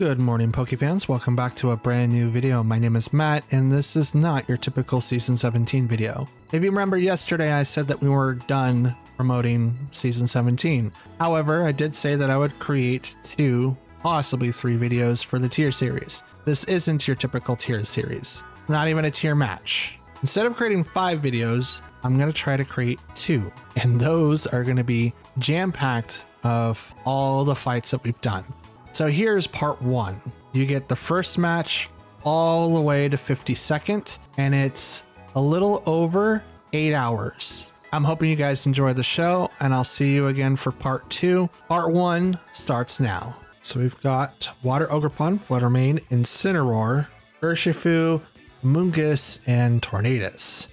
Good morning, Pokefans. Welcome back to a brand new video. My name is Matt, and this is not your typical Season 17 video. If you remember yesterday, I said that we were done promoting Season 17. However, I did say that I would create 2, possibly 3 videos for the tier series. This isn't your typical tier series, not even a tier match. Instead of creating 5 videos, I'm going to try to create 2, and those are going to be jam-packed of all the fights that we've done. So here's part 1. You get the first match all the way to 52nd, and it's a little over 8 hours. I'm hoping you guys enjoy the show, and I'll see you again for part 2. Part 1 starts now. So we've got Water Ogerpon, Fluttermane, Incineroar, Urshifu, Mungus, and Tornadus.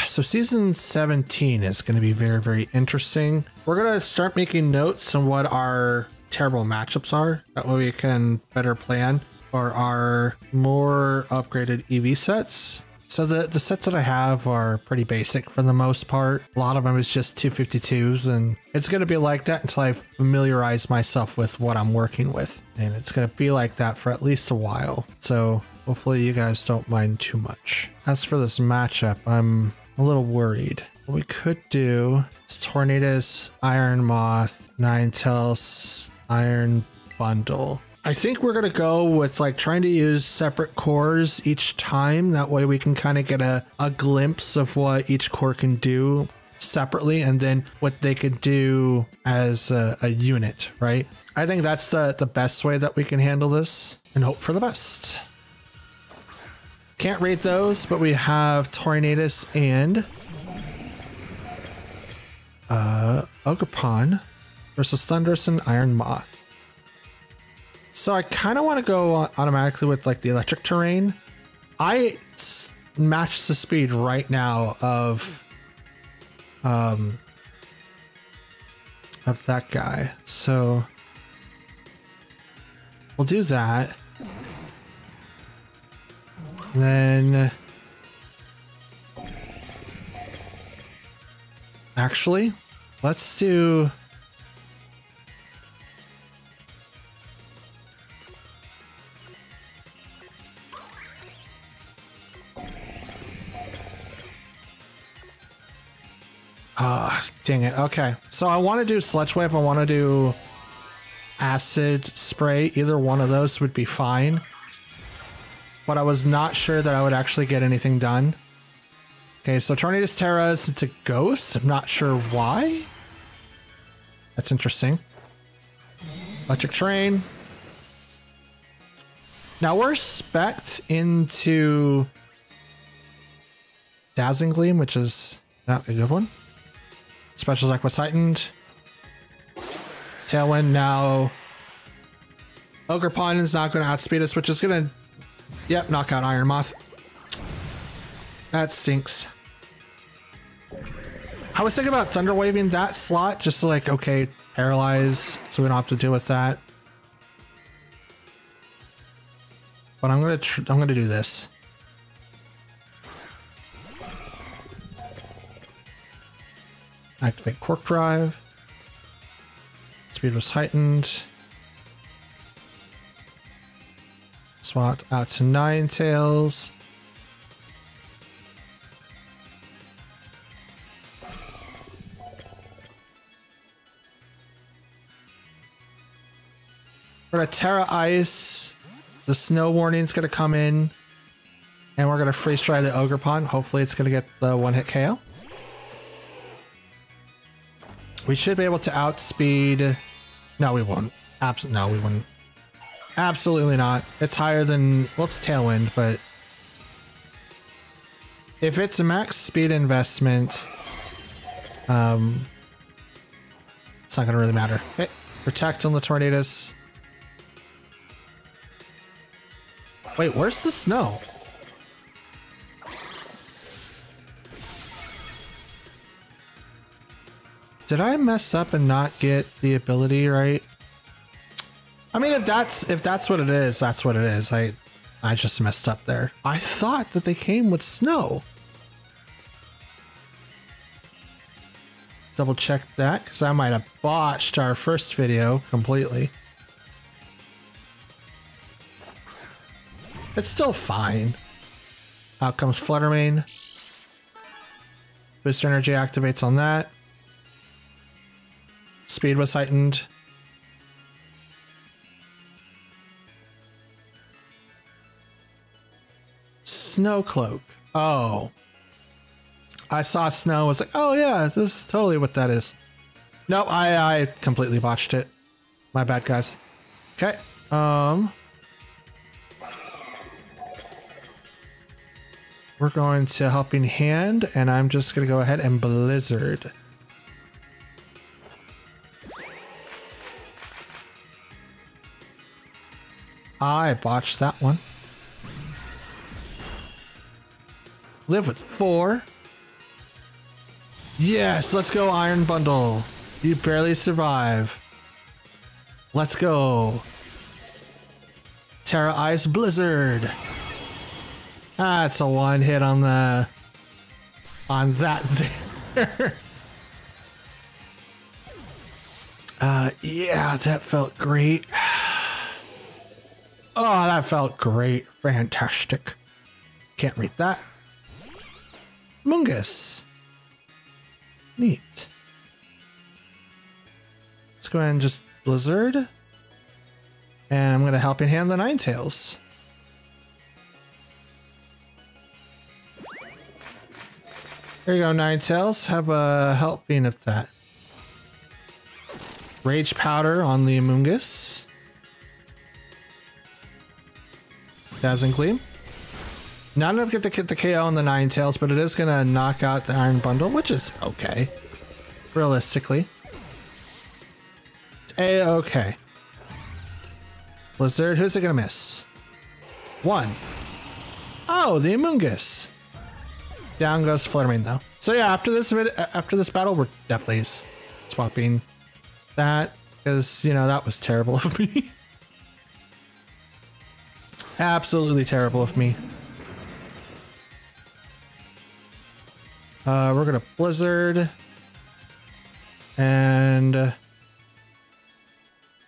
So season 17 is going to be very, very interesting. We're going to start making notes on what our terrible matchups are. That way we can better plan for our more upgraded EV sets. So the sets that I have are pretty basic for the most part. A lot of them is just 252s, and it's going to be like that until I familiarize myself with what I'm working with. And it's going to be like that for at least a while. So hopefully you guys don't mind too much. As for this matchup, I'm a little worried. What we could do is Tornadus, Iron Moth, Ninetales, Iron Bundle. I think we're going to go with like trying to use separate cores each time. That way we can kind of get a glimpse of what each core can do separately and then what they could do as a unit, right? I think that's the best way that we can handle this and hope for the best. Can't rate those, but we have Tornadus and Ogerpon versus Thundurus and Iron Moth. So I kind of want to go automatically with like the electric terrain. I match the speed right now of that guy. So we'll do that. Then actually, let's do dang it. Okay, so I want to do Sludge Wave. I want to do Acid Spray. Either one of those would be fine. But I was not sure that I would actually get anything done. Okay, so Tornadus Terras into Ghost. I'm not sure why. That's interesting. Electric Terrain. Now we're spec'd into Dazzling Gleam, which is not a good one. Special Attack was heightened. Tailwind now. Ogerpon is not going to outspeed us, which is going to, yep, knock out Iron Moth. That stinks. I was thinking about Thunder Waving that slot, just to like, okay, paralyze, so we don't have to deal with that. But I'm gonna do this. Activate Quark Drive. Speed was heightened. Swat out to Ninetales. We're gonna Terra Ice. The snow warning's gonna come in. And we're gonna freeze dry the Ogerpon. Hopefully it's gonna get the 1-hit KO. We should be able to outspeed. No, we won't. No, we wouldn't. Absolutely not. It's higher than, well, it's Tailwind, but if it's a max speed investment, it's not going to really matter. Okay, Protect on the Tornadus. Wait, where's the snow? Did I mess up and not get the ability right? I mean, if that's what it is, that's what it is. I just messed up there. I thought that they came with snow. Double check that, because I might have botched our first video completely. It's still fine. Out comes Fluttermane. Booster energy activates on that. Speed was heightened. Snow Cloak. Oh. I saw snow, was like, oh yeah, this is totally what that is. No, I completely botched it. My bad, guys. Okay. We're going to Helping Hand, and I'm just gonna go ahead and Blizzard. I botched that one. Live with 4. Yes, let's go Iron Bundle. You barely survive. Let's go. Terra Ice Blizzard. That's a one hit on that there. Yeah, that felt great. Oh, that felt great. Fantastic. Can't read that. Mungus. Neat. Let's go ahead and just Blizzard. And I'm going to Helping Hand the Ninetales. There you go, Ninetales. Have a helping of that. Rage Powder on the Amoonguss. Dazzling Gleam. Not enough to get the KO on the Ninetales, but it is going to knock out the Iron Bundle, which is okay. Realistically. It's A-okay. Blizzard, who's it going to miss? 1. Oh, the Amoonguss. Down goes Fluttermane, though. So yeah, after this battle, we're definitely swapping that, because, you know, that was terrible of me. Absolutely terrible of me. We're gonna Blizzard, and I'm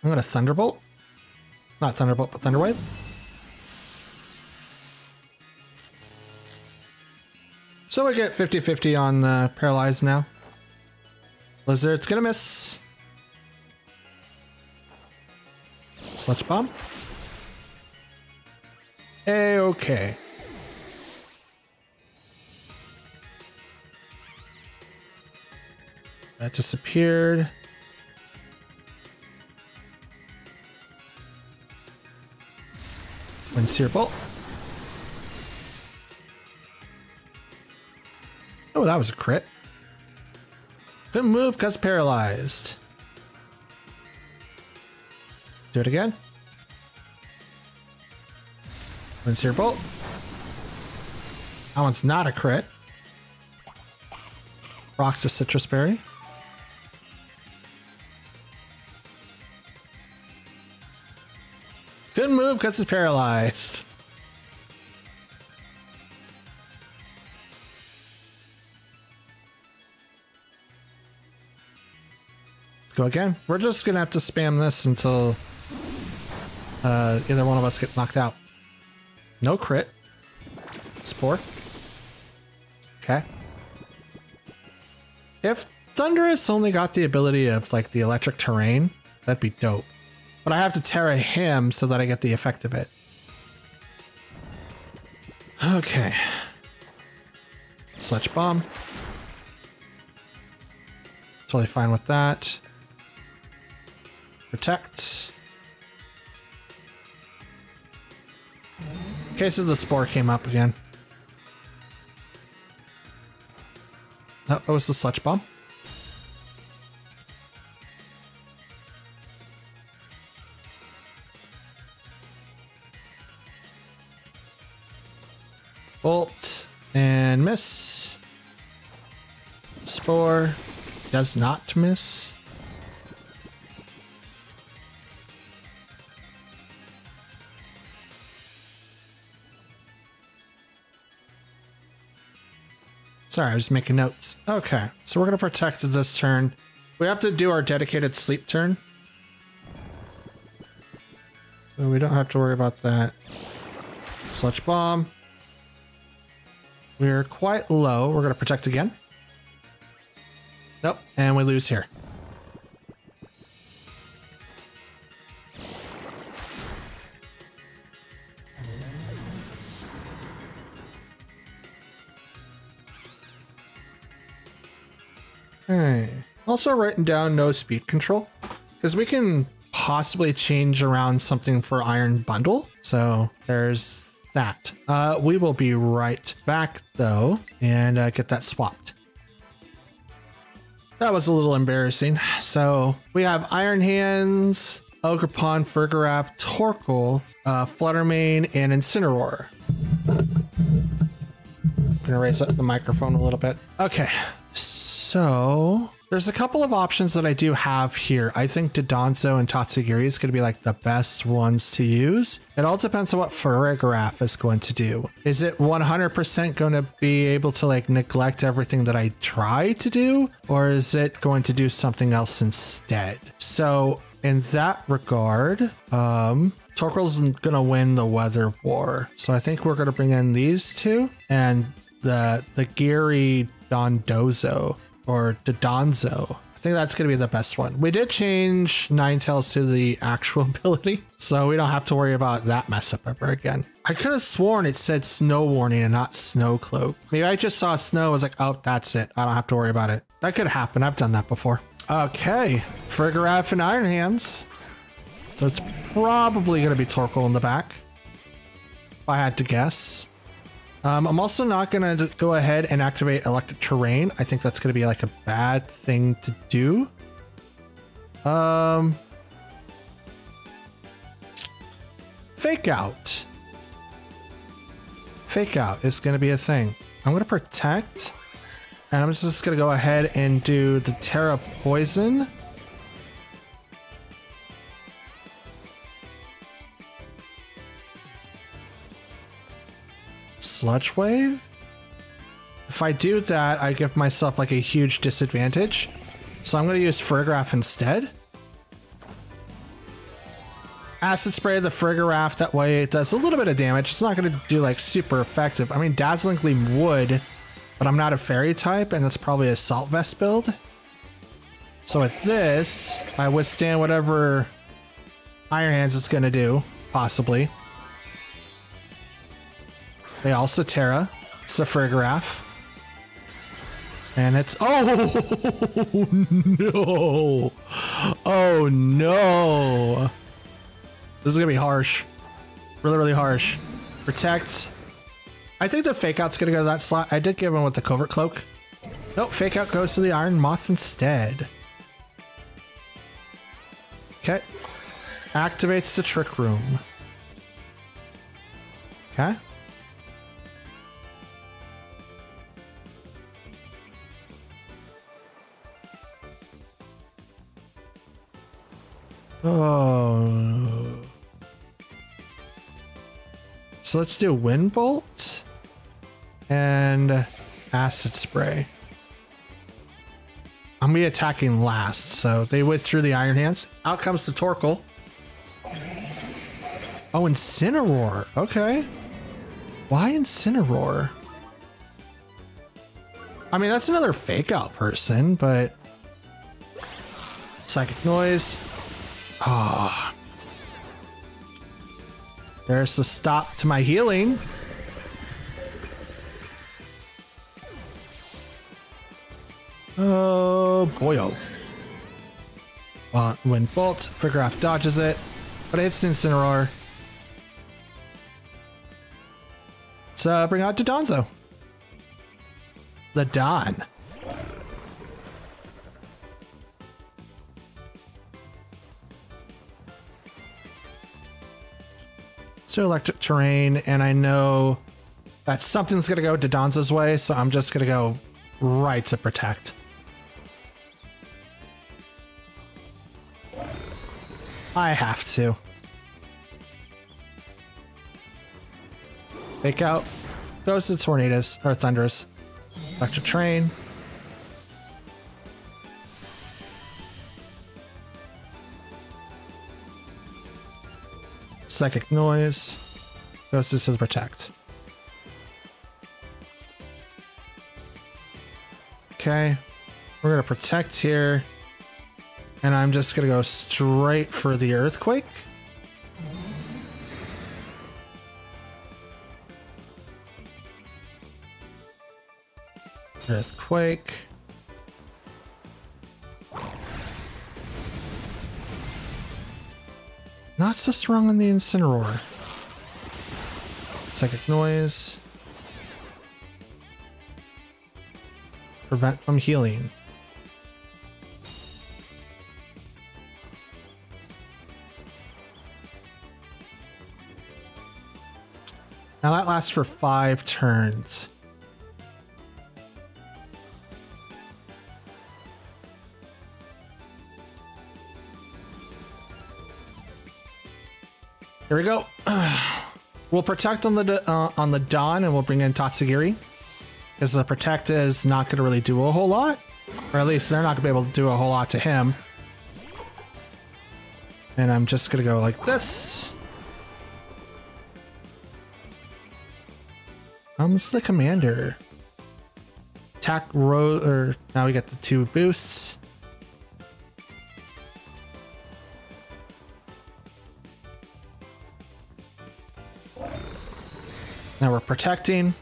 gonna Thunderbolt. Not Thunderbolt, but Thunderwave. So we get 50-50 on the Paralyzed now. Blizzard's gonna miss. Sludge Bomb. A-okay. That disappeared. Windsear Bolt. Oh, that was a crit. Couldn't move because paralyzed. Do it again. Windsear Bolt. That one's not a crit. Rocks a Citrus Berry. Couldn't move because it's paralyzed. Let's go again. We're just gonna have to spam this until either one of us get knocked out. No crit. Spore. Okay. If Thundurus only got the ability of like the electric terrain, that'd be dope. But I have to Terra him so that I get the effect of it. Okay. Sludge Bomb. Totally fine with that. Protect. In case the Spore came up again. Oh, that was the Sludge Bomb. Bolt and miss. Spore does not miss. Sorry, I was making notes. Okay, so we're gonna protect this turn. We have to do our dedicated sleep turn. So we don't have to worry about that. Sludge Bomb. We're quite low. We're going to protect again. Nope. And we lose here. Okay. Also writing down no speed control because we can possibly change around something for Iron Bundle. So there's that. We will be right back though and get that swapped. That was a little embarrassing. So we have Iron Hands, Ogerpon, Fergaraf, Torkoal, Fluttermane, and Incineroar. I'm gonna raise up the microphone a little bit. Okay. So there's a couple of options that I do have here. I think Dodonzo and Tatsugiri is going to be like the best ones to use. It all depends on what Farigiraf is going to do. Is it 100% going to be able to like neglect everything that I try to do? Or is it going to do something else instead? So in that regard, Torkoal's going to win the weather war. So I think we're going to bring in these two and the Gary Dondozo. Or Dodonzo. I think that's going to be the best one. We did change Ninetales to the actual ability, so we don't have to worry about that mess up ever again. I could have sworn it said snow warning and not snow cloak. Maybe I just saw snow. I was like, oh, that's it. I don't have to worry about it. That could happen. I've done that before. Okay. Farigiraf and Iron Hands. So it's probably going to be Torkoal in the back, if I had to guess. I'm also not going to go ahead and activate Electric Terrain. I think that's going to be like a bad thing to do. Fake Out. Fake Out is going to be a thing. I'm going to protect. And I'm just going to go ahead and do the Terra Poison. Sludge Wave? If I do that, I give myself like a huge disadvantage. So I'm going to use Farigiraf instead. Acid Spray the Farigiraf, that way it does a little bit of damage. It's not going to do like super effective. I mean, Dazzling Gleam would, but I'm not a fairy type and that's probably a Salt Vest build. So with this, I withstand whatever Iron Hands is going to do, possibly. They also Terra. It's the Farigiraf. And it's... Oh, no. Oh, no. This is going to be harsh. Really, really harsh. Protect. I think the Fake Out's going to go to that slot. I did give him with the Covert Cloak. Nope, Fake Out goes to the Iron Moth instead. Okay. Activates the Trick Room. Okay. Oh. So let's do Wind Bolt and Acid Spray. I'm gonna be attacking last, so they withdrew the Iron Hands. Out comes the Torkoal. Oh, Incineroar. Okay. Why Incineroar? I mean, that's another Fake Out person, but... Psychic Noise. Ah. There's the stop to my healing. Oh, boyo. Wind Bolt. Farigiraf dodges it, but it hits Incineroar. Let's bring out Dodonzo. The Don. So Electric Terrain, and I know that something's going to go Dodonzo's way, so I'm just going to go right to protect. I have to. Fake Out. Goes to Tornadoes, or Thunders. Electric Terrain. Psychic Noise. Goes to the protect. Okay. We're going to protect here. And I'm just going to go straight for the earthquake. Earthquake. Not so strong on the Incineroar. Psychic noise. Prevent from healing. Now that lasts for 5 turns. Here we go. We'll protect on the Dawn, and we'll bring in Tatsugiri, because the protect is not going to really do a whole lot, or at least they're not going to be able to do a whole lot to him. And I'm just going to go like this. Comes the commander. Attack row, or now we get the 2 boosts. Now we're protecting.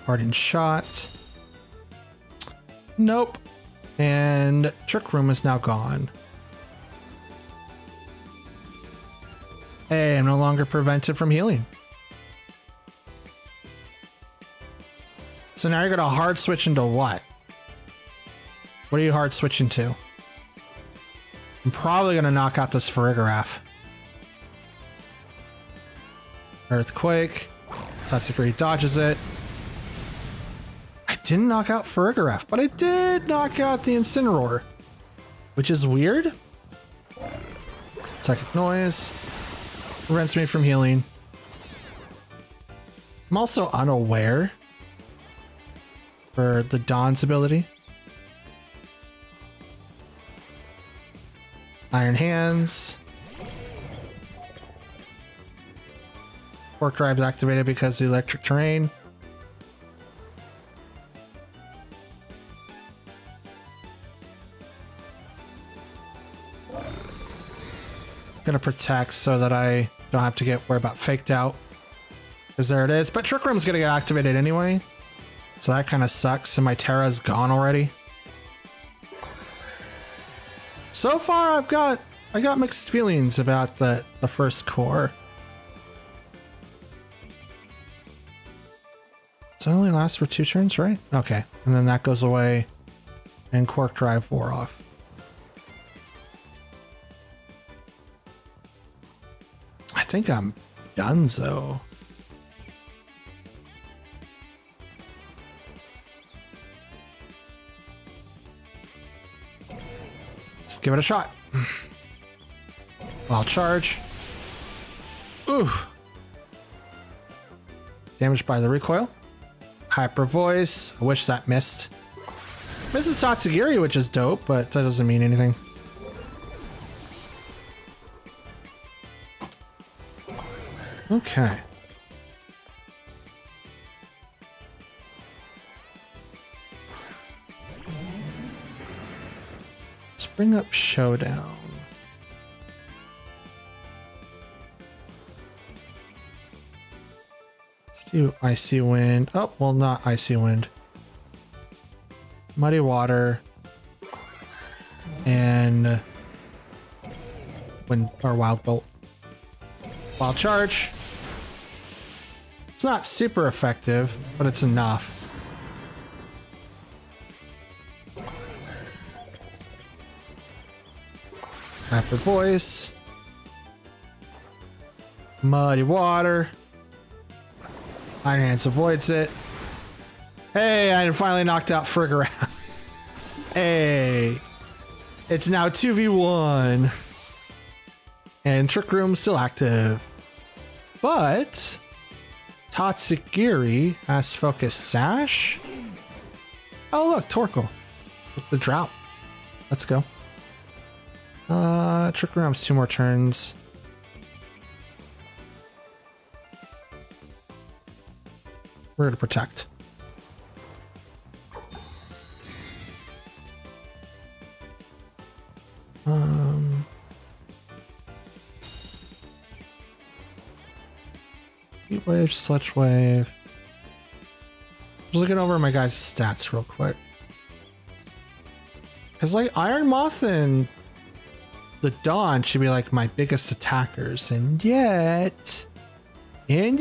Parting shot. Nope. And Trick Room is now gone. Hey, I'm no longer prevented from healing. So now you're gonna hard switch into what? What are you hard switching to? I'm probably gonna knock out this Farigiraf. Earthquake. Tatsugiri dodges it. I didn't knock out Farigiraf, but I did knock out the Incineroar, which is weird. Psychic noise prevents me from healing. I'm also unaware for the Dawn's ability. Iron Hands. Fork Drive is activated because of the electric terrain. Gonna protect so that I don't have to worry about faked out. Because there it is. But Trick Room's gonna get activated anyway. So that kind of sucks, and my Terra's gone already. So far, I got mixed feelings about the first core. So it only lasts for 2 turns, right? Okay, and then that goes away, and Quark Drive wore off. I think I'm done, though. Give it a shot. Wild charge. Ooh. Damaged by the recoil. Hyper voice. I wish that missed. Misses Tatsugiri, which is dope, but that doesn't mean anything. Okay. Bring up Showdown. Let's do Icy Wind. Oh, well, not Icy Wind. Muddy Water. And Wind or Wild Bolt. Wild Charge. It's not super effective, but it's enough. Hyper voice. Muddy water. Iron Hands avoids it. Hey, I finally knocked out Farigiraf. Hey. It's now 2v1. And Trick Room's still active. But Tatsugiri has Focus Sash. Oh look, Torkoal with the Drought. Let's go. Trick Room's 2 more turns. We're gonna protect. Heat Wave, Sludge Wave. Just looking over my guys' stats real quick. Cause like Iron Moth and the Dawn should be like my biggest attackers, and yet they're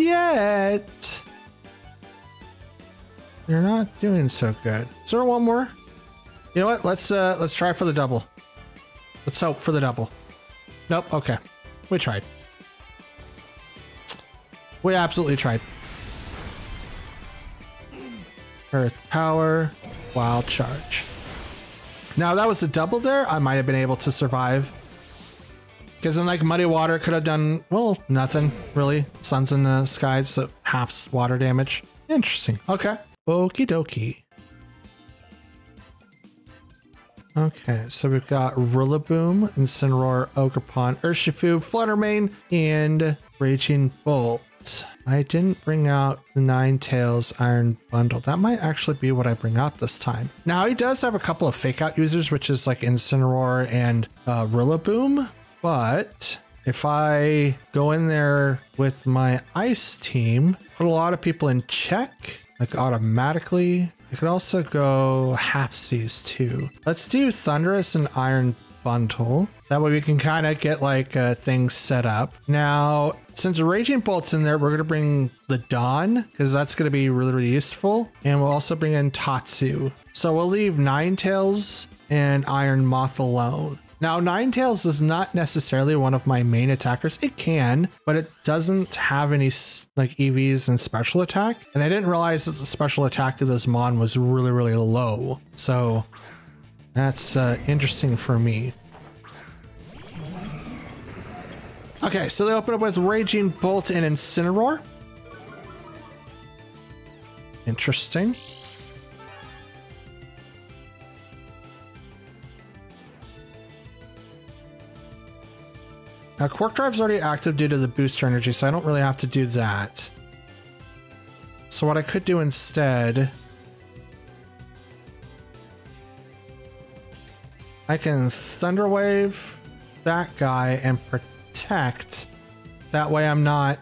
not doing so good. Is there one more? You know what? Let's try for the double. Let's hope for the double. Nope. Okay, we tried. We absolutely tried. Earth Power, Wild Charge. Now that was a double there, I might have been able to survive. Because then like Muddy Water could have done, well, nothing really. Suns in the skies, so half water damage. Interesting. Okay. Okie dokie. Okay, so we've got Rillaboom, Incineroar, Ogerpon, Urshifu, Fluttermane, and Raging Bolt. I didn't bring out the Ninetales Iron Bundle. That might actually be what I bring out this time. Now, he does have a couple of fake out users, which is like Incineroar and Rillaboom. But if I go in there with my Ice team, put a lot of people in check, like automatically. I could also go halfsies too. Let's do Thundurus and Iron Bundle. That way we can kind of get like things set up. Now, since Raging Bolt's in there, we're going to bring the Dawn because that's going to be really, really useful. And we'll also bring in Tatsu. So we'll leave Ninetales and Iron Moth alone. Now, Ninetales is not necessarily one of my main attackers. It can, but it doesn't have any like EVs and special attack. And I didn't realize that the special attack of this Mon was really, really low. So that's interesting for me. Okay, so they open up with Raging Bolt and Incineroar. Interesting. Now, Quark Drive's already active due to the booster energy, so I don't really have to do that. So what I could do instead, I can Thunder Wave that guy and protect. That way I'm not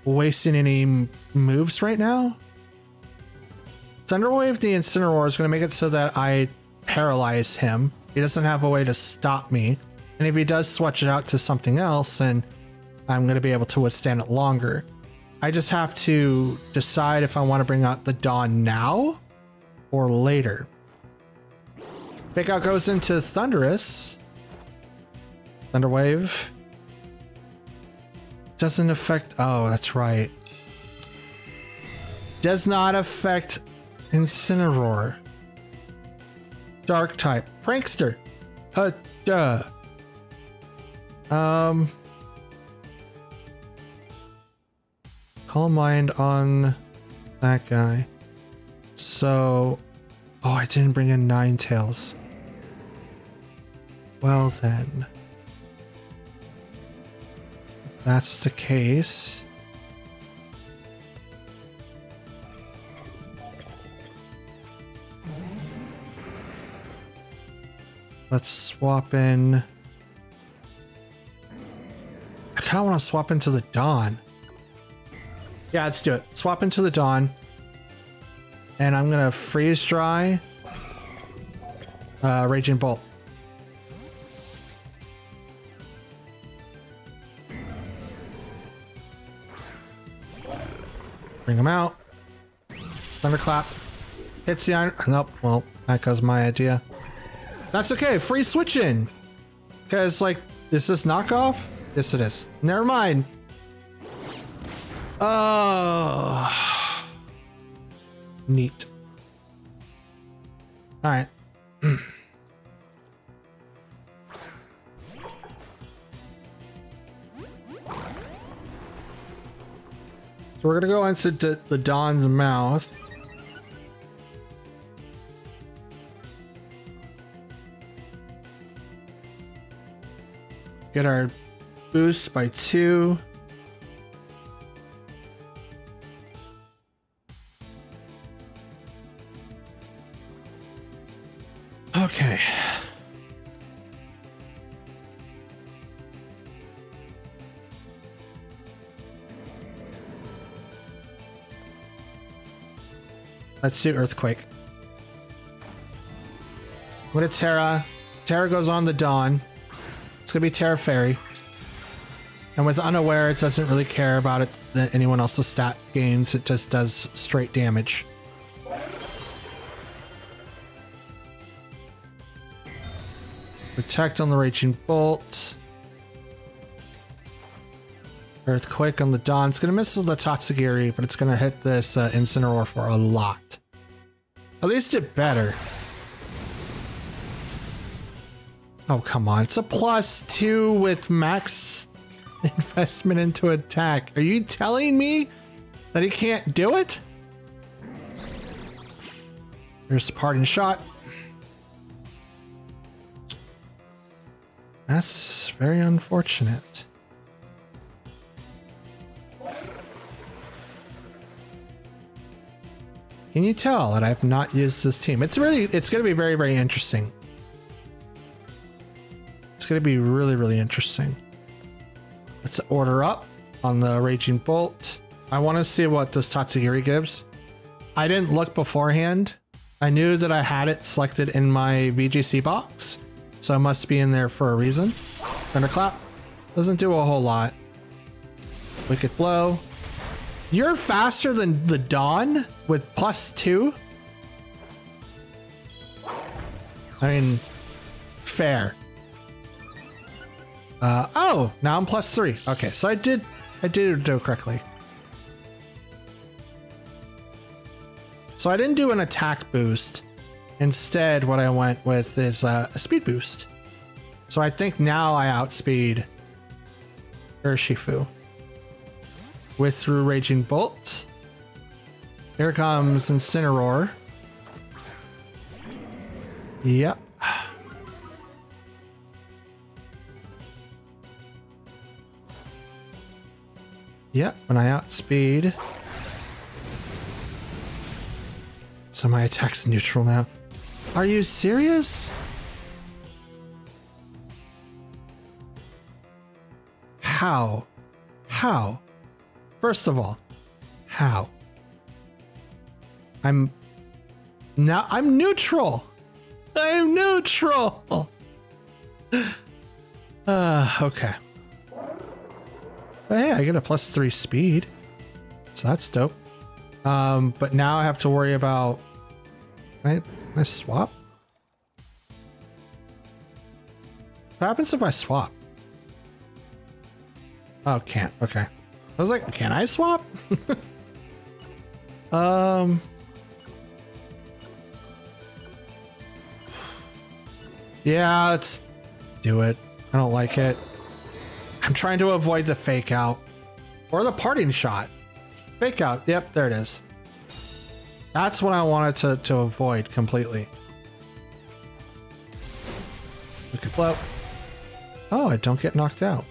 wasting any moves right now. Thunder Wave the Incineroar is going to make it so that I paralyze him. He doesn't have a way to stop me. And if he does switch it out to something else, then I'm going to be able to withstand it longer. I just have to decide if I want to bring out the Dawn now or later. Fake Out goes into Thundurus. Thunder Wave. Doesn't affect... Oh, that's right. Does not affect Incineroar. Dark type. Prankster. Duh. Calm Mind on that guy. So, oh, I didn't bring in Ninetales. Well then, if that's the case, let's swap in. I kind of want to swap into the Dawn. Yeah, let's do it. Swap into the Dawn. And I'm going to freeze dry Raging Bolt. Bring him out. Thunderclap. Hits the iron. Nope. Well, that goes my idea. That's okay. Free switch in. Because, like, is this knockoff? Yes, it is. Never mind. Oh. Neat. All right. So we're gonna go into the Dawn's mouth. Get our boost by 2. Okay. Let's do Earthquake. What a Terra. Terra goes on the Dawn. It's gonna be Terra Fairy. And with Unaware, it doesn't really care about it that anyone else's stat gains. It just does straight damage. Protect on the Raging Bolt. Earthquake on the Dawn. It's gonna miss the Tatsugiri, but it's gonna hit this Incineroar for a lot. At least it better. Oh, come on. It's a +2 with max investment into attack. Are you telling me that he can't do it? There's the parting shot. That's very unfortunate. Can you tell that I've not used this team? It's going to be very, very interesting. It's going to be really, really interesting. Let's order up on the Raging Bolt. I want to see what this Tatsugiri gives. I didn't look beforehand. I knew that I had it selected in my VGC box, so it must be in there for a reason. Thunderclap doesn't do a whole lot. Wicked Blow. You're faster than the Dawn with +2? I mean, fair. Oh, now I'm +3. Okay, so I did do it correctly. So I didn't do an attack boost. Instead, what I went with is a speed boost. So I think now I outspeed Urshifu. With through Raging Bolt. Here comes Incineroar. Yep. Yep, when I outspeed. So my attack's neutral now. Are you serious? How? How? First of all, how? I'm neutral. I'm neutral. Okay. But hey, I get a +3 speed. So that's dope. But now I have to worry about, can I swap? What happens if I swap? Oh, can't. Okay. I was like, can I swap? Yeah, let's do it. I don't like it. I'm trying to avoid the fake out or the parting shot. Fake out. Yep, there it is. That's what I wanted to avoid completely. Wicked Blow. Oh, I don't get knocked out.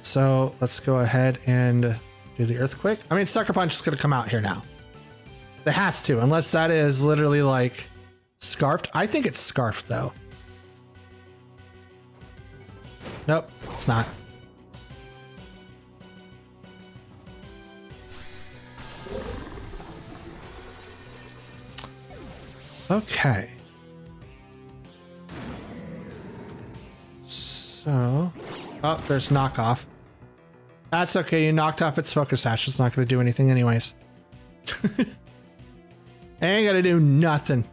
So let's go ahead and do the Earthquake. I mean, Sucker Punch is going to come out here now. It has to, unless that is literally like scarfed. I think it's scarfed though. Nope, it's not. Okay. So, oh, there's knockoff. That's okay. You knocked off its focus sash. It's not going to do anything anyways. Ain't going to do nothing.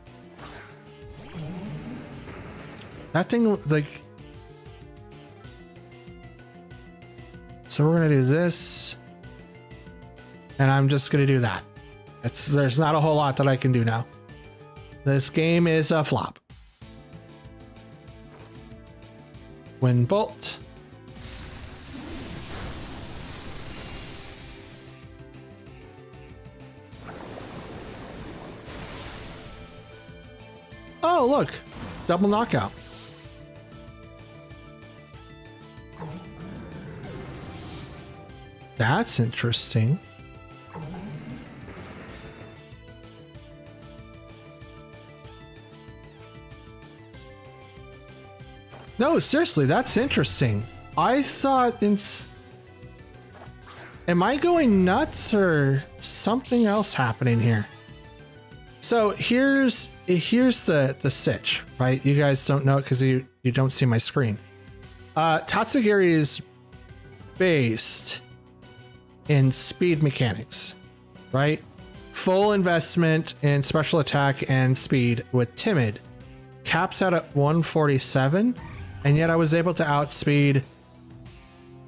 That thing, like... So we're going to do this. And I'm just going to do that. There's not a whole lot that I can do now. This game is a flop. Wind Bolt. Oh, look. Double knockout. That's interesting. No, seriously, that's interesting. I thought am I going nuts or something else happening here? So here's the sitch, right? You guys don't know it because you don't see my screen. Tatsugiri is based in speed mechanics, right? Full investment in special attack and speed with timid. Caps out at 147, and yet I was able to outspeed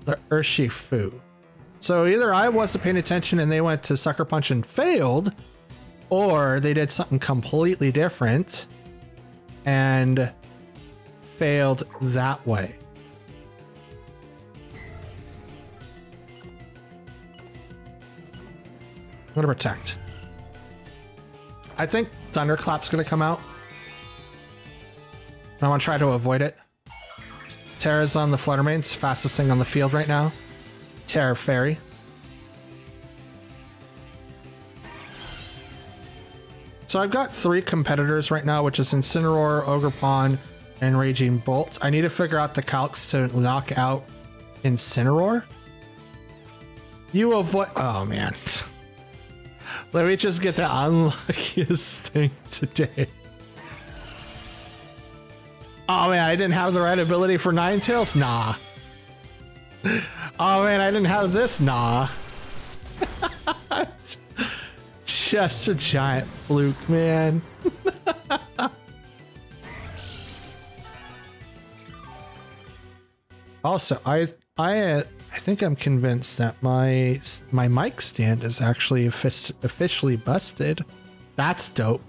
the Urshifu. So either I wasn't paying attention and they went to Sucker Punch and failed, or they did something completely different and failed that way. I'm gonna protect. I think Thunderclap's gonna come out. I want to try to avoid it. Terra's on the Fluttermane. It's the fastest thing on the field right now. Terra Fairy. So I've got 3 competitors right now, which is Incineroar, Ogerpon, and Raging Bolt. I need to figure out the calcs to knock out Incineroar. You avoid... Oh, man. Let me just get the unluckiest thing today. Oh, man, I didn't have the right ability for Ninetales? Nah. Oh, man, I didn't have this? Nah. Just a giant fluke, man. Also, I think I'm convinced that my mic stand is actually officially busted. That's dope.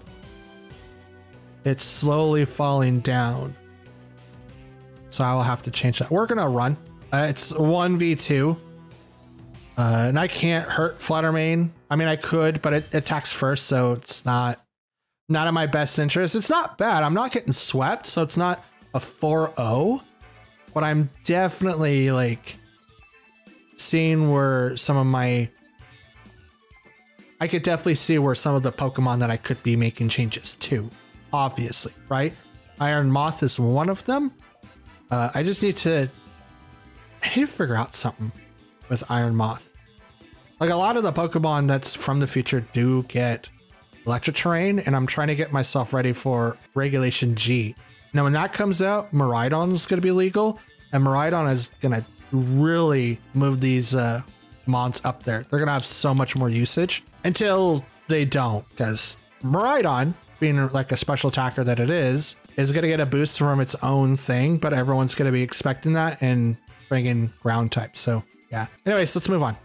It's slowly falling down. So I will have to change that. We're gonna run. It's 1v2. And I can't hurt Fluttermane. I mean, I could, but it attacks first, so it's not in my best interest. It's not bad. I'm not getting swept, so it's not a 4-0. But I'm definitely like seeing where some of my... I could definitely see where some of the Pokemon that I could be making changes to, obviously, right? Iron Moth is one of them. I just need to... I need to figure out something with Iron Moth. Like a lot of the Pokemon that's from the future do get electric terrain, and I'm trying to get myself ready for Regulation G. Now, when that comes out, Miraidon is going to be legal, and Miraidon is going to really move these mons up there. They're going to have so much more usage until they don't, because Miraidon, being like a special attacker that it is going to get a boost from its own thing, but everyone's going to be expecting that and bring in ground types. So yeah. Anyways, let's move on.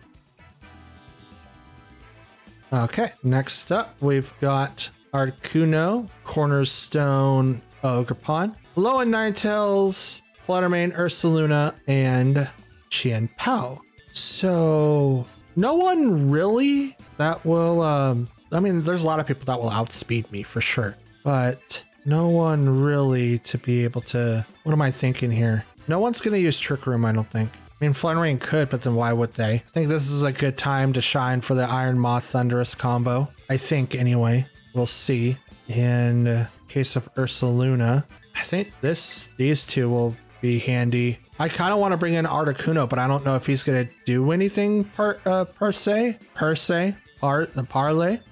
Okay, next up, we've got Articuno, Cornerstone, Ogerpon, Alolan Ninetales, Fluttermane, Ursaluna, and Qianpao. So no one really that will, I mean, there's a lot of people that will outspeed me for sure, but no one really to be able to, what am I thinking here? No one's going to use Trick Room, I don't think. I mean, Fluttermane could, but then why would they? I think this is a good time to shine for the Iron Moth Thunderous combo. I think anyway. We'll see. In case of Ursaluna, I think these two will be handy. I kind of want to bring in Articuno, but I don't know if he's going to do anything per se. Parlay. I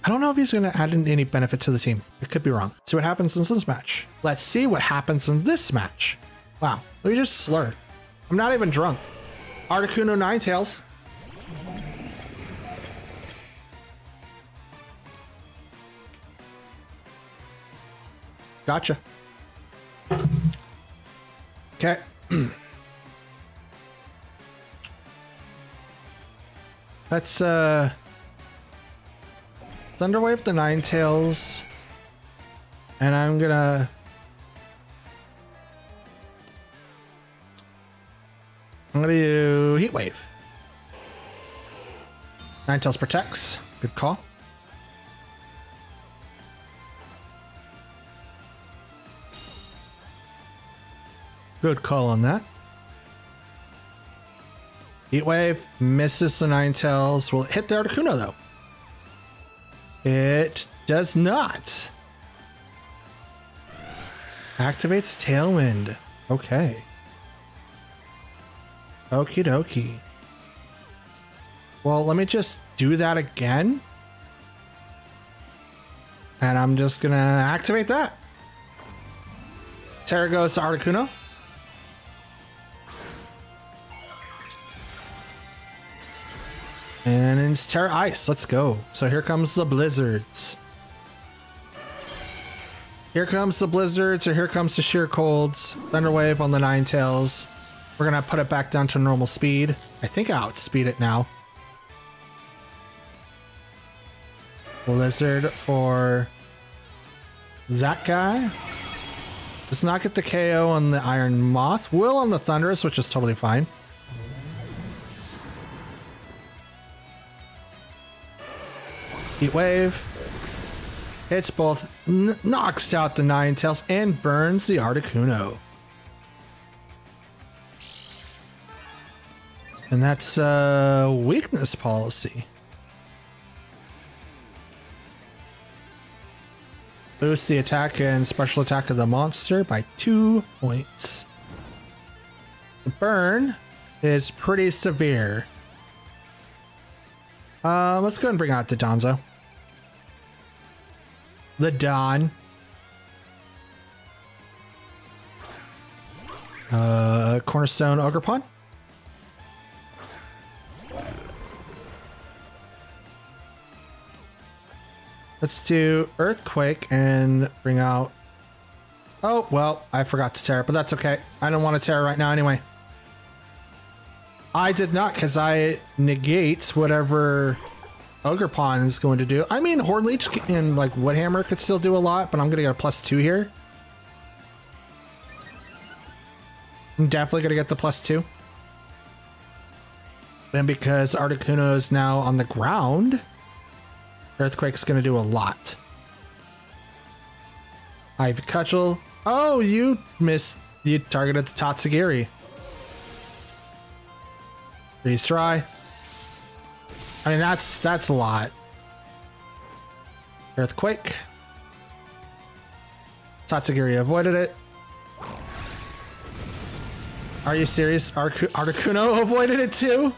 don't know if he's going to add in any benefit to the team. It could be wrong. See what happens in this match. Let's see what happens in this match. Wow. Let me just slur. I'm not even drunk. Articuno Ninetales. Gotcha. Okay. Let's Thunderwave the Ninetales. And I'm gonna do Heat Wave. Ninetales protects. Good call. Good call on that. Heat Wave misses the Ninetales. Will it hit the Articuno though? It does not. Activates Tailwind. Okay. Okie dokie. Well, let me just do that again. And I'm just gonna activate that. Terra goes to Articuno. And it's Terra Ice. Let's go. So here comes the blizzards. Here comes the blizzards, or here comes the sheer colds. Thunder Wave on the Ninetales. We're gonna put it back down to normal speed. I think I outspeed it now. Blizzard for that guy. Does not get the KO on the Iron Moth. Will on the Thunderous, which is totally fine. Heat Wave. Hits both, knocks out the Ninetales, and burns the Articuno. And that's a weakness policy. Boost the attack and special attack of the monster by 2 points. The burn is pretty severe. Let's go ahead and bring out the Donzo. The Don. Cornerstone Ogerpon. Let's do Earthquake and bring out... Oh, well, I forgot to Terra, but that's okay. I don't want to Terra right now anyway. I did not, because I negate whatever Ogerpon is going to do. I mean, Horn Leech and like Woodhammer could still do a lot, but I'm going to get a +2 here. I'm definitely going to get the +2. And because Articuno is now on the ground, Earthquake's going to do a lot. Ivy Cudgel. Oh, you missed. You targeted the Tatsugiri. Freeze Dry. I mean, that's a lot. Earthquake. Tatsugiri avoided it. Are you serious? Articuno avoided it too?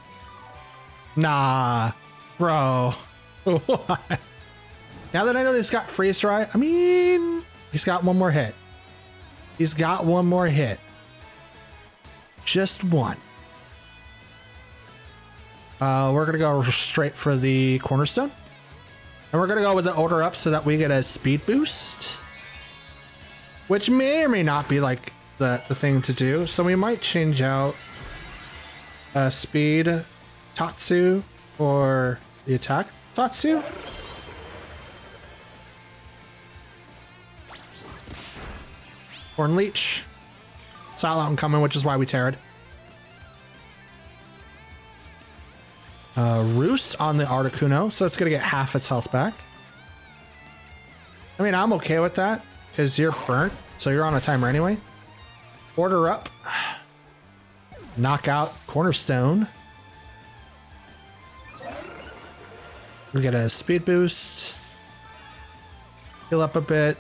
Nah, bro. What? Now that I know he's got Freeze Dry, I mean, he's got one more hit. He's got one more hit. Just one. We're going to go straight for the Cornerstone. And we're going to go with the Odor Up so that we get a speed boost. Which may or may not be like the thing to do. So we might change out speed Tatsu for the attack Tatsu. Horn Leech. Silent coming, which is why we Terra'd. Roost on the Articuno, so it's gonna get half its health back. I mean, I'm okay with that because you're burnt, so you're on a timer anyway. Order Up. Knock out Cornerstone. We get a speed boost. Heal up a bit.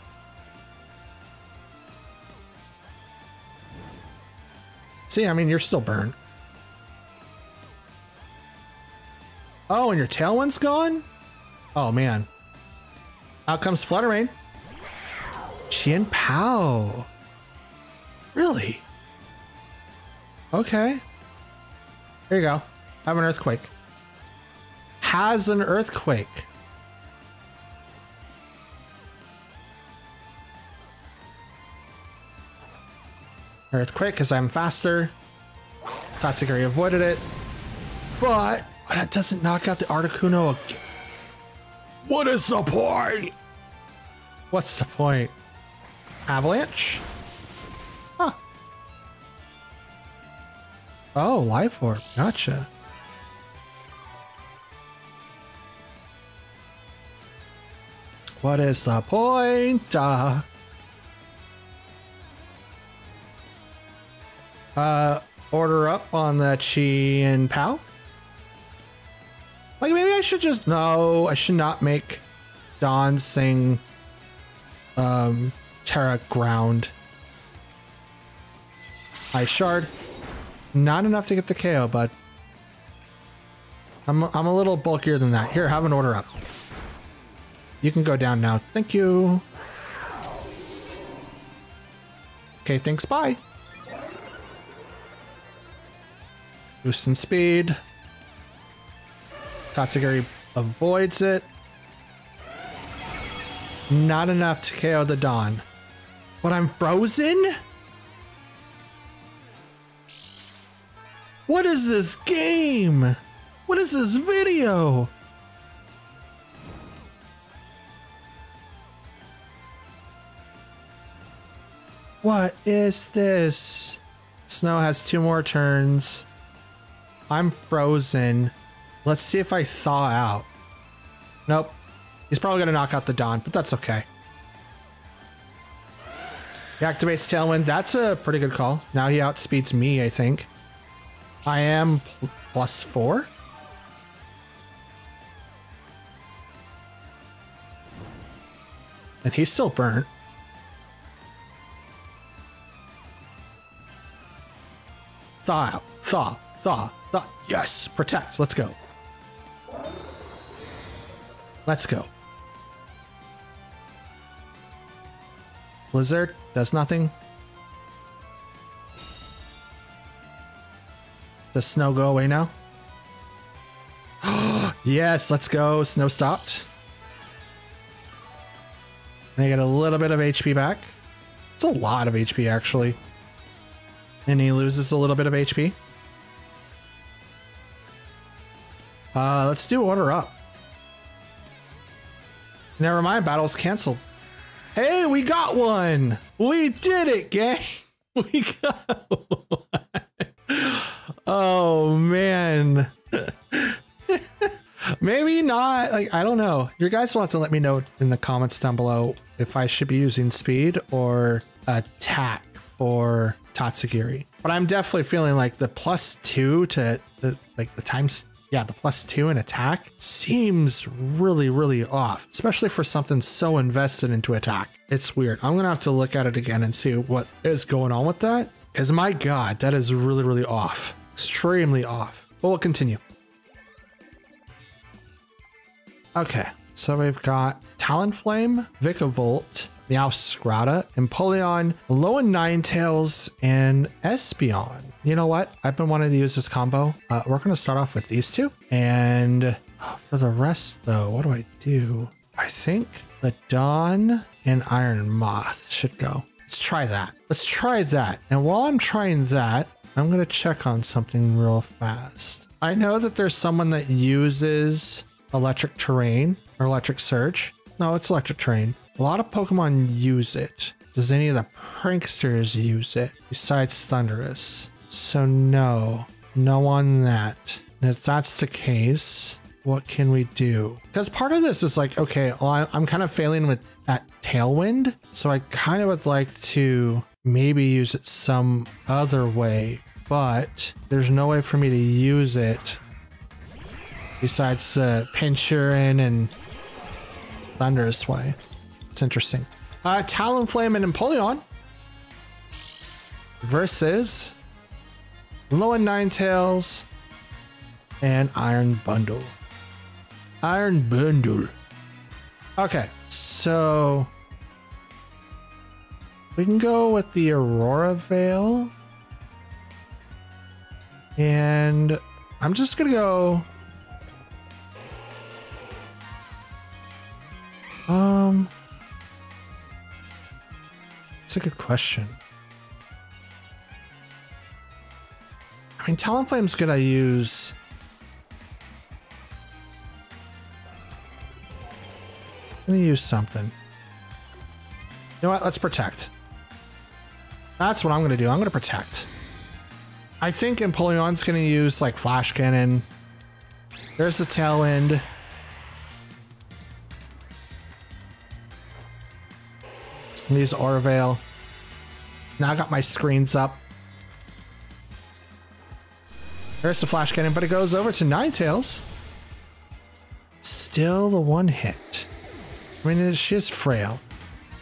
See, I mean, you're still burnt. Oh, and your Tailwind's gone? Oh, man. Out comes Flutter Rain. Chien Pao. Really? Okay. Here you go. Have an Earthquake. Has an Earthquake. Earthquake, because I'm faster. Tatsugiri avoided it. But that doesn't knock out the Articuno again. What is the point? What's the point? Avalanche? Huh. Oh, Life Orb. Gotcha. What is the point? Order up on the Chi and Pow. Like maybe I should just, no, I should not make Dawn's thing Terra ground. Ice Shard. Not enough to get the KO, but I'm a little bulkier than that. Here, have an order up. You can go down now. Thank you. Okay, thanks, bye. Boost in speed. Tatsugiri avoids it. Not enough to KO the Dawn. But I'm frozen? What is this game? What is this video? What is this? Snow has 2 more turns. I'm frozen. Let's see if I thaw out. Nope. He's probably gonna knock out the Dawn, but that's okay. He activates Tailwind. That's a pretty good call. Now he outspeeds me, I think. I am +4. And he's still burnt. Thaw out. Thaw. Thaw. Thaw. Yes. Protect. Let's go. Let's go. Blizzard does nothing. Does snow go away now? Yes, let's go. Snow stopped. And I get a little bit of HP back. It's a lot of HP actually. And he loses a little bit of HP. Let's do order up. Never mind, battle's canceled. Hey, we got one! We did it, gang! We got one. Oh, man. Maybe not. Like, I don't know. You guys will have to let me know in the comments down below if I should be using speed or attack for Tatsugiri. But I'm definitely feeling like the +2 to the times. Yeah, the +2 in attack seems really, really off, especially for something so invested into attack. It's weird. I'm gonna have to look at it again and see what is going on with that. Because my God, that is really, really off. Extremely off. But we'll continue. Okay, so we've got Talonflame, Vikavolt, Meowscarada, Empoleon, Alolan Ninetales, and Espeon. You know what? I've been wanting to use this combo. We're going to start off with these two. And for the rest, though, what do I do? I think the Dawn and Iron Moth should go. Let's try that. Let's try that. And while I'm trying that, I'm going to check on something real fast. I know that there's someone that uses Electric Terrain or Electric Surge. No, it's Electric Terrain. A lot of Pokemon use it. Does any of the pranksters use it besides Thundurus? So no on that. And if that's the case, what can we do? Because part of this is like, okay, well, I'm kind of failing with that Tailwind. So I kind of would like to maybe use it some other way, but there's no way for me to use it besides the Pinshirin and Thundurus way. It's interesting. Talonflame and Empoleon versus Alolan Ninetales and Iron Bundle. Iron Bundle. Okay, so we can go with the Aurora Veil. And I'm just gonna go that's a good question. I mean, Talonflame's good. I use I'm gonna use something. You know what? Let's protect. That's what I'm gonna do. I'm gonna protect. I think Empoleon's gonna use like Flash Cannon. There's the Tailwind. Use Aura Veil. Now I got my screens up. There's the flash cannon, but it goes over to Ninetales. Still the one hit. I mean, she is frail.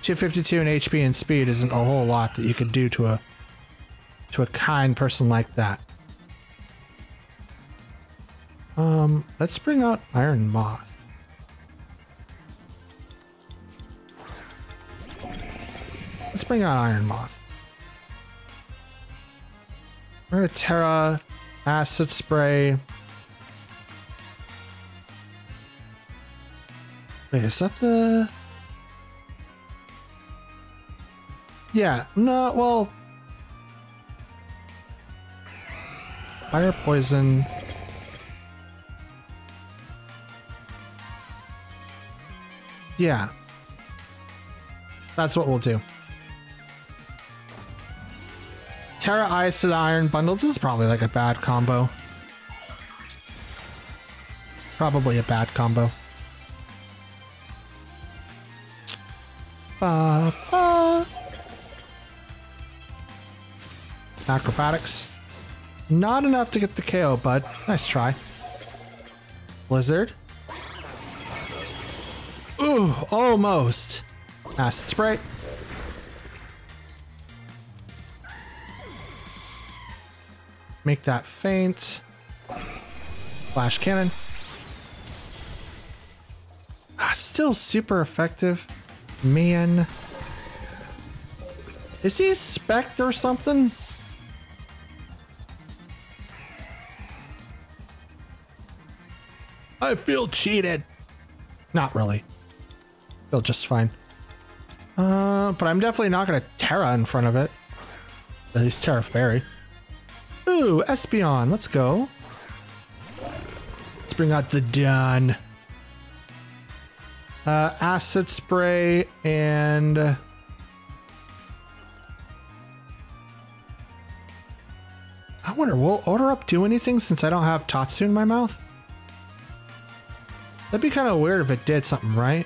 252 in HP and speed isn't a whole lot that you could do to a kind person like that. Let's bring out Iron Moth. Let's bring out Iron Moth. We're gonna Terra, Acid Spray. Wait, is that the... Yeah, no, well... Fire Poison. Yeah. That's what we'll do. Terra Ice to the Iron Bundle. This is probably like a bad combo. Probably a bad combo. Acrobatics. Not enough to get the KO, bud. Nice try. Blizzard. Ooh, almost. Acid Spray. Make that faint. Flash Cannon. Still super effective. Man. Is he a spec or something? I feel cheated. Not really. Feel just fine. But I'm definitely not gonna Terra in front of it. At least Terra Fairy. Ooh, Espeon, let's go. Let's bring out the Dun. Acid Spray and... I wonder, will Order Up do anything since I don't have Tatsu in my mouth? That'd be kind of weird if it did something, right?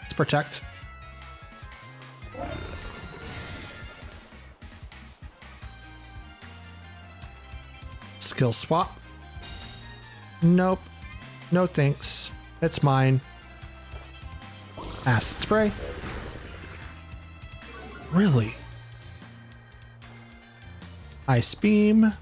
Let's protect. Skill swap. Nope. No thanks. It's mine. Acid Spray. Really? Ice Beam.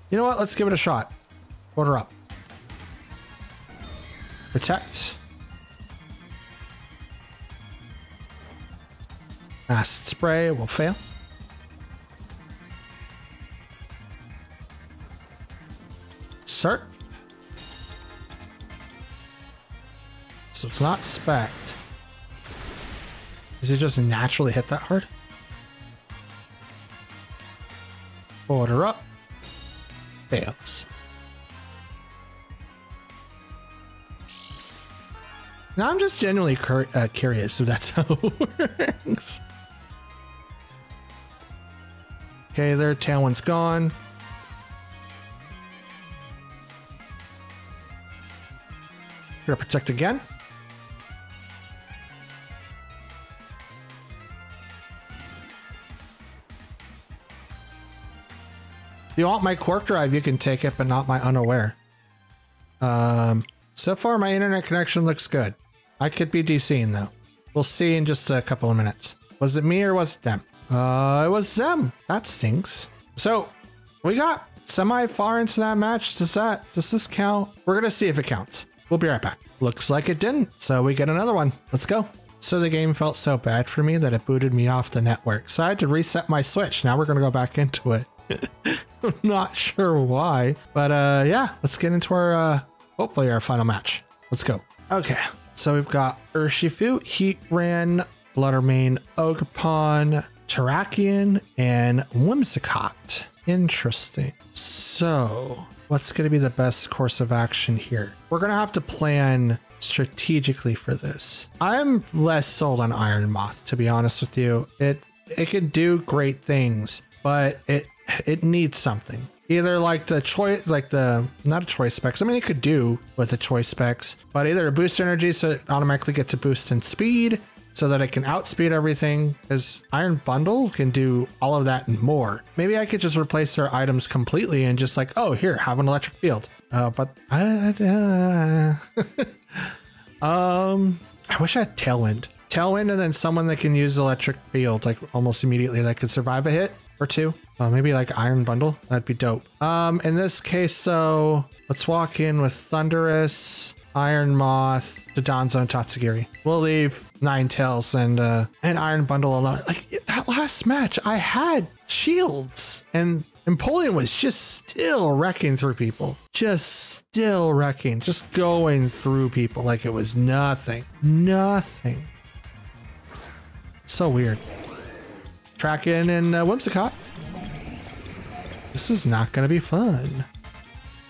You know what? Let's give it a shot. Order Up. Protect. Acid Spray will fail. Cert. So it's not spec'd. Does it just naturally hit that hard? Order Up. Fails. Now I'm just genuinely curious if that's how it works. Okay, their Tailwind's gone. Gonna protect again. If you want my Quark Drive, you can take it, but not my Unaware. So far, my internet connection looks good. I could be DCing though. We'll see in just a couple of minutes. Was it me or was it them? It was them. That stinks. So we got semi-far into that match. Does this count? We're gonna see if it counts. We'll be right back. Looks like it didn't, so we get another one. Let's go. So the game felt so bad for me that it booted me off the network. So I had to reset my Switch. Now we're gonna go back into it. I'm not sure why, but yeah, let's get into our hopefully our final match. Let's go. Okay, so we've got Urshifu, Heatran, Fluttermane, Ogerpon, Terrakion, and Whimsicott. Interesting. So what's going to be the best course of action here? We're going to have to plan strategically for this. I'm less sold on Iron Moth, to be honest with you. It It can do great things, but it needs something. Either like the choice, like the, not a choice specs. I mean, it could do with the choice specs, but either a boost energy so it automatically gets a boost in speed so that it can outspeed everything, because Iron Bundle can do all of that and more. Maybe I could just replace their items completely and just like, oh, here, have an electric field. But I wish I had Tailwind. Tailwind and then someone that can use electric field like almost immediately that could survive a hit or two. Maybe like Iron Bundle. That'd be dope. In this case though, let's walk in with Thundurus, Iron Moth, Donzo, and Tatsugiri. We'll leave Ninetales and Iron Bundle alone. Like that last match, I had shields and Empoleon was just still wrecking through people. Just still wrecking, just going through people like it was nothing. Nothing. So weird. Tracking and Whimsicott. This is not gonna be fun.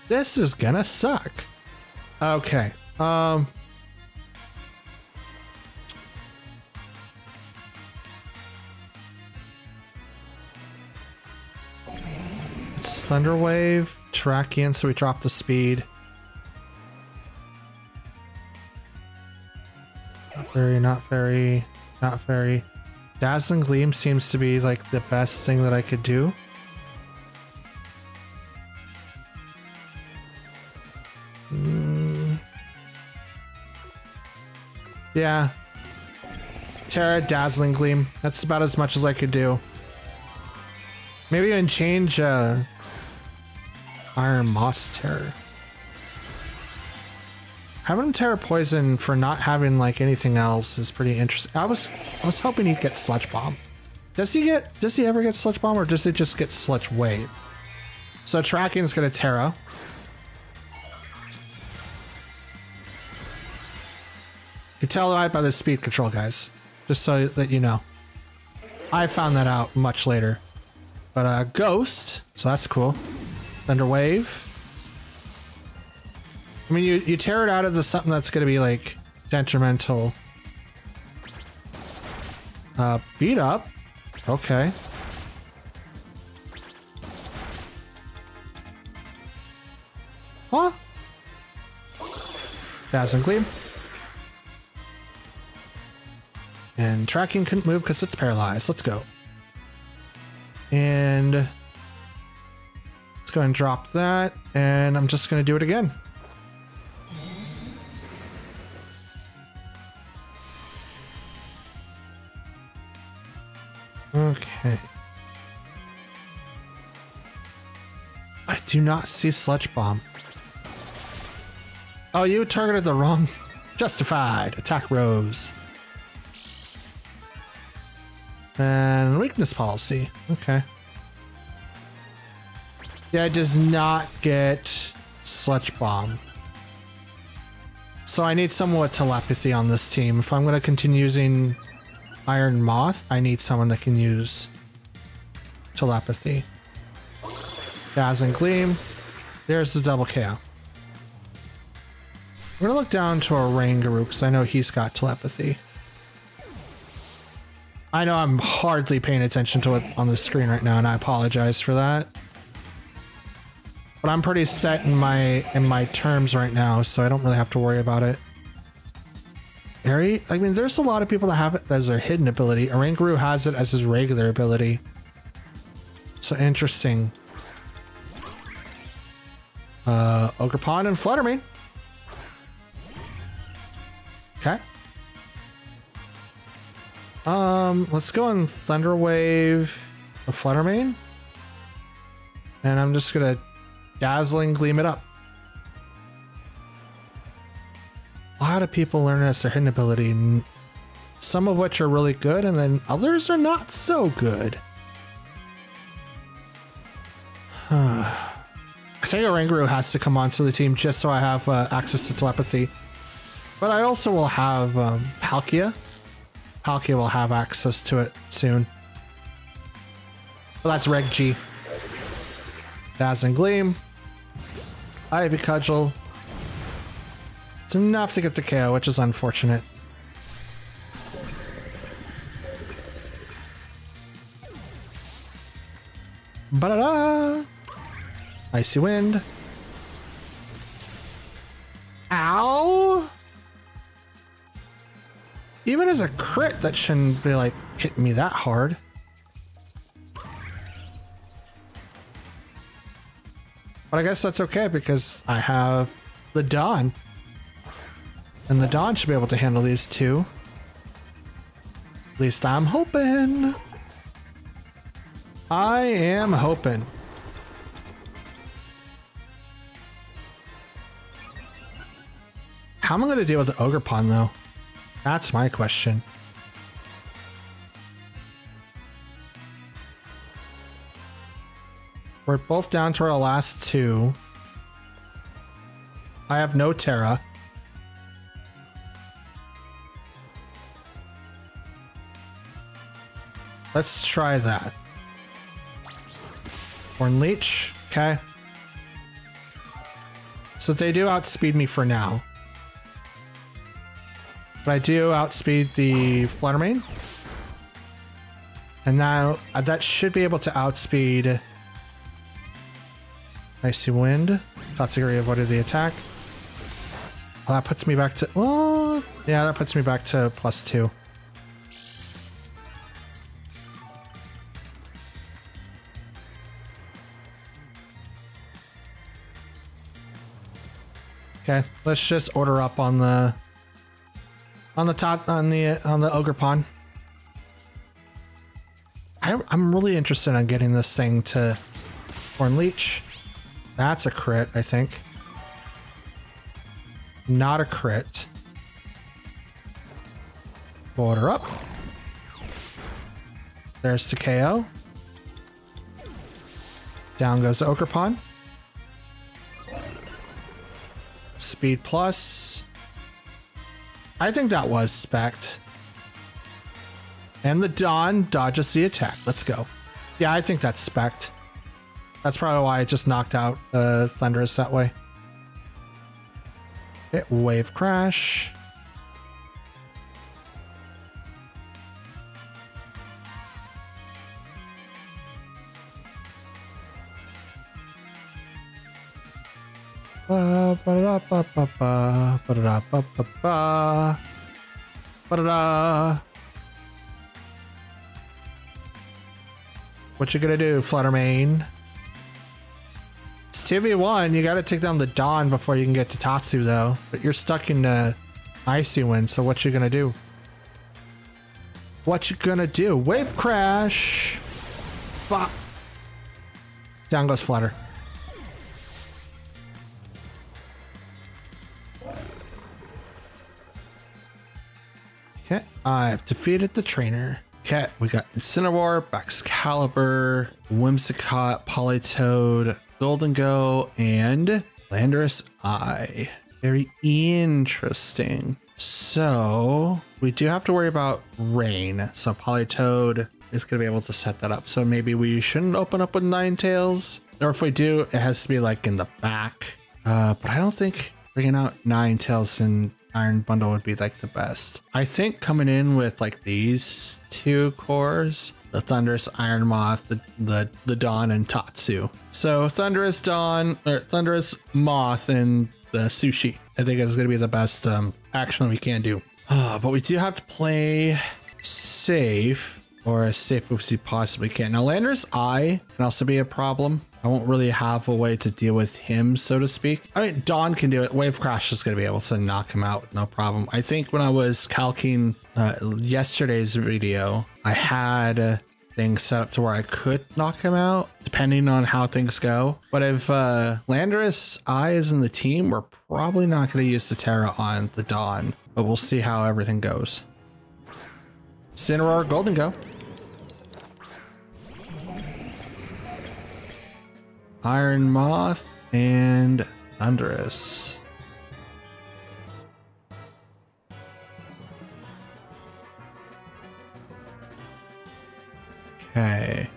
This is gonna suck. Okay. It's Thunder Wave, Trachean, so we drop the speed. Not very, not very, not very. Dazzling Gleam seems to be like the best thing that I could do. Yeah. Terra, Dazzling Gleam. That's about as much as I could do. Maybe even change Iron Moss Terror. Having Terra Poison for not having like anything else is pretty interesting. I was hoping he'd get Sludge Bomb. Does he ever get Sludge Bomb or does it just get Sludge Wave? So Tracking's gonna Terra. You can tell right by the speed control, guys. Just so that you know. I found that out much later. But Ghost, so that's cool. Thunder Wave. I mean, you tear it out of the something that's going to be like detrimental. Beat Up. Okay. Huh? Dazzling Gleam. And Tracking couldn't move because it's paralyzed. Let's go. And let's go and drop that. And I'm just going to do it again. Okay. I do not see Sludge Bomb. Oh, you targeted the wrong. Justified. Attack Rose. And weakness policy. Okay. Yeah, it does not get Sludge Bomb. So I need someone with telepathy on this team. If I'm going to continue using Iron Moth, I need someone that can use telepathy. Dazzling Gleam. There's the double KO. We're going to look down to our Rangaroo because I know he's got telepathy. I know I'm hardly paying attention to it on the screen right now, and I apologize for that. But I'm pretty set in my terms right now, so I don't really have to worry about it. I mean, there's a lot of people that have it as their hidden ability. Rangaroo has it as his regular ability. So interesting. Ogerpon and Fluttermane. Okay. Let's go on Thunder Wave the Fluttermane. And I'm just gonna Dazzling Gleam it up. A lot of people learn as their hidden ability, and some of which are really good, and then others are not so good. I think Rangaroo has to come onto the team just so I have access to telepathy. But I also will have Palkia. Palkia will have access to it soon. Well, that's Reg G. Dazzling Gleam. Ivy Cudgel. It's enough to get the KO, which is unfortunate. Ba-da-da! Icy Wind. Ow! Even as a crit, that shouldn't be like hitting me that hard. But I guess that's okay because I have the Dawn. And the Dawn should be able to handle these two. At least I'm hoping. I am hoping. How am I going to deal with the Ogerpon though? That's my question. We're both down to our last two. I have no Terra. Let's try that. Horn Leech, okay. So they do outspeed me for now. But I do outspeed the Fluttermane. And now that should be able to outspeed Icy Wind. Tatsugiri avoided the attack. Well, that puts me back to, well, yeah, that puts me back to +2. Okay, let's just order up on the Ogerpon. I'm really interested in getting this thing to Horn Leech. That's a crit, I think. Not a crit. Order up. There's the KO. Down goes the Ogerpon. Speed plus. I think that was spec'd. And the Dawn dodges the attack. Let's go. Yeah, I think that's spec'd. That's probably why I just knocked out Thunderous that way. Hit Wave Crash. What you gonna do, Fluttermane? It's 2v1. You gotta take down the Dawn before you can get to Tatsu, though. But you're stuck in the Icy Wind, so what you gonna do? What you gonna do? Wave Crash! Bop! Down goes Flutter. Okay, I've defeated the trainer. Okay, we got Incineroar, Excalibur, Whimsicott, Politoed, Golden Go, and Landorus Eye. Very interesting. So we do have to worry about rain. So Politoed is going to be able to set that up. So maybe we shouldn't open up with Ninetales. Or if we do, it has to be like in the back. But I don't think bringing out Ninetales and Iron Bundle would be like the best. I think coming in with like these two cores, the Thunderous Iron Moth, the Dawn, and Tatsu. So Thunderous Dawn, or Thunderous Moth, and the Sushi, I think is going to be the best action we can do. But we do have to play safe, or as safe as we possibly can. Now Landorus Eye can also be a problem. I won't really have a way to deal with him, so to speak. I mean, Dawn can do it. Wave Crash is going to be able to knock him out with no problem. I think when I was calcing yesterday's video, I had things set up to where I could knock him out, depending on how things go. But if Landorus Eye is in the team, we're probably not going to use the Terra on the Dawn. But we'll see how everything goes. Incineroar, Golden Go. Iron Moth and Thunderous. Okay.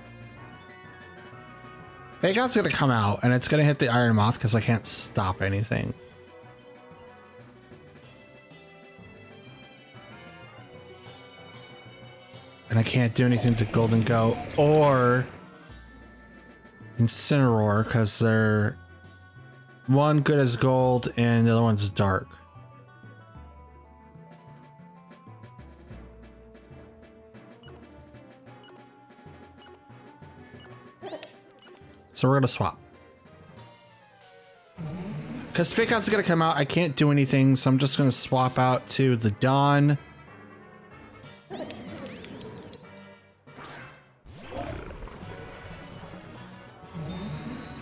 Fake Out's gonna come out and it's gonna hit the Iron Moth because I can't stop anything. And I can't do anything to Golden Go or Incineroar, because they're one good as gold and the other one's dark. So we're gonna swap. Because Fake Out's gonna come out, I can't do anything, so I'm just gonna swap out to the Dawn.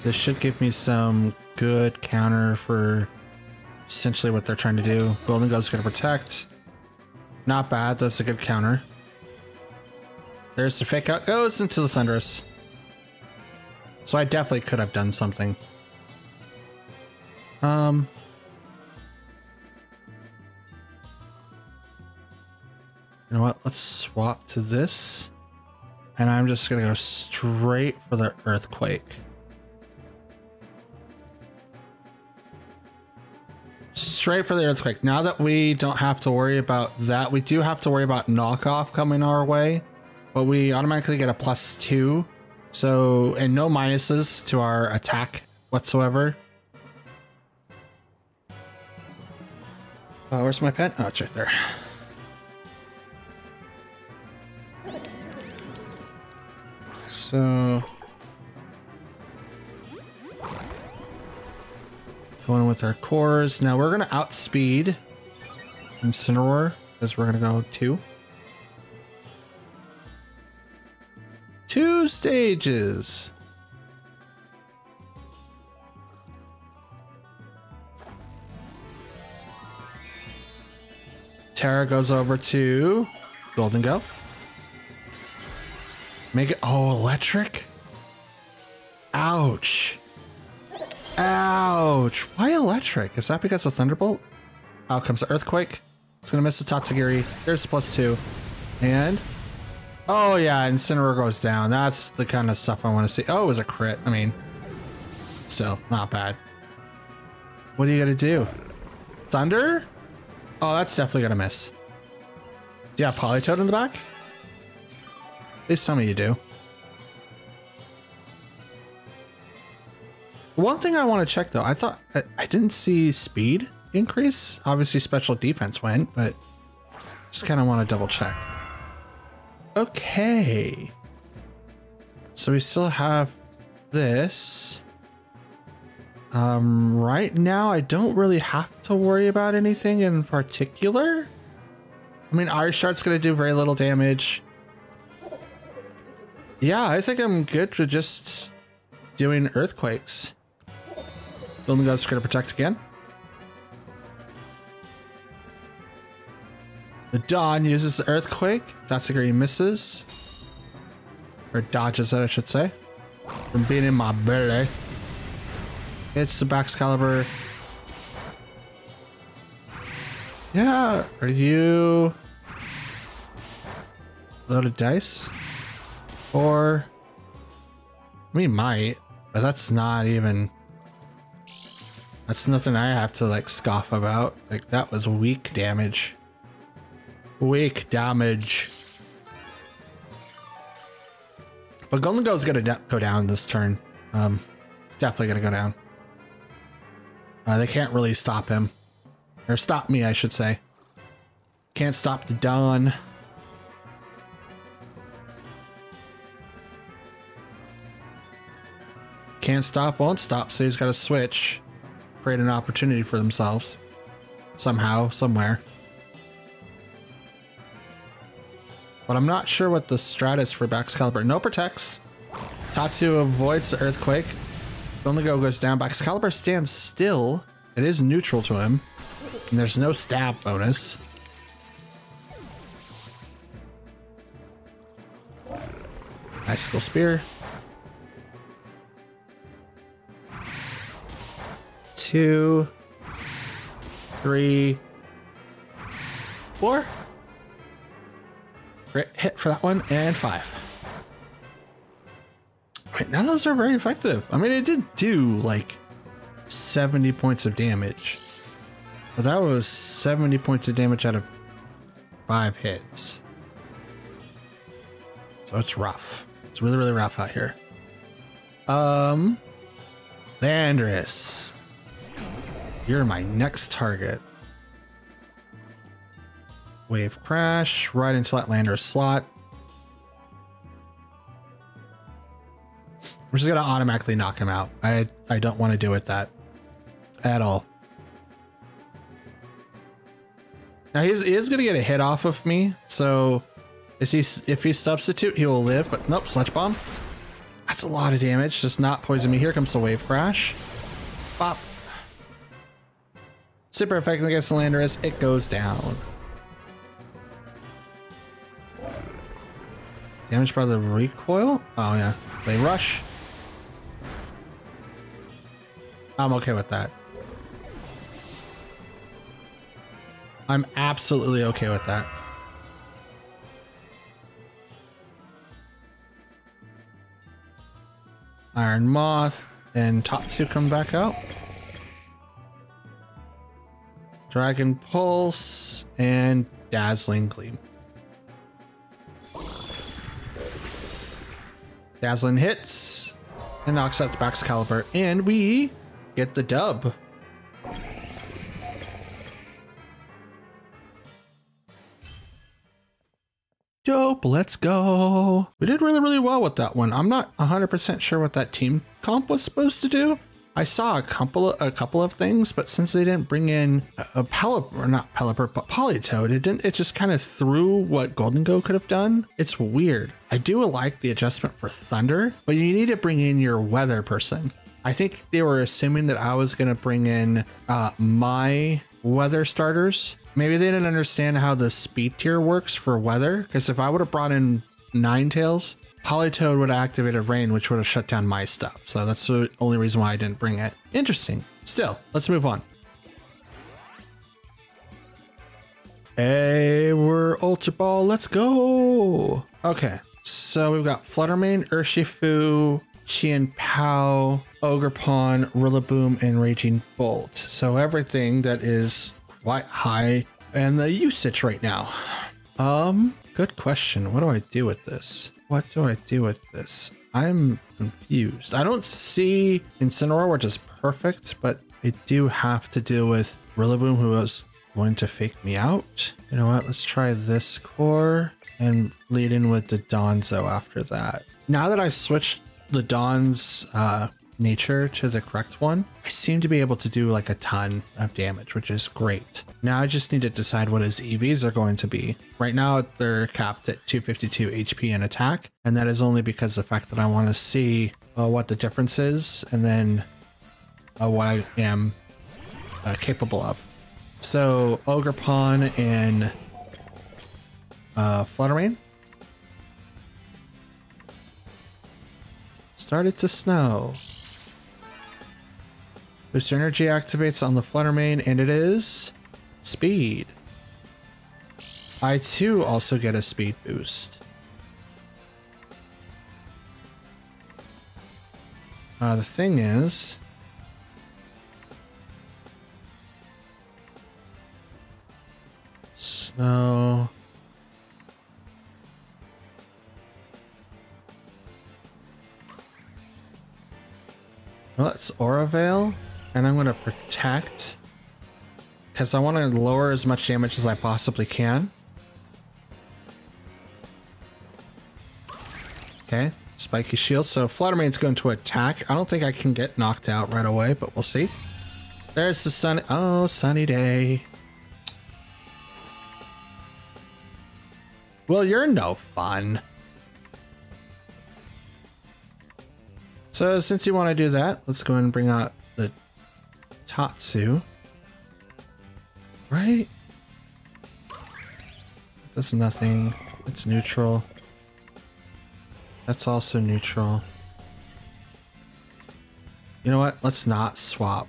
This should give me some good counter for essentially what they're trying to do. Golden Gull's gonna protect. Not bad, that's a good counter. There's the Fake Out, goes into the Thunderous. So I definitely could have done something. You know what? Let's swap to this. And I'm just gonna go straight for the Earthquake. Straight for the Earthquake. Now that we don't have to worry about that, we do have to worry about knockoff coming our way, but we automatically get a +2. So, and no minuses to our attack whatsoever. Oh, where's my pen? Oh, it's right there. So, going with our cores. Now we're going to outspeed Incineroar because we're going to go 2. 2 stages. Terra goes over to Golden Go. Make it, oh, electric? Ouch. Ouch. Why electric? Is that because of Thunderbolt? Out comes the Earthquake. It's gonna miss the Tatsugiri. There's +2. And, oh yeah, Incineroar goes down. That's the kind of stuff I want to see. Oh, it was a crit. I mean, still, not bad. What are you gonna do? Thunder? Oh, that's definitely gonna miss. Yeah, Politoed in the back? At least some of you do. One thing I want to check though, I thought I didn't see speed increase. Obviously special defense went, but just kind of want to double check. Okay. So we still have this. Right now I don't really have to worry about anything in particular. I mean, Irish Shart's gonna do very little damage. Yeah, I think I'm good for just doing Earthquakes. Golden Gull's gonna protect again. The Dawn uses the Earthquake. Tatsugiri misses. Or dodges it, I should say. From being in my belly. It's the Baxcalibur. Yeah, are you loaded dice? Or we might, but that's not even, that's nothing I have to like scoff about. Like that was weak damage. Weak damage. But Golden Go is gonna go down this turn. It's definitely gonna go down. They can't really stop him. Or stop me, I should say. Can't stop the Dawn. Can't stop, won't stop, so he's got to switch. Create an opportunity for themselves. Somehow, somewhere. But I'm not sure what the strat is for Baxcalibur. No protects. Tatsu avoids the Earthquake. Golden Go goes down. Baxcalibur stands still. It is neutral to him. And there's no stab bonus. Icicle Spear. 2, 3, 4. Great hit for that one, and 5. Wait, none of those are very effective. I mean, it did do like 70 points of damage. But that was 70 points of damage out of 5 hits. So it's rough. It's really, really rough out here. Landorus. You're my next target. Wave crash right into that Landorus slot. We're just gonna automatically knock him out. I don't want to do with that at all. Now he is gonna get a hit off of me, so if he's substitute, he will live. But nope, Sludge Bomb. That's a lot of damage. Just not poison me. Here comes the Wave Crash. Bop. Super effective against the Landorus. It goes down. Damage by the recoil? Oh yeah. They rush. I'm okay with that. I'm absolutely okay with that. Iron Moth and Tatsu come back out. Dragon Pulse and Dazzling Gleam. Dazzling hits and knocks out the Baxcalibur, and we get the dub. Dope, let's go. We did really well with that one. I'm not 100% sure what that team comp was supposed to do. I saw a couple of things, but since they didn't bring in a Politoed, it just kind of threw what Golden Go could have done. It's weird. I do like the adjustment for Thunder, but you need to bring in your weather person. I think they were assuming that I was gonna bring in my weather starters. Maybe they didn't understand how the speed tier works for weather, because if I would have brought in Ninetales, Politoed would have activated Rain, which would have shut down my stuff. So that's the only reason why I didn't bring it. Interesting. Still, let's move on. Hey, we're Ultra Ball. Let's go. Okay, so we've got Fluttermane, Urshifu, Chien-Pao, Ogerpon, Rillaboom, and Raging Bolt. So everything that is quite high in the usage right now. Good question. What do I do with this? What do I do with this? I'm confused. I don't see Incineroar, which is perfect, but I do have to deal with Rillaboom, who is going to fake me out. You know what? Let's try this core and lead in with the Donzo after that. Now that I switched the Don's nature to the correct one, I seem to be able to do like a ton of damage, which is great. Now I just need to decide what his EVs are going to be. Right now they're capped at 252 HP and attack, and that is only because of the fact that I want to see what the difference is, and then what I am capable of. So Ogerpon and Fluttermane. Started to snow. Boost energy activates on the Fluttermane, and it is speed. I too also get a speed boost. The thing is, snow. Well, it's Aura Veil. And I'm going to protect because I want to lower as much damage as I possibly can. Okay, spiky shield. So Fluttermane's going to attack. I don't think I can get knocked out right away, but we'll see. There's the sun. Oh, sunny day. Well, you're no fun. So since you want to do that, let's go ahead and bring out the Tatsu, right? That's nothing. It's neutral. That's also neutral. You know what? Let's not swap.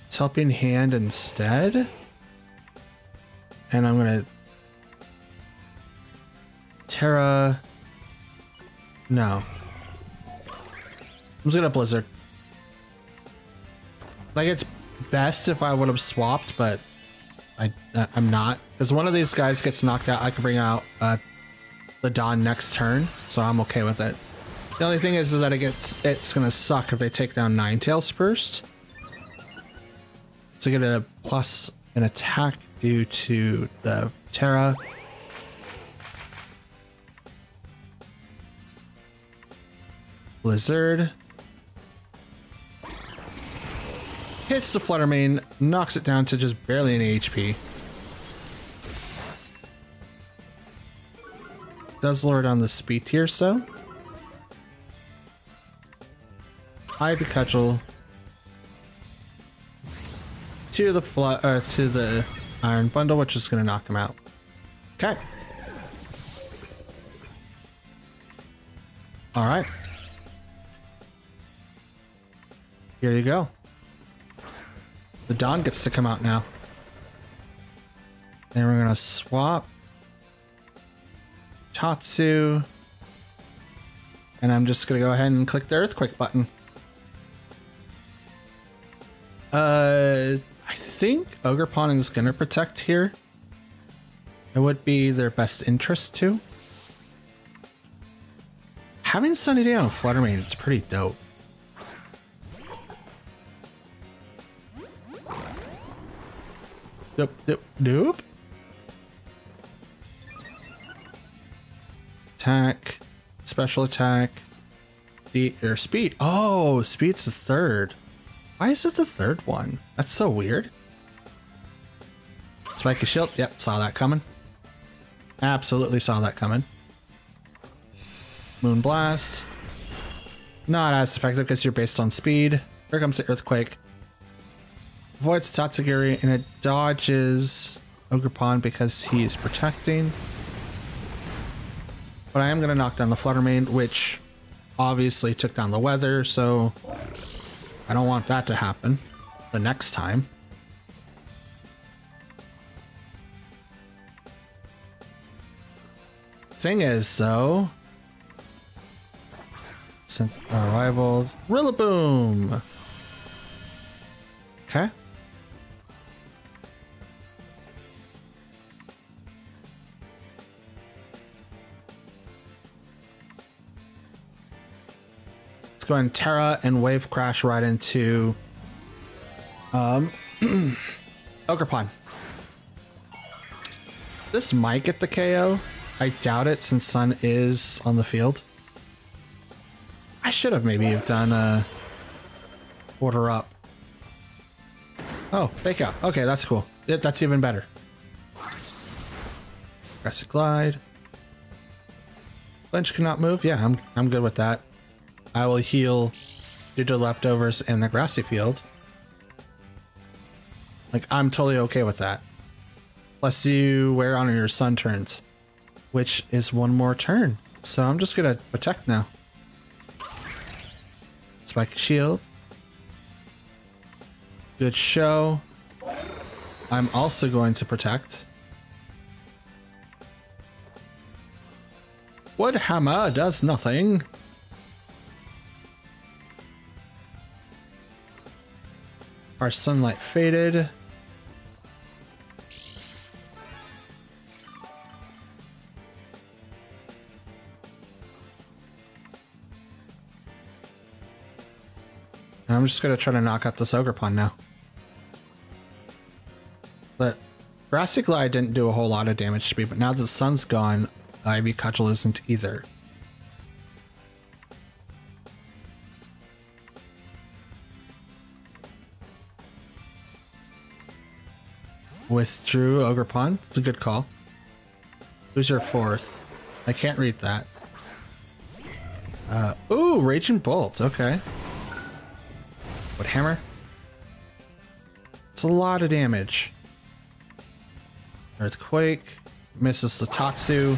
It's Helping Hand instead. And I'm gonna Terra. No. I'm just gonna Blizzard. Like, it's best if I would have swapped, but I'm not. Because one of these guys gets knocked out, I can bring out the Dawn next turn, so I'm okay with it. The only thing is that it's gonna suck if they take down Ninetales first. So get a plus an attack due to the Terra. Blizzard. Hits the Fluttermane, knocks it down to just barely an HP. Does lower down the speed tier, so. Ivy Cudgel. To the Iron Bundle, which is gonna knock him out. Okay. Alright. Here you go. The Dawn gets to come out now. Then we're gonna swap Tatsu. And I'm just gonna go ahead and click the Earthquake button. I think Ogerpon is gonna protect here. It would be their best interest too. Having Sunny Day on a Fluttermane, it's pretty dope. Doop. Attack, special attack, speed. Oh, speed's the third. Why is it the third one? That's so weird. Spiky Shield. Yep, saw that coming. Absolutely saw that coming. Moon Blast. Not as effective because you're based on speed. Here comes the Earthquake. Avoids Tatsugiri and it dodges Ogerpon because he's protecting. But I am going to knock down the Fluttermane, which obviously took down the weather, so I don't want that to happen the next time. Thing is, though, since arrival, Rillaboom. Okay. Let's go and Terra and Wave Crash right into Ogerpon. This might get the KO. I doubt it since Sun is on the field. I should have maybe done a order up. Oh, fake out. Okay, that's cool. Yeah, that's even better. Aggressive Glide. Lynch cannot move. Yeah, I'm good with that. I will heal due to leftovers in the grassy field. Like, I'm totally okay with that. Plus you wear on your Sun turns, which is one more turn. So I'm just gonna protect now. Spike Shield. Good show. I'm also going to protect. Wood Hammer does nothing. Our Sunlight faded. And I'm just gonna try to knock out this Ogerpon now. But Grassy Glide didn't do a whole lot of damage to me, but now that the Sun's gone, Ivy Cudgel isn't either. Withdrew Ogerpon. It's a good call. Who's your fourth? I can't read that. Ooh, Raging Bolt. Okay. What hammer? It's a lot of damage. Earthquake. Misses the Tatsu.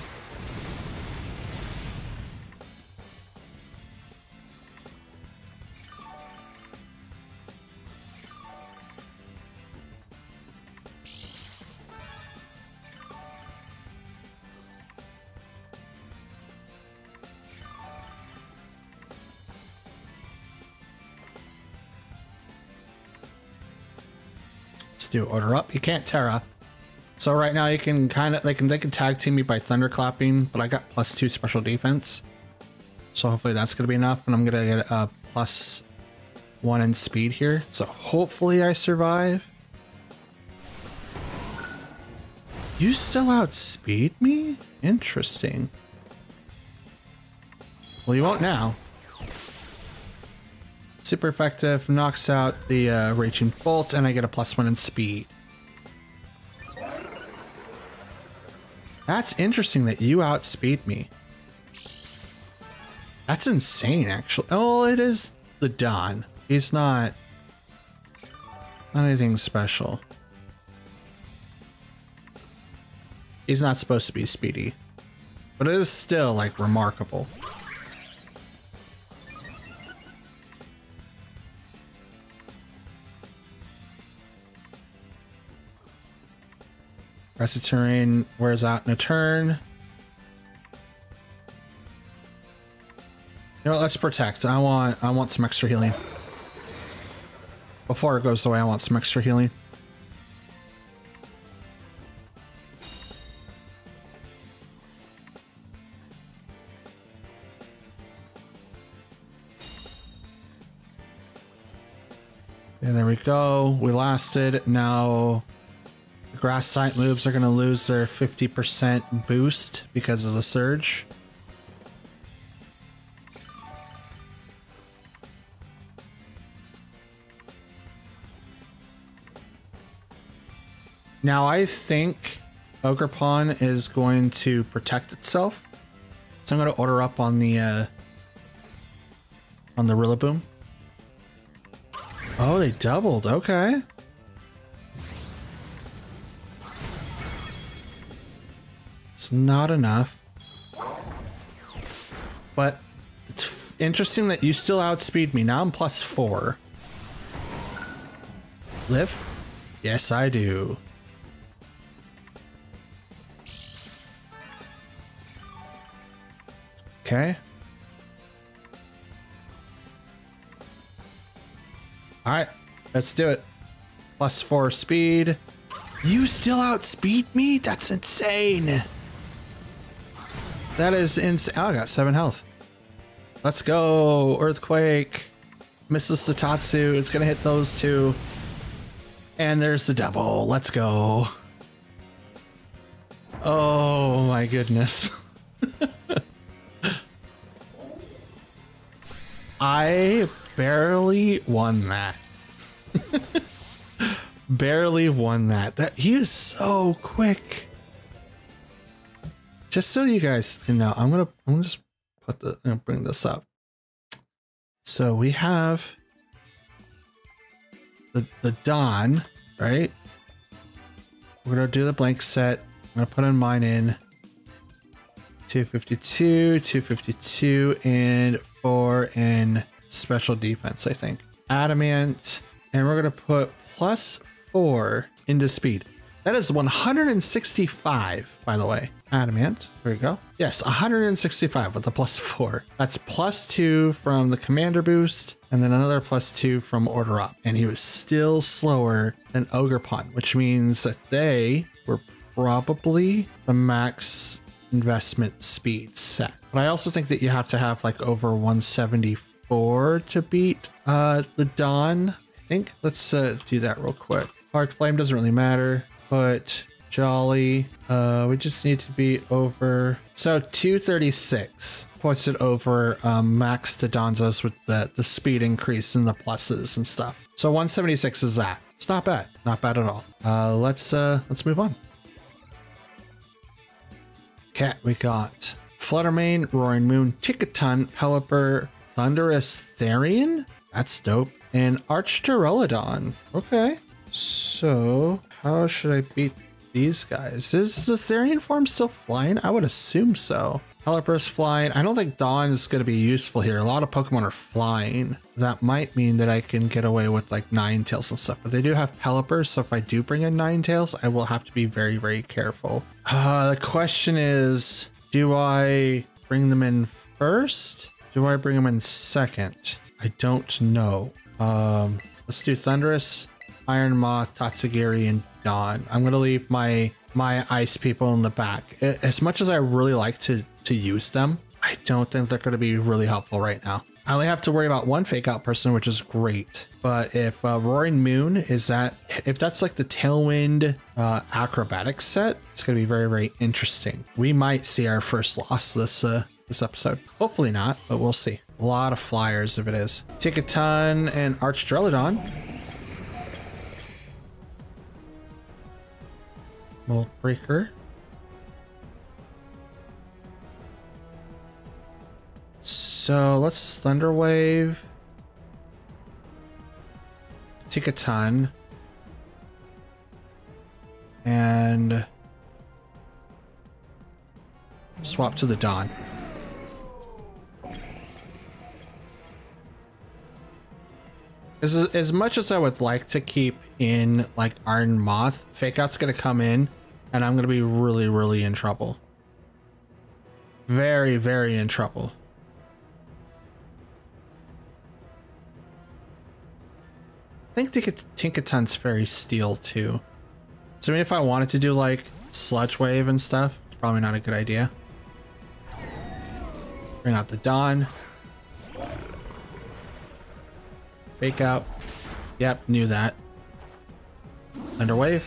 Do order up. You can't Terra. So right now you can they can tag team me by thunderclapping, but I got +2 special defense. So hopefully that's gonna be enough, and I'm gonna get a +1 in speed here. So hopefully I survive. You still outspeed me? Interesting. Well, you won't now. Super effective, knocks out the Raging Bolt, and I get a +1 in speed. That's interesting that you outspeed me. That's insane, actually. Oh, it is the Don. He's not anything special. He's not supposed to be speedy, but it is still like remarkable. Rest of terrain wears out in a turn. You know what, let's protect. I want some extra healing. Before it goes away, I want some extra healing. And there we go. We lasted. Now the grass type moves are going to lose their 50% boost because of the surge. Now I think Ogerpon is going to protect itself. So I'm going to order up on the Rillaboom. Oh, they doubled. Okay. It's not enough. But it's interesting that you still outspeed me. Now I'm +4. Live? Yes, I do. Okay. All right, let's do it. +4 speed. You still outspeed me? That's insane. That is insane. Oh, I got 7 health. Let's go. Earthquake. Misses the Tatsu. It's going to hit those two. And there's the double. Let's go. Oh my goodness. I barely won that. Barely won that. He is so quick. Just so you guys can know, I'm gonna just bring this up. So we have the Dawn, right? We're gonna do the blank set. I'm gonna put in mine in 252, 252, and 4 in special defense, I think. Adamant, and we're gonna put +4 into speed. That is 165, by the way. Adamant, there we go. Yes, 165 with the +4. That's +2 from the commander boost, and then another +2 from order up. And he was still slower than Ogerpon, which means that they were probably the max investment speed set. But I also think that you have to have like over 174 to beat the Dawn, I think. Let's do that real quick. Heart Flame doesn't really matter, but Jolly, we just need to be over, so 236 puts it over max to Donzos with the speed increase and the pluses and stuff. So 176 is that. It's not bad, not bad at all. Let's move on. Okay, we got Fluttermane, Roaring Moon, Tickaton, Pelipper, Thunderous Therian. That's dope. And Arcturolodon. Okay. So how should I beat these guys? Is the Therian form still flying? I would assume so. Pelipper's flying. I don't think Dawn is going to be useful here. A lot of Pokemon are flying. That might mean that I can get away with like Ninetales and stuff, but they do have Pelipper, so if I do bring in Ninetales, I will have to be very, very careful. The question is, do I bring them in first? Do I bring them in second? I don't know. Let's do Thundurus, Iron Moth, Tatsugiri, and Dawn. I'm going to leave my my ice people in the back. As much as I really like to use them, I don't think they're going to be really helpful right now. I only have to worry about one fake out person, which is great. But if Roaring Moon is if that's like the Tailwind acrobatics set, it's going to be very, very interesting. We might see our first loss this episode. Hopefully not, but we'll see. A lot of flyers if it is. Tickaton and Archdrelodon. Mold Breaker. So let's Thunder Wave. Tickaton. And swap to the Dawn. As much as I would like to keep in like Iron Moth, Fake Out's gonna come in and I'm gonna be really, really in trouble. Very, very in trouble. I think Tinkaton's Fairy Steel too. So I mean, if I wanted to do like Sludge Wave and stuff, it's probably not a good idea. Bring out the Dawn. Fake Out. Yep, knew that. Thunder Wave.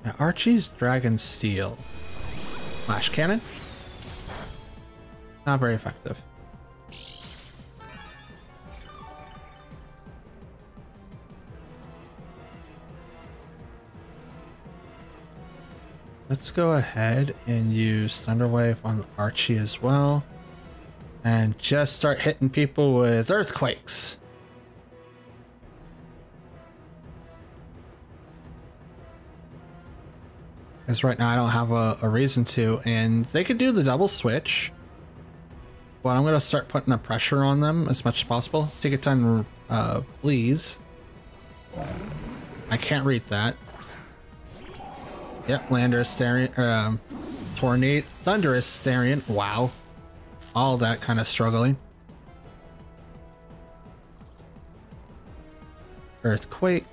Now Archie's Dragon Steel. Flash Cannon. Not very effective. Let's go ahead and use Thunder Wave on Archie as well. And just start hitting people with Earthquakes. Because right now I don't have a reason to. And they could do the double switch. But I'm going to start putting the pressure on them as much as possible. Take a ton, please. I can't read that. Yep, Landorus, Therian, Tornado, Thunderous, Therian. Wow. All that kind of struggling. Earthquake.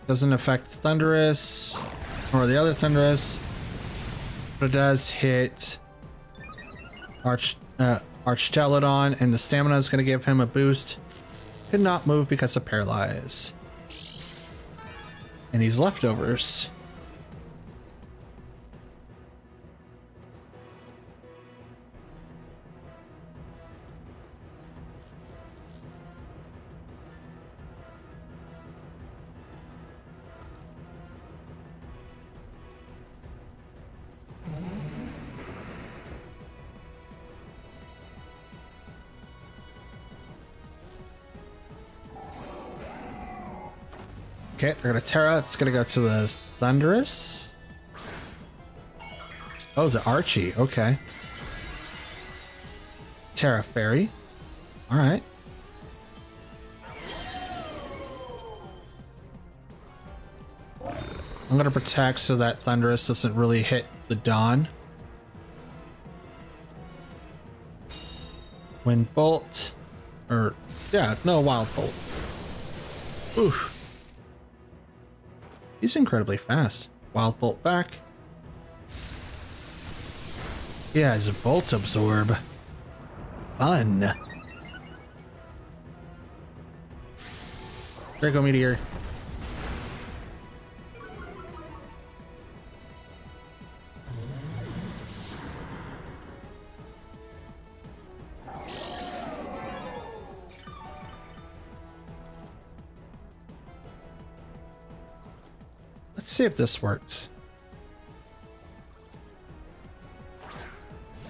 Doesn't affect Thunderous or the other Thunderous. But it does hit Archdrelodon, and the stamina is going to give him a boost. Could not move because of Paralyze. And he's leftovers. Okay, they're gonna Terra. It's gonna go to the Thunderous. Oh, the Archie. Okay. Terra Fairy. All right. I'm gonna protect so that Thunderous doesn't really hit the Dawn. Wind Bolt. Or, yeah, no, Wild Bolt. Oof. He's incredibly fast. Wild Bolt back. He has a Volt Absorb. Fun. Draco Meteor. Let's see if this works.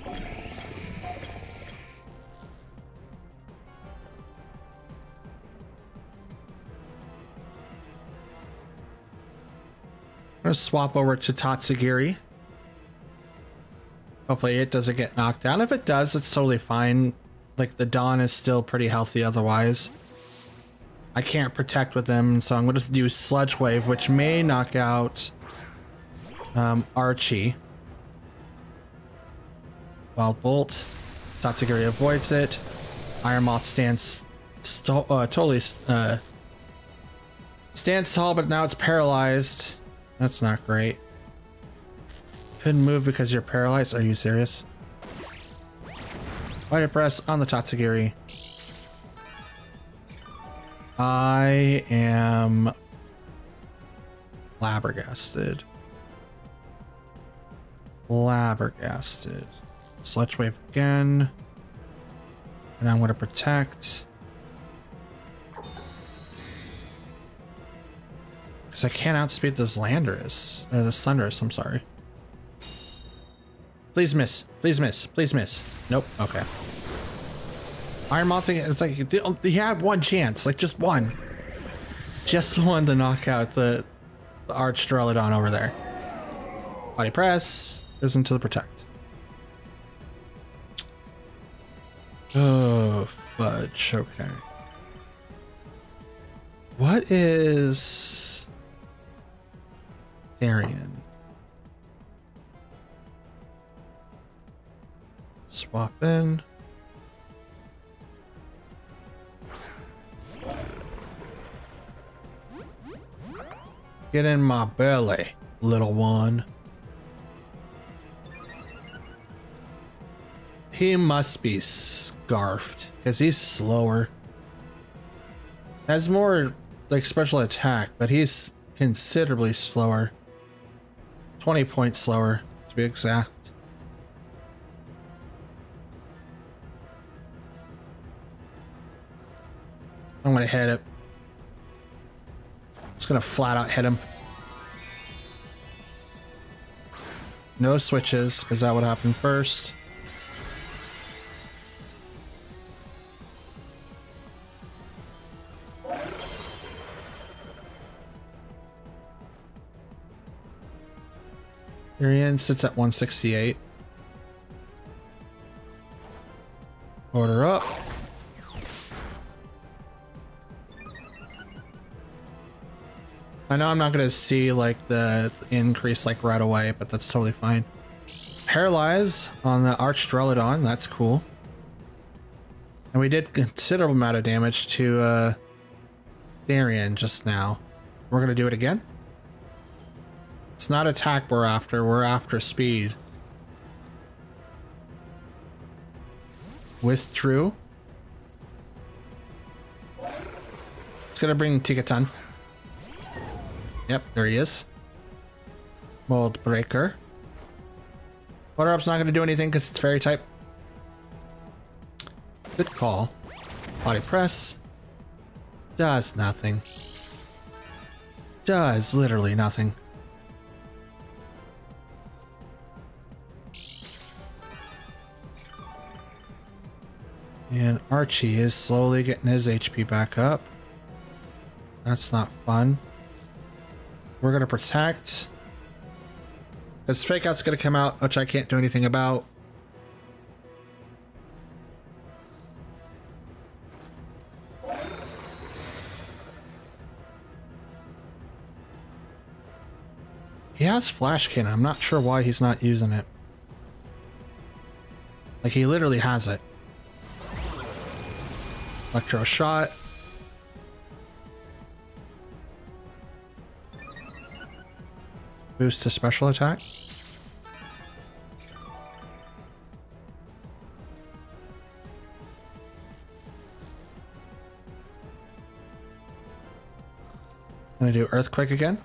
I'm gonna swap over to Tatsugiri. Hopefully it doesn't get knocked down. If it does, it's totally fine. Like, the Dawn is still pretty healthy otherwise. I can't protect with them, so I'm going to use Sludge Wave, which may knock out Archie. Wild Bolt. Tatsugiri avoids it. Iron Moth stands totally stands tall, but now it's paralyzed. That's not great. Couldn't move because you're paralyzed. Are you serious? Body press on the Tatsugiri. I am flabbergasted. Flabbergasted. Sludge wave again. And I'm going to protect. Because I can't outspeed this Landorus. Or this Thunderous, I'm sorry. Please miss. Please miss. Please miss. Nope. Okay. Iron Moth thing, it's like he had one chance. Like just one. Just one to knock out the Archduraludon over there. Body press. Goes into the protect. Oh, fudge. Okay. What is Therian? Swap in. Get in my belly, little one. He must be scarfed because he's slower. Has more like special attack, but he's considerably slower. 20 points slower to be exact. I'm gonna hit it. Just gonna flat out hit him. No switches, because that would happen first. Therian sits at 168. Order up. I know I'm not going to see like the increase like right away, but that's totally fine. Paralyze on the Archduraludon, that's cool. And we did considerable amount of damage to Therian just now. We're going to do it again. It's not attack we're after speed. Withdrew. It's going to bring Tigaton. Yep, there he is. Mold Breaker. Water Up's not going to do anything because it's fairy type. Good call. Body press. Does nothing. Does literally nothing. And Archie is slowly getting his HP back up. That's not fun. We're going to protect. This fake out's going to come out, which I can't do anything about. He has Flash Cannon. I'm not sure why he's not using it. Like, he literally has it. Electro Shot. Boost to special attack. I'm gonna do Earthquake again.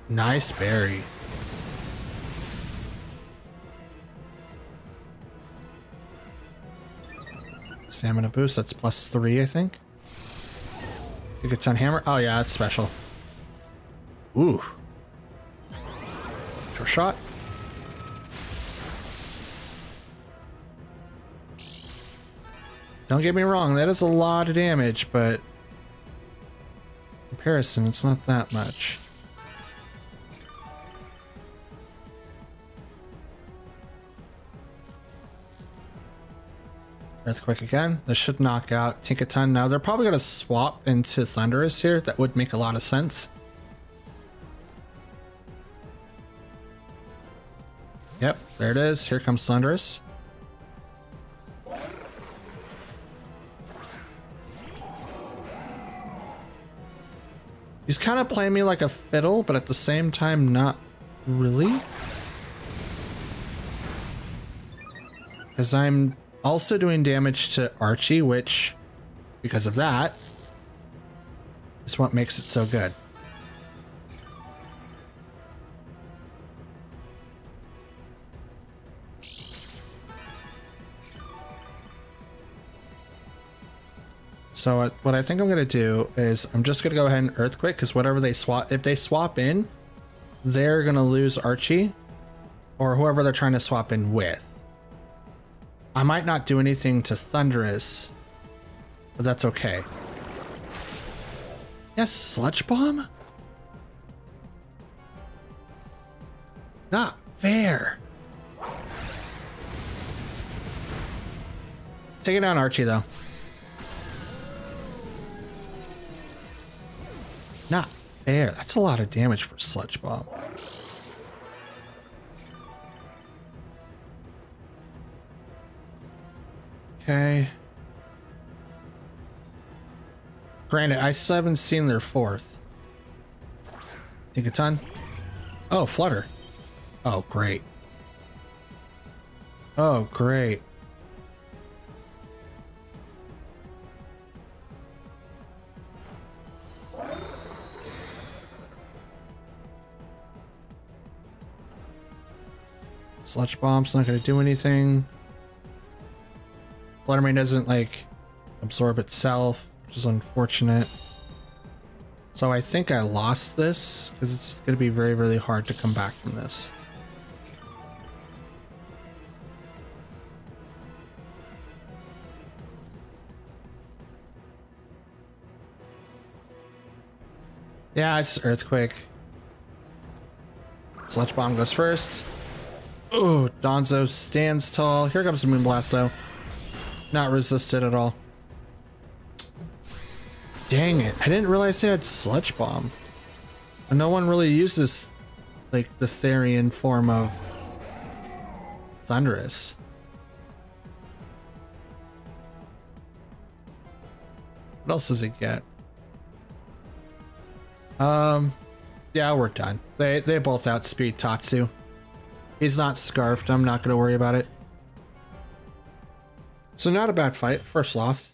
Nice berry. Stamina boost, that's +3, I think. It gets on hammer. Oh yeah, that's special. Ooh. Electro Shot. Don't get me wrong, that is a lot of damage, but in comparison, it's not that much. Earthquake again. This should knock out Tinkaton. Now they're probably going to swap into Thunderous here. That would make a lot of sense. Yep, there it is. Here comes Thunderous. He's kind of playing me like a fiddle, but at the same time, not really. Because I'm also doing damage to Archie, which, because of that, is what makes it so good. So what I think I'm going to do is I'm just going to go ahead and Earthquake, because whatever they swap, if they swap in, they're going to lose Archie or whoever they're trying to swap in with. I might not do anything to Thunderous, but that's okay. Yes, Sludge Bomb? Not fair. Taking down Archie, though. Not fair. That's a lot of damage for Sludge Bomb. Okay. Granted, I still haven't seen their fourth. Think a ton? Oh, Flutter. Oh, great. Oh, great. Sludge Bomb's not going to do anything. Fluttermane doesn't, like, absorb itself, which is unfortunate. So I think I lost this, because it's going to be very, really hard to come back from this. Yeah, it's Earthquake. Sludge Bomb goes first. Oh, Donzo stands tall. Here comes the Moonblast, though. Not resisted at all. Dang it. I didn't realize they had Sludge Bomb. And no one really uses, like, the Therian form of Thunderous. What else does it get? Yeah, we're done. They both outspeed Tatsu. He's not scarfed. I'm not going to worry about it. So not a bad fight. First loss.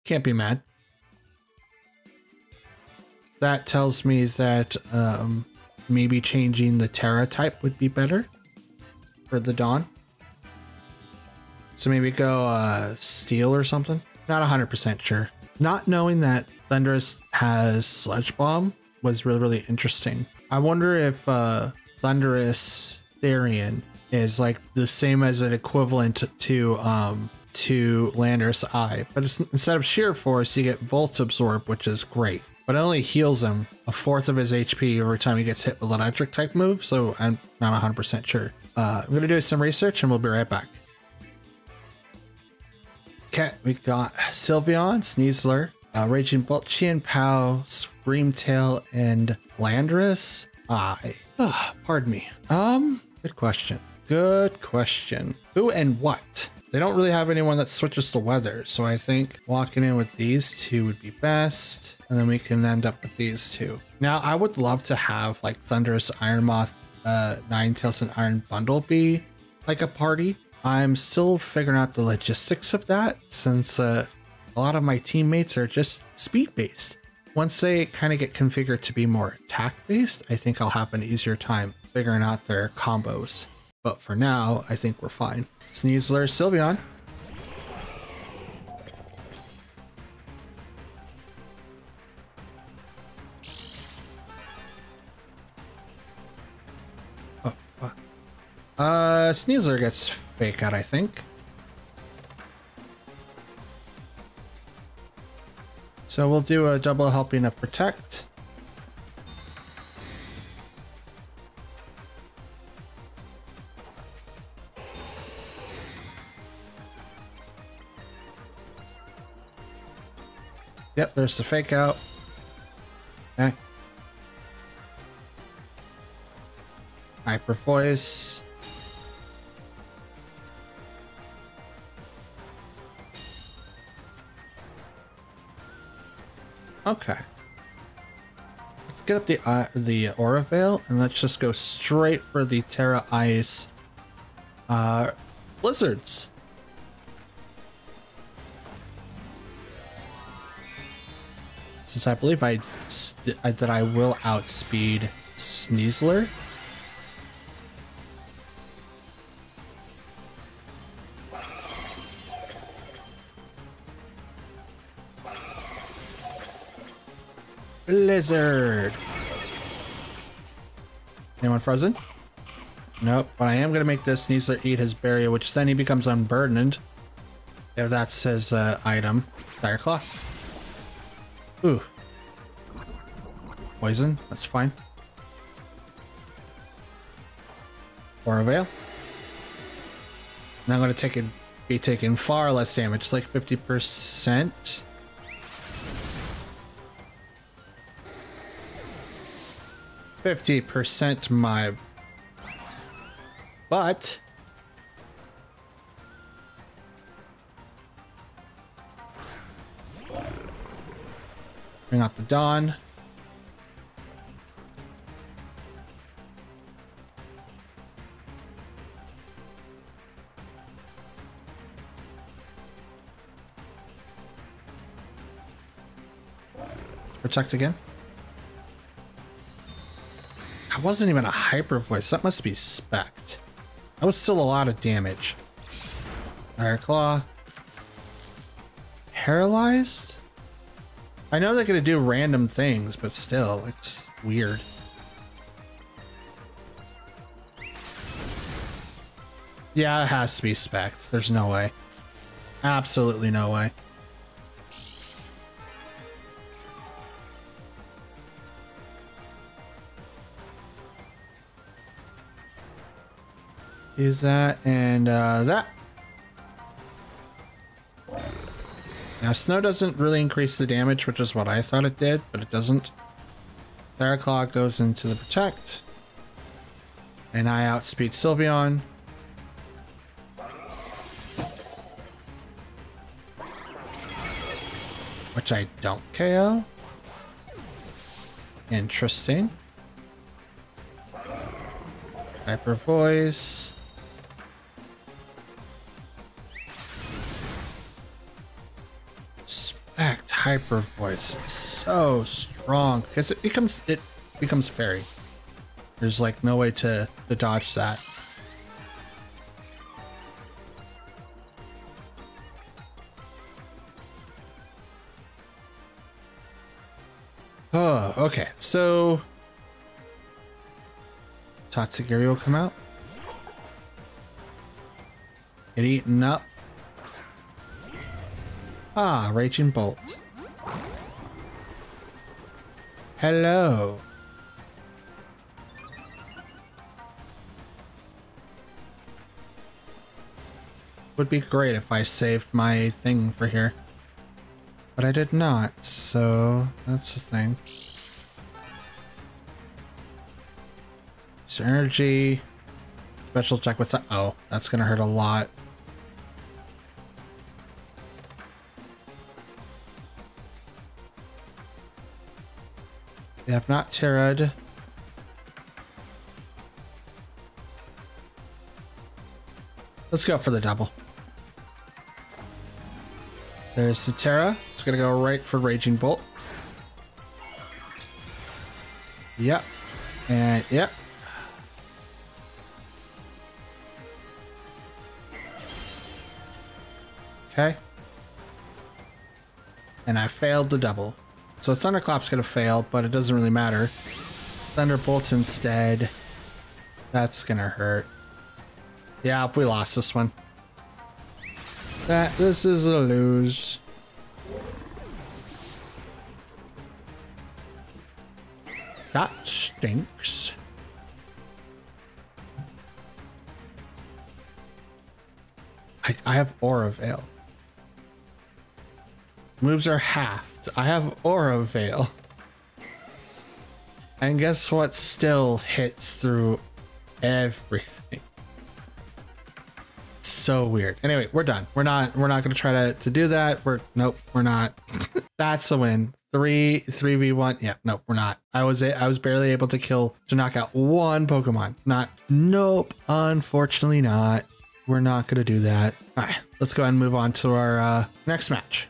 Can't be mad. That tells me that maybe changing the Terra type would be better for the Dawn. So maybe go Steel or something. Not 100% sure. Not knowing that Thunderous has Sludge Bomb was really, really interesting. I wonder if Thunderous Therian is like the same as an equivalent to Landorus Eye, but it's, instead of Sheer Force, you get Volt Absorb, which is great. But it only heals him a fourth of his HP every time he gets hit with an electric type move, so I'm not 100% sure. I'm gonna do some research and we'll be right back. Okay, we got Sylveon, Sneasler, Raging Bolt, Chien Pao, Screamtail, and Landorus Eye. Pardon me. Good question. Good question. Who and what? They don't really have anyone that switches to weather, so I think walking in with these two would be best, and then we can end up with these two. Now, I would love to have like Thunderous, Iron Moth, Ninetales, and Iron Bundle be like a party. I'm still figuring out the logistics of that, since a lot of my teammates are just speed-based. Once they kind of get configured to be more attack-based, I think I'll have an easier time figuring out their combos. But for now, I think we're fine. Sneasler, Sylveon. Sneasler gets Fake Out, I think. So we'll do a double helping of Protect. Yep, there's the Fake Out. Okay. Hyper Voice. Okay. Let's get up the Aura Veil, and let's just go straight for the Terra Ice Blizzards. Since I believe that I will outspeed Sneasler. Blizzard. Anyone frozen? Nope, but I am going to make this Sneasler eat his barrier, which then he becomes unburdened. If that's his item. Dire Claw. Ooh. Poison, that's fine. Aura Veil. Now I'm going to be taking far less damage, it's like 50%. My butt. Bring out the Dawn. Protect again. That wasn't even a hyper voice. That must be spec'd. That was still a lot of damage. Fire Claw. Paralyzed? I know they're gonna do random things, but still, it's weird. Yeah, it has to be spec'd. There's no way. Absolutely no way. Use that and that. Now snow doesn't really increase the damage, which is what I thought it did, but it doesn't. Fire Claw goes into the protect. And I outspeed Sylveon. Which I don't KO. Interesting. Hyper Voice. Spect Hyper Voice. It's so strong because it becomes fairy. There's like no way to dodge that. Oh, okay. So Tatsugiri will come out. Get eaten up. Ah, Raging Bolt. Hello. Would be great if I saved my thing for here. But I did not, so that's the thing. So energy. Special attack with the... Oh, that's gonna hurt a lot. They have not terra'd. Let's go for the double. There's the Terra. It's gonna go right for Raging Bolt. Yep. And yep. Okay. And I failed the double. So Thunderclap's gonna fail, but it doesn't really matter. Thunderbolt instead. That's gonna hurt. Yeah, we lost this one. This is a lose. That stinks. I have Aura Veil. Moves are halved. I have Aura Veil. And guess what still hits through everything? So weird. Anyway, we're done. We're not gonna try to do that. Nope, we're not. That's a win. 3v1. Yeah, no, we're not. I was barely able to knock out one Pokemon. Nope, unfortunately not. We're not gonna do that. All right, let's go ahead and move on to our next match.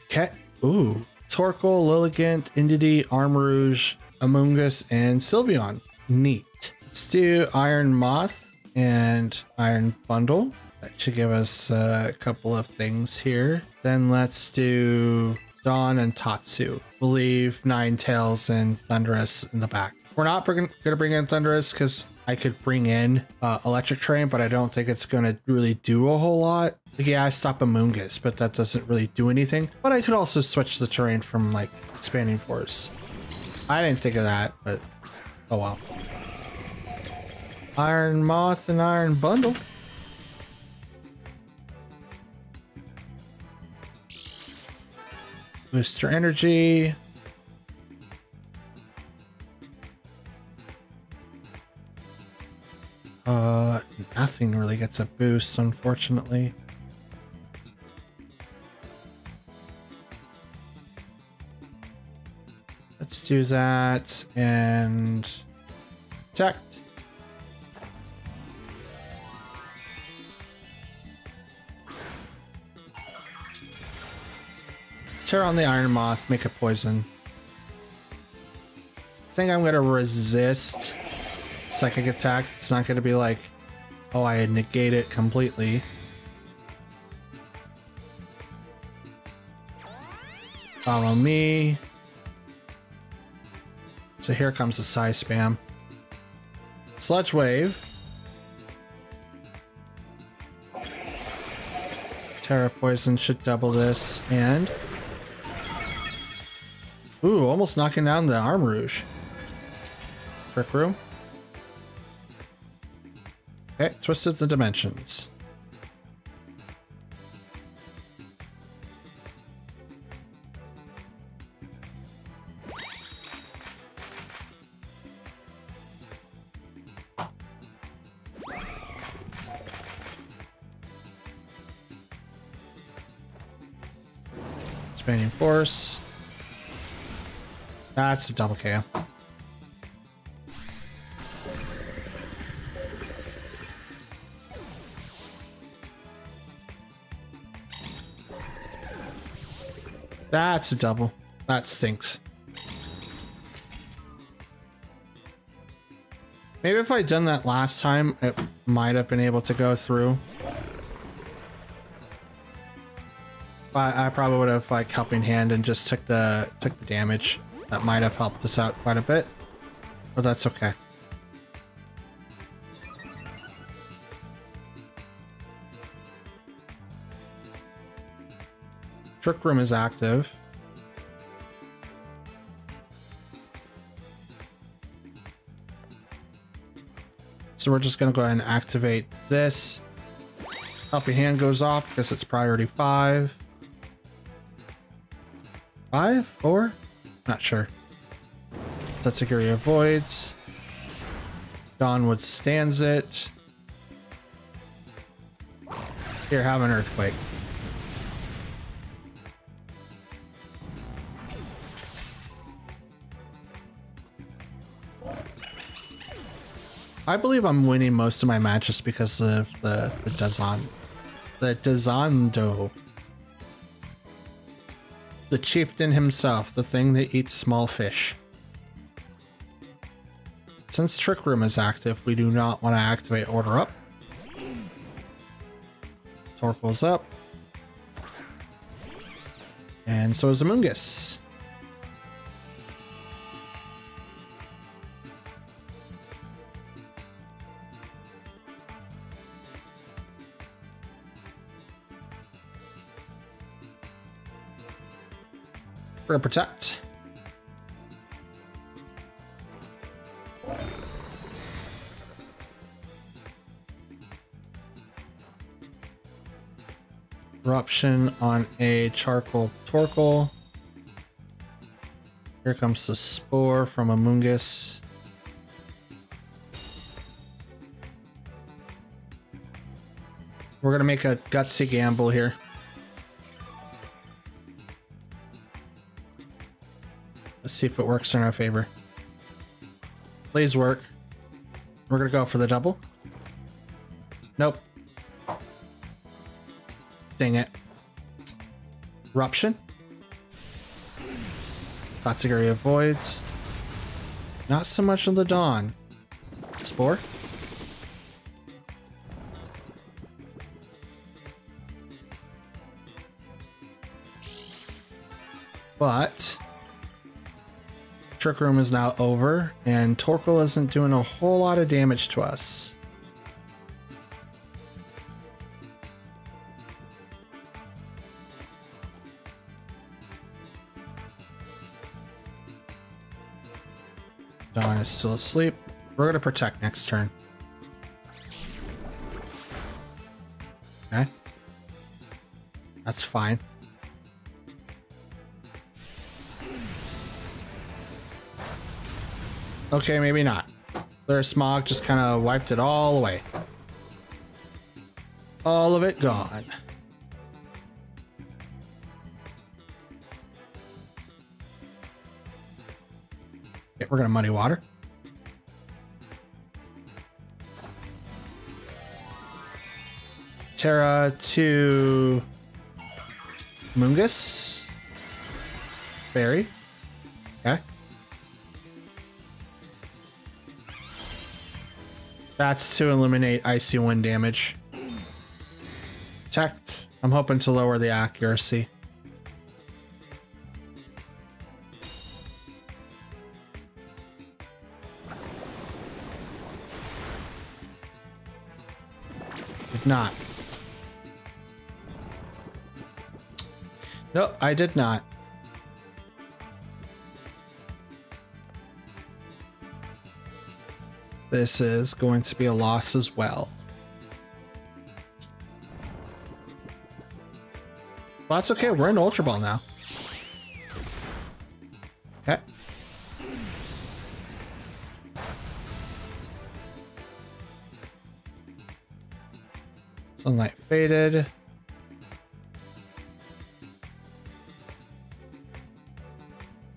Okay. Ooh, Torkoal, Lilligant, Indeedee, Armarouge, Amoonguss, and Sylveon. Neat. Let's do Iron Moth and Iron Bundle. That should give us a couple of things here. Then let's do Dawn and Tatsu. We'll leave Ninetales and Thundurus in the back. We're not going to bring in Thundurus because I could bring in Electric Train, but I don't think it's going to really do a whole lot. Like, yeah, I stop Amoonguss, but that doesn't really do anything. But I could also switch the terrain from like Expanding Force. I didn't think of that, but oh well. Iron Moth and Iron Bundle. Booster energy. Nothing really gets a boost, unfortunately. Let's do that and protect. Tear on the Iron Moth, make it poison. I think I'm gonna resist psychic attacks. It's not gonna be like, oh, I negate it completely. Follow me. So here comes the Psy spam. Sludge Wave. Terra Poison should double this, and ooh, almost knocking down the Armarouge. Trick Room. Okay, Twisted the Dimensions. Expanding Force. That's a double KO. That's a double. That stinks. Maybe if I'd done that last time, it might have been able to go through. But I probably would have like Helping Hand and just took the damage. That might have helped us out quite a bit, but that's okay. Trick Room is active. So we're just going to go ahead and activate this. Helping Hand goes off because it's priority 5. 5? 4? Not sure. Tatsugiri avoids. Dawn withstands it. Here, have an Earthquake. I believe I'm winning most of my matches because of the Dazando. The chieftain himself, the thing that eats small fish. Since Trick Room is active, we do not want to activate Order Up. Torkoal's up. And so is Amoonguss. We're gonna protect. Eruption on a Charcoal Torkoal. Here comes the Spore from Amoonguss. We're gonna make a gutsy gamble here. Let's see if it works in our favor. Please work. We're gonna go for the double. Nope. Dang it. Eruption. Toxic area avoids. Not so much on the Dawn. Spore. But Trick Room is now over, and Torkoal isn't doing a whole lot of damage to us. Dawn is still asleep. We're gonna protect next turn. Okay. That's fine. Okay, maybe not. Their smog just kind of wiped it all away. All of it gone. Okay, we're gonna muddy water. Terra to Mungus. Fairy. Okay. That's to eliminate Icy Wind damage. Protect. I'm hoping to lower the accuracy. Did not. Nope, I did not. This is going to be a loss as well. Well, that's okay. We're in Ultra Ball now. Okay. Sunlight faded.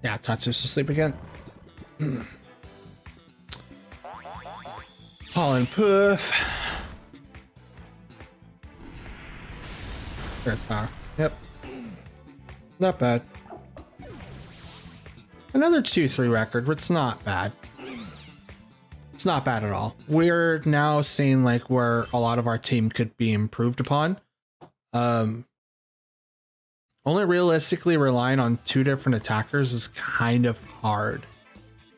Yeah, Tatsu's asleep again. Pollen Poof. Earth Power. Yep. Not bad. Another 2-3 record. It's not bad. It's not bad at all. We're now seeing like where a lot of our team could be improved upon. Only realistically relying on 2 different attackers is kind of hard.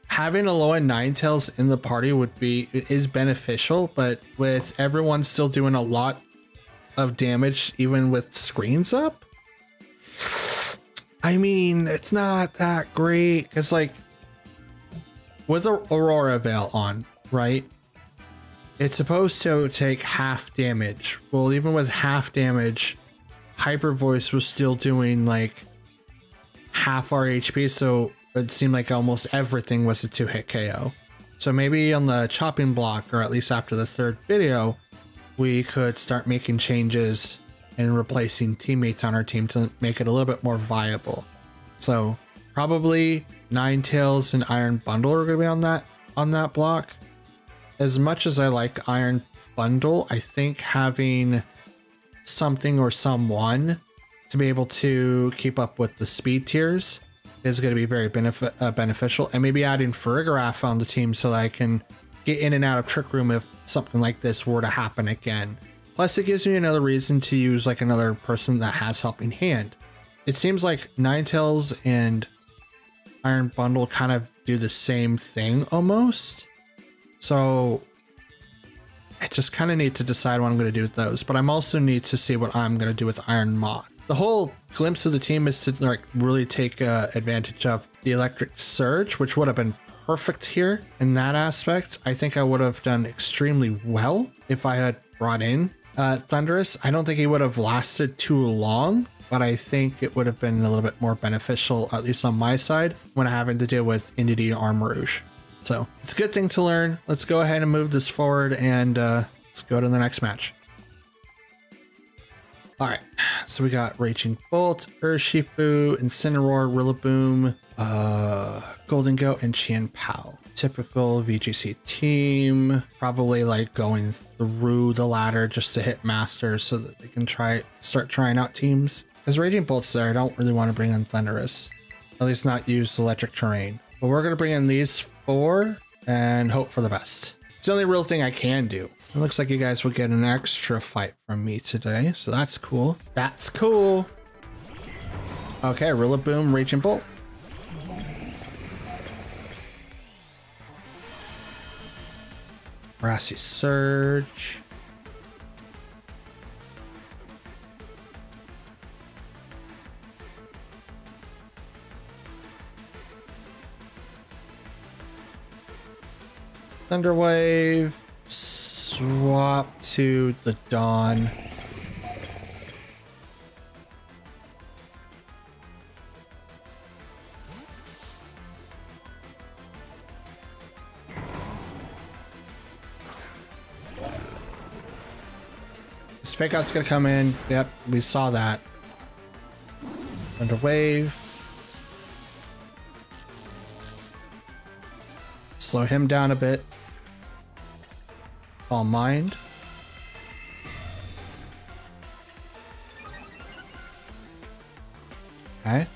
Having a low-end Ninetales in the party is beneficial, but with everyone still doing a lot of damage, even with screens up, I mean, it's not that great. Because like with Aurora Veil on, right? It's supposed to take half damage. Well, even with half damage, Hyper Voice was still doing like half our HP, so it seemed like almost everything was a 2-hit KO. So maybe on the chopping block, or at least after the 3rd video, we could start making changes and replacing teammates on our team to make it a little bit more viable. So probably Ninetales and Iron Bundle are going to be on that block. As much as I like Iron Bundle, I think having something or someone to be able to keep up with the speed tiers is going to be very beneficial, and maybe adding Farigiraf on the team so that I can get in and out of Trick Room if something like this were to happen again. Plus, it gives me another reason to use like another person that has Helping Hand. It seems like Ninetales and Iron Bundle kind of do the same thing almost. So I just kind of need to decide what I'm going to do with those, but I'm also need to see what I'm going to do with Iron Moth. The whole glimpse of the team is to like really take advantage of the Electric Surge, which would have been perfect here in that aspect. I think I would have done extremely well if I had brought in Thundurus. I don't think he would have lasted too long, but I think it would have been a little bit more beneficial, at least on my side, when having to deal with Indeedee Armarouge. So it's a good thing to learn. Let's go ahead and move this forward, and let's go to the next match. All right, so we got Raging Bolt, Urshifu, Incineroar, Rillaboom, Golden Goat and Chien Pao. Typical VGC team. Probably like going through the ladder just to hit Masters so that they can start trying out teams. Because Raging Bolt's there, I don't really want to bring in Thundurus. At least not use electric terrain. But we're going to bring in these 4 and hope for the best. It's the only real thing I can do. It looks like you guys will get an extra fight from me today, so that's cool. That's cool. Okay, Rillaboom, Raging Bolt. Grassy Surge. Thunder Wave. Swap to the Dawn. This fake out's gonna come in. Yep, we saw that. Thunder Wave. Slow him down a bit. Calm Mind. Okay.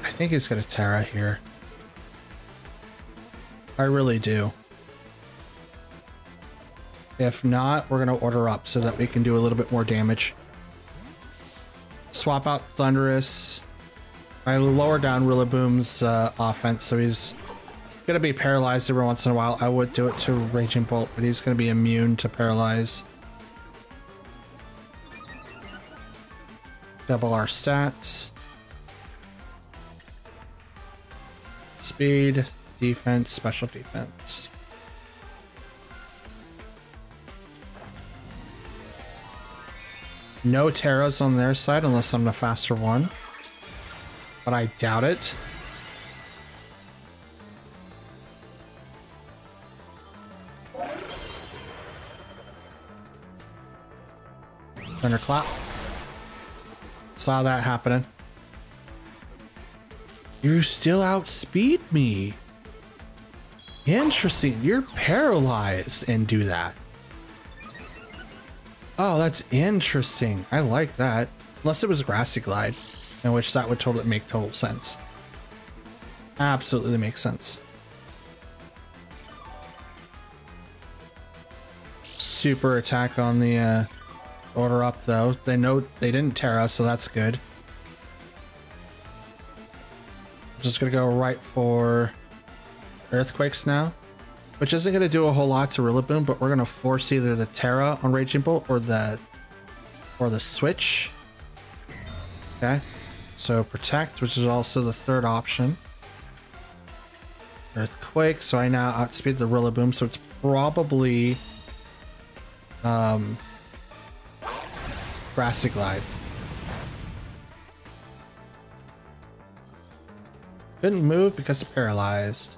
I think he's gonna Terra here. I really do. If not, we're gonna order up so that we can do a little bit more damage. Swap out Thundurus. I lower down Rillaboom's offense, so he's gonna be paralyzed every once in a while. I would do it to Raging Bolt, but he's gonna be immune to paralyze. Double our stats. Speed, defense, special defense. No Terras on their side unless I'm the faster one. But I doubt it. Thunderclap. Saw that happening. You still outspeed me. Interesting. You're paralyzed and do that. Oh, that's interesting. I like that. Unless it was Grassy Glide, in which that would totally make total sense. Absolutely makes sense. Super attack on the order up though. They know they didn't Terra, so that's good. Just gonna go right for Earthquakes now, which isn't gonna do a whole lot to Rillaboom, but we're gonna force either the Terra on Raging Bolt or the switch. Okay, so Protect, which is also the third option. Earthquake, so I now outspeed the Rillaboom, so it's probably Grassy Glide. Couldn't move because of paralyzed.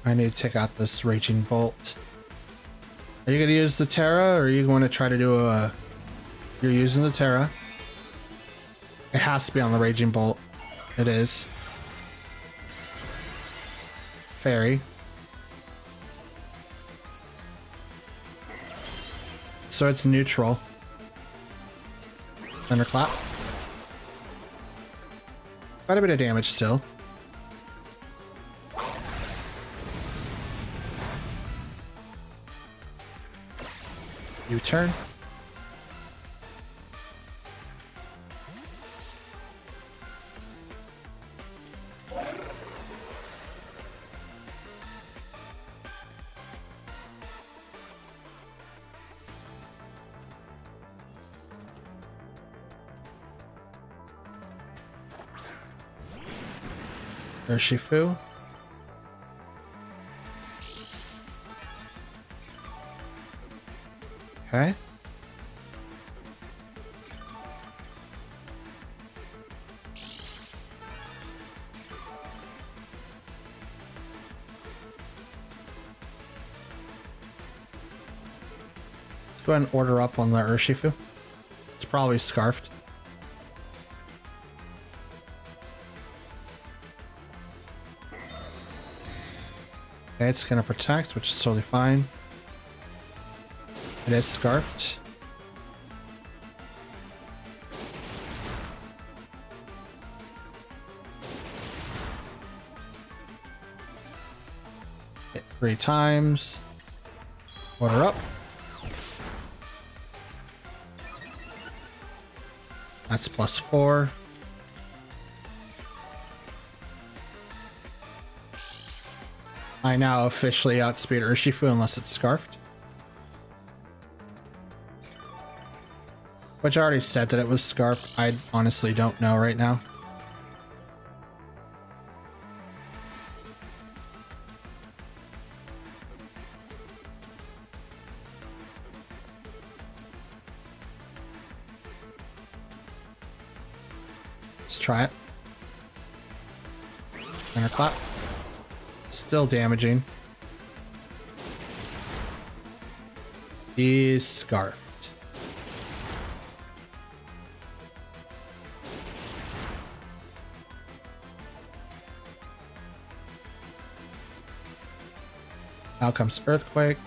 I need to take out this Raging Bolt. Are you going to use the Terra, or are you going to try to do a... You're using the Terra. It has to be on the Raging Bolt. It is. Fairy. So it's neutral. Thunderclap. Quite a bit of damage still. U-turn. Urshifu. Okay. Let's go ahead and order up on the Urshifu. It's probably scarfed. Okay, it's gonna protect, which is totally fine. It is scarfed. Hit 3 times. Order up. That's +4. I now officially outspeed Urshifu unless it's scarfed. Which I already said that it was scarfed. I honestly don't know right now. Let's try it. Thunderclap. Still damaging. He's scarfed. Now comes Earthquake.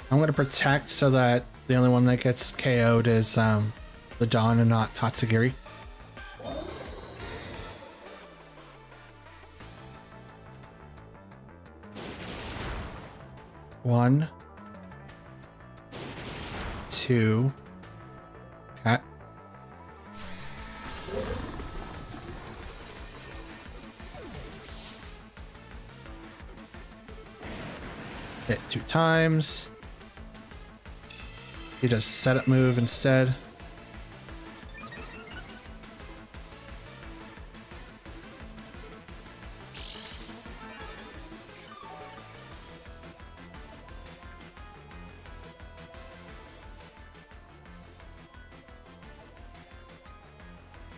I'm going to protect so that the only one that gets KO'd is the Dawn and not Tatsugiri. One, two, okay. Hit 2 times. He does setup move instead.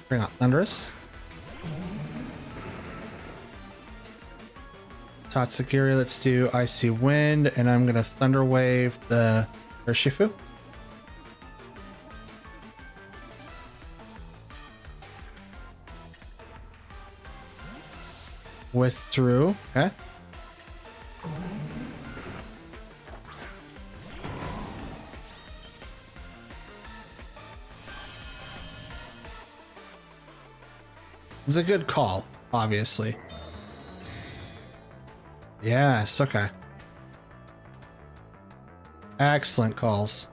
Bring out Thunderous. Tatsugiri, let's do Icy Wind, and I'm gonna Thunder Wave the Urshifu. Withdrew, okay. It's a good call, obviously. Yes, okay. Excellent calls.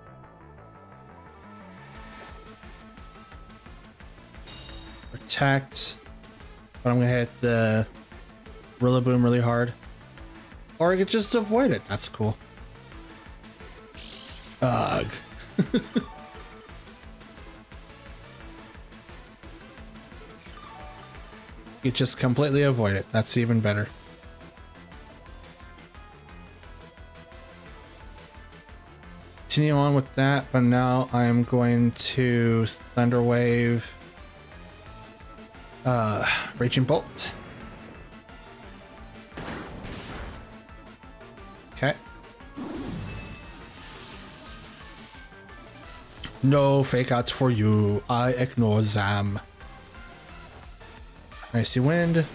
Protect. But I'm gonna hit the Rillaboom really hard. Or I could just avoid it. That's cool. Ugh. You just completely avoid it. That's even better. Continue on with that, but now I'm going to Thunder Wave Raging Bolt. Okay. No fake outs for you. I ignore them. Icy Wind.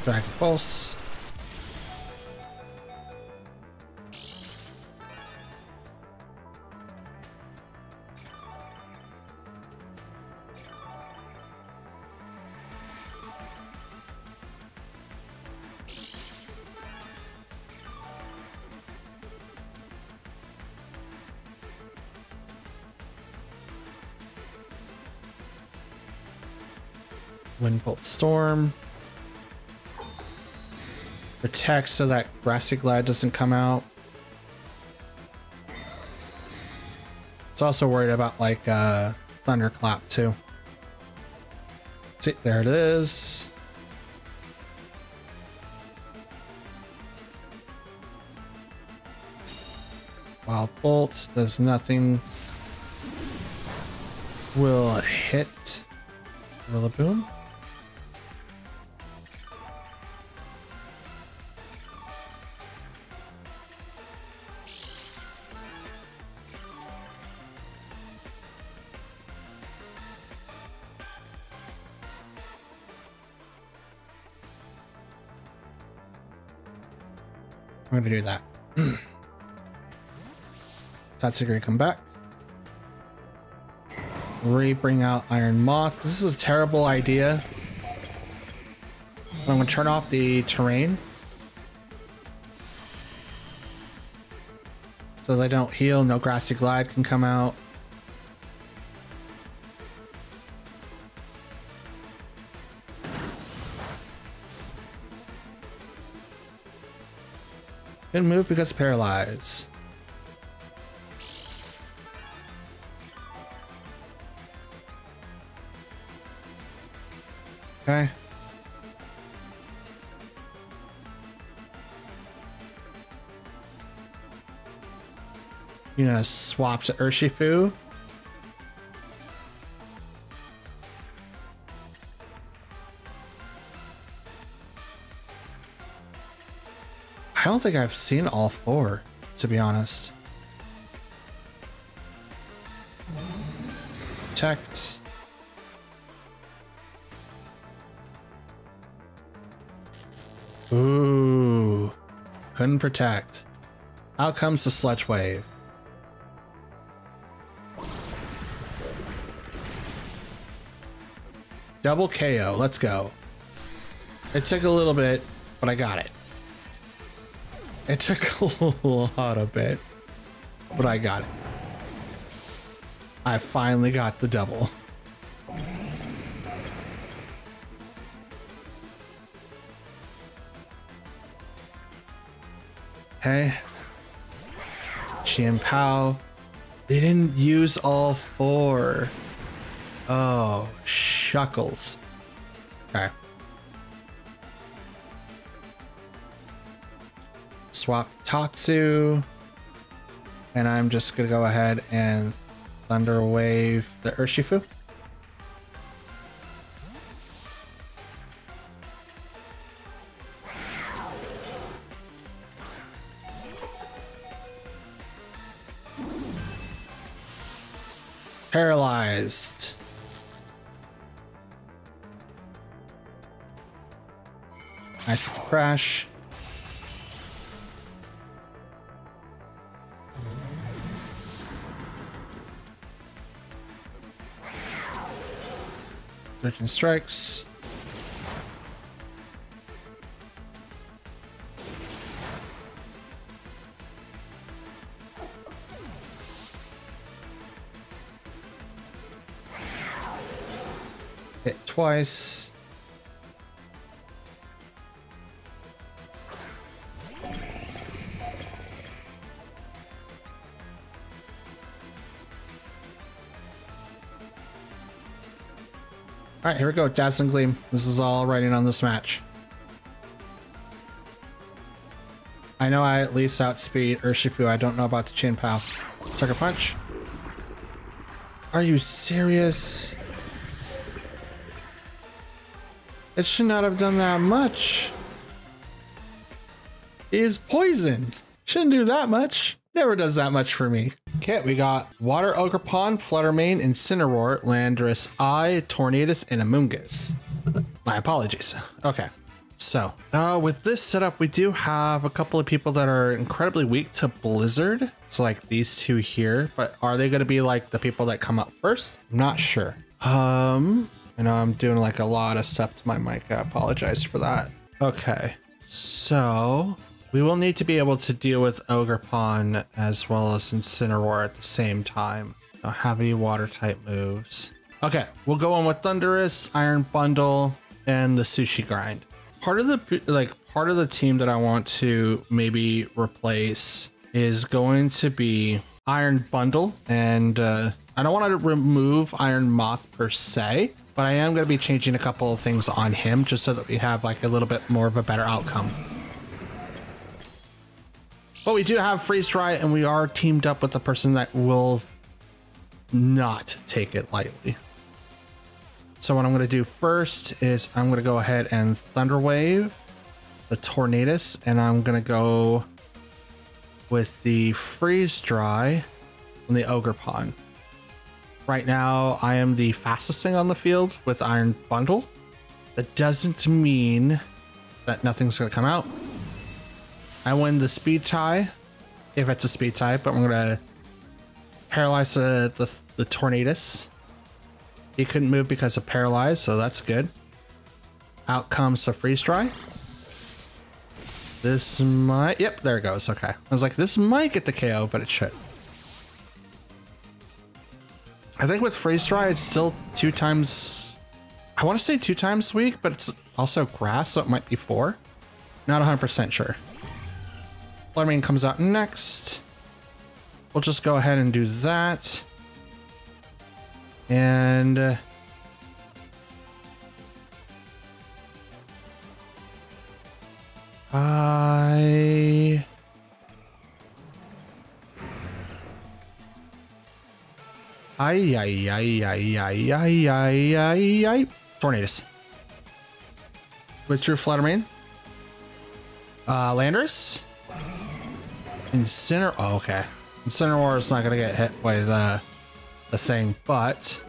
Dragon Pulse. Windbolt Storm. Protect so that Grassy Glide doesn't come out. It's also worried about like Thunderclap too. See, there it is. Wild Bolt does nothing. Will hit Rillaboom. I'm gonna do that. Tatsugiri, come back. Bring out Iron Moth. This is a terrible idea. I'm gonna turn off the terrain so they don't heal. No Grassy Glide can come out. Didn't move because paralyzed. Okay. You know, swap to Urshifu. I don't think I've seen all four, to be honest. Protect. Ooh. Couldn't protect. Out comes the Sludge Wave. Double KO. Let's go. It took a little bit, but I got it. It took a lot of bit, but I got it. I finally got the double. Okay. Chien Pao. They didn't use all four. Oh, shuckles. Okay. Swap Tatsu. And I'm just gonna go ahead and Thunder Wave the Urshifu. Paralyzed. Nice crash. Surgeon strikes. Hit twice. All right, here we go. Dazzling Gleam. This is all writing on this match. I know I at least outspeed Urshifu. I don't know about the Chien Pao. Sucker Punch. Are you serious? It should not have done that much. He's poison. Shouldn't do that much. Never does that much for me. Okay, we got Water Ogerpon, Fluttermane, Incineroar, Landorus, Tornadus, and Amoonguss. My apologies. Okay, so with this setup, we do have a couple of people that are incredibly weak to Blizzard. So like these two here, but are they going to be like the people that come up first? I'm not sure. I know I'm doing like a lot of stuff to my mic. I apologize for that. Okay, so we will need to be able to deal with Ogerpon as well as Incineroar at the same time. Don't have any water type moves. Okay, we'll go on with Thunderous, Iron Bundle, and the Sushi Grind. Part of the team that I want to maybe replace is going to be Iron Bundle, and I don't want to remove Iron Moth per se, but I am going to be changing a couple of things on him just so that we have like a little bit more of a better outcome. But we do have Freeze Dry, and we are teamed up with a person that will not take it lightly. So what I'm going to do first is I'm going to go ahead and Thunder Wave the Tornadus, and I'm going to go with the Freeze Dry on the Ogre Pond. Right now, I am the fastest thing on the field with Iron Bundle. That doesn't mean that nothing's going to come out. I win the speed tie, if it's a speed tie, but I'm going to paralyze the Tornadus. He couldn't move because of paralyzed, so that's good. Out comes the Freeze Dry. This might, yep, there it goes. Okay. I was like, this might get the KO, but it should. I think with Freeze Dry, it's still 2 times, I want to say 2 times weak, but it's also grass, so it might be 4. Not 100% sure. Fluttermane comes out next. We'll just go ahead and do that. And I Tornadus. With your Fluttermane. Landorus. Incineroar. Oh, okay. Incineroar is not going to get hit by the thing, but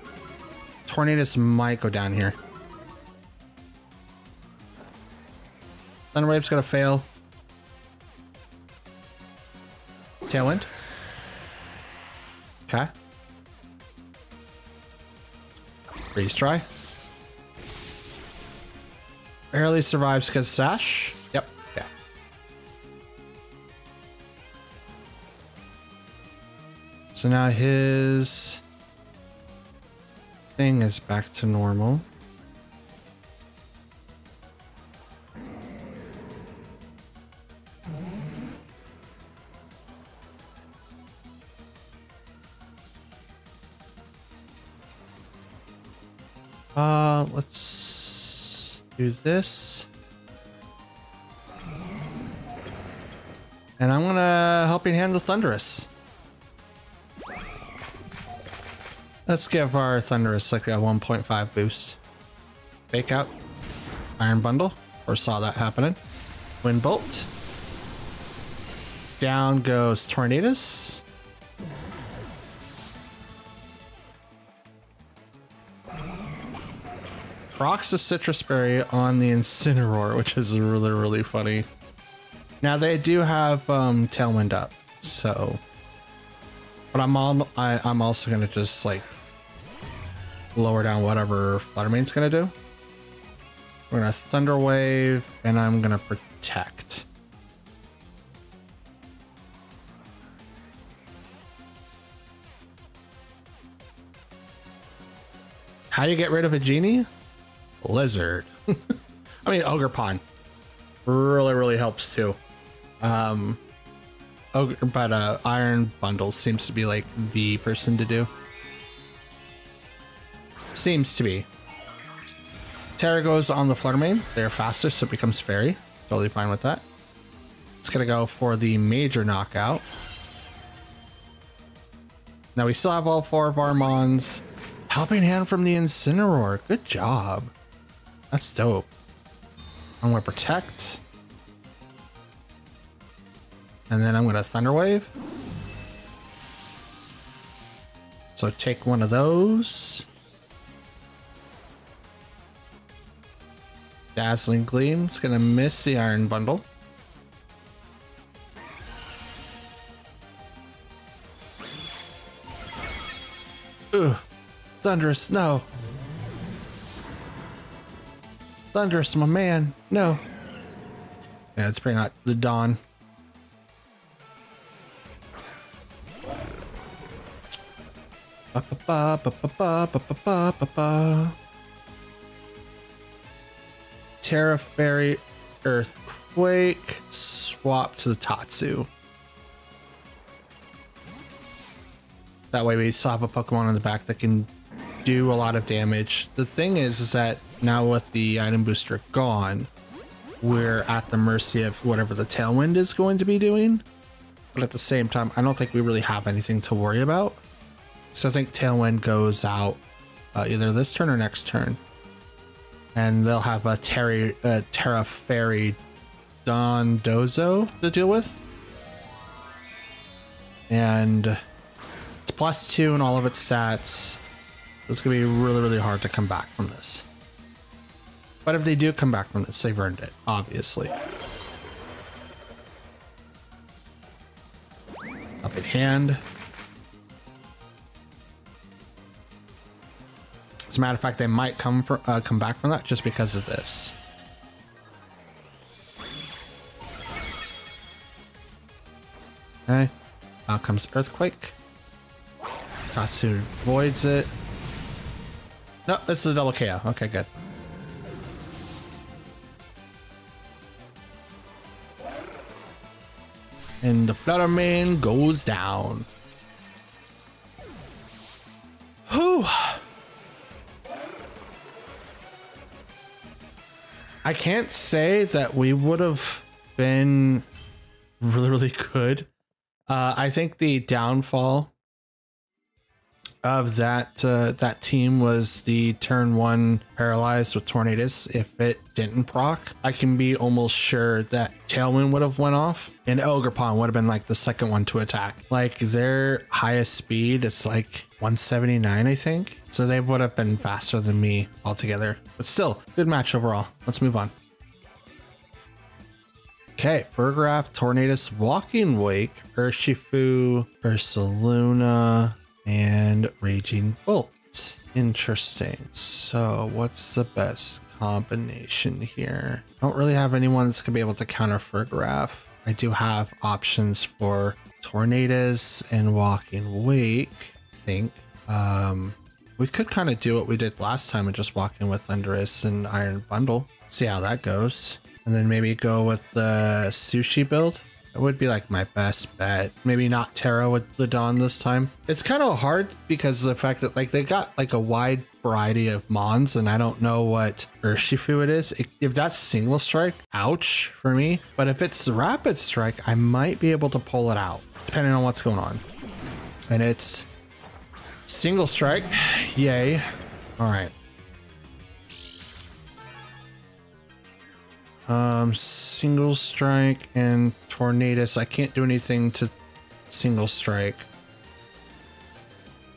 Tornadus might go down here. Thunder Wave's going to fail. Tailwind. Okay. Freeze Dry. Barely survives because Sash. Yep. Yeah. So now his thing is back to normal. Let's do this. And I'm gonna Helping Hand the Thunderous. Let's give our Thunderous like a 1.5 boost. Fake out. Iron Bundle. Or saw that happening. Wind Bolt. Down goes Tornadus. Rocks the Citrus Berry on the Incineroar, which is really, really funny. Now they do have Tailwind up, so. But I'm also gonna just like lower down whatever Fluttermane's gonna do. We're gonna Thunder Wave, and I'm gonna Protect. How do you get rid of a genie? Lizard. I mean, Ogre Pond really, really helps too. Iron Bundle seems to be like the person to do. Seems to be. Terra goes on the Fluttermane. They're faster, so it becomes Fairy. Totally fine with that. It's gonna go for the major knockout. Now we still have all 4 of our Mons. Helping Hand from the Incineroar. Good job. That's dope. I'm gonna Protect. And then I'm gonna Thunder Wave. So take one of those. Dazzling Gleam. It's gonna miss the Iron Bundle. Ugh. Thunderous, no. Thunderous, my man, no. Yeah, let's bring out the Dawn. Terra Fairy Earthquake. Swap to the Tatsu. That way we still have a Pokemon in the back that can do a lot of damage. The thing is that now with the item booster gone, we're at the mercy of whatever the Tailwind is going to be doing. But at the same time, I don't think we really have anything to worry about. So I think Tailwind goes out either this turn or next turn. And they'll have a Terra Fairy Dondozo to deal with. And it's +2 in all of its stats. It's going to be really, really hard to come back from this. But if they do come back from this, they've earned it, obviously. Up in hand. As a matter of fact, they might come back from that just because of this. Okay. Out comes Earthquake. Tatsu avoids it. No, it's a double KO. Okay, good. And the Flutterman goes down. Whew. I can't say that we would have been really, really good. I think the downfall of that team was the turn 1 paralyzed with Tornadus. If it didn't proc, I can be almost sure that Tailwind would have went off and Ogerpon would have been like the second one to attack. Like their highest speed is like 179, I think. So they would have been faster than me altogether, but still good match overall. Let's move on. Okay, Fergraph, Tornadus, Walking Wake, Urshifu, Ursaluna, and Raging Bolt. Interesting. So what's the best combination here? I don't really have anyone that's gonna be able to counter Fergraph. I do have options for Tornadus and Walking Wake, I think. We could kind of do what we did last time and just walk in with Thundurus and Iron Bundle. See how that goes. And then maybe go with the Sushi build. That would be like my best bet. Maybe not Terra with the Dawn this time. It's kind of hard because of the fact that like they got like a wide variety of Mons and I don't know what Urshifu it is. If that's single strike, ouch for me. But if it's rapid strike, I might be able to pull it out depending on what's going on. And it's single strike, yay. All right. Single strike and Tornadus. I can't do anything to single strike.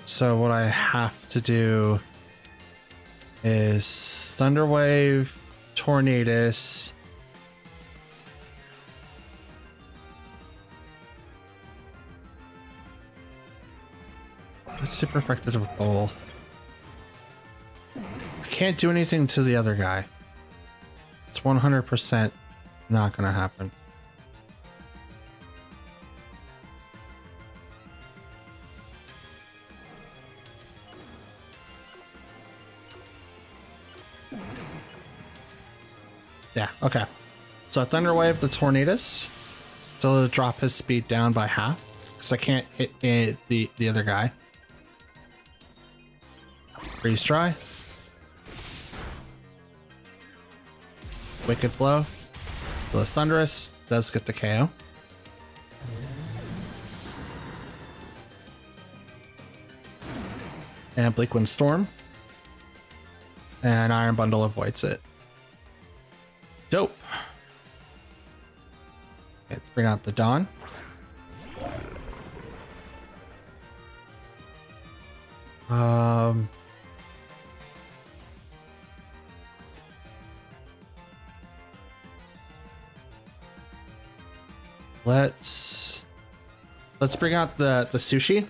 So what I have to do is Thunder Wave, Tornadus. It's super effective of both. I can't do anything to the other guy. It's 100% not gonna happen. Yeah, okay. So Thunder Wave the Tornadus. So it'll drop his speed down by half. Because I can't hit the other guy. Freeze Dry. Wicked Blow. So the Thundurus does get the KO. And Bleak Wind Storm. And Iron Bundle avoids it. Dope. Okay, let's bring out the Dawn. Let's bring out the Sushi,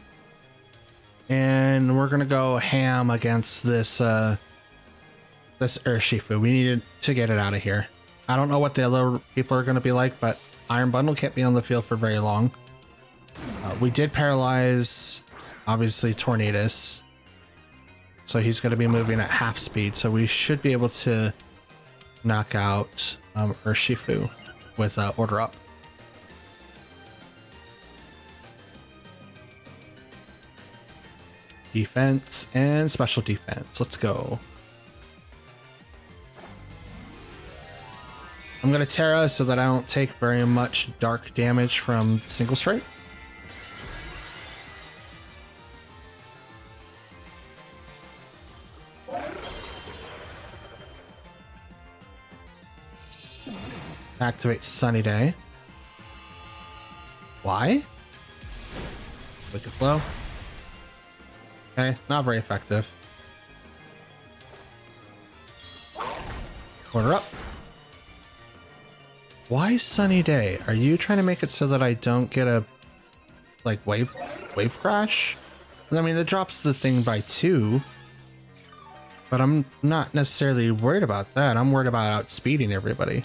and we're gonna go ham against this this Urshifu. We needed to get it out of here. I don't know what the other people are gonna be like, but Iron Bundle can't be on the field for very long. We did paralyze obviously Tornadus. So he's going to be moving at half speed. So we should be able to knock out Urshifu with Order Up. Defense and special defense. Let's go. I'm going to Terra so that I don't take very much dark damage from single strike. Activate Sunny Day. Why? Wicked Blow. Okay, not very effective. Order Up. Why Sunny Day? Are you trying to make it so that I don't get a like wave crash? I mean, that drops the thing by 2, but I'm not necessarily worried about that. I'm worried about outspeeding everybody.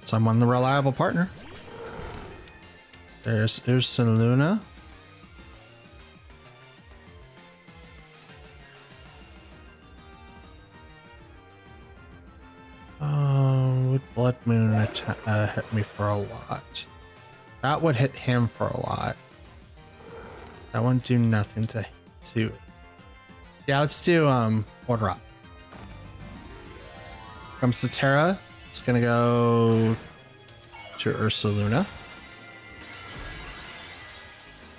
Someone the reliable partner. There's Luna. Would Blood Moon hit me for a lot? That would hit him for a lot. That wouldn't do nothing to. Yeah, let's do Order Up. Comes to Terra. It's gonna go to Ursaluna.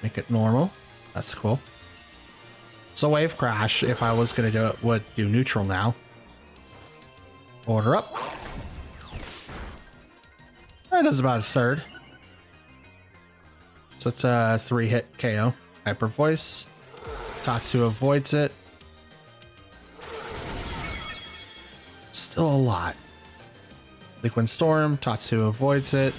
Make it normal. That's cool. So Wave Crash, if I was gonna do it, would do neutral now. Order Up. That is about a third. So it's a 3-hit KO. Hyper Voice. Tatsu avoids it. Still a lot. Liquid Storm. Tatsu avoids it.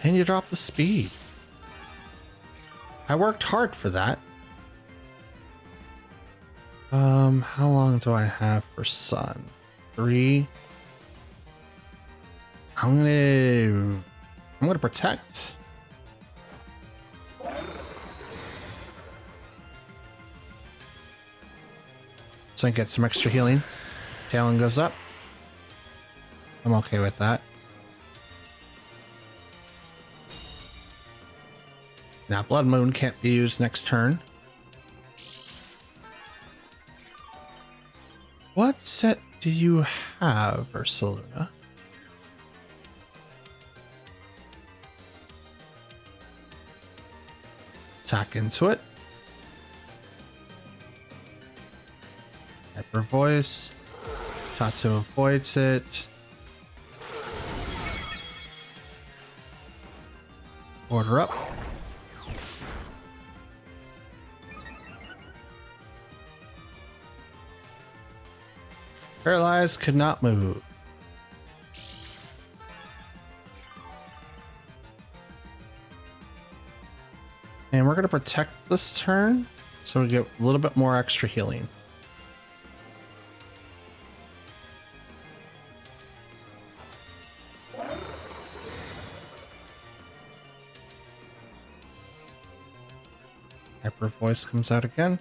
And you drop the speed. I worked hard for that. How long do I have for Sun? 3. I'm gonna protect. So I get some extra healing. Talon goes up. I'm okay with that. Now Blood Moon can't be used next turn. What set do you have, Ursaluna? Attack into it. Hyper Voice. Tatsu avoids it. Order Up. Paralyzed, could not move. And we're going to protect this turn, so we get a little bit more extra healing. Hyper Voice comes out again.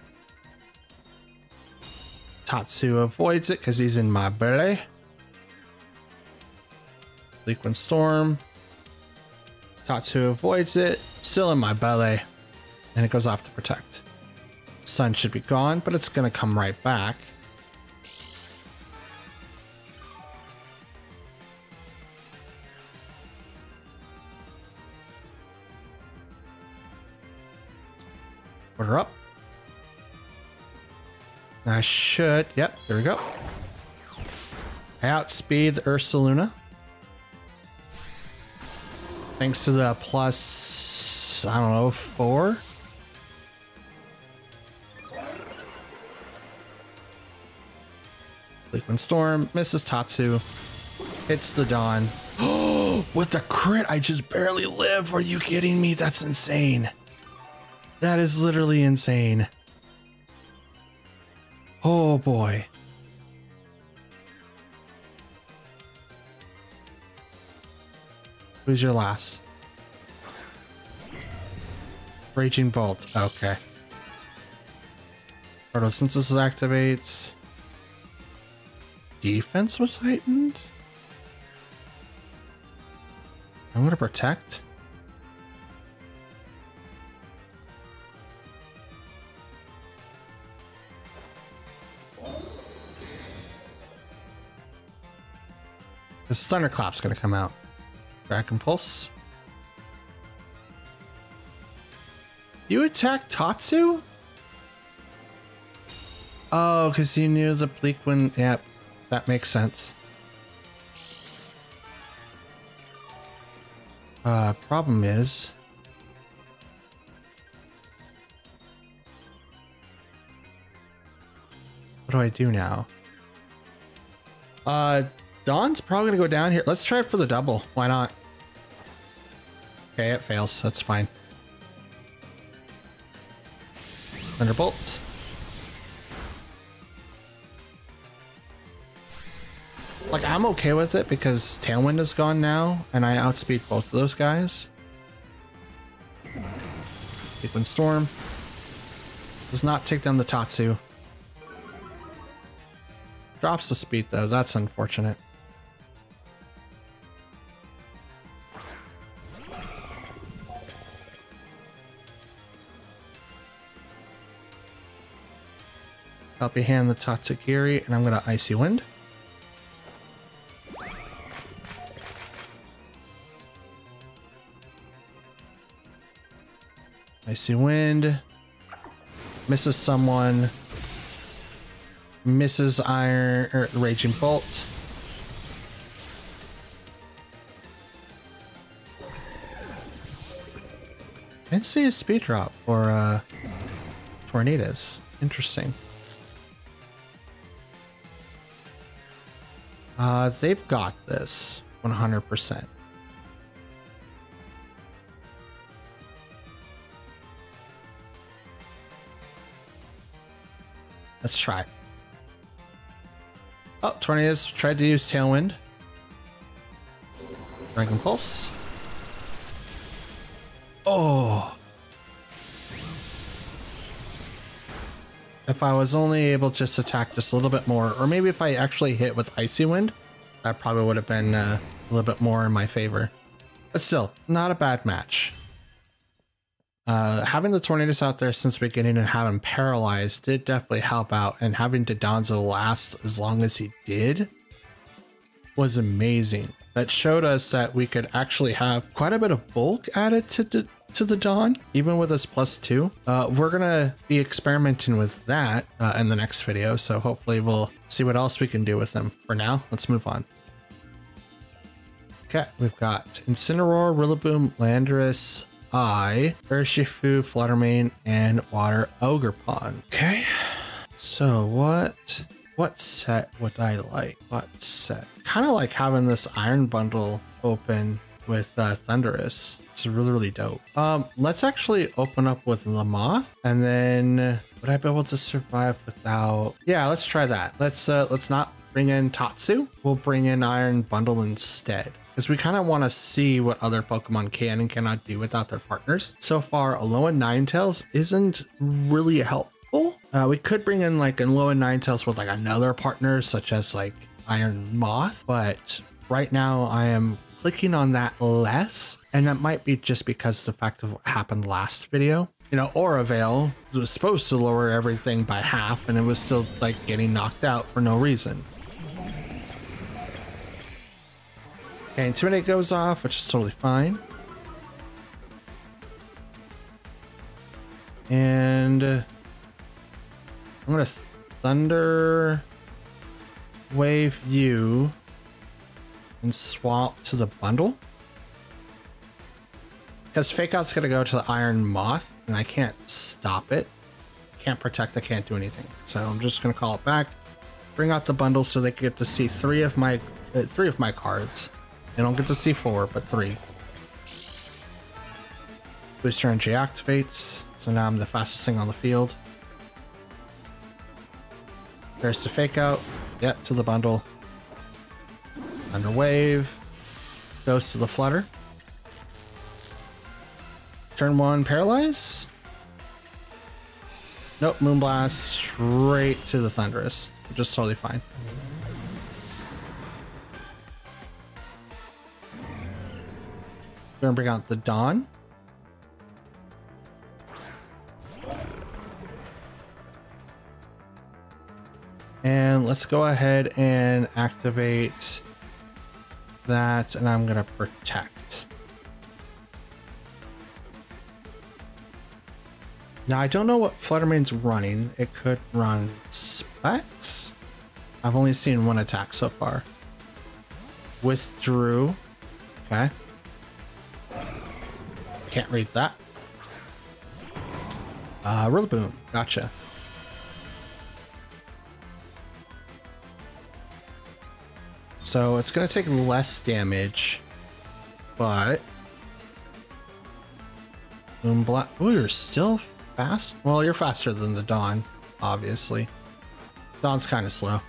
Tatsu avoids it because he's in my belly. Liquid Storm. Tatsu avoids it. Still in my belly. And it goes off to protect. Sun should be gone, but it's going to come right back. Order Up. I should. Yep, there we go. I outspeed the Ursaluna. Thanks to the plus, I don't know, 4. Liquid Storm misses Tatsu. Hits the Dawn. Oh, with the crit, I just barely live. Are you kidding me? That's insane. That is literally insane. Oh boy. Who's your last? Raging Bolt. Okay. Photosynthesis activates. Defense was heightened? I'm gonna protect. This Thunderclap's gonna come out. Dragon Pulse. You attack Tatsu? Oh, because you knew the Bleak Wind. Yep, that makes sense. Problem is... what do I do now? Dawn's probably gonna go down here. Let's try it for the double. Why not? Okay, it fails. That's fine. Thunderbolt. Like, I'm okay with it because Tailwind is gone now, and I outspeed both of those guys. Bleak Storm does not take down the Tatsu. Drops the speed though, that's unfortunate. Help hand the Tatsugiri, and I'm gonna Icy Wind. Icy Wind. Misses someone. Misses Iron or Raging Bolt. I didn't see a speed drop for Tornadoes. Interesting. They've got this 100%. Let's try. Oh, Tornadoes tried to use Tailwind. Dragon Pulse. Oh. If I was only able to just attack just a little bit more, or maybe if I actually hit with Icy Wind, that probably would have been a little bit more in my favor. But still, not a bad match. Having the Tornadoes out there since the beginning and having him paralyzed did definitely help out, and having Dodonzo last as long as he did was amazing. That showed us that we could actually have quite a bit of bulk added to the Dawn, even with his +2. We're gonna be experimenting with that in the next video, so hopefully we'll see what else we can do with him. For now, let's move on. Okay, we've got Incineroar, Rillaboom, Landorus, Urshifu, Fluttermane, and Water Ogerpon. Okay, so what set would I like? What set? Kind of like having this Iron Bundle open with Thundurus. It's really dope. Let's actually open up with Lamoth, and then would I be able to survive without? Yeah, let's try that. Let's not bring in Tatsu. We'll bring in Iron Bundle instead, because we kind of want to see what other Pokemon can and cannot do without their partners. So far, Alolan Ninetales isn't really helpful. We could bring in like Alolan Ninetales with like another partner, such as like Iron Moth, but right now I am clicking on that less, and that might be just because of the fact of what happened last video. You know, Aura Veil was supposed to lower everything by half, and it was still like getting knocked out for no reason. Okay, Intimidate goes off, which is totally fine. And I'm gonna Thunder Wave you and swap to the bundle, because Fake Out's gonna go to the Iron Moth, and I can't stop it. Can't protect, I can't do anything. So I'm just gonna call it back, bring out the bundle so they can get to see three of my cards. They don't get to see 4, but 3. Booster Energy activates, so now I'm the fastest thing on the field. There's the Fake Out. Yep, to the bundle. Thunder Wave. Goes to the Flutter. Turn 1, paralyze. Nope, Moonblast straight to the Thunderous, which is totally fine. Gonna bring out the Dawn. And let's go ahead and activate that, and I'm gonna protect. Now I don't know what Fluttermane's running. It could run Specs. I've only seen one attack so far. Withdrew. Okay. Can't read that. Rillaboom. Gotcha. So it's going to take less damage, but Moonblast. Oh, you're still fast? Well, you're faster than the Dawn, obviously. Dawn's kind of slow.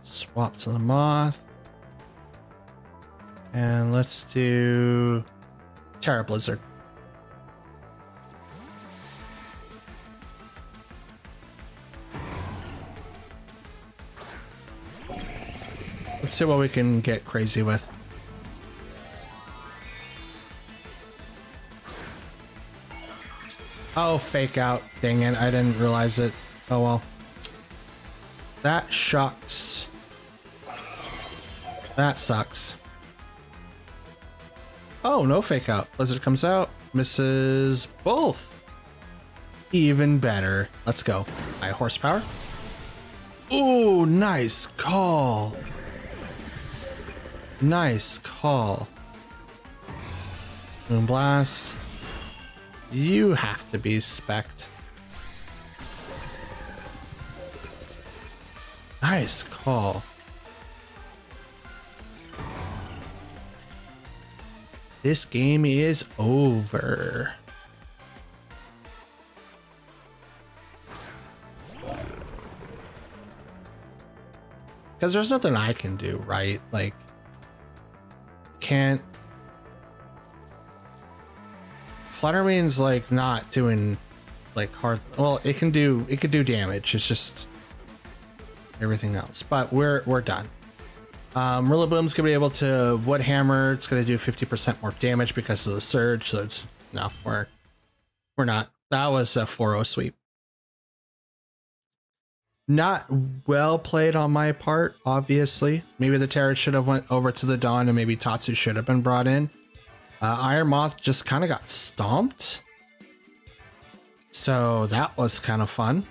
Swap to the Moth. And let's do Terra Blizzard. Let's see what we can get crazy with. Oh, fake out. Dang it, I didn't realize it. Oh well. That shucks. That sucks. Oh, no fake out. Blizzard comes out, misses both. Even better. Let's go. High horsepower. Ooh, nice call. Nice call. Moonblast. You have to be spec'd. Nice call. This game is over. Because there's nothing I can do, right? Like, can't. Fluttermane's like not doing like hard. Well, it can do damage. It's just everything else. But we're done. Rillaboom's gonna be able to Wood Hammer. It's gonna do 50% more damage because of the surge. So it's no, we're not. That was a 4-0 sweep. Not well played on my part, obviously. Maybe the Terra should have went over to the Dawn, and maybe Tatsu should have been brought in. Iron Moth just kind of got stomped, so that was kind of fun.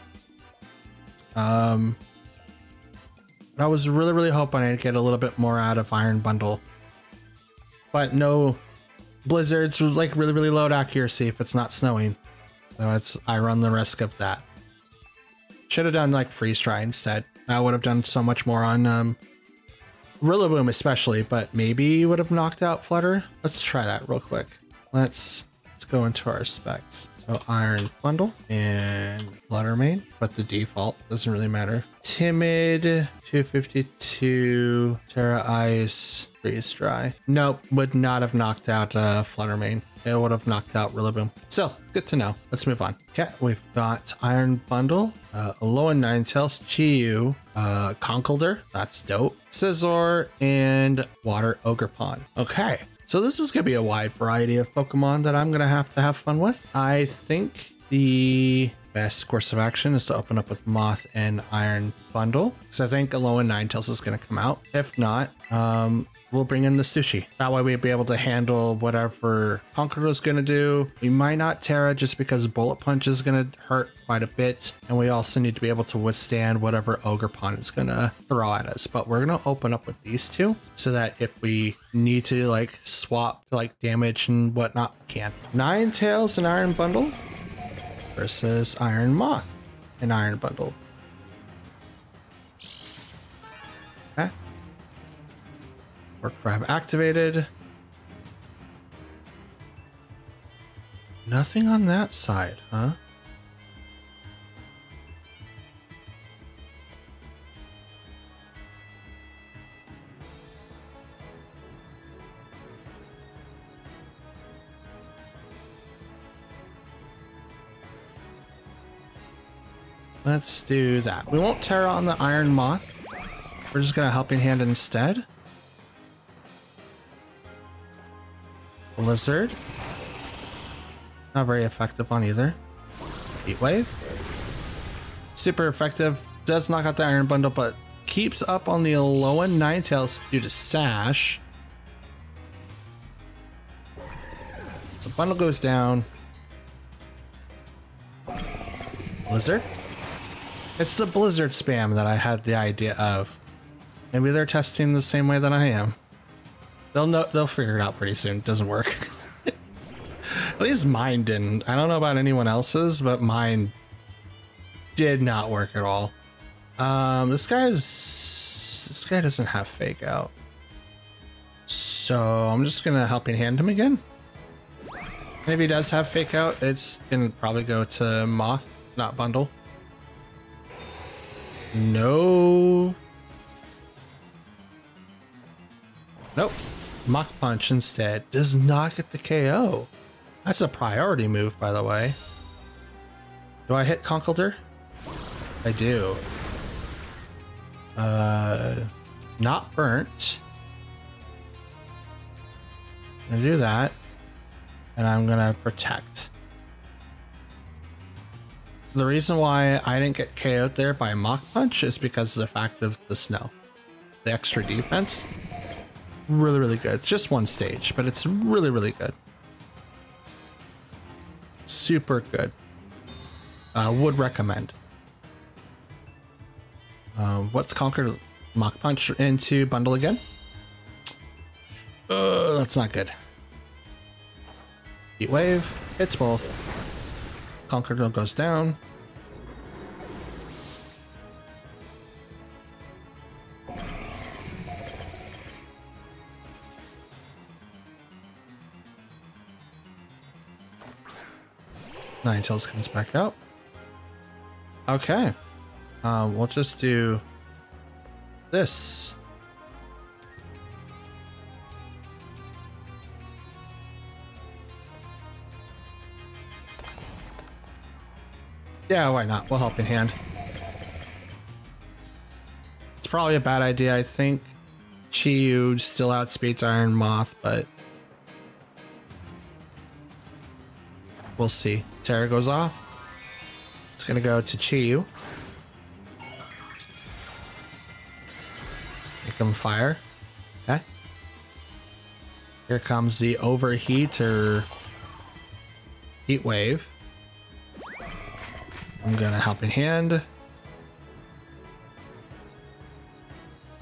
I was really hoping I'd get a little bit more out of Iron Bundle, but no. Blizzard's like really low accuracy if it's not snowing, so I run the risk of that. Should have done like Freeze Dry instead. I would have done so much more on Rillaboom especially, but maybe would have knocked out Flutter. Let's try that real quick. Let's go into our specs. So Iron Bundle and Fluttermane, but the default doesn't really matter. Timid, 252, Terra Ice, Freeze Dry. Nope, would not have knocked out Fluttermane. It would have knocked out Rillaboom. So good to know. Let's move on. Okay, we've got Iron Bundle, Alolan Ninetales, Chiyu, Conkeldurr, that's dope, Scizor, and Water Ogerpon. Okay. So this is going to be a wide variety of Pokemon that I'm going to have fun with. I think the best course of action is to open up with Moth and Iron Bundle, because I think Alolan Ninetales is going to come out. If not, we'll bring in the Sushi. That way we'll be able to handle whatever Conkeldurr is going to do. We might not Terra just because Bullet Punch is going to hurt quite a bit. And we also need to be able to withstand whatever Ogerpon is going to throw at us. But we're going to open up with these two so that if we need to like swap to like damage and whatnot, we can. Ninetales and Iron Bundle versus Iron Moth and Iron Bundle. Okay. Work Grab activated. Nothing on that side, huh? Let's do that. We won't tear on the Iron Moth. We're just gonna Helping Hand instead. Blizzard. Not very effective on either. Heat Wave. Super effective. Does knock out the Iron Bundle, but keeps up on the Alolan Ninetales due to Sash. So bundle goes down. Blizzard. It's the Blizzard spam that I had the idea of. Maybe they're testing the same way that I am. They'll figure it out pretty soon. It doesn't work. At least mine didn't. I don't know about anyone else's, but mine did not work at all. This guy doesn't have Fake Out. So I'm just gonna Helping Hand him again. And if he does have Fake Out, it's gonna probably go to Moth, not Bundle. No. Nope. Mach Punch instead. Does not get the KO. That's a priority move, by the way. Do I hit Conkeldurr? I do. Not burnt. I'm gonna do that. And I'm gonna protect. The reason why I didn't get KO'd there by Mach Punch is because of the fact of the snow. The extra defense. Really, really good. It's just one stage, but it's really, really good. Super good. Would recommend. Let's conquer Mach Punch into Bundle again. That's not good. Heat Wave hits both. Conqueror goes down. Ninetales comes back up. Okay. We'll just do this. Yeah, why not? We'll Helping Hand. It's probably a bad idea. I think Chi-Yu still outspeeds Iron Moth, but we'll see. Terra goes off. It's gonna go to Chi-Yu. Make him fire. Okay. Here comes the Overheat or Heat Wave. I'm gonna Helping Hand.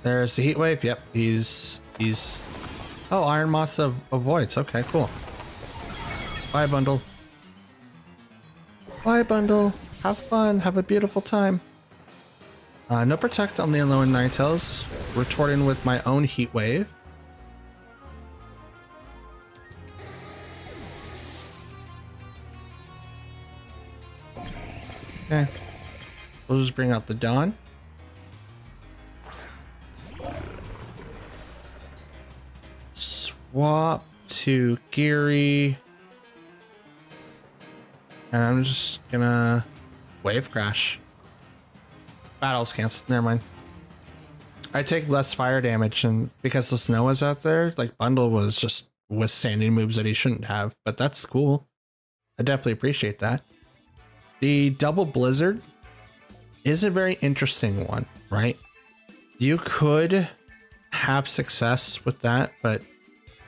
There's the Heat Wave. Yep, he's. Oh, Iron Moth avoids. Okay, cool. Bye, Bundle. Bye, Bundle. Have fun. Have a beautiful time. No Protect on the Alolan Ninetales. Retorting with my own Heat Wave. Okay. We'll just bring out the Dawn. Swap to Geary. And I'm just gonna Wave Crash. Battle's canceled. Never mind. I take less fire damage, and because the snow was out there, like Bundle was just withstanding moves that he shouldn't have, but that's cool. I definitely appreciate that. The double Blizzard is a very interesting one, right? You could have success with that, but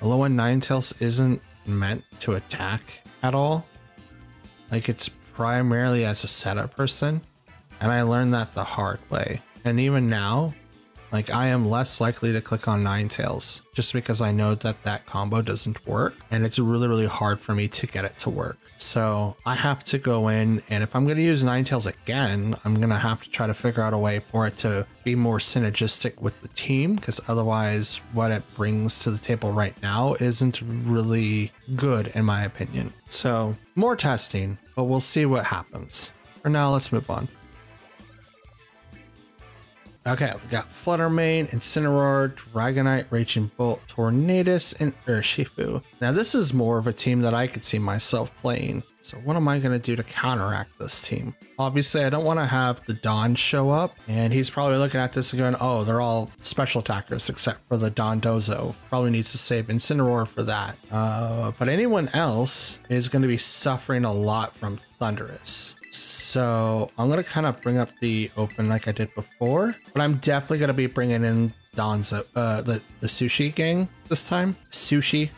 Alolan Ninetales isn't meant to attack at all. Like, it's primarily as a setup person, and I learned that the hard way. And even now, Like I am less likely to click on Ninetales just because I know that that combo doesn't work and it's really, really hard for me to get it to work. So I have to go in, and if I'm going to use Ninetales again, I'm going to have to try to figure out a way for it to be more synergistic with the team, because otherwise what it brings to the table right now isn't really good in my opinion. So more testing, but we'll see what happens. For now, let's move on. Okay, we got Fluttermane, Incineroar, Dragonite, Raging Bolt, Tornadus, and Urshifu. Now this is more of a team that I could see myself playing. So what am I going to do to counteract this team? Obviously, I don't want to have the Don show up, and he's probably looking at this and going, oh, they're all special attackers except for the Dondozo. Probably needs to save Incineroar for that. But anyone else is going to be suffering a lot from Thundurus. So I'm going to kind of bring up the open like I did before, but I'm definitely going to be bringing in Donzo, the Sushi gang this time. Sushi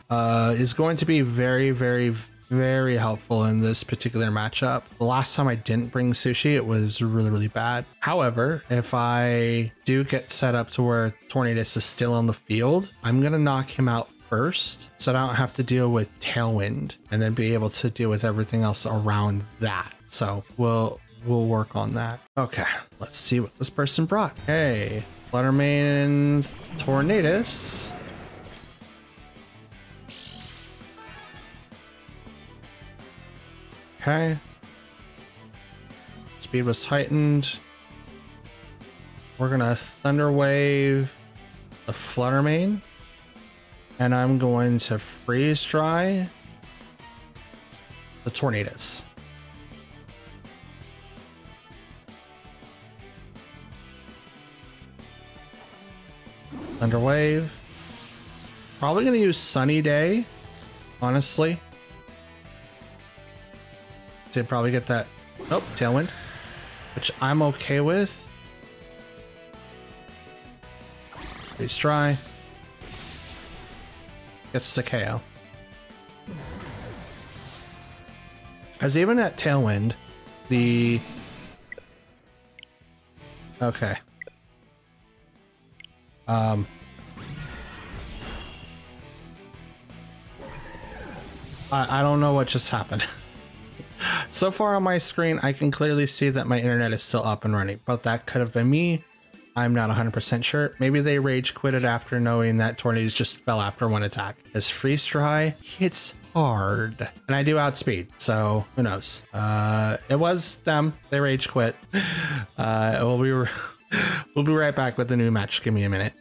is going to be very, very, very helpful in this particular matchup. The last time I didn't bring Sushi, it was really, really bad. However, if I do get set up to where Tornadus is still on the field, I'm going to knock him out first so I don't have to deal with Tailwind and then be able to deal with everything else around that. So we'll work on that. Okay, let's see what this person brought. Hey, Fluttermane and Tornadus. Okay. Speed was heightened. We're gonna Thunder Wave the Fluttermane, and I'm going to Freeze Dry the Tornadus. Thunder Wave. Probably gonna use Sunny Day, honestly. Did probably get that. Nope, Tailwind, which I'm okay with. Freeze Dry. Gets the KO. As even at Tailwind, the okay. I don't know what just happened. So far on my screen, I can clearly see that my internet is still up and running, but that could have been me. I'm not 100% sure. Maybe they rage quitted after knowing that Tornadus just fell after one attack. As Freeze Dry hits hard, and I do outspeed, so who knows? It was them. They rage quit. We'll be right back with the new match. Give me a minute.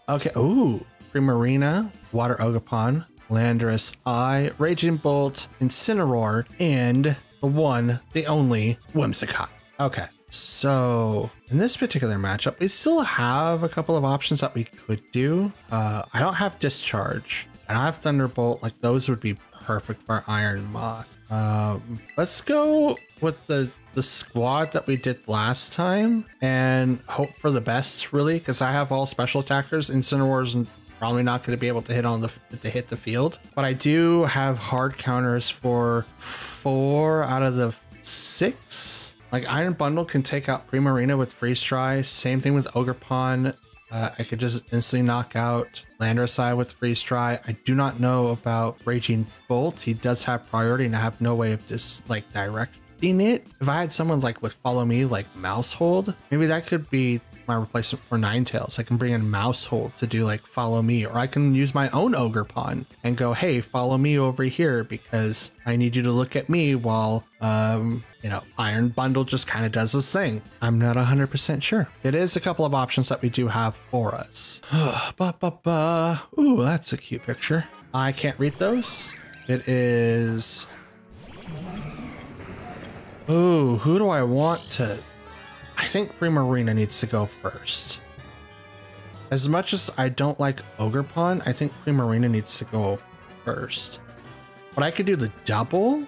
Okay. Ooh, Primarina, Water Ogerpon, Landorus Eye, Raging Bolt, Incineroar, and the one, the only Whimsicott. Okay. So in this particular matchup, we still have a couple of options that we could do. I don't have Discharge. I don't have Thunderbolt. Like those would be perfect for Iron Moth. Let's go with the squad that we did last time and hope for the best, really, because I have all special attackers. Incineroar's probably not going to be able to hit the field, but I do have hard counters for 4 out of the 6. Like Iron Bundle can take out Primarina with Freeze Dry. Same thing with Ogerpon. I could just instantly knock out Landorus Eye with Freeze Dry. I do not know about Raging Bolt. He does have priority, and I have no way of just like directing it. If I had someone like with Follow Me, like Mouse Hold, maybe that could be my replacement for Ninetales. I can bring in Mouse Hold to do like Follow Me, or I can use my own Ogerpon and go, hey, follow me over here because I need you to look at me while you know, Iron Bundle just kind of does this thing. I'm not 100% sure. It is a couple of options that we do have for us. Ooh, that's a cute picture. I can't read those. It is... Ooh, who do I want to... I think Primarina needs to go first. As much as I don't like Ogerpon, I think Primarina needs to go first. But I could do the double.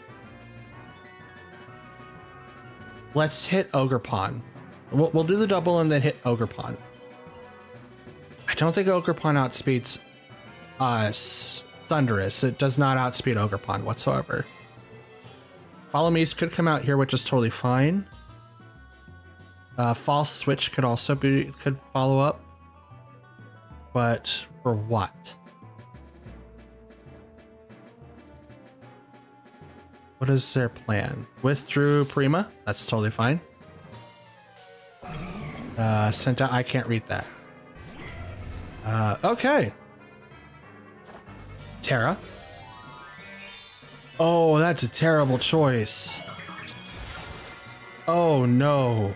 Let's hit Ogerpon. We'll do the double and then hit Ogerpon. I don't think Ogerpon outspeeds Thundurus. It does not outspeed Ogerpon whatsoever. Follow Me's could come out here, which is totally fine. False switch could also could follow up. But for what? What is their plan? Withdrew Prima. That's totally fine. Sent out. I can't read that. Okay. Terra. Oh, that's a terrible choice. Oh no.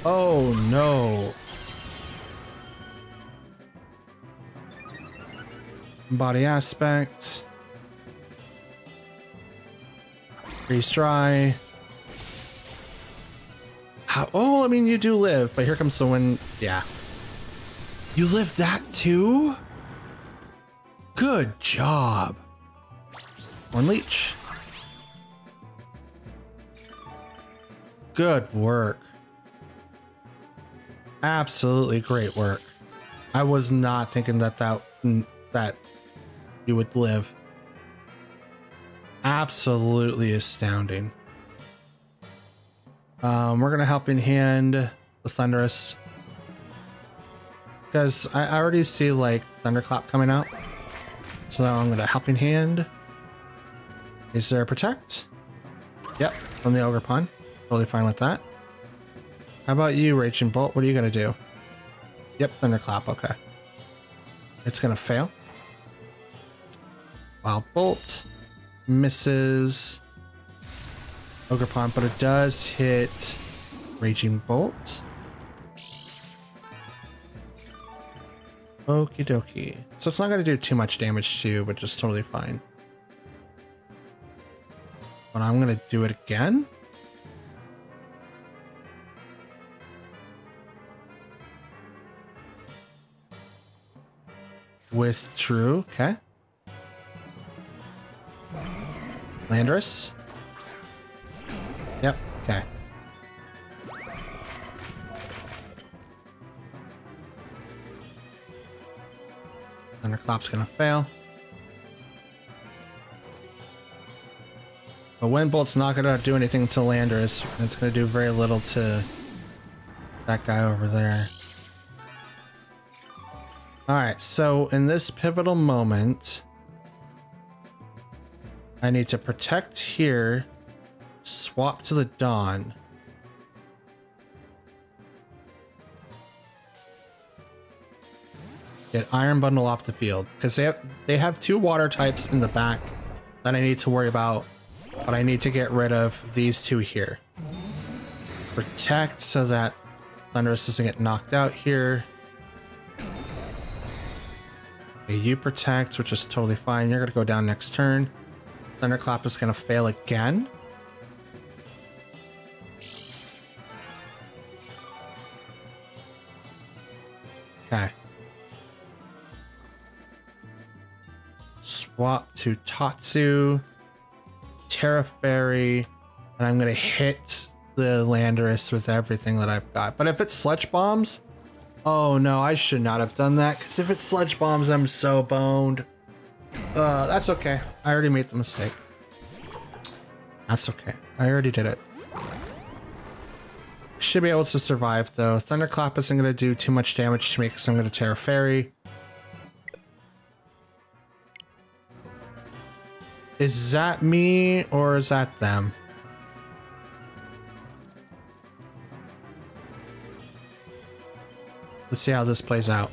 Oh no. Body aspect. Freeze dry. Oh, I mean, you do live, but here comes the wind. Yeah. You lived that too? Good job. One leech. Good work. Absolutely great work. I was not thinking that you would live. Absolutely astounding. We're gonna helping hand the Thunderous because I already see like Thunderclap coming out. So now I'm gonna helping hand. Is there a protect? Yep, from the Ogre Pond. Totally fine with that. How about you, Raging Bolt? What are you gonna do? Yep, Thunderclap. Okay. It's gonna fail. Wild Bolt misses Ogre Pond, but it does hit Raging Bolt. Okie dokie. So it's not going to do too much damage to you, which is totally fine. But I'm going to do it again. Withdrew. Okay. Landorus. Yep. Okay. Thunderclap's gonna fail. But Wind Bolt's not gonna do anything to Landorus. It's gonna do very little to that guy over there. Alright, so in this pivotal moment, I need to protect here, swap to the Dawn. Get Iron Bundle off the field because they have two water types in the back that I need to worry about, but I need to get rid of these two here. Protect so that Thunderous doesn't get knocked out here. Okay, you protect, which is totally fine. You're gonna go down next turn. Thunderclap is gonna fail again. Okay. Swap to Tatsu, Terra Fairy, and I'm gonna hit the Landorus with everything that I've got. But if it's Sludge Bombs, oh no, I should not have done that, because if it's Sludge Bombs, I'm so boned. That's okay. I already made the mistake. That's okay. I already did it. Should be able to survive though. Thunderclap isn't going to do too much damage to me because I'm going to Terra Fairy. Is that me or is that them? Let's see how this plays out.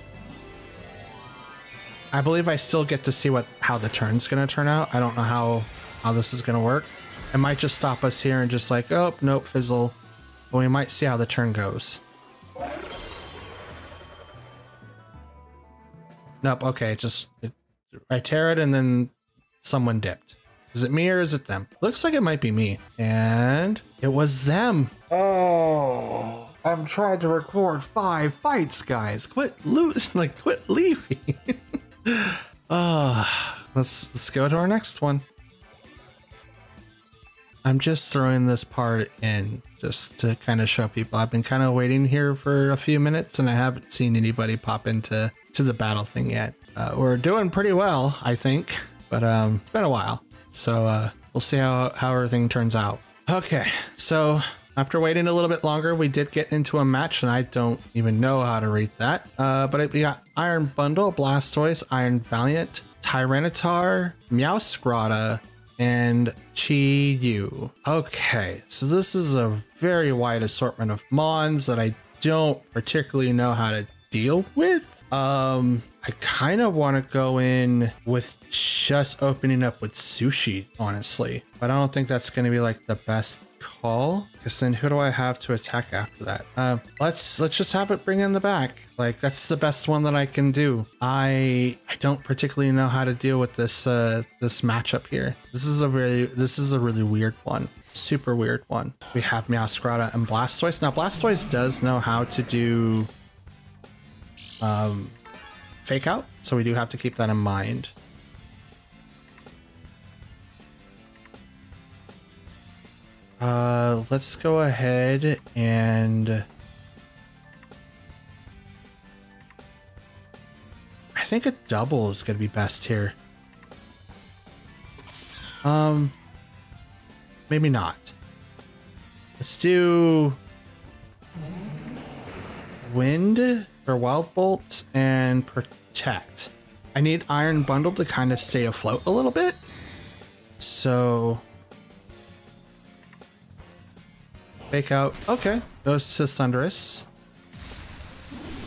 I believe I still get to see how the turn's going to turn out. I don't know how this is going to work. It might just stop us here and just like, oh, nope, fizzle. But we might see how the turn goes. Nope, okay, I tear it and then someone dipped. Is it me or is it them? Looks like it might be me. And it was them. Oh, I'm trying to record 5 fights, guys. Quit leaving. Let's go to our next one. I'm just throwing this part in just to kind of show people. I've been kind of waiting here for a few minutes and I haven't seen anybody pop into the battle thing yet. We're doing pretty well, I think, but it's been a while. So we'll see how everything turns out. Okay, so After waiting a little bit longer, we did get into a match, and I don't even know how to read that. We got Iron Bundle, Blastoise, Iron Valiant, Tyranitar, Meowscarada, and Chi-Yu. Okay, so this is a very wide assortment of Mons that I don't particularly know how to deal with. I kind of want to go in with just opening up with Sushi, honestly, but I don't think that's going to be like the best call, because then who do I have to attack after that? Let's just have it bring in the back. Like, that's the best one that I can do. I don't particularly know how to deal with this this matchup here. This is a really weird one. Super weird one. We have Meowscarada and Blastoise. Now Blastoise does know how to do fake out, so we do have to keep that in mind. Let's go ahead and I think a double is gonna be best here. Maybe not. Let's do Wind or Wild Bolt and Protect. I need Iron Bundle to kind of stay afloat a little bit. So fake out. Okay. Goes to Thunderous.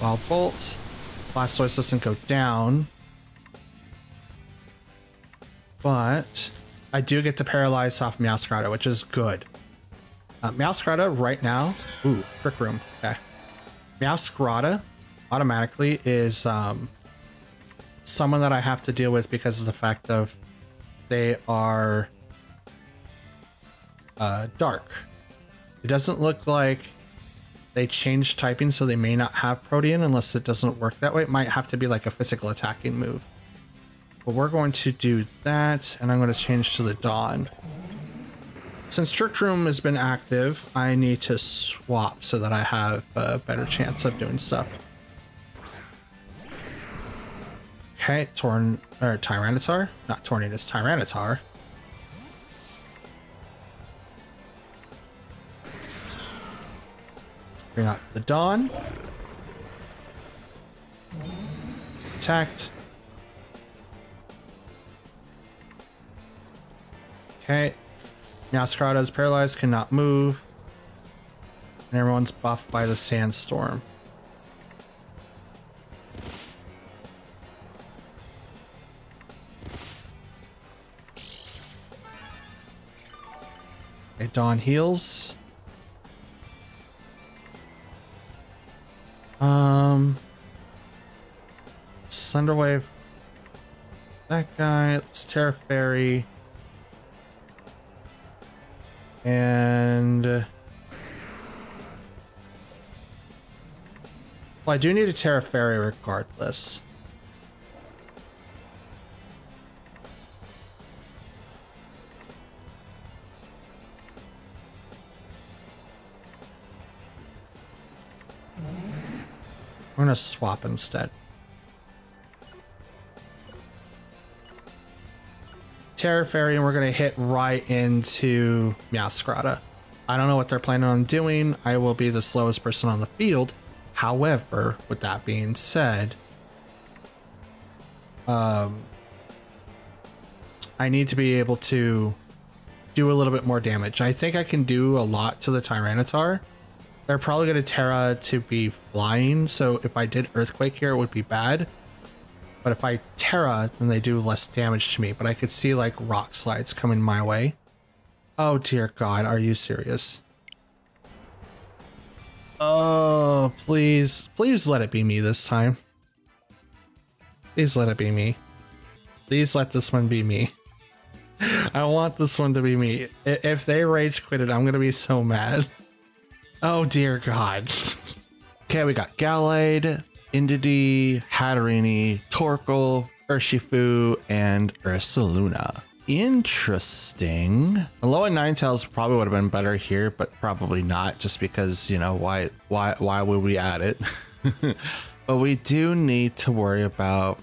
Wild Bolt. Blastoise doesn't go down. But I do get to paralyze off Meowscarada, which is good. Meowscarada right now. Ooh, Trick Room. Okay. Meowscarada automatically is someone that I have to deal with because of the fact of they are dark. It doesn't look like they changed typing, so they may not have Protean unless it doesn't work that way. It might have to be like a physical attacking move. But we're going to do that, and I'm going to change to the Dawn. Since Trick Room has been active, I need to swap so that I have a better chance of doing stuff. Okay, Tyranitar. Not Tornadus, Tyranitar. Bring out the Dawn. Attacked. Okay. Meowscarada is paralyzed, cannot move. And everyone's buffed by the Sandstorm. Okay, Dawn heals. Thunderwave. That guy. Let's Terra Fairy. And well, I do need a Terra Fairy regardless. We're gonna swap instead. Terra Fairy, and we're gonna hit right into Meowscarada. I don't know what they're planning on doing. I will be the slowest person on the field. However, with that being said, I need to be able to do a little bit more damage. I think I can do a lot to the Tyranitar. They're probably going to Terra to be flying, so if I did Earthquake here, it would be bad. But if I Terra, then they do less damage to me. But I could see like Rock Slides coming my way. Oh dear God, are you serious? Oh, please. Please let it be me this time. Please let it be me. Please let this one be me. I want this one to be me. If they rage quitted, I'm going to be so mad. Oh dear God. Okay, we got Gallade, Indeedee, Hatterini, Torkoal, Urshifu, and Ursaluna. Interesting. Alolan Ninetales probably would have been better here, but probably not, just because, you know, why would we add it? But we do need to worry about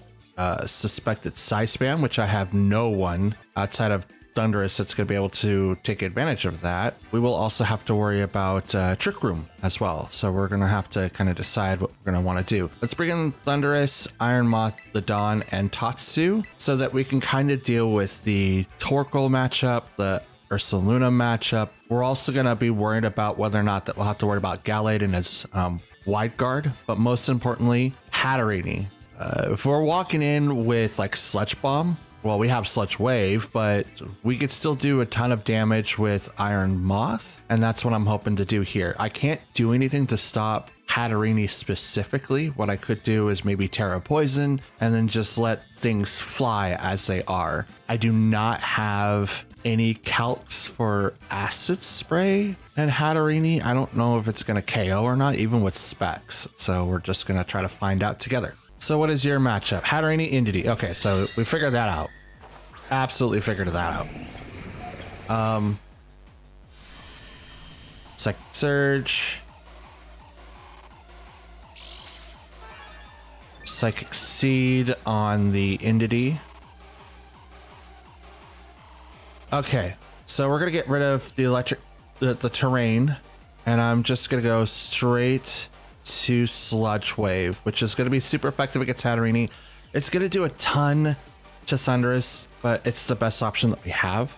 suspected Psy Spam, which I have no one outside of Thundurus that's going to be able to take advantage of that. We will also have to worry about Trick Room as well. So we're going to have to kind of decide what we're going to want to do. Let's bring in Thundurus, Iron Moth, Ladon, and Tatsu so that we can kind of deal with the Torkoal matchup, the Ursaluna matchup. We're also going to be worried about whether or not that we'll have to worry about Gallade and his Wide Guard, but most importantly, Hatterene. If we're walking in with like Sludge Bomb, well, we have Sludge Wave, but we could still do a ton of damage with Iron Moth, and that's what I'm hoping to do here. I can't do anything to stop Hatterene specifically. What I could do is maybe Terra Poison and then just let things fly as they are. I do not have any calcs for Acid Spray and Hatterene. I don't know if it's going to KO or not, even with specs. So we're just going to try to find out together. So what is your matchup? Hatterene, Indeedee. Okay, so we figured that out. Absolutely figured that out. Psychic Surge. Psychic Seed on the Indeedee. Okay, so we're gonna get rid of the terrain, and I'm just gonna go straight to Sludge Wave, which is gonna be super effective against Hatterene. It's gonna do a ton to Thundurus, but it's the best option that we have.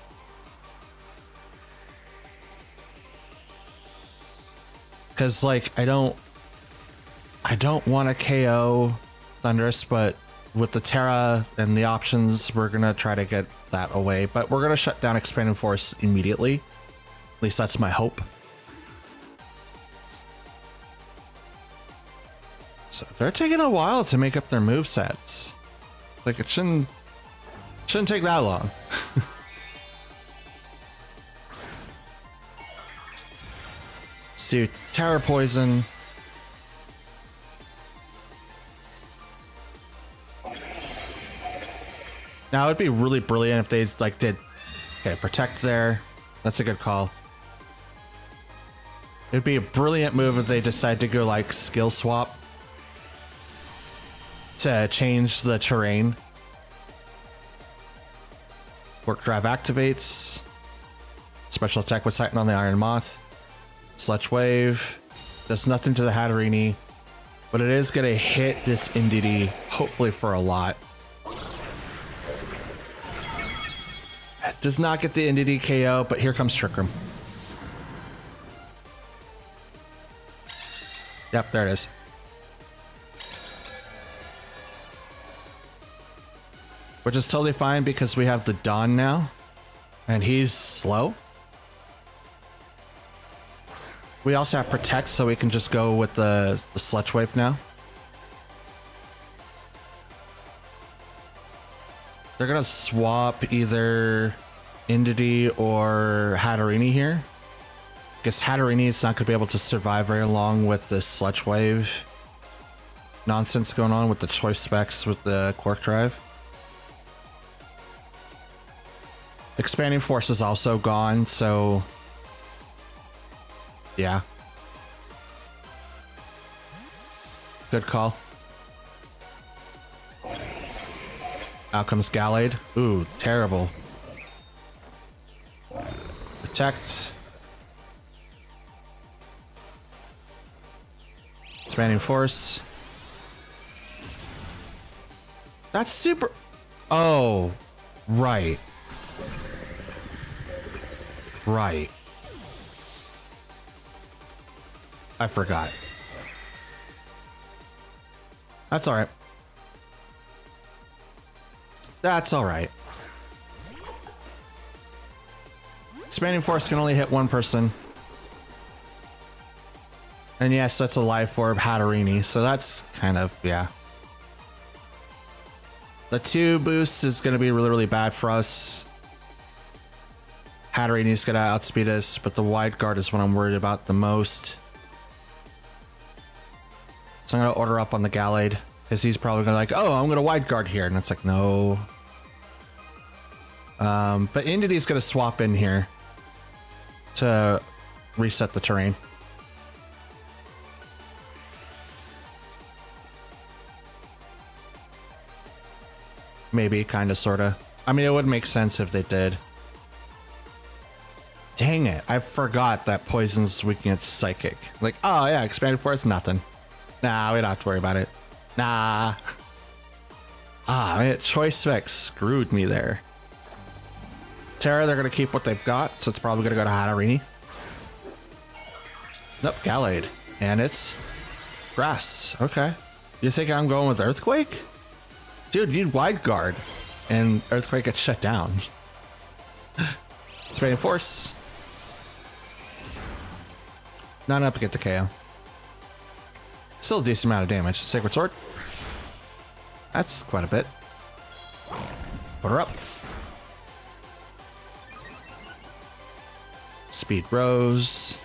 Because like I don't want to KO Thundurus, but with the Terra and the options, we're gonna try to get that away. But we're gonna shut down Expanding Force immediately. At least that's my hope. So they're taking a while to make up their movesets. Like it shouldn't take that long. Let's do Terra Poison. Now it'd be really brilliant if they like did Protect there. That's a good call. It'd be a brilliant move if they decide to go like Skill Swap to change the terrain. Work Drive activates. Special attack with Titan on the Iron Moth. Sludge Wave does nothing to the Hatterene, but it is gonna hit this Indeedee, hopefully for a lot. It does not get the Indeedee KO, but here comes Trick Room. Yep, there it is. Which is totally fine because we have the Dawn now, and he's slow. We also have Protect, so we can just go with the Sludge Wave now. They're gonna swap either Indeedee or Hatterene here. I guess Hatterene is not gonna be able to survive very long with the Sludge Wave nonsense going on with the choice specs with the Quark Drive. Expanding Force is also gone, so yeah. Good call. Out comes Gallade. Ooh, terrible. Protect. Expanding Force. That's super... Oh, right. Right. I forgot. That's all right. That's all right. Expanding Force can only hit one person. And yes, that's a Life Orb Hatterene, so that's kind of, yeah. The 2 boost is going to be really, really bad for us. Hatterene's going to outspeed us, but the Wide Guard is what I'm worried about the most. So I'm going to order up on the Gallade, because he's probably going to like, oh, I'm going to Wide Guard here. And it's like, no. But Indeedee's going to swap in here to reset the terrain. Maybe, kind of, sort of. I mean, it would make sense if they did. it. I forgot that poison's weak against psychic. Like, oh yeah, expanded force, nothing. Nah, we don't have to worry about it. Nah. Ah, man, choice spec screwed me there. Terra, they're gonna keep what they've got, so it's probably gonna go to Hatterene. Nope, Gallade. And it's grass. Okay. You think I'm going with Earthquake? Dude, you need Wide Guard. And Earthquake gets shut down. Expanding force. Not enough to get the KO. Still a decent amount of damage. Sacred Sword. That's quite a bit. Put her up. Speed Rose.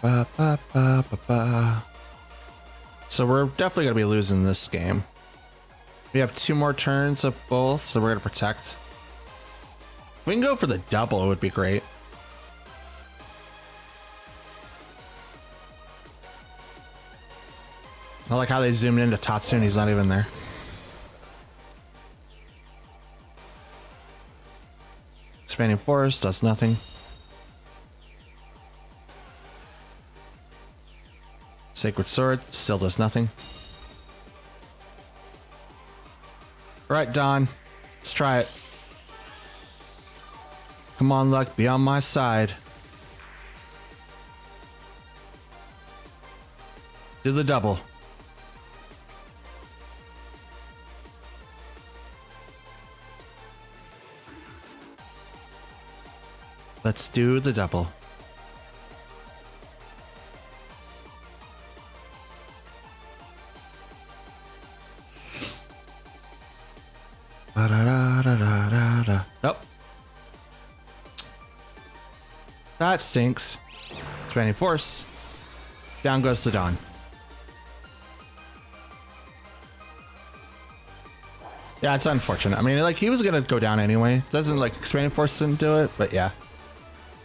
Ba, ba, ba, ba, ba. So we're definitely going to be losing this game. We have 2 more turns of both, so we're going to protect. If we can go for the double, it would be great. I like how they zoomed into Tatsu and he's not even there. Expanding Forest does nothing. Sacred Sword still does nothing. All right, Don, let's try it. Come on, luck, be on my side. Do the double. Let's do the double. Nope. That stinks. Expanding force. Down goes the Dawn. Yeah, it's unfortunate. I mean, like, he was gonna go down anyway. Doesn't, like, expanding force didn't do it, but yeah.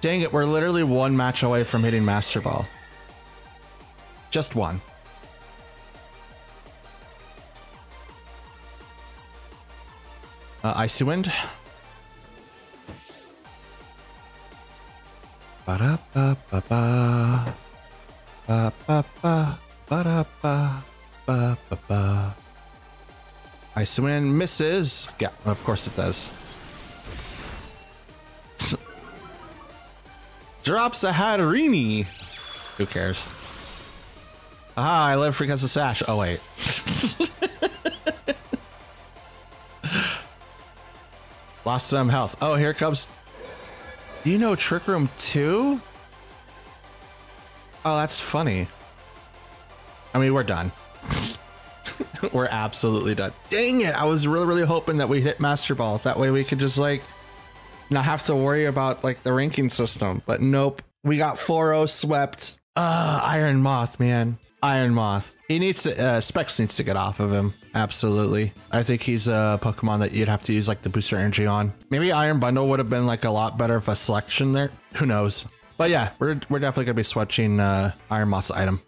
Dang it, we're literally 1 match away from hitting Master Ball. Just 1. Icy Wind. Ba-da-ba-ba-ba. Ba-ba-ba. Ba-da-ba. Ba-ba-ba. Icy Wind misses. Yeah, of course it does. Drops a Hatterene. Who cares? Aha, I live because of Sash. Oh, wait. Lost some health. Oh, here comes... Do you know Trick Room 2? Oh, that's funny. I mean, we're done. We're absolutely done. Dang it. I was really hoping that we hit Master Ball. That way we could just, like, not have to worry about, like, the ranking system. But nope. We got 4-0 swept. Iron Moth, man. Iron Moth. He needs to, Specs needs to get off of him. Absolutely. I think he's a Pokemon that you'd have to use, like, the booster energy on. Maybe Iron Bundle would have been, like, a lot better of a selection there. Who knows? But yeah, we're definitely gonna be switching Iron Moth's item.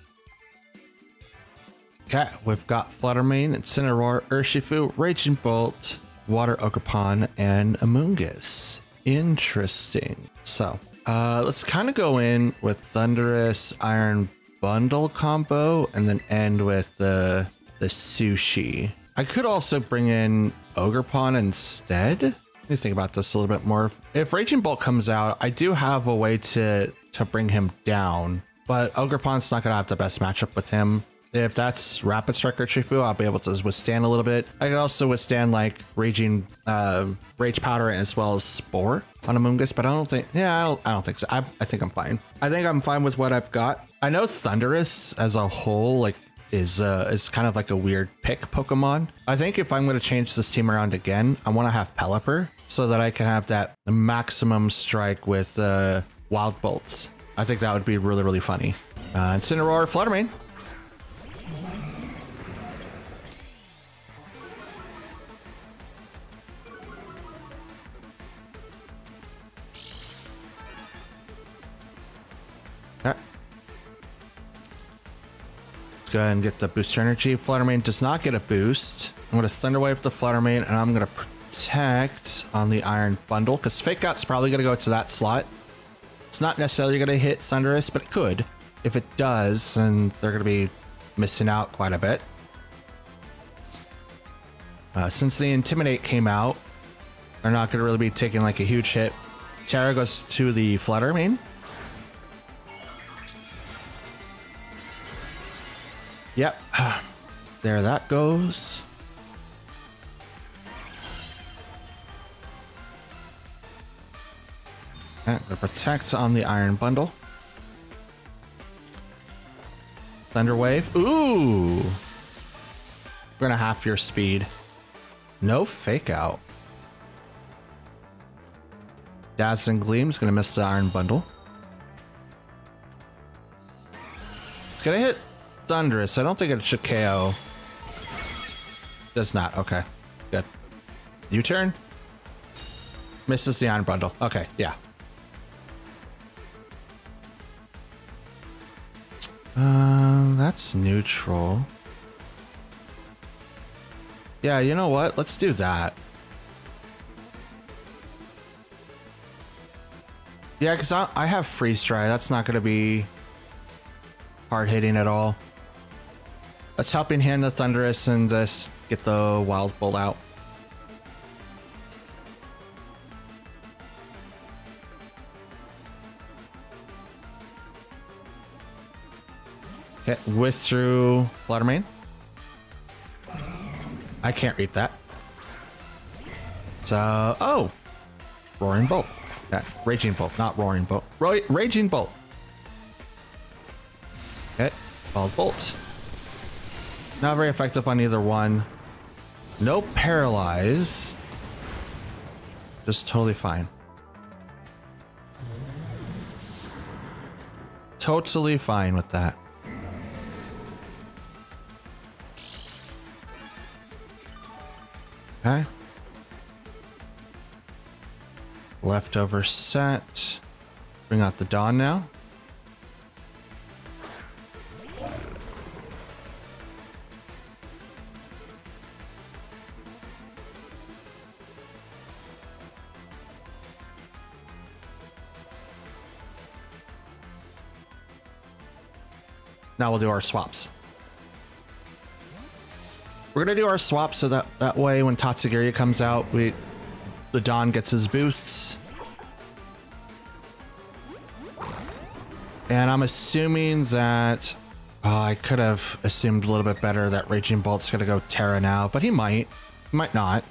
Okay, we've got Fluttermane, Incineroar, Urshifu, Raging Bolt, Water Ogerpon, and Amoonguss. Interesting. So, let's kind of go in with Thundurus, Iron Bundle combo, and then end with the Sushi. I could also bring in Ogerpon instead. Let me think about this a little bit more. If Raging Bolt comes out, I do have a way to bring him down, but Ogerpon's not gonna have the best matchup with him. If that's Rapid Strike or Urshifu, I'll be able to withstand a little bit. I could also withstand, like, Rage Powder as well as Spore on Amoonguss, but I don't think, yeah, I don't think so. I think I'm fine. I think I'm fine with what I've got. I know Thundurus as a whole, like, is kind of like a weird pick Pokemon. I think if I'm going to change this team around again, I want to have Pelipper so that I can have that maximum strike with Wild Bolts. I think that would be really funny. Incineroar, Fluttermane. Go ahead and get the booster energy. Fluttermane does not get a boost. I'm going to Thunder Wave the Fluttermane, and I'm going to protect on the iron bundle because fake out's probably going to go to that slot. It's not necessarily going to hit Thunderous, but it could. If it does, then they're going to be missing out quite a bit. Since the Intimidate came out, they're not going to really be taking like a huge hit. Terra goes to the Flutter Mane. Yep. There that goes. And the protect on the iron bundle. Thunder Wave. Ooh. We're gonna half your speed. No fake out. Dazzling Gleam's gonna miss the iron bundle. It's gonna hit Thunderous. I don't think it should KO. Does not. Okay. Good. U-turn. Misses the iron bundle. Okay. Yeah. That's neutral. Yeah, you know what? Let's do that. Yeah, because I have Freeze Dry. That's not going to be hard hitting at all. Let's Helping Hand the Thunderous and just get the Wild Bolt out. Okay, withdrew Flutter Mane. I can't read that. So, oh, Roaring Bolt. Yeah, Raging Bolt, not Roaring Bolt. Raging Bolt. Okay, Wild Bolt. Not very effective on either one. No Paralyze. Just totally fine. Totally fine with that. Okay. Leftover set. Bring out the Dawn now. Now we'll do our swaps. We're gonna do our swaps so that way when Tatsugiri comes out, the Dawn gets his boosts. And I'm assuming that I could have assumed a little bit better that Raging Bolt's gonna go Terra now, but he might not.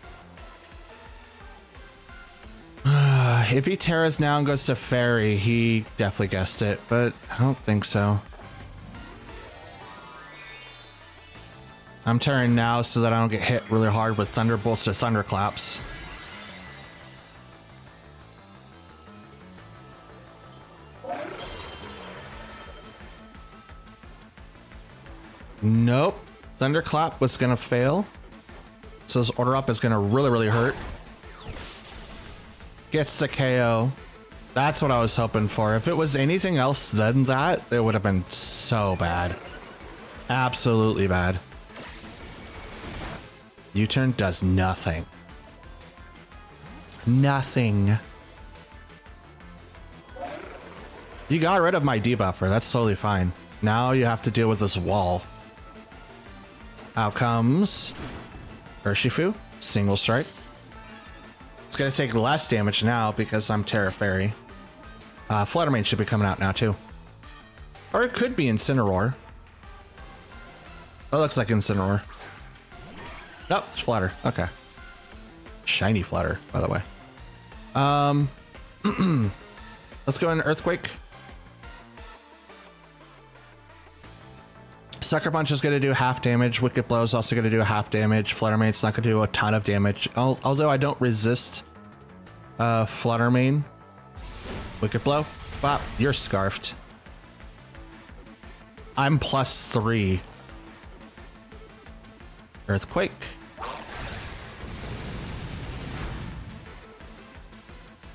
If he Terras now and goes to Fairy, he definitely guessed it, but I don't think so. I'm Terraing now so that I don't get hit really hard with Thunderbolts or Thunderclaps. Nope. Thunderclap was gonna fail. So his Order Up is gonna really hurt. Gets the KO. That's what I was hoping for. If it was anything else than that, it would have been so bad. Absolutely bad. U-turn does nothing. Nothing. You got rid of my debuffer. That's totally fine. Now you have to deal with this wall. Out comes Urshifu. Single strike. It's going to take less damage now because I'm Terra Fairy. Flutter Mane should be coming out now too. Or it could be Incineroar. That looks like Incineroar. Nope, it's Flutter. Okay. Shiny Flutter, by the way. Let's go into Earthquake. Sucker Punch is going to do half damage. Wicked Blow is also going to do half damage. Flutter Mane's not going to do a ton of damage. Although I don't resist Flutter Mane. Wicked Blow. Bop, you're scarfed. I'm +3. Earthquake.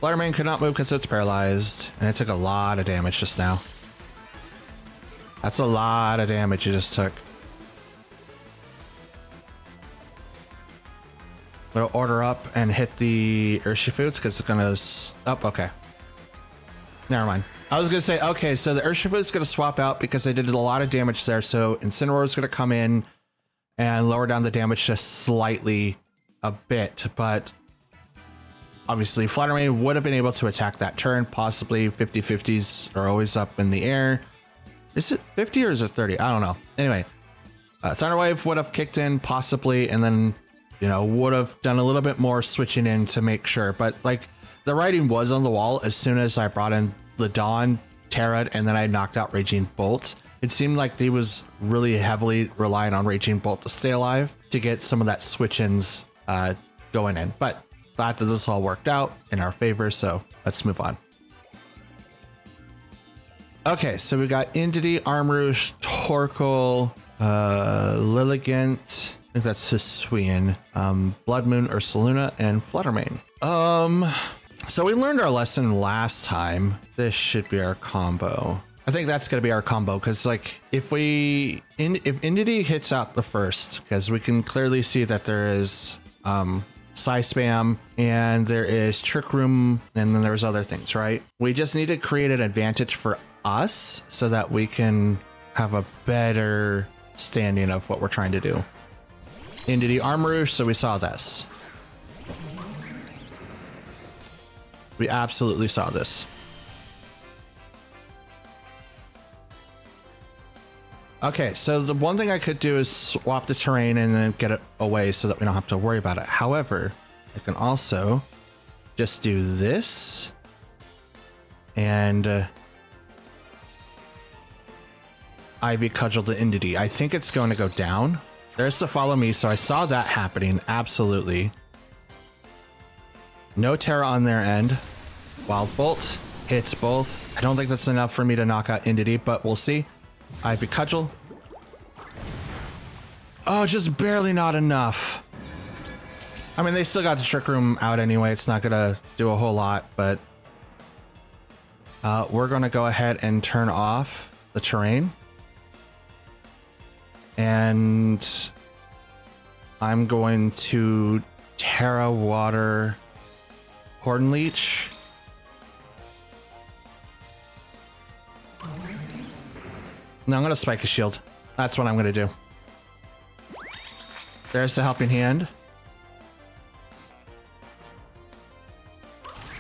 Flutter Mane could not move because it's paralyzed, and it took a lot of damage just now. That's a lot of damage you just took. Gonna order up and hit the Urshifoots because it's gonna... Oh, okay. Never mind. I was gonna say, okay, so the Urshifu is gonna swap out because I did a lot of damage there. So Incineroar is gonna come in and lower down the damage just slightly a bit, but obviously Fluttermane would have been able to attack that turn. Possibly 50-50s are always up in the air. Is it 50 or is it 30? I don't know. Anyway, Thunder Wave would have kicked in possibly, and then, you know, would have done a little bit more switching in to make sure. But like the writing was on the wall as soon as I brought in the Dawn, Terra, and then I knocked out Raging Bolt. It seemed like they was really heavily relying on Raging Bolt to stay alive to get some of that switch-ins going in. But glad that this all worked out in our favor, so let's move on. Okay, so we got Indeedee, Armarouge, Torkoal, Lilligant, I think that's Hisuian, Blood Moon, Ursaluna, and Fluttermane. So we learned our lesson last time. This should be our combo. I think that's going to be our combo because, like, if Indeedee hits out the first, because we can clearly see that there is Psy Spam and there is Trick Room and then there's other things, right? We just need to create an advantage for us so that we can have a better standing of what we're trying to do. Indeedee, Armarouge, so we saw this. We absolutely saw this. Okay, so the one thing I could do is swap the terrain and then get it away so that we don't have to worry about it. However, I can also just do this and Ivy Cudgel the Indeedee. I think it's going to go down. There's the Follow Me, so I saw that happening, absolutely. No Terra on their end. Wild Bolt hits both. I don't think that's enough for me to knock out Indeedee, but we'll see. Ivy Cudgel. Oh, just barely not enough. I mean, they still got the Trick Room out anyway. It's not gonna do a whole lot, but we're gonna go ahead and turn off the terrain. And I'm going to Terra Water Horn Leech. No, I'm going to Spike a Shield. That's what I'm going to do. There's the Helping Hand.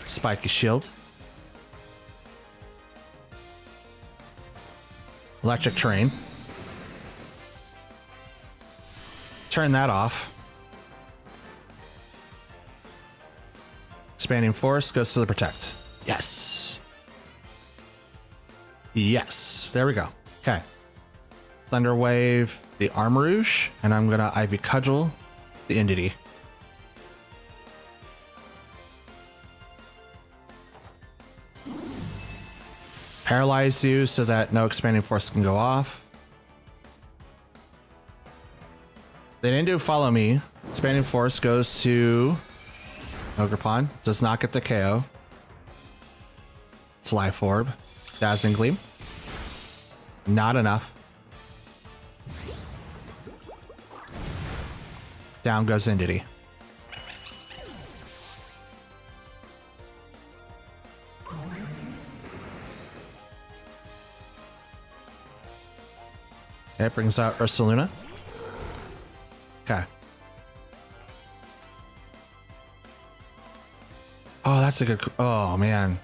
Spike a Shield. Electric Terrain. Turn that off. Expanding Force goes to the Protect. Yes. Yes. There we go. Okay. Thunder Wave the Armarouge, and I'm gonna Ivy Cudgel the Indeedee. Paralyze you so that no Expanding Force can go off. They didn't do Follow Me. Expanding Force goes to Ogerpon. Does not get the KO. It's Life Orb. Dazzling Gleam. Not enough. Down goes Indeedee. It brings out Ursaluna. Okay. Oh, that's a good... Oh, man.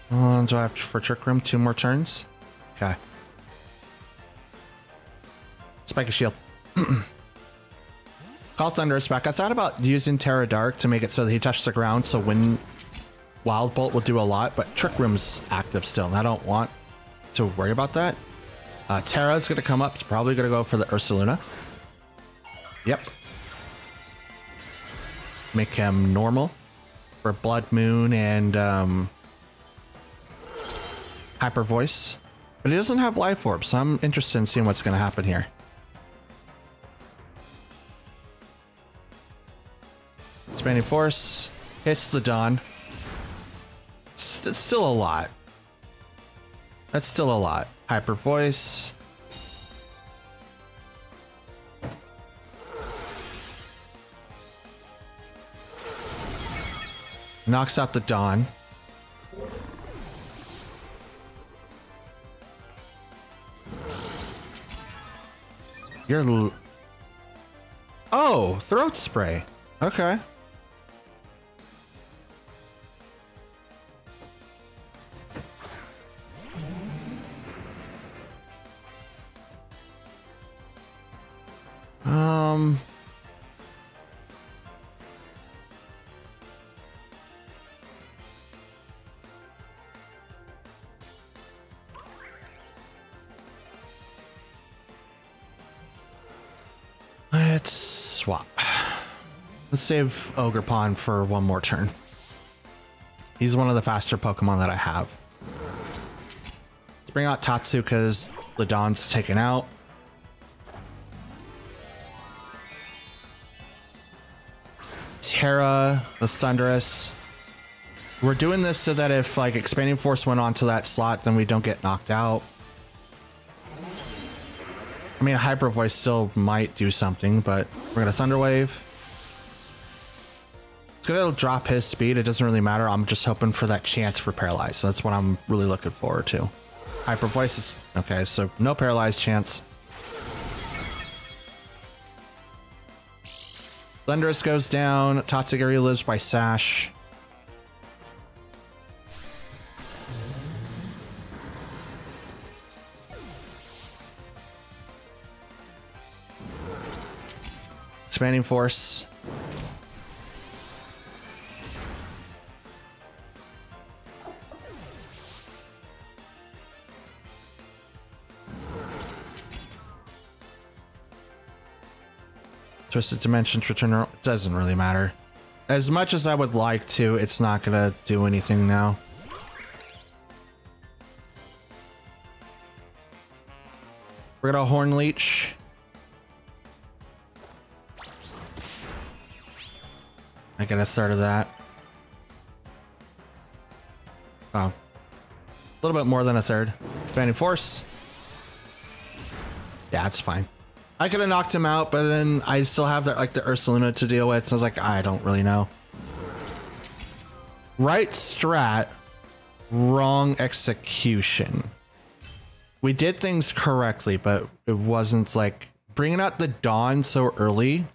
Do I have to, for Trick Room, 2 more turns? Okay. Spike a Shield. Call Thunder is back. I thought about using Terra Dark to make it so that he touches the ground, so when Wild Bolt will do a lot, but Trick Room's active still, and I don't want to worry about that. Terra's going to come up. It's probably going to go for the Ursaluna. Yep. Make him normal for Blood Moon and Hyper Voice. But he doesn't have Life Orb, so I'm interested in seeing what's going to happen here. Expanding Force hits the Dawn. That's still a lot. That's still a lot. Hyper Voice. Knocks out the Dawn. You're... Oh, throat spray. Okay. Let's swap. Let's save Ogerpon for one more turn. He's one of the faster Pokemon that I have. Let's bring out Tatsu because Ladon's taken out. Terra, the Thunderous. We're doing this so that if like Expanding Force went onto that slot, then we don't get knocked out. I mean, Hyper Voice still might do something, but we're gonna Thunder Wave. It's gonna drop his speed. It doesn't really matter. I'm just hoping for that chance for Paralyze. So that's what I'm really looking forward to. Hyper Voice is okay, so no Paralyze chance. Thunderous goes down. Tatsugiri lives by Sash. Expanding Force. Twisted Dimensions Return doesn't really matter. As much as I would like to, it's not gonna do anything now. We're gonna Horn Leech. I get a third of that. Oh. A little bit more than a third. Expanding Force. Yeah, it's fine. I could have knocked him out, but then I still have that, like the Ursaluna to deal with. So I was like, I don't really know. Right strat, wrong execution. We did things correctly, but it wasn't like bringing out the Dawn so early.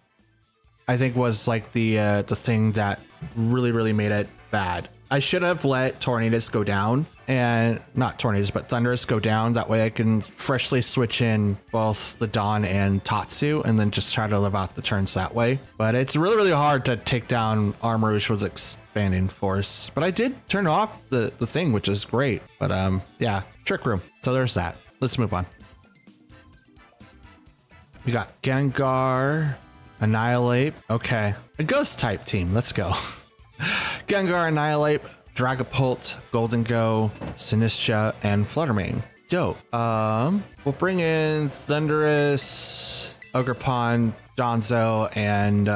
I think was like the thing that really made it bad. I should have let Tornadus go down, and not Tornadus, but Thunderous go down. That way I can freshly switch in both the Dawn and Tatsu and then just try to live out the turns that way. But it's really hard to take down Armarouge with Expanding Force. But I did turn off the thing, which is great. But yeah, Trick Room. So there's that. Let's move on. We got Gengar, Annihilate. Okay, a ghost type team. Let's go. Gengar, Annihilate, Dragapult, Golden Go, Sinistra, and Fluttermane. Dope. We'll bring in Thunderous, Ogerpon, Donzo, and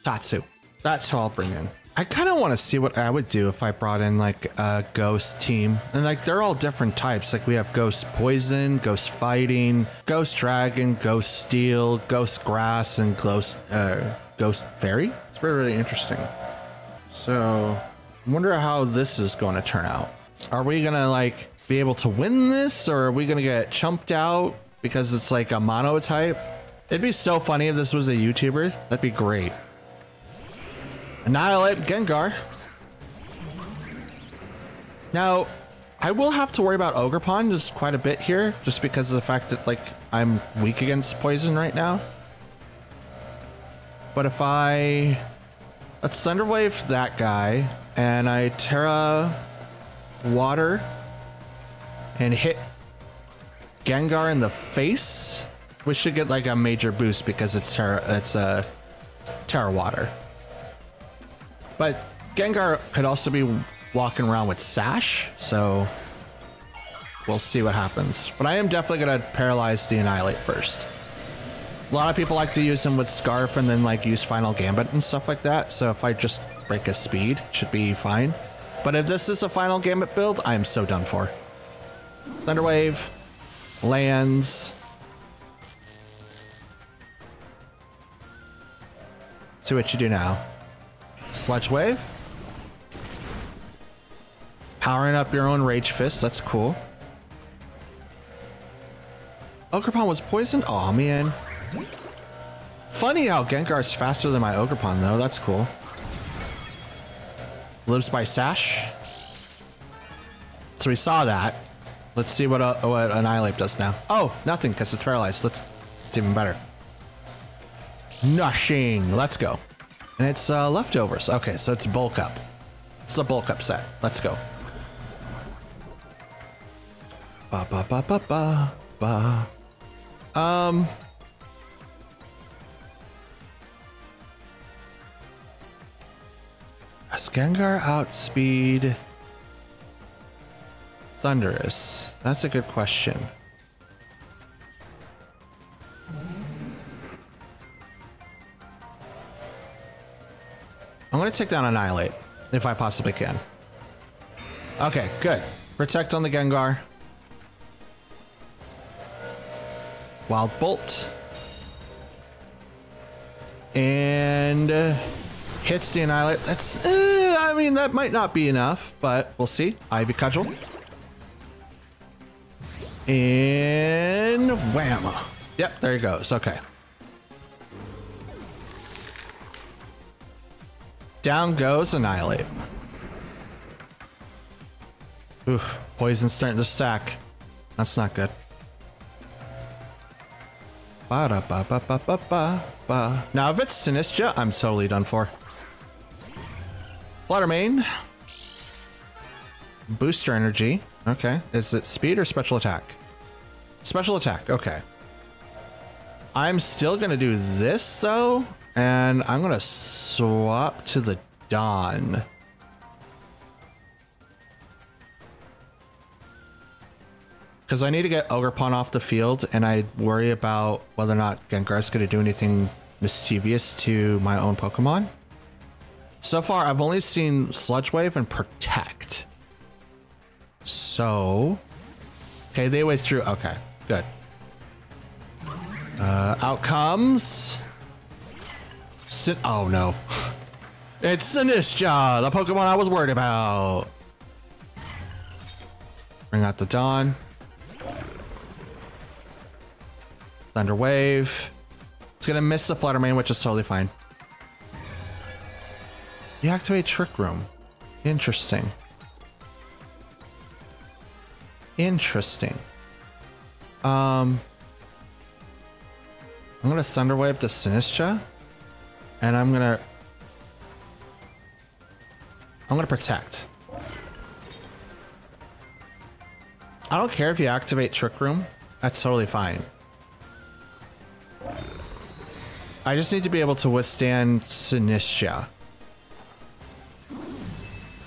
Tatsu. That's who I'll bring in. I kind of want to see what I would do if I brought in like a ghost team. And like they're all different types. Like we have Ghost Poison, Ghost Fighting, Ghost Dragon, Ghost Steel, Ghost Grass, and Ghost Fairy. It's really interesting. So I wonder how this is going to turn out. Are we going to like be able to win this, or are we going to get chumped out because it's like a mono type? It'd be so funny if this was a YouTuber. That'd be great. Annihilate Gengar. Now, I will have to worry about Ogerpon just quite a bit here, just because of the fact that like I'm weak against poison right now. But if let's Thunder Wave that guy, and I Terra Water and hit Gengar in the face, we should get like a major boost because it's Terra Water. But Gengar could also be walking around with Sash, so we'll see what happens. But I am definitely gonna paralyze the Annihilate first. A lot of people like to use him with Scarf and then like use Final Gambit and stuff like that. So if I just break his speed, it should be fine. But if this is a final Gambit build, I am so done for. Thunder Wave, lands. See what you do now. Sludge Wave. Powering up your own Rage Fist, that's cool. Ogerpon was poisoned? Aw, man. Funny how Gengar's faster than my Ogerpon, though. That's cool. Lives by Sash. So we saw that. Let's see what Annihilate does now. Oh, nothing, because it's paralyzed. It's even better. Nothing. Let's go. And it's leftovers. Okay, so it's bulk up. It's the bulk up set. Let's go. Ba ba ba ba ba ba. Does Gengar outspeed Thundurus? That's a good question. I'm gonna take down Annihilate if I possibly can. Okay, good. Protect on the Gengar. Wild Bolt. And hits the Annihilate. That's, I mean, that might not be enough, but we'll see. Ivy Cudgel. And wham. Yep, there he goes. Okay. Down goes Annihilate. Oof, poison's starting to stack. That's not good. Ba-da-ba-ba-ba-ba-ba. Now, if it's Sinistcha, I'm totally done for. Flutter Mane. Booster energy. Okay. Is it speed or special attack? Special attack. Okay. I'm still going to do this, though. And I'm going to swap to the Dawn. Because I need to get Ogerpon off the field, and I worry about whether or not Gengar's going to do anything mischievous to my own Pokemon. So far, I've only seen Sludge Wave and Protect. So... Okay, they withdrew. Okay, good. Out comes... oh no. It's Sinistcha, the Pokemon I was worried about. Bring out the Dawn. Thunder Wave. It's gonna miss the Flutter Mane, which is totally fine. You activate Trick Room. Interesting. Interesting. I'm gonna Thunder Wave the Sinistcha, and I'm gonna Protect. I don't care if you activate Trick Room. That's totally fine. I just need to be able to withstand Sinistcha.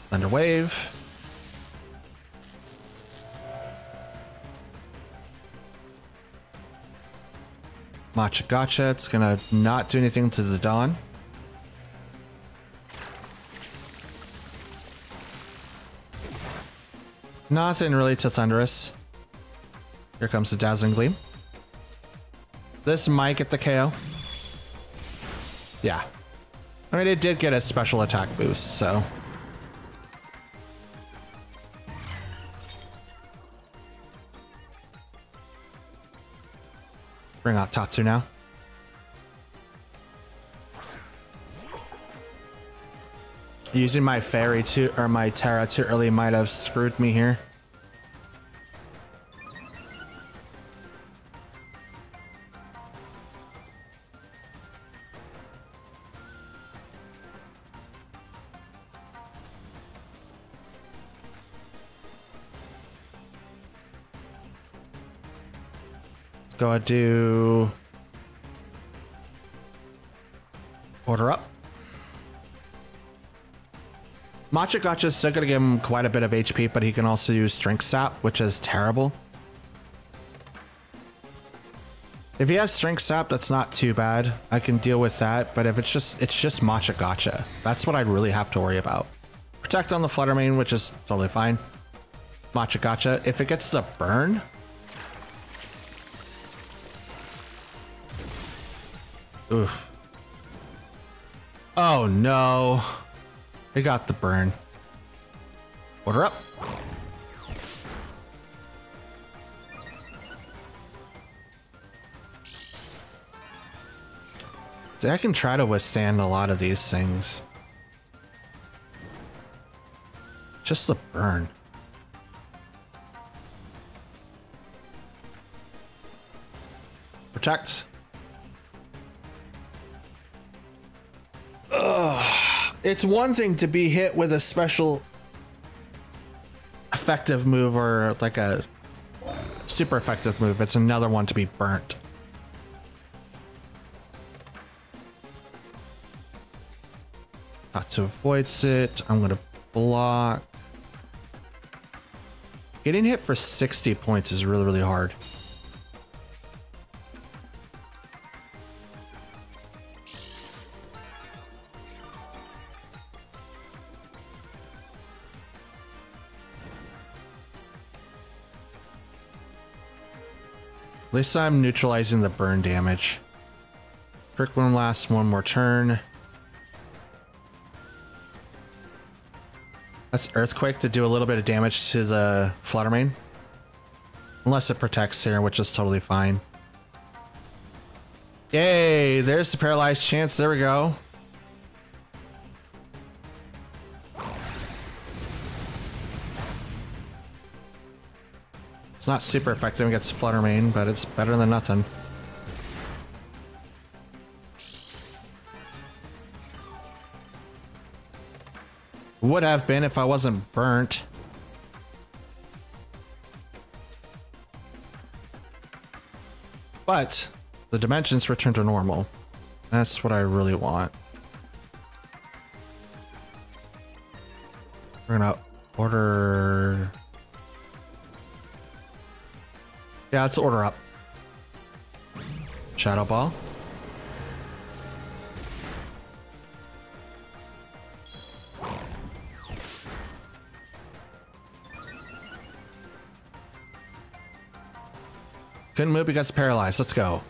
Thunder Wave. Matcha Gotcha. It's gonna not do anything to the Dawn. Nothing really to Thundurus. Here comes the Dazzling Gleam. This might get the KO. Yeah. I mean, it did get a special attack boost, so. Bring out Tatsu now. Using my Fairy or my Terra too early might have screwed me here. Let's go ahead and do Order Up. Matcha Gotcha is still going to give him quite a bit of HP, but he can also use Strength Sap, which is terrible. If he has Strength Sap, that's not too bad. I can deal with that, but if it's just Matcha Gotcha, that's what I'd really have to worry about. Protect on the Fluttermane, which is totally fine. Matcha Gotcha. If it gets to burn... Oof. Oh no. It got the burn. Order up. See, I can try to withstand a lot of these things. Just the burn. Protect. Ugh. It's one thing to be hit with a special effective move or like a super effective move. It's another one to be burnt. Tatsu avoids it. I'm gonna block. Getting hit for 60 points is really, really hard. At least I'm neutralizing the burn damage. Trick Room lasts one more turn. That's Earthquake to do a little bit of damage to the Fluttermane. Unless it protects here, which is totally fine. Yay, there's the paralyzed chance. There we go. It's not super effective against Fluttermane, but it's better than nothing. Would have been if I wasn't burnt. But the dimensions return to normal. That's what I really want. We're gonna order... Yeah, let's order up. Shadow Ball. Couldn't move because paralyzed. Let's go.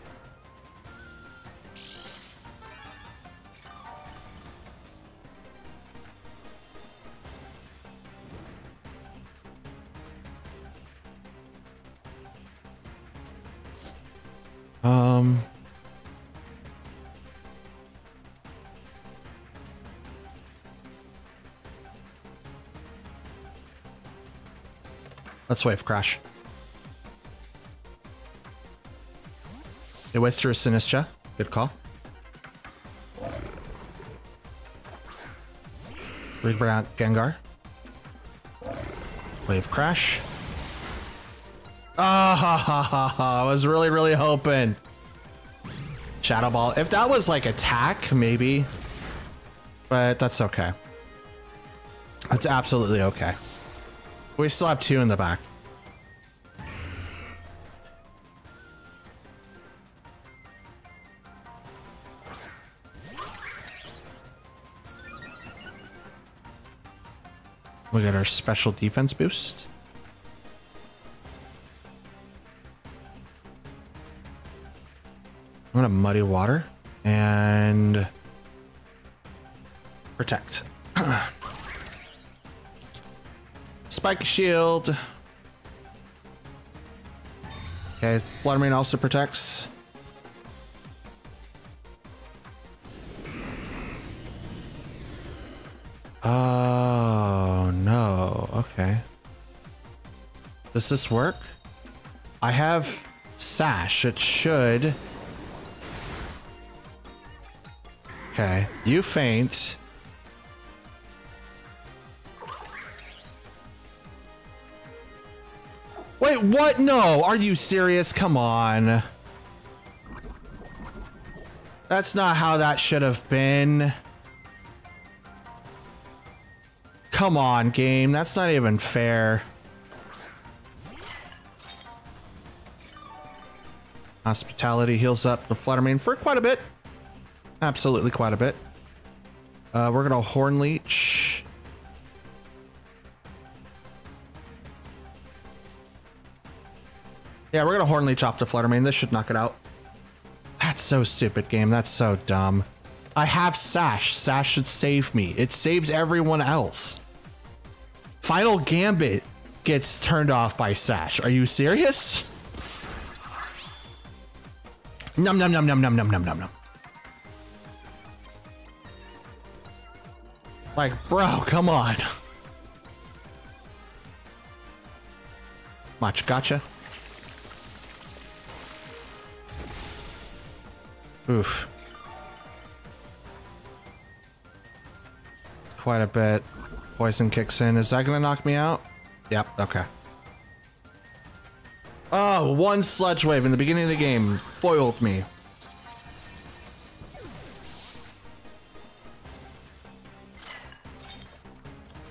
Let's wave crash. It waits through Sinistra. Good call. Bring out Gengar. Wave crash. Ah ha ha ha ha. I was really, really hoping. Shadow Ball. If that was like attack, maybe. But that's okay. It's absolutely okay. We still have two in the back. We got our special defense boost. I'm gonna Muddy Water and protect. Spike Shield. Okay, Fluttermane also protects. Oh no, okay. Does this work? I have Sash, it should. Okay, you faint. Wait, what? No, are you serious? Come on. That's not how that should have been. Come on, game. That's not even fair. Hospitality heals up the Fluttermane for quite a bit. Absolutely quite a bit. We're gonna Horn Leech. Yeah, we're gonna Horn Leech off to Fluttermane. This should knock it out. That's so stupid, game. That's so dumb. I have Sash. Sash should save me. It saves everyone else. Final Gambit gets turned off by Sash. Are you serious? Num num num num num num num num num. Like, bro, come on. Much gotcha. Oof. It's quite a bit. Poison kicks in. Is that gonna knock me out? Yep, okay. Oh, one Sludge Wave in the beginning of the game foiled me.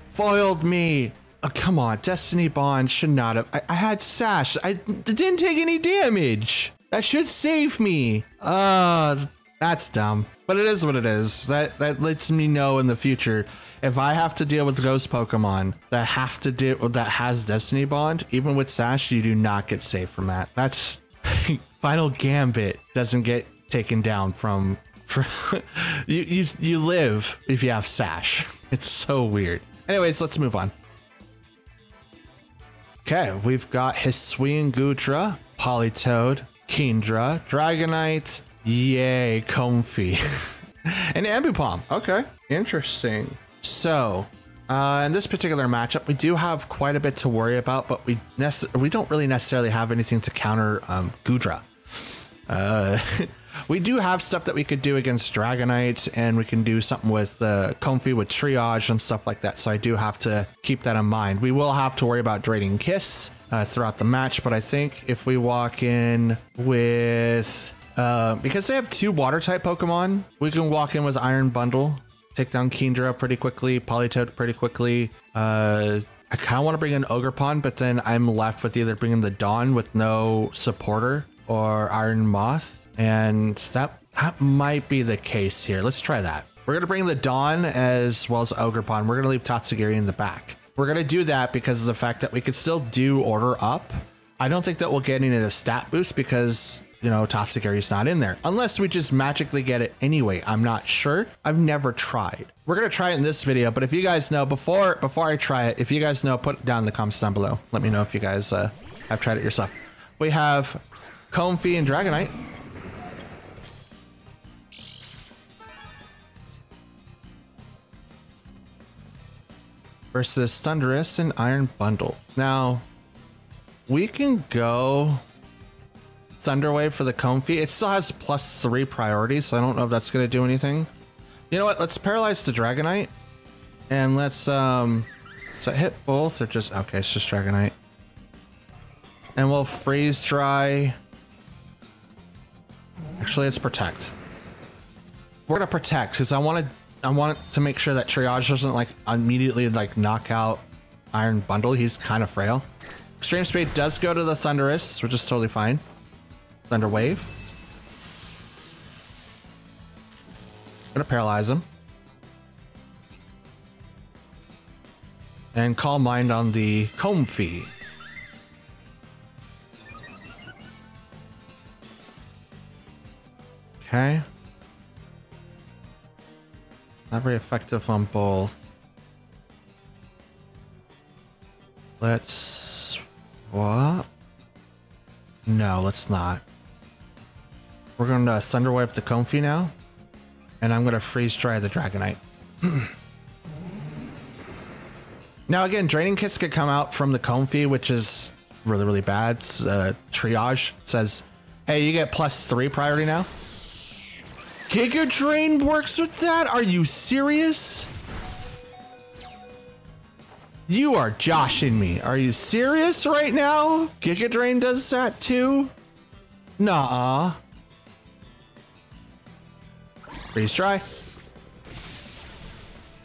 Foiled me. Oh, come on. Destiny Bond should not have. I had Sash. I didn't take any damage. That should save me. That's dumb. But it is what it is. That lets me know in the future if I have to deal with ghost Pokemon that have to deal with that has Destiny Bond, even with Sash, you do not get saved from that. That's Final Gambit doesn't get taken down from you live if you have Sash. It's so weird. Anyways, let's move on. Okay, we've got Hisuian Goodra, Politoed, Kingdra, Dragonite, yay, Comfey, and Ambipom. Okay, interesting. So, in this particular matchup, we do have quite a bit to worry about, but we don't really necessarily have anything to counter Goodra. We do have stuff that we could do against Dragonite, and we can do something with Comfey with Triage and stuff like that. So I do have to keep that in mind. We will have to worry about Draining Kiss throughout the match, but I think if we walk in with because they have two water type Pokemon, we can walk in with Iron Bundle, take down Kingdra pretty quickly, Politoed pretty quickly. I kind of want to bring in Ogerpon, but then I'm left with either bringing the Dawn with no supporter or Iron Moth, and that might be the case here. Let's try that. We're gonna bring the Dawn as well as Ogerpon. We're gonna leave Tatsugiri in the back. We're gonna do that because of the fact that we could still do Order Up. I don't think that we'll get any of the stat boost because, you know, Tatsugiri's not in there. Unless we just magically get it anyway. I'm not sure. I've never tried. We're gonna try it in this video, but if you guys know, before I try it, if you guys know, put it down in the comments down below. Let me know if you guys have tried it yourself. We have Comfey and Dragonite. Versus Thundurus and Iron Bundle. Now, we can go Thunder Wave for the Comfey. It still has +3 priority, so I don't know if that's going to do anything. You know what? Let's paralyze the Dragonite. And let's, does that hit both or just, okay, it's just Dragonite. And we'll Freeze Dry. Actually, let's Protect. We're going to Protect because I want to make sure that Triage doesn't like immediately like knock out Iron Bundle. He's kind of frail. Extreme Speed does go to the Thundurus, which is totally fine. Thunder Wave. I'm gonna paralyze him. And Calm Mind on the Comfey. Okay. Not very effective on both. Let's... what? No, let's not. We're going to Thunder Wave the Comfey now. And I'm going to Freeze Dry the Dragonite. Now again, Draining Kiss could come out from the Comfey, which is really, really bad. Triage says, hey, you get +3 priority now. Giga Drain works with that? Are you serious? You are joshing me. Are you serious right now? Giga Drain does that too? Nuh-uh. Freeze Dry.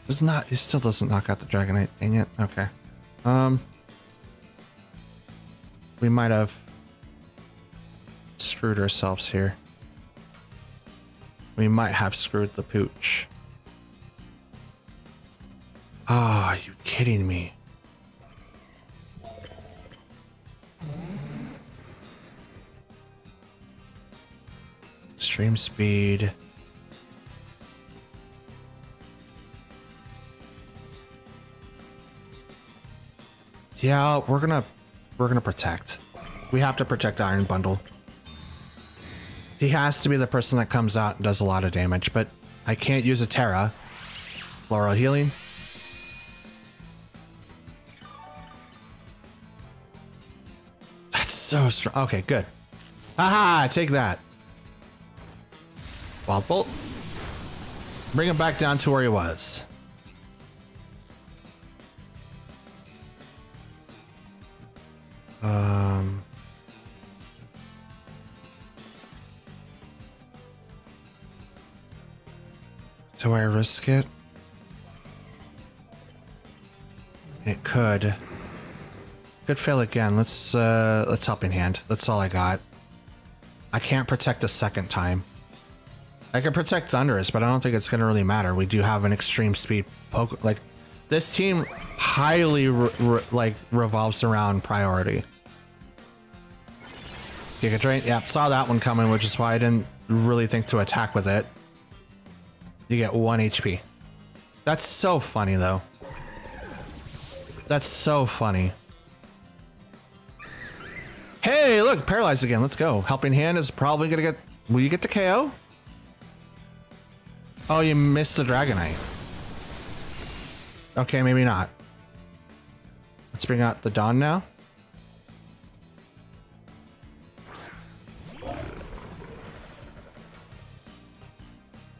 Does not, it still doesn't knock out the Dragonite. Dang it. Okay. We might have screwed ourselves here. We might have screwed the pooch. Ah, are you kidding me? Extreme speed. Yeah, we're gonna protect. We have to protect Iron Bundle. He has to be the person that comes out and does a lot of damage, but I can't use a Terra. Floral Healing. That's so strong. Okay, good. Aha, take that. Wild Bolt. Bring him back down to where he was. Do I risk it? It could. Could fail again. Let's Helping Hand. That's all I got. I can't protect a second time. I can protect Thunderous, but I don't think it's going to really matter. We do have an extreme speed poke. Like, this team highly revolves around priority. Giga Drain. Yeah, saw that one coming, which is why I didn't really think to attack with it. You get 1 HP. That's so funny, though. That's so funny. Hey, look, paralyzed again. Let's go. Helping Hand is probably gonna get... Will you get the KO? Oh, you missed the Dragonite. Okay, maybe not. Let's bring out the Dawn now.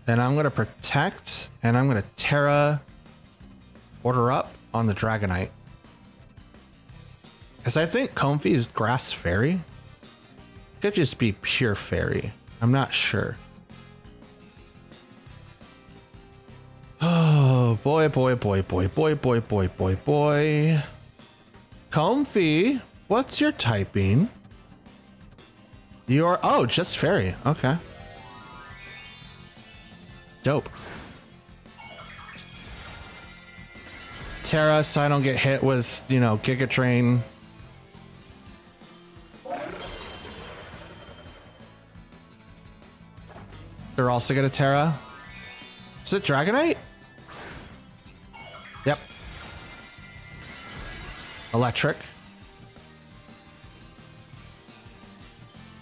Then I'm gonna protect, and I'm gonna Terra Order Up on the Dragonite. Because I think Comfey is Grass Fairy. Could just be pure Fairy. I'm not sure. Oh, boy, boy, boy, boy, boy, boy, boy, boy, boy. Comfey, what's your typing? You're, oh, just Fairy. Okay. Dope. Terra, so I don't get hit with, you know, Giga Drain. They're also gonna Terra. Is it Dragonite? Yep. Electric.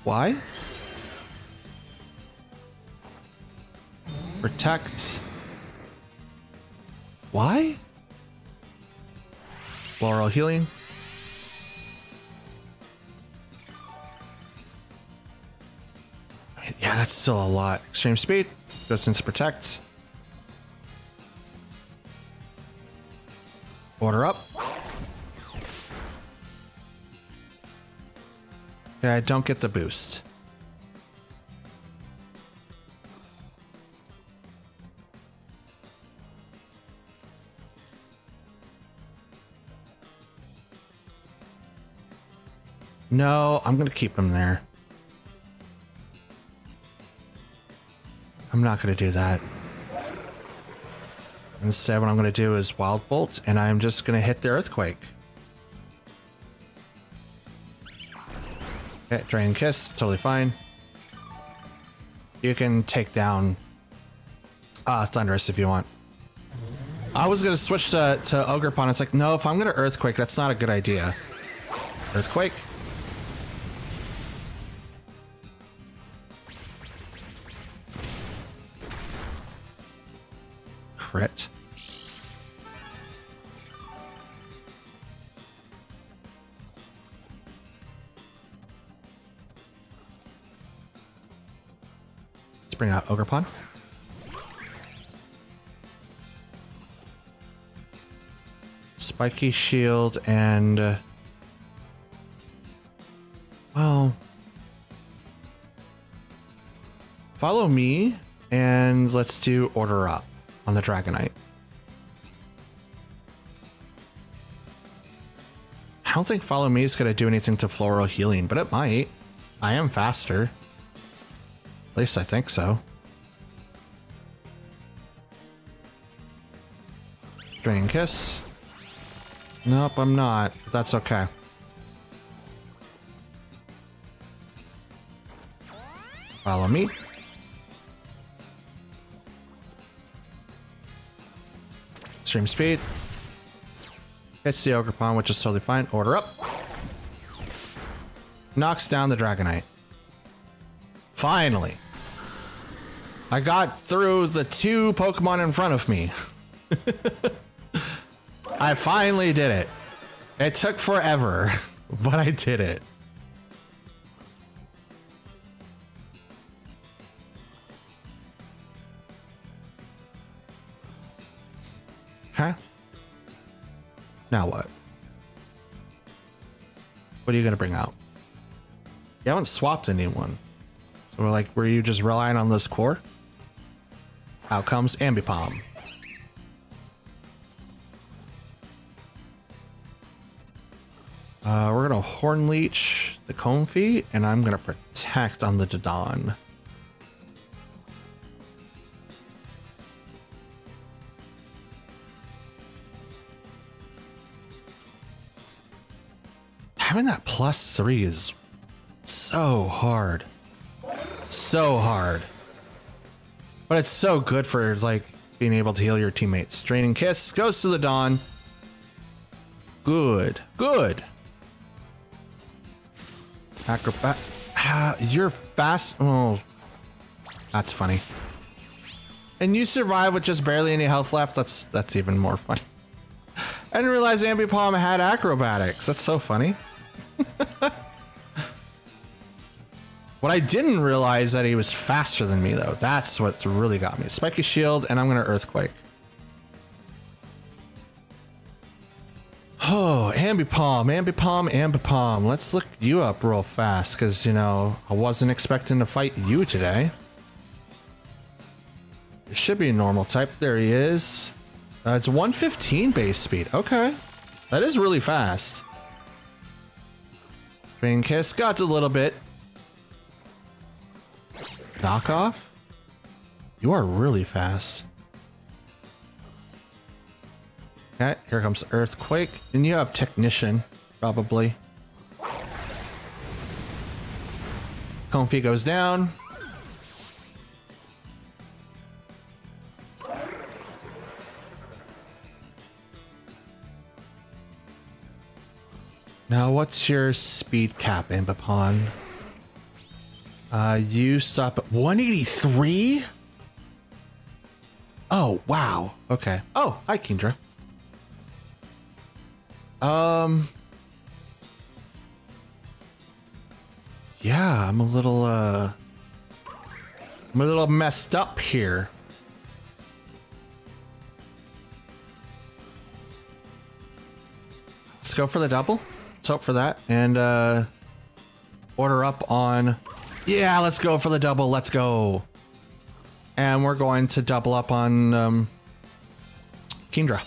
Why? Protect. Why? Floral Healing. Yeah, that's still a lot. Extreme Speed goes into Protect. Order Up. Yeah, I don't get the boost. No, I'm gonna keep him there. I'm not gonna do that. Instead, what I'm gonna do is Wild Bolt, and I'm just gonna hit the Earthquake. Okay, Drain Kiss, totally fine. You can take down Thunderous if you want. I was gonna switch to Ogerpon. It's like, no, if I'm gonna Earthquake, that's not a good idea. Earthquake. Crit. Let's bring out Ogerpon. Spiky Shield and... well... follow me, and let's do Order Up on the Dragonite. I don't think Follow Me is going to do anything to Floral Healing, but it might. I am faster. At least I think so. Draining Kiss. Nope, I'm not. But that's okay. Follow Me. Extreme speed. Hits the Ogerpon, which is totally fine. Order up. Knocks down the Dragonite. Finally. I got through the 2 Pokemon in front of me. I finally did it. It took forever, but I did it. Okay. Now what? What are you gonna bring out? You haven't swapped anyone. So we're like, were you just relying on this core? Out comes Ambipom. We're gonna Horn Leech the Comfey, and I'm gonna Protect on the Dodon. Having that +3 is so hard. So hard. But it's so good for like being able to heal your teammates. Draining Kiss goes to the Dawn. Good. Good. Acrobat. You're fast. Oh, that's funny. And you survive with just barely any health left. That's even more funny. I didn't realize Ambipom had acrobatics. That's so funny. What I didn't realize that he was faster than me though. That's what really got me. Spiky Shield, and I'm gonna Earthquake. Oh, Ambipom, Ambipom, Ambipom. Let's look you up real fast, because, you know, I wasn't expecting to fight you today. It should be a normal type. There he is. It's 115 base speed. Okay. That is really fast. Draining Kiss got a little bit. Knockoff? You are really fast. Okay, here comes Earthquake. And you have Technician, probably. Comfey goes down. Now, what's your speed cap, Ambipom? You stop at 183? Oh, wow. Okay. Oh, hi, Kendra. Yeah, I'm a little messed up here. Let's go for the double. Let's hope for that. And, order up on... Yeah, let's go for the double. Let's go. And we're going to double up on, Kendra.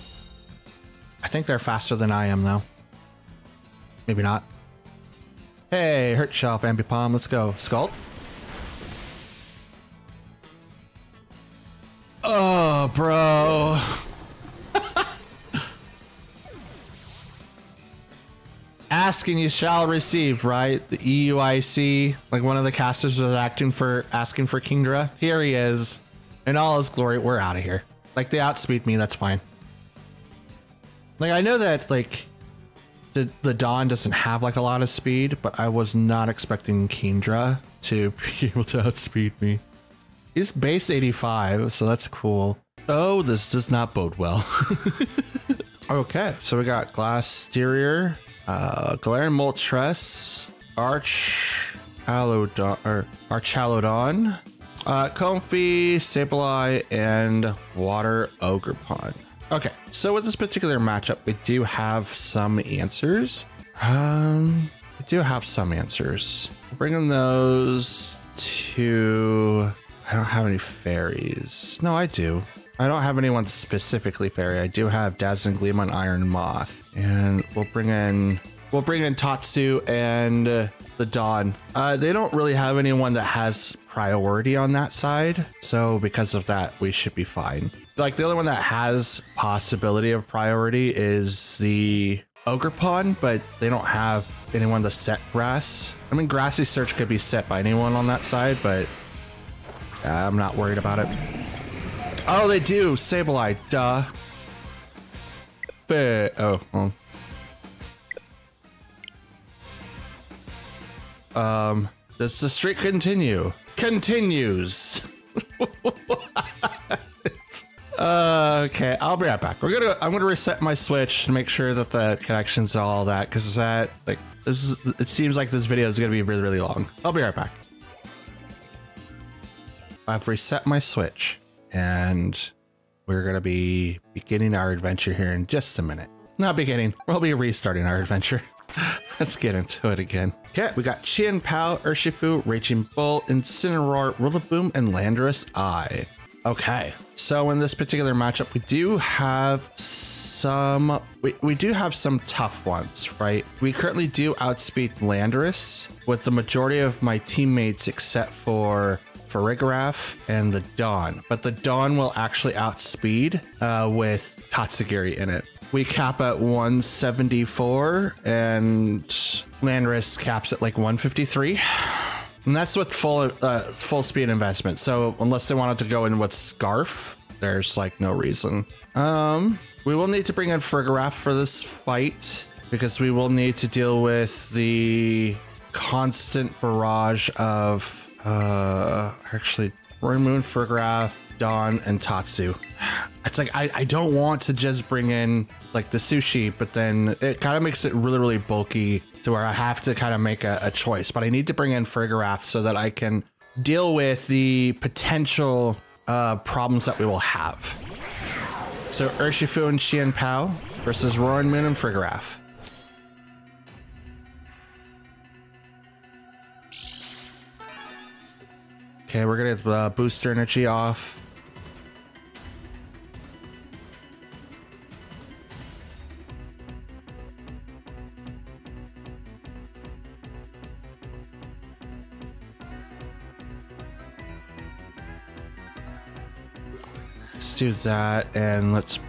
I think they're faster than I am, though. Maybe not. Hey, hurt shelf, Ambipom. Let's go. Scald. Oh, bro. Ask and you shall receive, right? The EUIC, like one of the casters was asking for Kendra. Here he is. In all his glory. We're out of here. Like, they outspeed me, that's fine. Like, I know that, like, the Dawn doesn't have, like, a lot of speed, but I was not expecting Kendra to be able to outspeed me. He's base 85, so that's cool. Oh, this does not bode well. Okay, so we got Glastrier, Galarian Moltres, Archaludon, Comfey, Sableye, and Water Ogerpon. Okay, so with this particular matchup, we do have some answers. Bringing those to... I don't have any fairies. No, I do. I don't have anyone specifically fairy. I do have Dazzling Gleam on Iron Moth. And we'll bring in Tatsu and the Dawn. They don't really have anyone that has priority on that side. So because of that, we should be fine. Like, the only one that has possibility of priority is the Ogerpon, but they don't have anyone to set grass. I mean, Grassy Search could be set by anyone on that side, but I'm not worried about it. Oh, they do. Sableye, duh. it. Oh, well. Does the streak continue? Continues. Okay, I'll be right back. I'm gonna reset my Switch to make sure that the connections and all that, because it seems like this video is gonna be really, really long. I'll be right back. I've reset my Switch, and we're gonna be beginning our adventure here in just a minute. Not beginning, we'll be restarting our adventure. Let's get into it again. Okay, we got Chien Pao, Urshifu, Raging Bull, Incineroar, Rillaboom, and Landorus Eye. Okay, so in this particular matchup, we do have some tough ones, right? We currently do outspeed Landorus with the majority of my teammates except for Farigiraf and the Dawn, but the Dawn will actually outspeed with Tatsugiri in it. We cap at 174 and Landorus caps at like 153. And that's with full speed investment. So unless they wanted to go in with Scarf, there's like no reason. We will need to bring in Farigiraf for this fight because we will need to deal with the constant barrage of actually Roy Moon, Farigiraf, Dawn, and Tatsu. It's like I don't want to just bring in like the sushi, but then it kind of makes it really, really bulky to where I have to kind of make a choice. But I need to bring in Farigiraf so that I can deal with the potential problems that we will have. So Urshifu and Chien Pao versus Roaring Moon and Farigiraf. Okay, we're gonna get booster energy off. Let's do that, and let's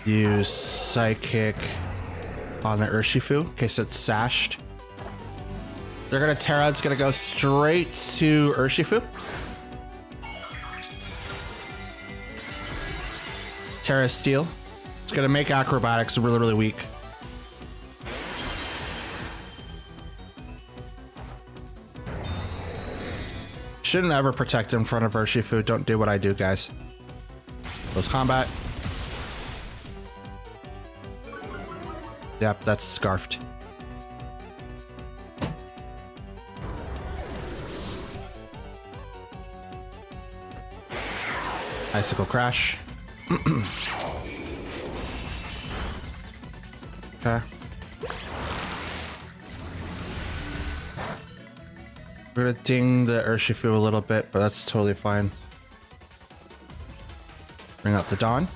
use Psychic on the Urshifu in case it's sashed. They're gonna Terra. It's gonna go straight to Urshifu. Terra Steel. It's gonna make Acrobatics really, really weak. Shouldn't ever protect in front of Urshifu. Don't do what I do, guys. Close combat. Yep, that's scarfed. Icicle Crash. Okay. We're gonna ding the Urshifu a little bit, but that's totally fine. Bring out the Dawn.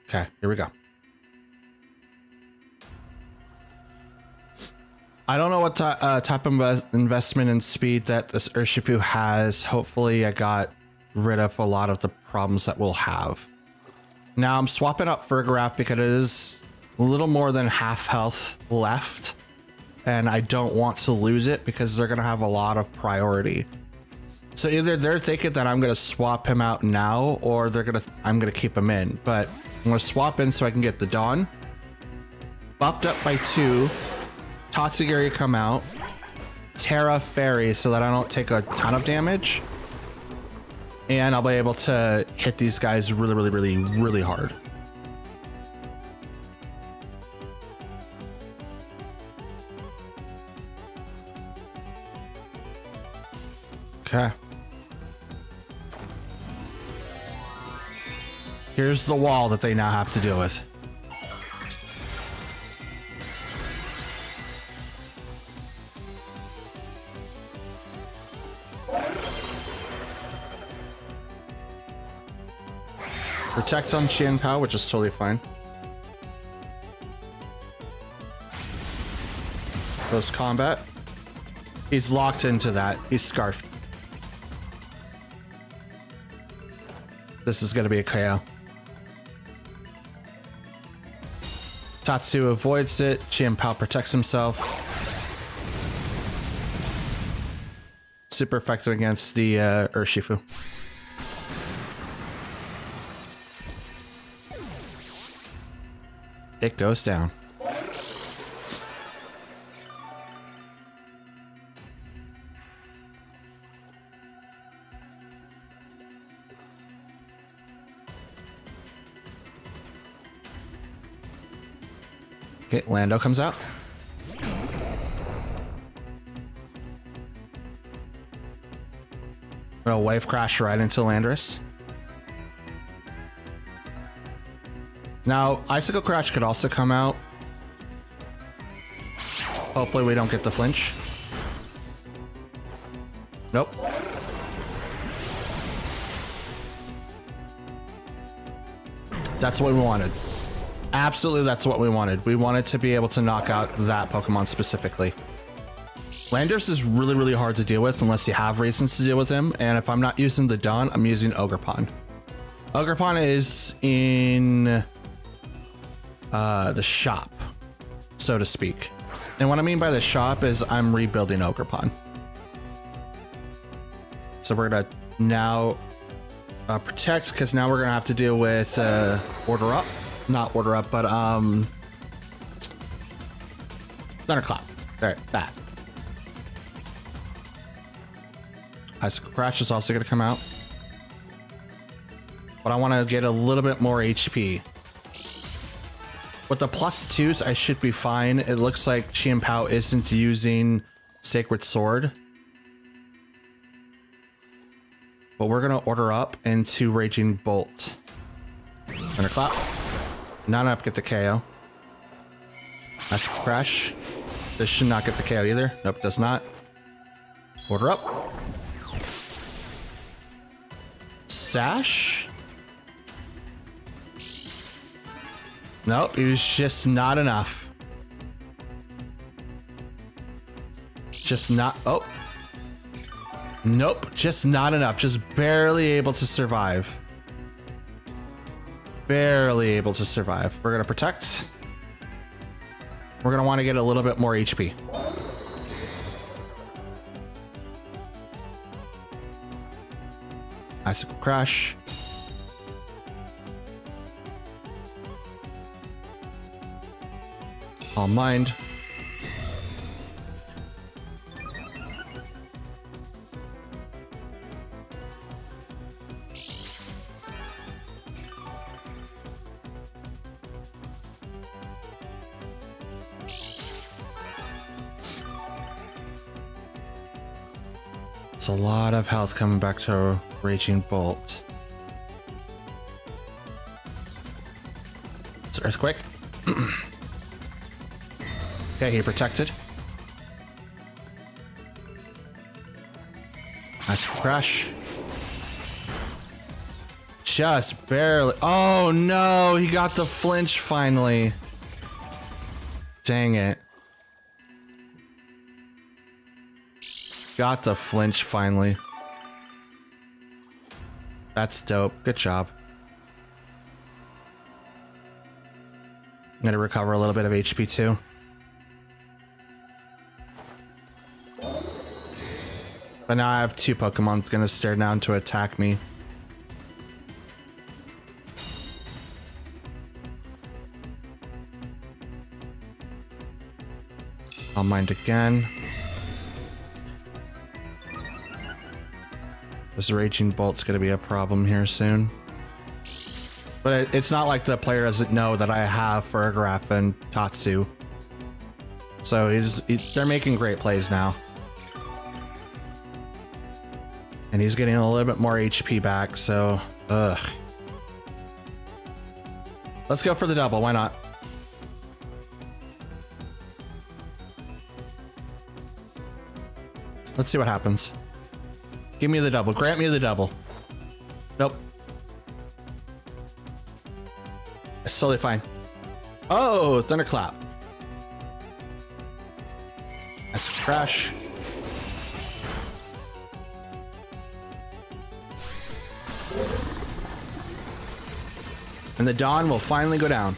Okay, here we go. I don't know what type of investment in speed that this Urshifu has. Hopefully I got rid of a lot of the problems that we'll have. Now I'm swapping up Farigiraf because it is a little more than half health left. And I don't want to lose it because they're going to have a lot of priority. So either they're thinking that I'm going to swap him out now or I'm going to keep him in. But I'm going to swap in so I can get the Dawn. Buffed up by 2. Tatsugiri come out, Terra Fairy so that I don't take a ton of damage, and I'll be able to hit these guys really, really, really, really hard. Okay. Here's the wall that they now have to deal with. Protect on Chien Pao, which is totally fine. Close combat. He's locked into that. He's scarfed. This is going to be a KO. Tatsu avoids it. Chien Pao protects himself. Super effective against the Urshifu. It goes down. Okay, Lando comes out. A wave crash right into Landorus. Now, Icicle Crash could also come out. Hopefully we don't get the flinch. Nope. That's what we wanted. Absolutely, that's what we wanted. We wanted to be able to knock out that Pokemon specifically. Landorus is really, really hard to deal with unless you have reasons to deal with him. And if I'm not using the Dawn, I'm using Ogerpon. Ogerpon is in the shop, so to speak. And what I mean by the shop is I'm rebuilding Ogerpon. So we're gonna now protect, because now we're gonna have to deal with order up. Not order up, but Thunderclap. There, that. Icicle Crash is also gonna come out. But I want to get a little bit more HP. With the +2s, I should be fine. It looks like Qianpao isn't using Sacred Sword. But we're gonna order up into Raging Bolt. Thunderclap. Not enough to get the KO. Icicle Crash. This should not get the KO either. Nope, it does not. Order up. Sash? Nope, it was just not enough. Just not, oh. Nope, just not enough. Just barely able to survive. Barely able to survive. We're gonna protect. We're gonna want to get a little bit more HP. Icicle Crash. All Mind. It's a lot of health coming back to Raging Bolt. It's Earthquake. Okay, he protected. Icicle Crash. Just barely. Oh no, he got the flinch finally. Dang it. Got the flinch finally. That's dope. Good job. I'm gonna recover a little bit of HP too. But now I have two Pokemon gonna stare down to attack me. I'll mind again. This Raging Bolt's gonna be a problem here soon. But it's not like the player doesn't know that I have Fergraph and Tatsu. So they're making great plays now. And he's getting a little bit more HP back, so ugh. Let's go for the double, why not? Let's see what happens. Give me the double. Grant me the double. Nope. It's totally fine. Oh, Thunderclap. That's a crash. And the Dawn will finally go down.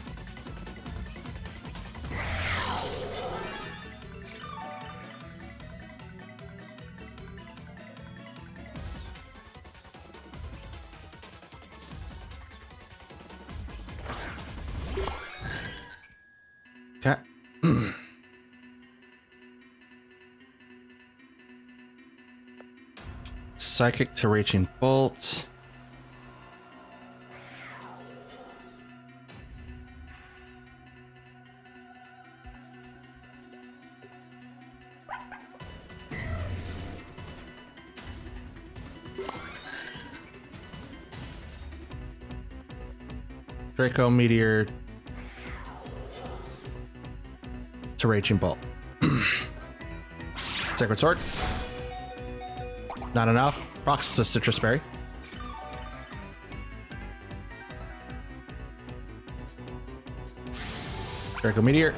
Psychic to Raging Bolt. Draco Meteor to Raging Bolt. Sacred Sword. Not enough. Rocks a Citrus Berry. Draco Meteor.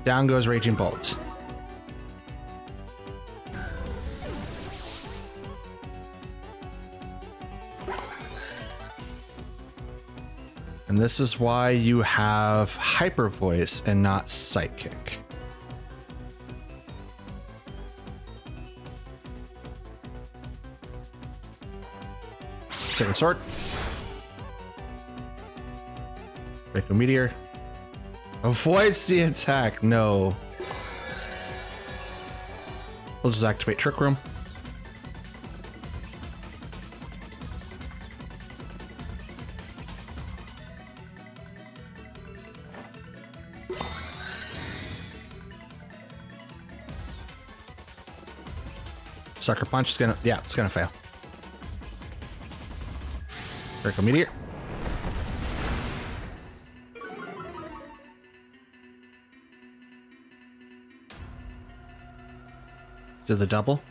Down goes Raging Bolt. And this is why you have Hyper Voice and not Psychic. Sacred Sword. Draco Meteor. Avoids the attack. No. We'll just activate Trick Room. Sucker Punch is gonna, yeah, it's gonna fail. Draco Meteor. Do the double.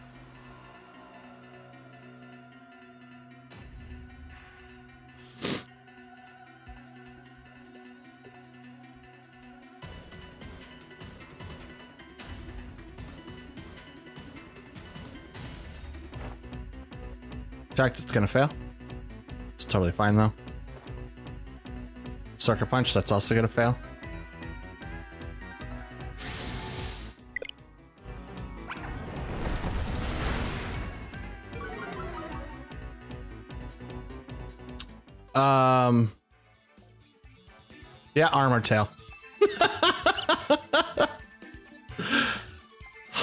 It's gonna fail. It's totally fine though. Sucker Punch, that's also gonna fail. Yeah, Armored Tail.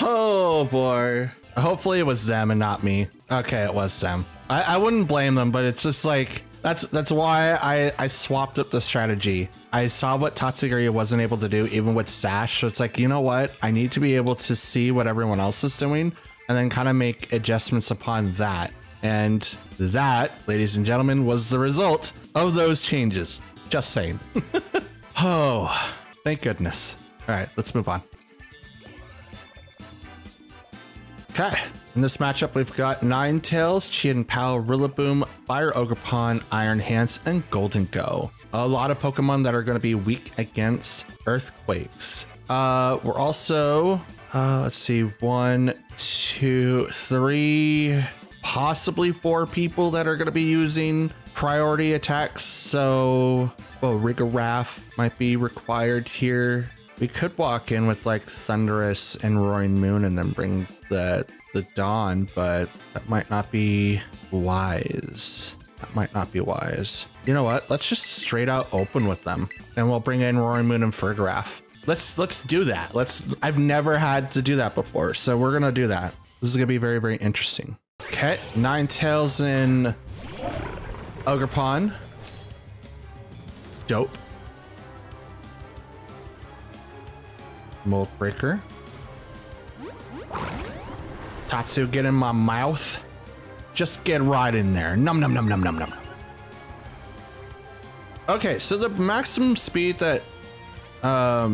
Oh boy. Hopefully it was them and not me. Okay, it was them. I wouldn't blame them, but it's just like, that's why I swapped up the strategy. I saw what Tatsugiri wasn't able to do even with Sash, so it's like, you know what? I need to be able to see what everyone else is doing and then kind of make adjustments upon that. And that, ladies and gentlemen, was the result of those changes. Just saying. Oh, thank goodness. All right, let's move on. Okay, in this matchup, we've got Ninetales, Chien Pao, Rillaboom, Fire Ogerpon, Iron Hands, and Golden Go. A lot of Pokemon that are going to be weak against Earthquakes. We're also, let's see, 1, 2, 3, possibly 4 people that are going to be using priority attacks. So, well, Rigarath might be required here. We could walk in with like Thunderous and Roaring Moon and then bring the Dawn, but that might not be wise. That might not be wise. You know what? Let's just straight out open with them and we'll bring in Roaring Moon and Farigiraf. Let's do that. I've never had to do that before, so we're gonna do that. This is gonna be very, very interesting. Okay, Ninetales and Ogerpon. Dope. Mold Breaker. Tatsu, get in my mouth. Just get right in there. Num num num num num num. Okay, so the maximum speed that a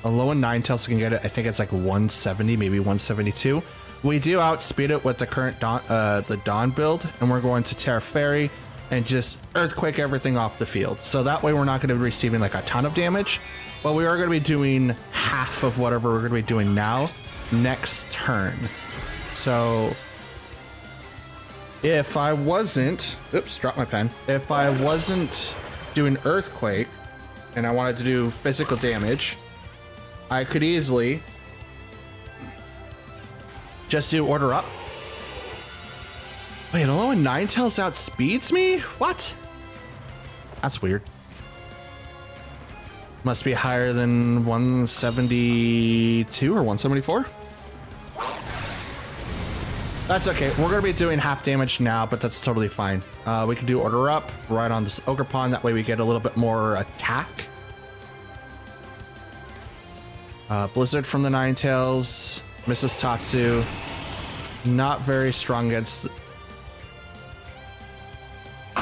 low and Ninetales can get it, I think it's like 170, maybe 172. We do outspeed it with the current the Dawn build, and we're going to Terra Fairy and just Earthquake everything off the field. So that way we're not going to be receiving like a ton of damage, but we are going to be doing half of whatever we're going to be doing now next turn. So if I wasn't, oops, dropped my pen. If I wasn't doing Earthquake and I wanted to do physical damage, I could easily just do Order Up. Wait, although Ninetales outspeeds me? What? That's weird. Must be higher than 172 or 174. That's okay. We're going to be doing half damage now, but that's totally fine. We can do order up right on this Ogerpon. That way we get a little bit more attack. Blizzard from the Ninetales. Mrs. Tatsu. Not very strong against...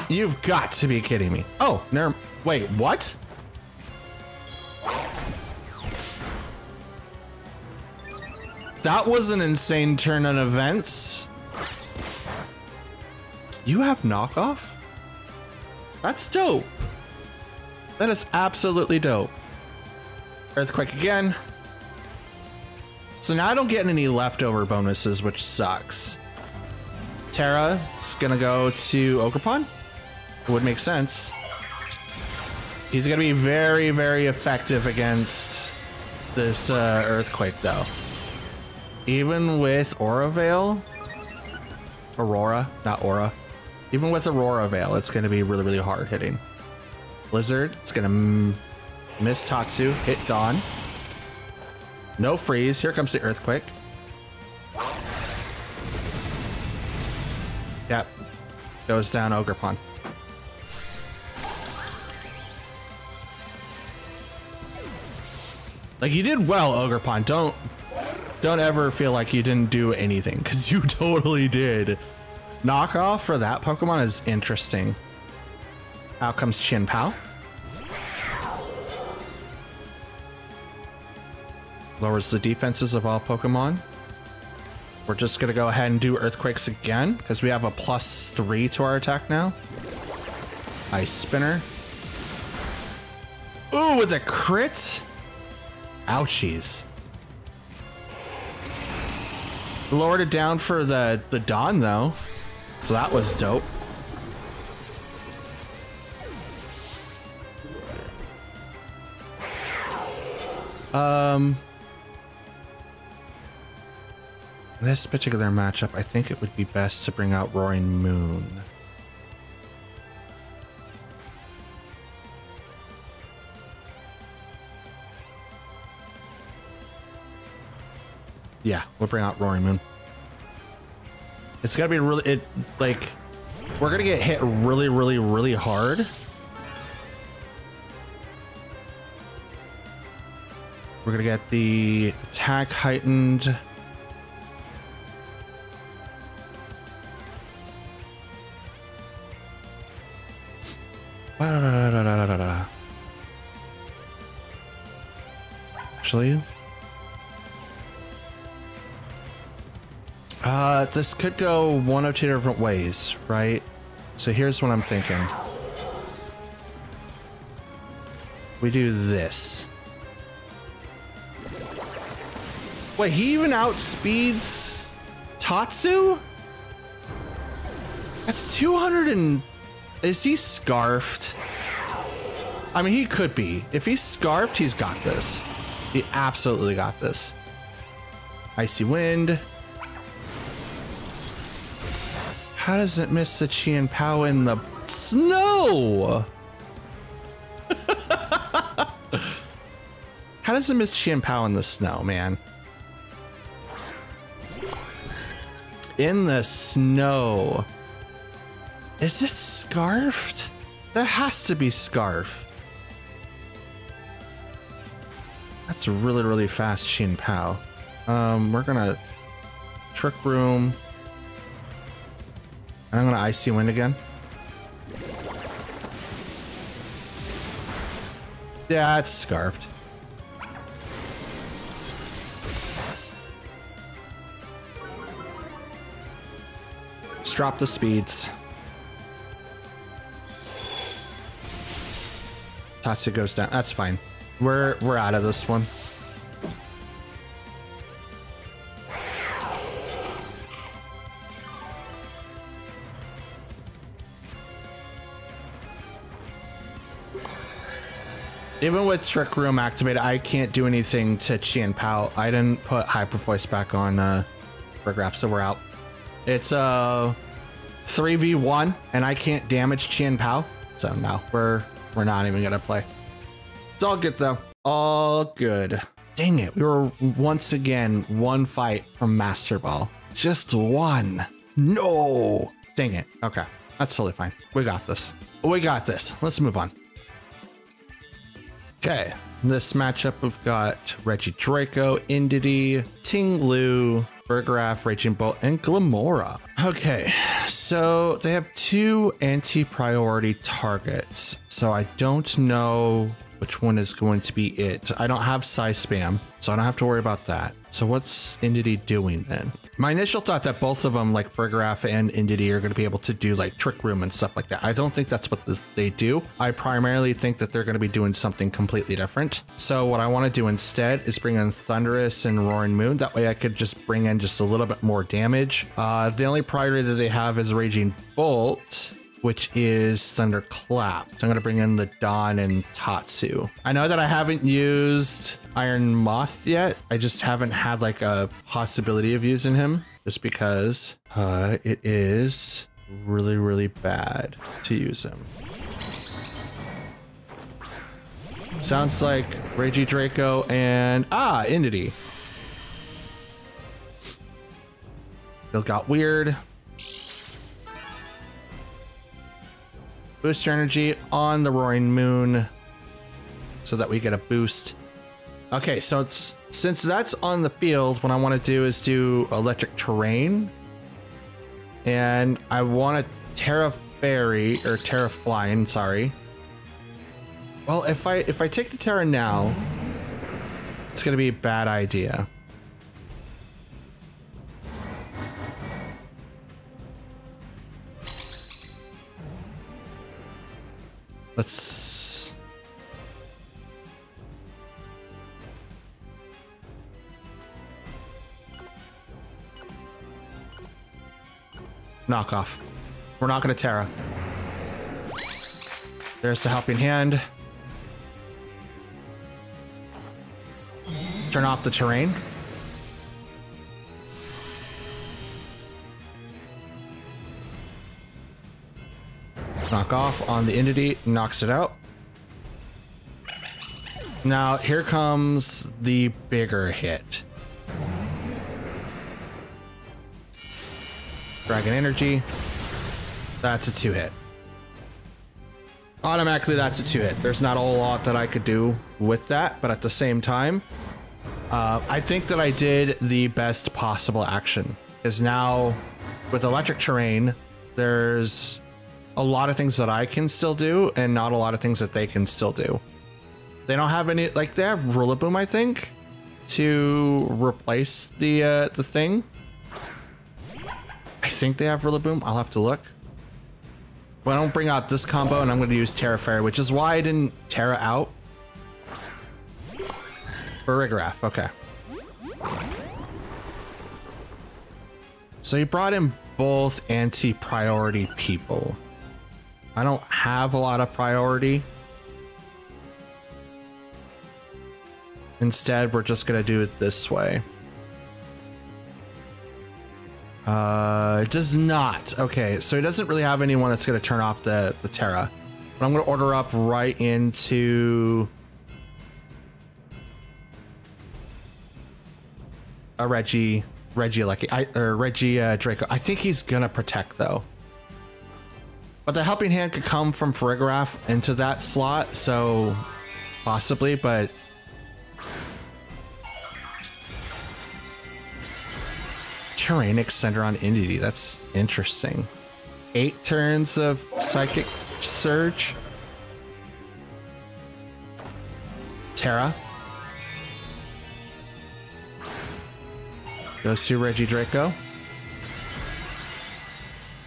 You've got to be kidding me. Oh, never... Wait, what? That was an insane turn on events. You have knockoff? That's dope. That is absolutely dope. Earthquake again. So now I don't get any leftover bonuses, which sucks. Terra is gonna go to Ogerpon. It would make sense. He's gonna be very, very effective against this Earthquake though. Even with Aura Veil, Aurora, not Aura. Even with Aurora Veil, it's gonna be really, really hard hitting. Blizzard, it's gonna miss Tatsu, hit Dawn. No freeze, here comes the Earthquake. Yep, goes down Ogerpon. Like, you did well, Ogerpon. Don't ever feel like you didn't do anything, because you totally did. Knockoff for that Pokemon is interesting. Out comes Chin Pao. Lowers the defenses of all Pokemon. We're just gonna go ahead and do Earthquakes again, because we have a +3 to our attack now. Ice Spinner. Ooh, with a crit? Ouchies. Lowered it down for the Dawn though. So that was dope. This particular matchup, I think it would be best to bring out Roaring Moon. Yeah, we'll bring out Roaring Moon. It's gotta be really, like, we're gonna get hit really, really, really hard. We're gonna get the attack heightened. Actually, this could go one of two different ways, right? So here's what I'm thinking. We do this. Wait, he even outspeeds Tatsu? That's 200 and... Is he scarfed? I mean, he could be. If he's scarfed, he's got this. He absolutely got this. Icy Wind. How does it miss the Chien Pao in the snow? How does it miss Chien Pao in the snow, man? In the snow. Is it scarfed? That has to be scarf. That's a really, really fast Chien Pao. We're gonna Trick Room. And I'm gonna Icy Wind again. Yeah, it's scarfed. Let's drop the speeds. Tatsu goes down. That's fine. We're out of this one. Even with Trick Room activated, I can't do anything to Chien Pao. I didn't put Hyper Voice back on Regraph, so we're out. It's 3v1, and I can't damage Chien Pao. So no, we're not even gonna play. It's all good though. All good. Dang it, we were once again one fight from Master Ball. Just one. No. Dang it. Okay. That's totally fine. We got this. We got this. Let's move on. Okay. This matchup, we've got Regidrago, Indeedee, Tinglu, Burgraff, Raging Bolt, and Glamora. Okay, so they have 2 anti-priority targets. So I don't know which one is going to be it. I don't have size spam, so I don't have to worry about that. So what's Indeedee doing then? My initial thought that both of them, like Burgraff and Indeedee, are going to be able to do like Trick Room and stuff like that. I don't think that's what they do. I primarily think that they're going to be doing something completely different. So what I want to do instead is bring in Thundurus and Roaring Moon. That way I could just bring in just a little bit more damage. The only priority that they have is Raging Bolt, which is Thunderclap. So I'm going to bring in the Dawn and Tatsu. I know that I haven't used Iron Moth yet. I just haven't had like a possibility of using him just because it is really, really bad to use him. Sounds like Regidrago and Indeedee. It got weird. Booster energy on the Roaring Moon so that we get a boost. Okay, so since that's on the field, what I want to do is do Electric Terrain. And I want to Terra Fairy, or Terra Flying, sorry. Well, if I take the Terra now, it's going to be a bad idea. Let's... knock off. We're not going to Terra. There's the Helping Hand. Turn off the terrain. Knock off on the Indeedee, knocks it out. Now here comes the bigger hit. Dragon Energy. That's a 2-hit. Automatically that's a 2-hit. There's not a whole lot that I could do with that, but at the same time, I think that I did the best possible action. Because now with Electric Terrain, there's a lot of things that I can still do and not a lot of things that they can still do. They don't have any, like they have Rillaboom, I think, to replace the thing. I think they have Rillaboom. I'll have to look. But I don't bring out this combo and I'm going to use Terra Fairy, which is why I didn't Terra out. Burgraff, okay. So you brought in both anti-priority people. I don't have a lot of priority. Instead, we're just gonna do it this way. It does not. Okay, so he doesn't really have anyone that's gonna turn off the Terra. But I'm gonna order up right into a Regidrago. I think he's gonna protect though. But the Helping Hand could come from Burgraff into that slot, so possibly, but Terrain Extender on Indeedee, that's interesting. 8 turns of Psychic Surge. Terra. Goes to Regidrago.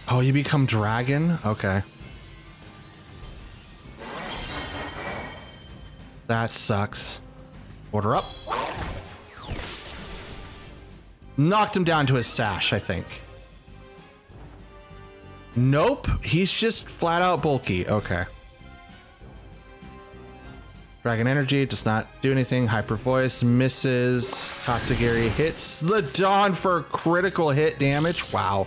Oh, you become Dragon? Okay. That sucks. Order up. Knocked him down to his sash, I think. Nope, he's just flat out bulky. Okay. Dragon Energy does not do anything. Hyper Voice misses. Tatsugiri hits the Dawn for critical hit damage. Wow.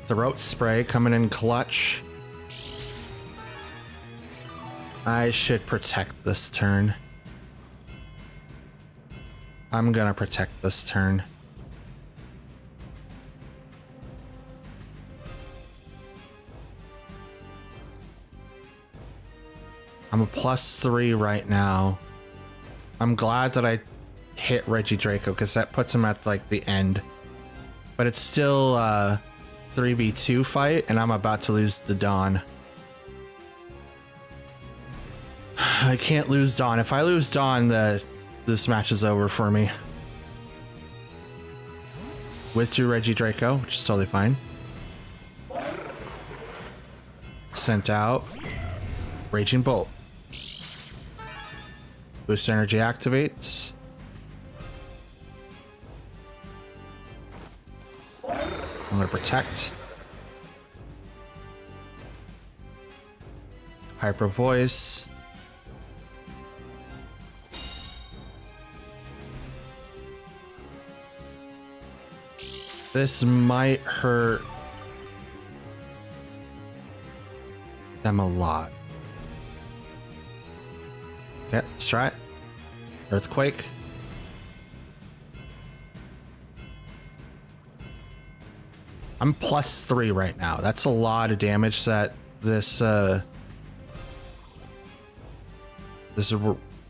Throat Spray coming in clutch. I should protect this turn. I'm gonna protect this turn. I'm a +3 right now. I'm glad that I hit Regidraco because that puts him at like the end. But it's still a 3v2 fight and I'm about to lose the Dawn. I can't lose Dawn. If I lose Dawn, this match is over for me. Withdrew Regidraco, which is totally fine. Sent out Raging Bolt. Boost energy activates. I'm gonna protect. Hyper Voice. This might hurt them a lot. Okay, let's try it. Earthquake. I'm +3 right now. That's a lot of damage that this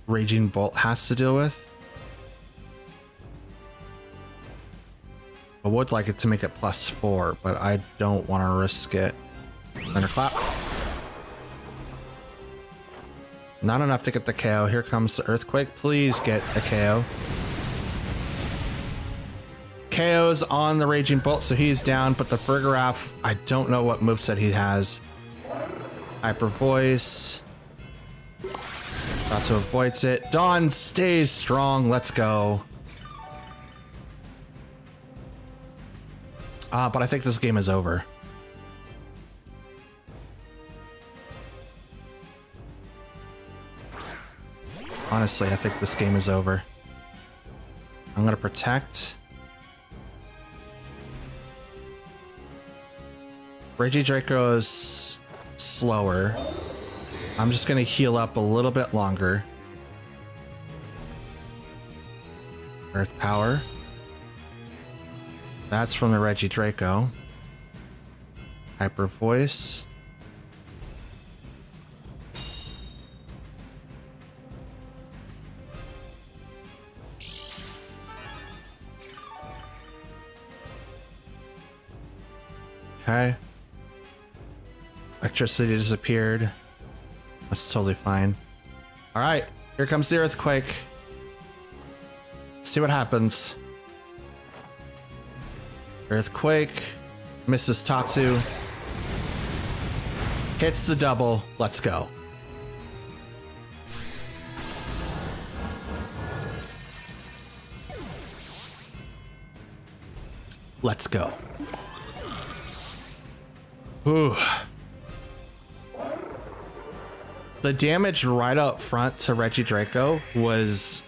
Raging Bolt has to deal with. I would like it to make it +4, but I don't want to risk it. Thunderclap. Not enough to get the KO. Here comes the Earthquake. Please get a KO. KO's on the Raging Bolt, so he's down, but the Fergaraf, I don't know what moveset he has. Hyper Voice. Also avoids it. Dawn stays strong. Let's go. But I think this game is over. Honestly, I think this game is over. I'm gonna protect. Regidraco is slower. I'm just gonna heal up a little bit longer. Earth Power. That's from the Regidraco. Hyper Voice. Okay. Electricity disappeared. That's totally fine. All right, here comes the Earthquake. Let's see what happens. Earthquake misses Tatsu. Hits the double. Let's go. Let's go. Ooh. The damage right up front to Regidraco was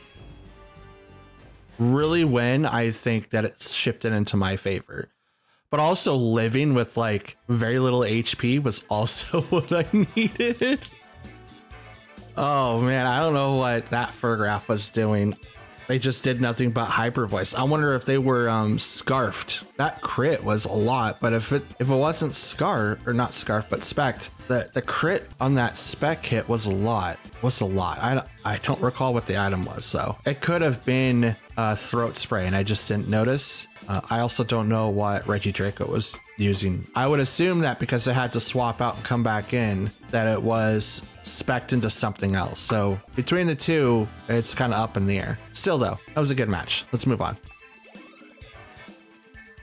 really when I think that it's shifted into my favor. But also living with like very little HP was also what I needed. Oh man, I don't know what that Fergraph was doing. They just did nothing but Hyper Voice. I wonder if they were scarfed. That crit was a lot, but if it wasn't scarf or not scarf but specked, the crit on that spec hit was a lot. I don't recall what the item was, so it could have been throat spray and I just didn't notice. I also don't know what Regidraco was using. I would assume that because it had to swap out and come back in, that it was spec'd into something else. So between the two, it's kind of up in the air. Still though, that was a good match. Let's move on.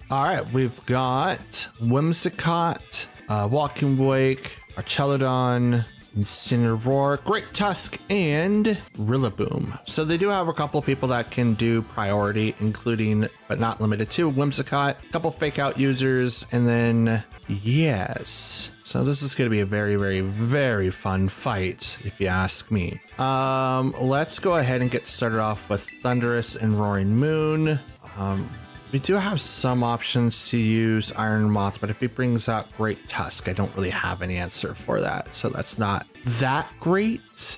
All right, we've got Whimsicott, Walking Wake, Archelodon, Incineroar, Great Tusk, and Rillaboom. So they do have a couple people that can do priority, including, but not limited to, Whimsicott, a couple fake out users, and then, yes. So this is going to be a very, very, very fun fight, if you ask me. Let's go ahead and get started off with Thundurus and Roaring Moon. We do have some options to use Iron Moth, but if he brings out Great Tusk, I don't really have any answer for that. So that's not that great.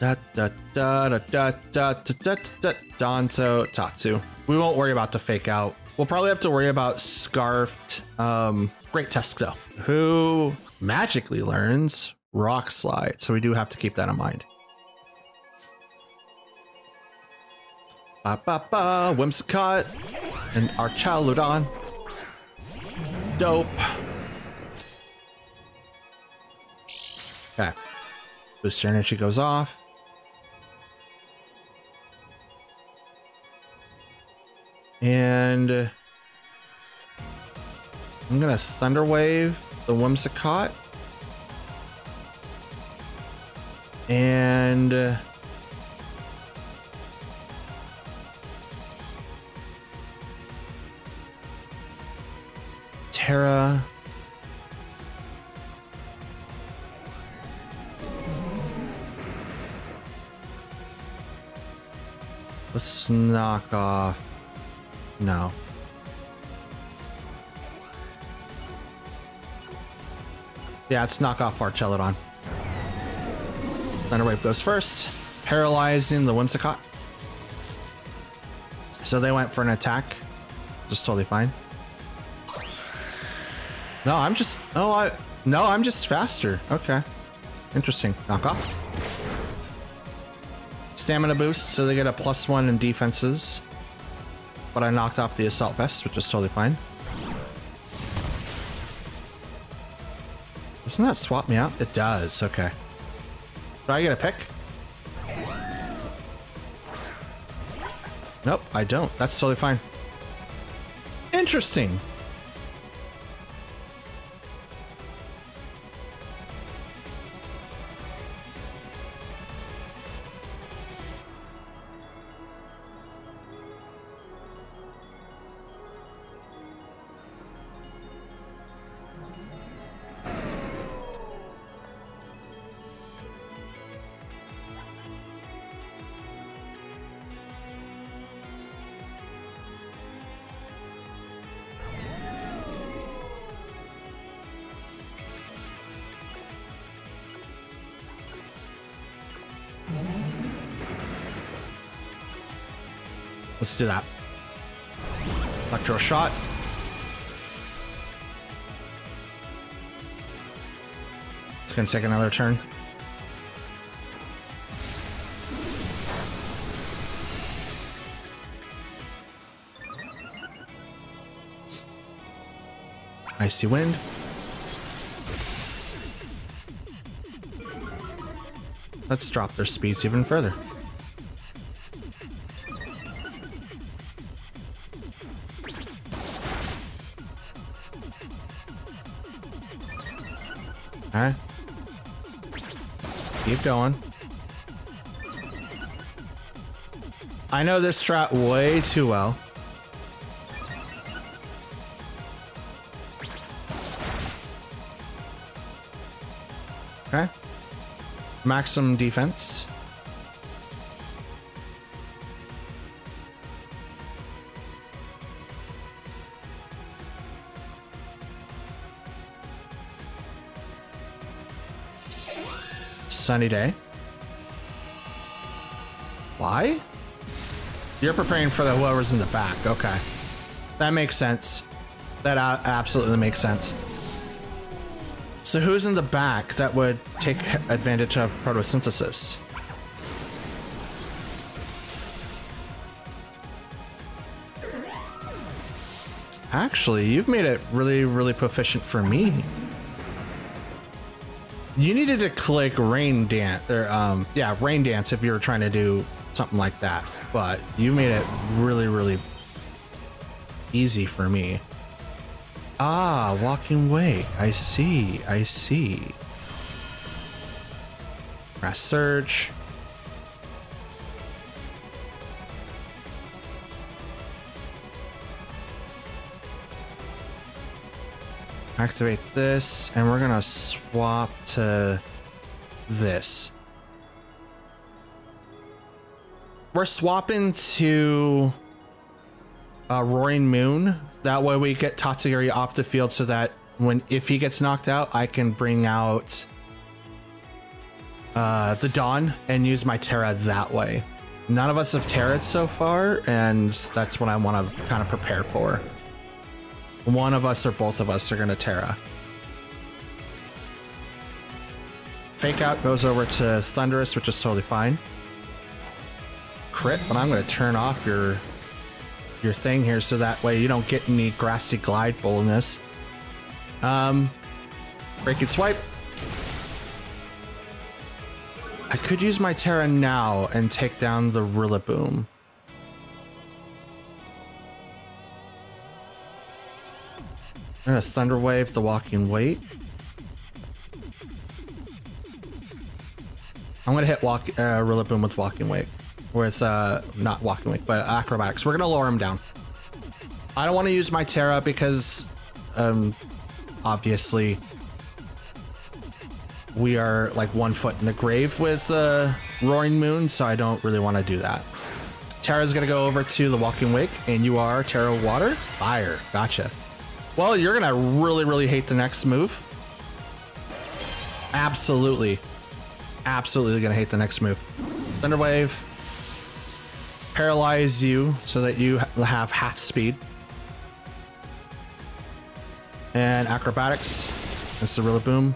Da da da da da da da da. Danto Tatsu. We won't worry about the fake out. We'll probably have to worry about Scarfed Great Tusk though, who magically learns Rock Slide. So we do have to keep that in mind. Ba ba ba, Whimsicott and Archaludon. Dope. Okay. Booster energy goes off. And I'm gonna Thunder Wave the Whimsicott. And Terra. Let's knock off. No. Yeah, let's knock off Archaludon. Thunder Wave goes first, paralyzing the Whimsicott. So they went for an attack. Just totally fine. No, I'm just... Oh, no, I'm just faster. Okay. Interesting. Knock off. Stamina boost, so they get a +1 in defenses. But I knocked off the Assault Vest, which is totally fine. Doesn't that swap me out? It does. Okay. Do I get a pick? Nope, I don't. That's totally fine. Interesting. Let's do that. Electro shot. It's gonna take another turn. Icy Wind. Let's drop their speeds even further. Okay. Keep going. I know this strat way too well. Okay. Maximum defense. Sunny day. Why? You're preparing for the whoever's in the back. Okay. That makes sense. That absolutely makes sense. So who's in the back that would take advantage of photosynthesis? Actually, you've made it really, really proficient for me. You needed to click Rain Dance, or yeah, Rain Dance if you were trying to do something like that. But you made it really, really easy for me. Ah, Walking Way. I see. I see. Press Surge. Activate this, and we're gonna swap to this. We're swapping to Roaring Moon. That way we get Tatsugiri off the field so that if he gets knocked out, I can bring out the Dawn and use my Terra that way. None of us have Terra'd so far, and that's what I want to kind of prepare for. One of us or both of us are going to Terra. Fake Out goes over to Thunderous, which is totally fine. Crit, but I'm going to turn off your thing here so that way you don't get any Grassy Glide boldness. Breaking Swipe. I could use my Terra now and take down the Rillaboom. I'm gonna Thunder Wave the Walking Weight. I'm gonna hit Rillaboom with Walking Weight. With, not Walking Weight, but Acrobatics. We're gonna lower him down. I don't want to use my Terra because, obviously, we are like 1 foot in the grave with Roaring Moon, so I don't really want to do that. Terra's gonna go over to the Walking Wake, and you are Terra Water? Fire. Gotcha. Well, you're gonna really, really hate the next move. Absolutely. Absolutely gonna hate the next move. Thunder Wave. Paralyze you so that you have half speed. And Acrobatics. It's the Rillaboom.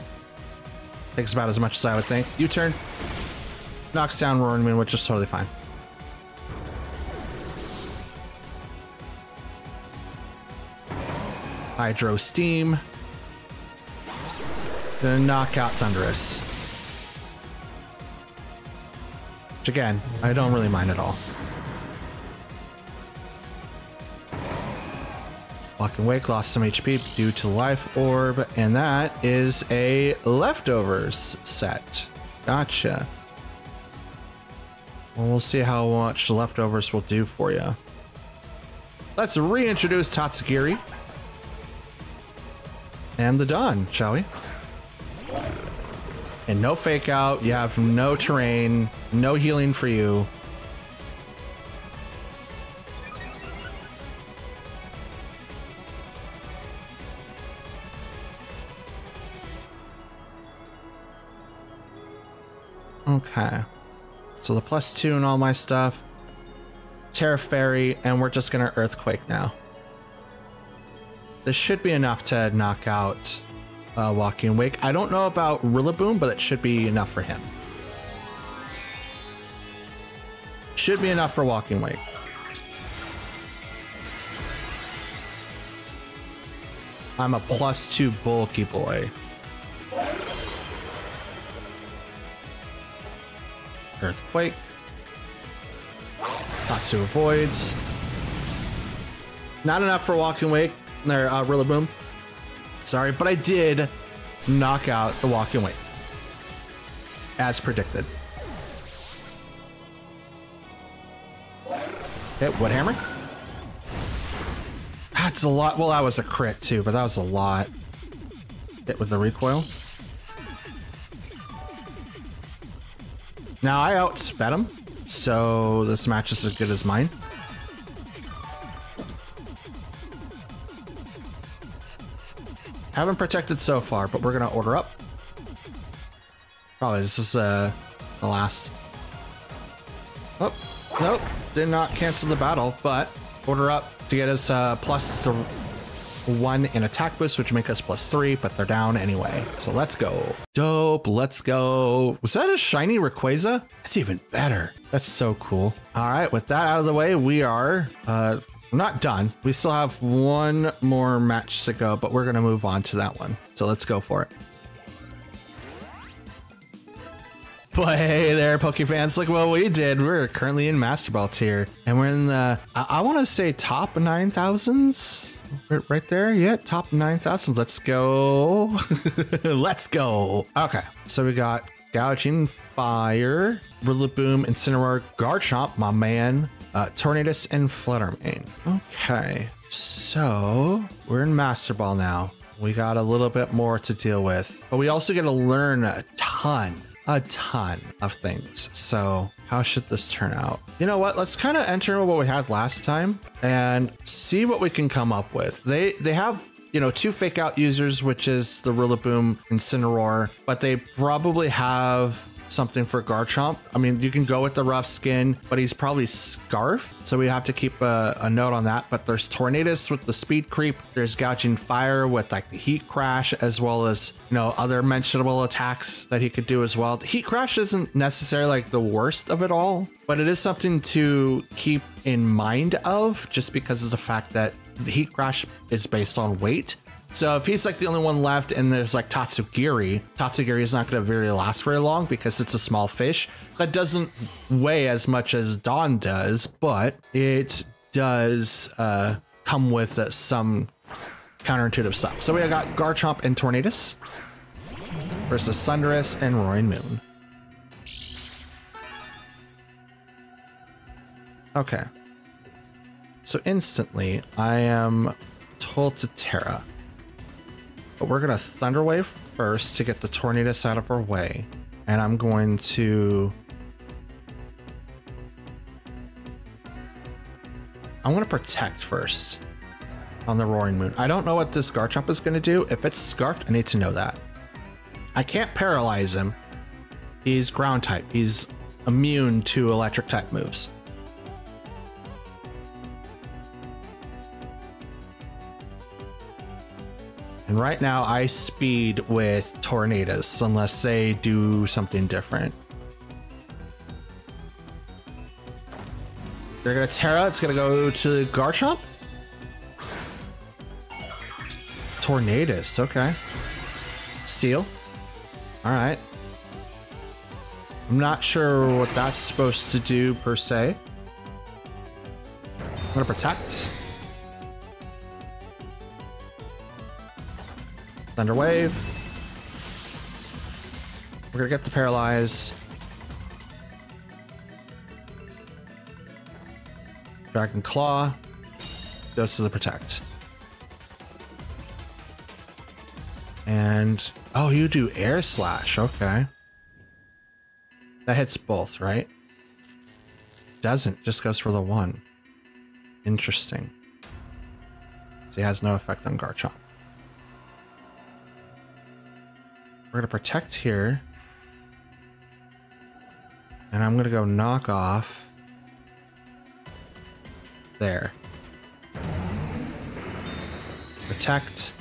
Takes about as much as I would think. U-turn. Knocks down Roaring Moon, which is totally fine. Hydro Steam. Gonna knock out Thunderous. Which again, I don't really mind at all. Walking Wake lost some HP due to Life Orb, and that is a Leftovers set. Gotcha. Well, we'll see how much Leftovers will do for you. Let's reintroduce Tatsugiri. And the Dawn, shall we? And no Fake Out, you have no terrain, no healing for you. Okay. So the +2 and all my stuff. Terra Fairy, and we're just gonna Earthquake now. This should be enough to knock out Walking Wake. I don't know about Rillaboom, but it should be enough for him. Should be enough for Walking Wake. I'm a +2 bulky boy. Earthquake. Tatsu avoids. Not enough for Walking Wake. There, Rillaboom. Sorry, but I did knock out the Walking Wake. As predicted. Hit Woodhammer. That's a lot. Well, that was a crit too, but that was a lot. Hit with the recoil. Now I outsped him, so this match is as good as mine. Haven't protected so far, but we're gonna order up. Probably this is the last. Oh, nope, did not cancel the battle, but order up to get us +1 in attack boost, which make us +3, but they're down anyway. So let's go. Dope, let's go. Was that a shiny Rayquaza? That's even better. That's so cool. All right, with that out of the way, we are not done. We still have one more match to go, but we're gonna move on to that one. So let's go for it. But hey there, Pokefans, look what we did. We're currently in Master Ball tier, and we're in the, I want to say top 9,000s. Right there, yeah, top 9,000. Let's go. Let's go. Okay, so we got Gouging Fire, Rillaboom, Incineroar, Garchomp, my man, Tornadus, and Fluttermane. Okay, so we're in Master Ball now. We got a little bit more to deal with, but we also get to learn a ton of things. So how should this turn out? You know what? Let's kind of enter what we had last time and see what we can come up with. They have, you know, 2 Fake Out users, which is the Rillaboom and Incineroar, but they probably have something for Garchomp. I mean, you can go with the rough skin, but he's probably Scarf, so we have to keep a note on that. But there's Tornadus with the speed creep. There's Gouging Fire with like the Heat Crash, as well as, you know, other mentionable attacks that he could do as well. The Heat Crash isn't necessarily like the worst of it all, but it is something to keep in mind of, just because of the fact that the Heat Crash is based on weight. So if he's like the only one left and there's like Tatsugiri is not going to really last very long because it's a small fish that doesn't weigh as much as Dawn does, but it does come with some counterintuitive stuff. So we got Garchomp and Tornadus versus Thundurus and Roaring Moon. Okay. So instantly I am told to Terra. But we're going to Thunder Wave first to get the Tornadus out of our way. And I'm going to Protect first on the Roaring Moon. I don't know what this Garchomp is going to do. If it's Scarfed, I need to know that. I can't paralyze him. He's ground type. He's immune to electric type moves. And right now I speed with Tornadus unless they do something different. They're gonna Terra, it's gonna go to Garchomp. Tornadus, okay. Steel. Alright. I'm not sure what that's supposed to do per se. I'm gonna Protect. Thunder Wave. We're gonna get the Paralyze. Dragon Claw. Goes to the Protect. And oh, you do Air Slash, okay. That hits both, right? Doesn't, just goes for the one. Interesting. So he has no effect on Garchomp. We're gonna Protect here. And I'm gonna go Knock Off. There. Protect.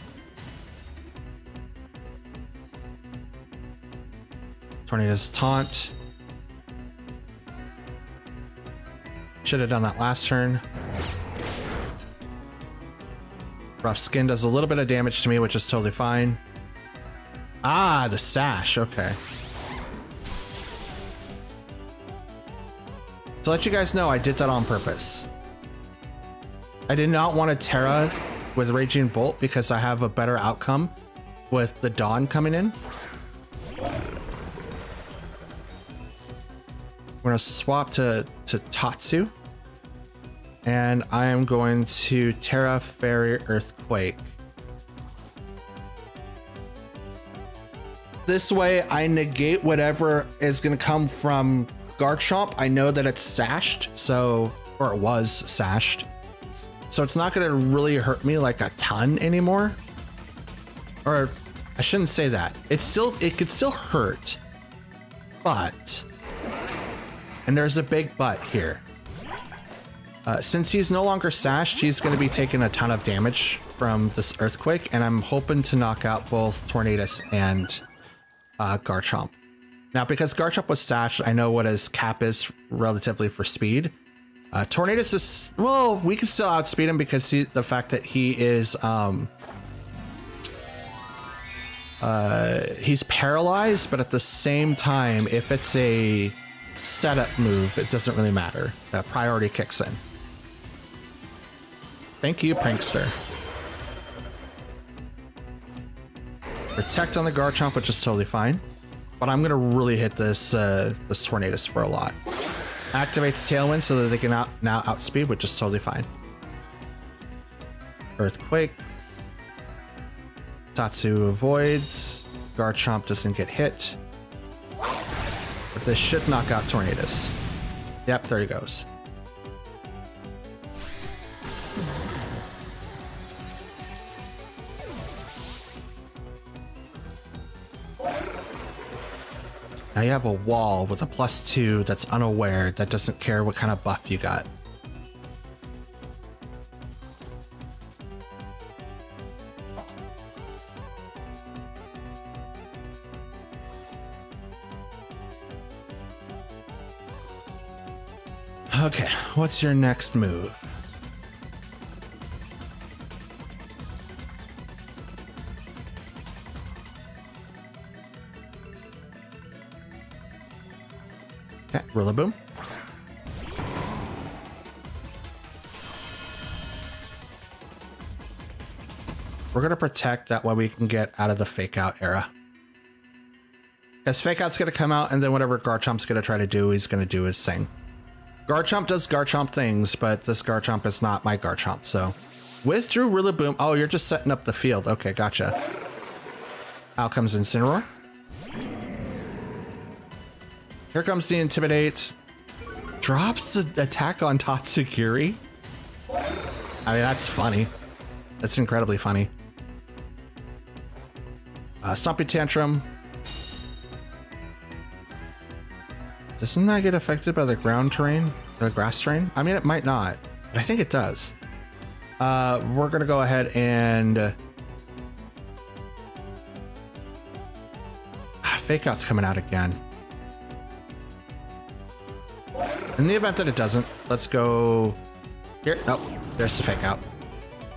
Tornadus Taunt. Should have done that last turn. Rough Skin does a little bit of damage to me, which is totally fine. Ah, the Sash, okay. To let you guys know, I did that on purpose. I did not want to Terra with Raging Bolt because I have a better outcome with the Dawn coming in. We're gonna swap to Tatsu. And I am going to Terra, Fairy, Earthquake. This way I negate whatever is gonna come from Garchomp. I know that it's sashed, so, or it was sashed. So it's not gonna really hurt me like a ton anymore. Or I shouldn't say that. It could still hurt, but, and there's a big but here. Since he's no longer sashed, he's gonna be taking a ton of damage from this Earthquake, and I'm hoping to knock out both Tornadus and Garchomp. Now, because Garchomp was sashed, I know what his cap is relatively for speed. Tornadus is, well, we can still outspeed him because the fact that he is, he's paralyzed, but at the same time, if it's a setup move, it doesn't really matter. Priority kicks in. Thank you, Prankster. Protect on the Garchomp, which is totally fine. But I'm gonna really hit this this Tornadus for a lot. Activates Tailwind so that they can now outspeed, which is totally fine. Earthquake. Tatsu avoids. Garchomp doesn't get hit. But this should knock out Tornadus. Yep, there he goes. Now you have a wall with a +2 that's unaware, that doesn't care what kind of buff you got. Okay, what's your next move? Okay, Rillaboom. We're gonna protect, that way we can get out of the fake out era. Because fake out's gonna come out, and then whatever Garchomp's gonna try to do, he's gonna do his thing. Garchomp does Garchomp things, but this Garchomp is not my Garchomp, so. Withdrew Rillaboom. Oh, you're just setting up the field. Okay, gotcha. Out comes Incineroar. Here comes the Intimidate. Drops the attack on Tatsugiri. I mean, that's funny. That's incredibly funny. Stompy Tantrum. Doesn't that get affected by the ground terrain? The grass terrain? I mean, it might not, but I think it does. We're gonna go ahead and... Fake Out's coming out again. In the event that it doesn't, let's go here. Nope, there's the Fake Out.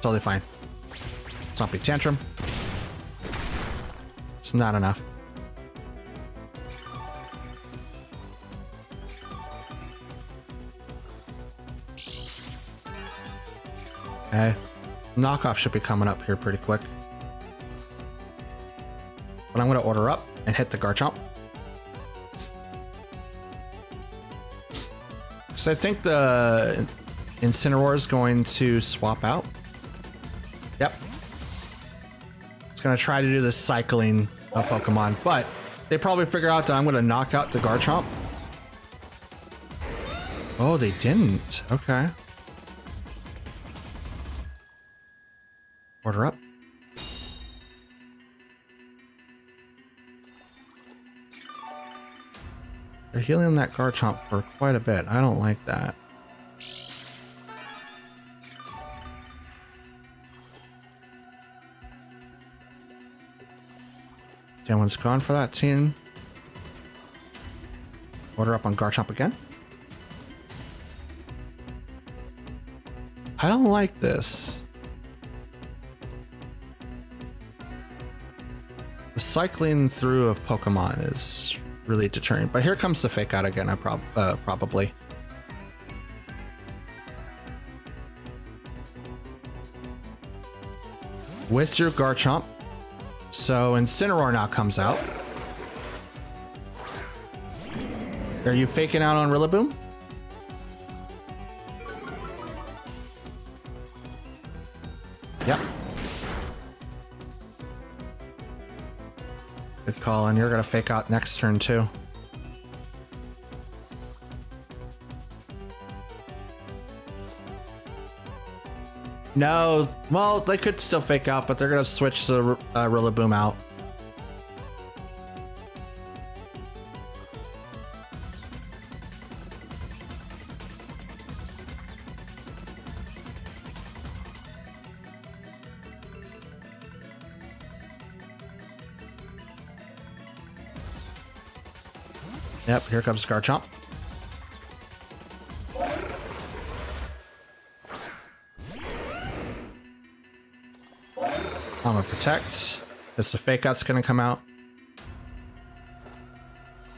Totally fine. Stompy Tantrum. It's not enough. Okay. Knockoff should be coming up here pretty quick. But I'm going to order up and hit the Garchomp. So I think the Incineroar is going to swap out. Yep. It's going to try to do the cycling of Pokemon, but they probably figure out that I'm going to knock out the Garchomp. Oh, they didn't. Okay. Order up. They're healing that Garchomp for quite a bit. I don't like that. That one's gone for that team. Order up on Garchomp again. I don't like this. The cycling through of Pokemon is really deterring. But here comes the Fake Out again, probably. With your Garchomp. So Incineroar now comes out. Are you faking out on Rillaboom? Yep. Good call, and you're gonna fake out next turn too. No, well, they could still fake out, but they're gonna switch the Rillaboom out. Yep, here comes Garchomp. I'm gonna protect. It's the Fake Out's gonna come out.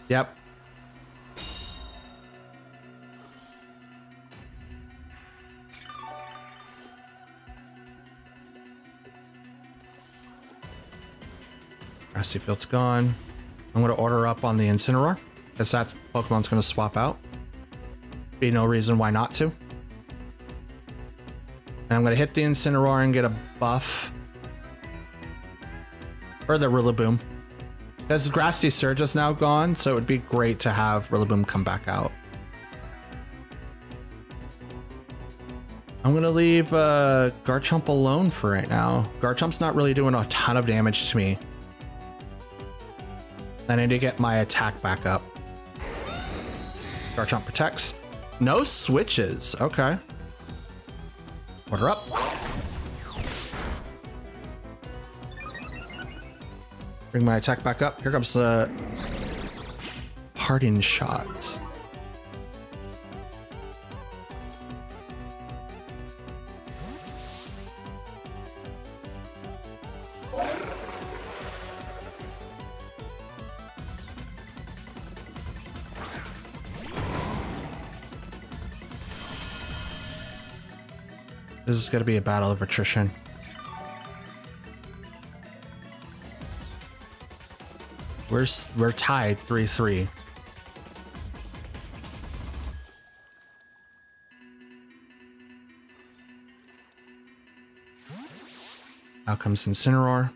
Yep. Grassy Field's gone. I'm gonna order up on the Incineroar, because that Pokemon's gonna swap out. Be no reason why not to. And I'm gonna hit the Incineroar and get a buff. Or the Rillaboom. Because Grassy Surge is now gone, so it would be great to have Rillaboom come back out. I'm gonna leave Garchomp alone for right now. Garchomp's not really doing a ton of damage to me. I need to get my attack back up. Garchomp protects. No switches. Okay. Order up. Bring my attack back up. Here comes the parting shot. This is going to be a battle of attrition. We're tied 3-3. Out comes Incineroar.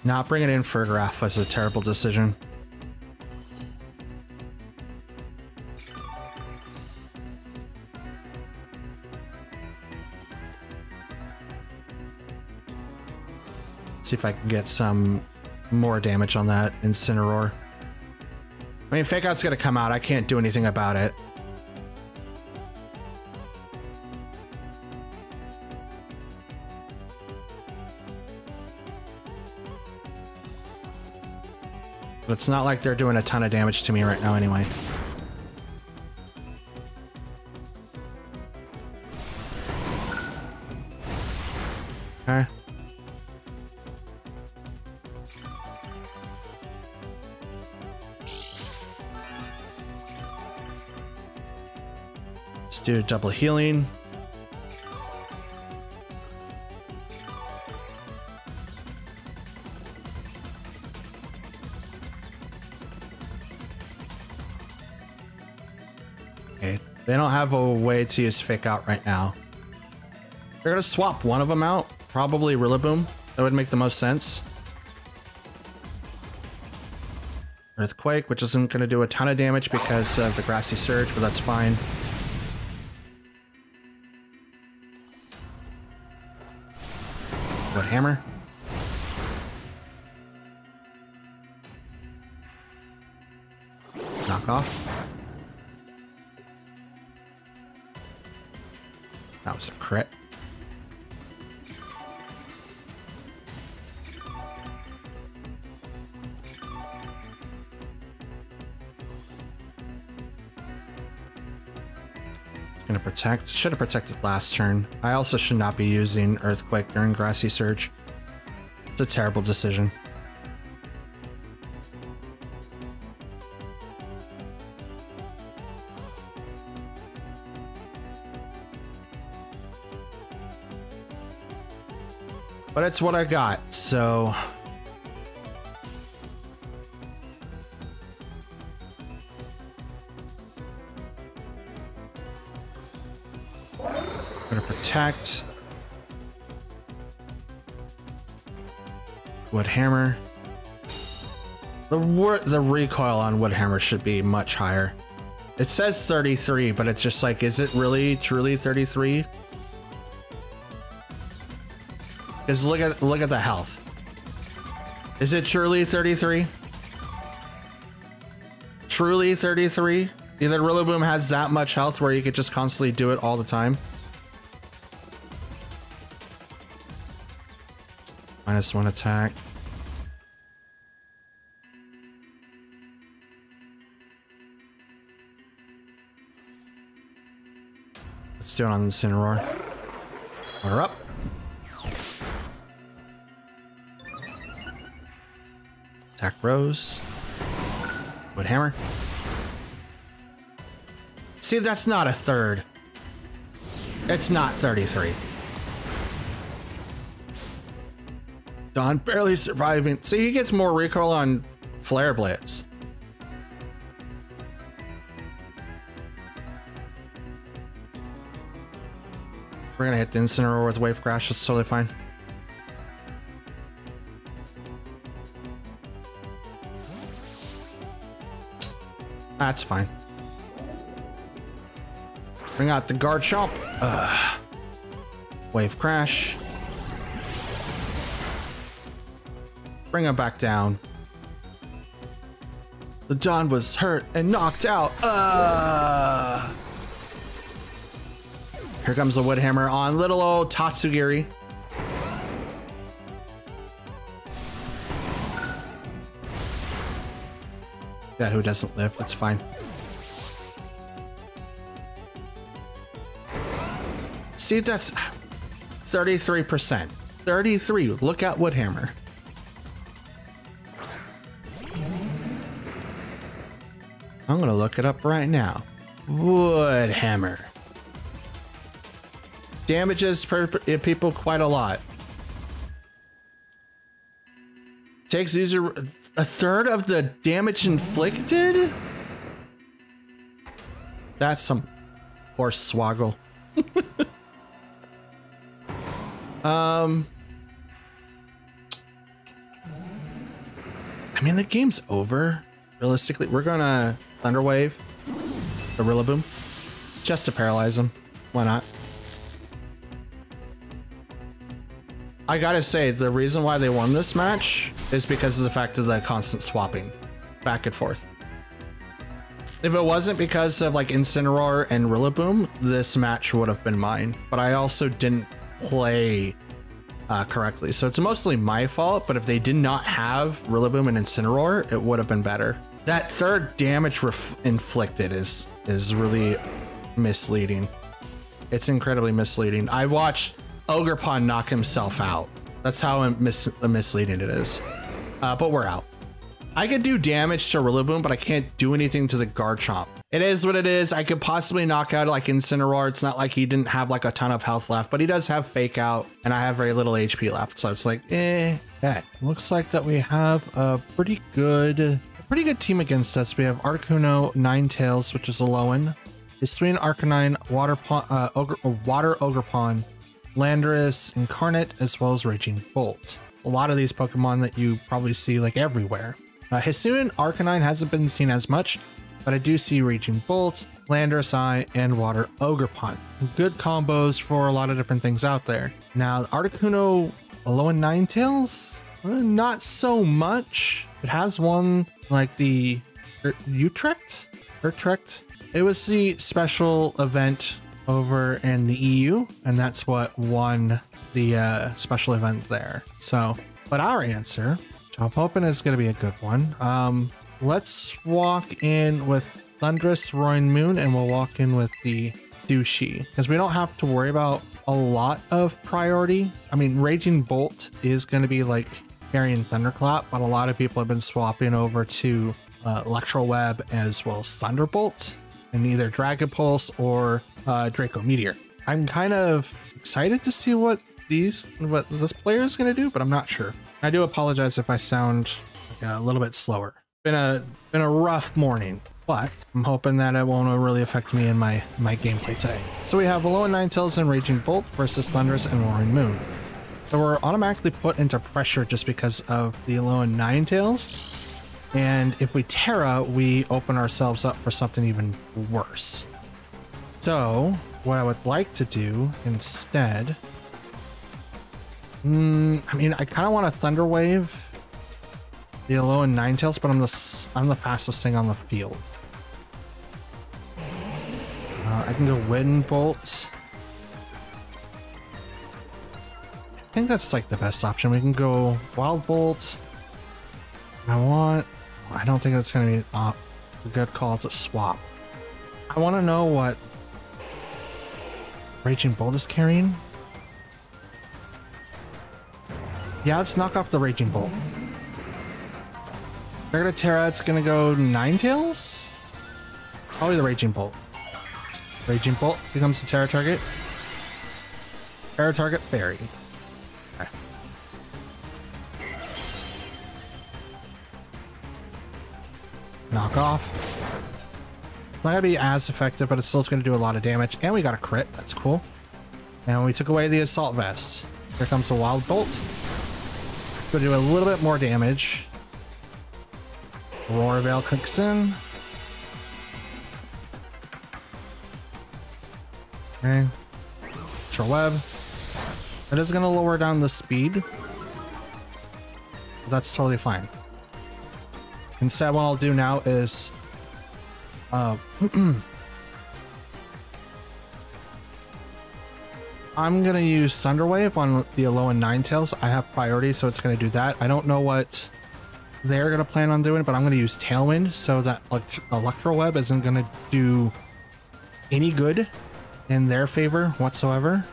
Not bringing in Fergraph was a terrible decision. See if I can get some more damage on that Incineroar. I mean, Fake Out's gonna come out. I can't do anything about it. But it's not like they're doing a ton of damage to me right now anyway. Okay. Let's do double healing. They don't have a way to use Fake Out right now. They're gonna swap one of them out, probably Rillaboom. That would make the most sense. Earthquake, which isn't gonna do a ton of damage because of the Grassy Surge, but that's fine. Wood Hammer. Knock off. That was a crit. Gonna protect. Should have protected last turn. I also should not be using Earthquake during Grassy Surge. It's a terrible decision. But it's what I got, so... Gonna protect. Wood Hammer. The recoil on Wood Hammer should be much higher. It says 33, but it's just like, is it really truly 33? Because look at the health. Is it truly 33? Truly 33? Either Rillaboom has that much health where you could just constantly do it all the time. -1 attack. Let's do it on the Incineroar. Order up. Attack Rose. Wood Hammer. See, that's not a third. It's not 33. Dawn barely surviving. See, he gets more recoil on Flare Blitz. We're gonna hit the Incineroar with Wave Crash. That's totally fine. That's fine. Bring out the guard chomp. Wave crash. Bring him back down. The Dawn was hurt and knocked out. Here comes the wood hammer on little old Tatsugiri. Yeah, who doesn't live? That's fine. See, that's 33%. 33. Look at Woodhammer. I'm gonna look it up right now. Woodhammer. Damages people quite a lot. Takes user a third of the damage inflicted? That's some horse swaggle. I mean, the game's over. Realistically, we're gonna Thunder Wave the Rillaboom just to paralyze him. Why not? I gotta say, the reason why they won this match is because of the fact of the constant swapping back and forth. If it wasn't because of like Incineroar and Rillaboom, this match would have been mine. But I also didn't play correctly, so it's mostly my fault. But if they did not have Rillaboom and Incineroar, it would have been better. That third damage inflicted is really misleading. It's incredibly misleading. I watched Ogerpon knock himself out. That's how misleading it is. But we're out. I could do damage to Rillaboom, but I can't do anything to the Garchomp. It is what it is. I could possibly knock out like Incineroar. It's not like he didn't have like a ton of health left, but he does have Fake Out, and I have very little HP left. So it's like, eh. Okay, looks like that we have a pretty good team against us. We have Articuno, Ninetales, which is a Alolan, Hisuian Arcanine, Water Ogerpon, Landorus Incarnate, as well as Raging Bolt. A lot of these Pokemon that you probably see like everywhere. Hisuian Arcanine hasn't been seen as much, but I do see Raging Bolt, Landorus Eye, and Water Ogerpon. Good combos for a lot of different things out there. Now, Articuno Alolan Ninetales, not so much. It has one like the Utrecht. It was the special event over in the EU, and that's what won the special event there. So, but our answer, which I'm hoping is going to be a good one. Let's walk in with Thundurus, Roaring Moon, and we'll walk in with the Sushi, because we don't have to worry about a lot of priority. I mean, Raging Bolt is going to be like carrying Thunderclap, but a lot of people have been swapping over to Electro Web as well as Thunderbolt, and either Dragon Pulse or Draco Meteor. I'm kind of excited to see what this player is going to do, but I'm not sure. I do apologize if I sound like a little bit slower. Been a rough morning, but I'm hoping that it won't really affect me in my gameplay today. So we have Alolan Ninetales and Raging Bolt versus Thundurus and Roaring Moon. So we're automatically put into pressure just because of the Alolan Ninetales. And if we Terra, we open ourselves up for something even worse. So what I would like to do instead, I mean, I kind of want to Thunder Wave the Alolan Ninetales, but I'm the fastest thing on the field. I can go Wind Bolt. I think that's like the best option. We can go Wild Bolt. I don't think that's going to be a good call to swap. I want to know what Raging Bolt is carrying. Yeah, let's knock off the Raging Bolt. They're gonna Terra, it's gonna go Ninetales? Probably the Raging Bolt. Raging Bolt becomes the Terra target. Terra target Fairy. Okay. Knock off. It's not gonna be as effective, but it's still gonna do a lot of damage. And we got a crit, that's cool. And we took away the Assault Vest. Here comes the Wild Bolt. Gonna do a little bit more damage. Roar Veil clicks in. Okay. Extra web. That is going to lower down the speed. That's totally fine. Instead, what I'll do now is I'm gonna use Thunderwave on the Alolan Ninetales. I have priority, so it's gonna do that. I don't know what they're gonna plan on doing, but I'm gonna use Tailwind so that Electro Web isn't gonna do any good in their favor whatsoever.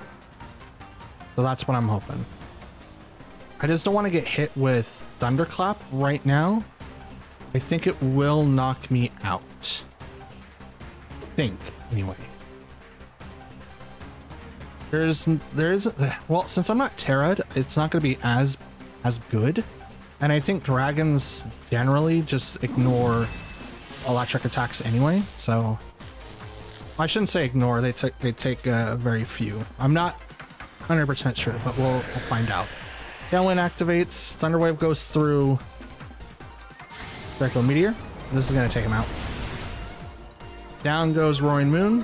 So that's what I'm hoping. I just don't want to get hit with Thunderclap right now. I think it will knock me out. Anyway. Well, since I'm not Terra'd, it's not going to be as good. And I think dragons generally just ignore electric attacks anyway. So I shouldn't say ignore. They take very few. I'm not 100% sure, but we'll find out. Tailwind activates. Thunderwave goes through Draco Meteor. This is going to take him out. Down goes Roaring Moon.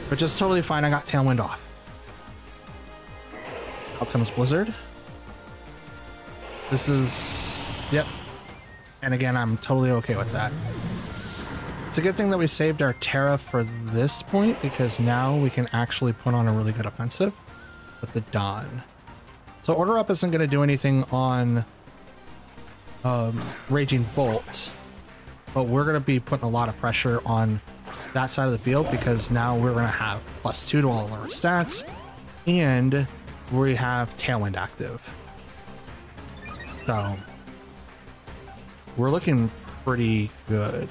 Which is totally fine. I got Tailwind off. Out comes Blizzard. This is... Yep. And again, I'm totally okay with that. It's a good thing that we saved our Terra for this point, because now we can actually put on a really good offensive with the Dawn. So Order Up isn't going to do anything on Raging Bolt, but we're going to be putting a lot of pressure on that side of the field, because now we're going to have +2 to all our stats, and we have Tailwind active. So we're looking pretty good.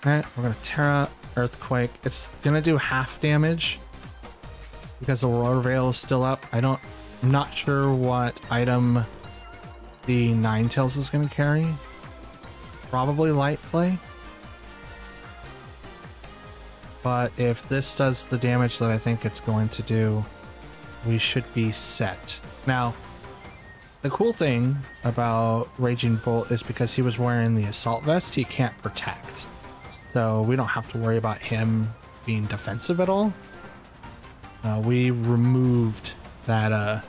Okay, we're going to Terra, Earthquake. It's going to do half damage because the Aurora Veil is still up. I'm not sure what item the Ninetales is going to carry. Probably Light Clay. But if this does the damage that I think it's going to do, we should be set. Now, the cool thing about Raging Bolt is because he was wearing the Assault Vest, he can't protect. So we don't have to worry about him being defensive at all. We removed that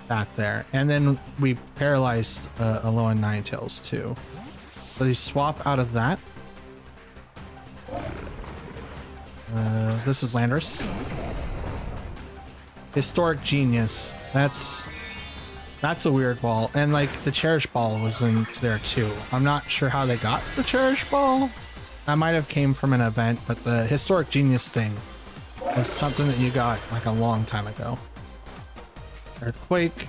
back there, and then we paralyzed Alolan Ninetales too. So you swap out of that. This is Landorus. Historic Genius. That's a weird ball, and like the Cherish Ball was in there too. I'm not sure how they got the Cherish Ball. That might have came from an event, but the Historic Genius thing was something that you got like a long time ago. Earthquake.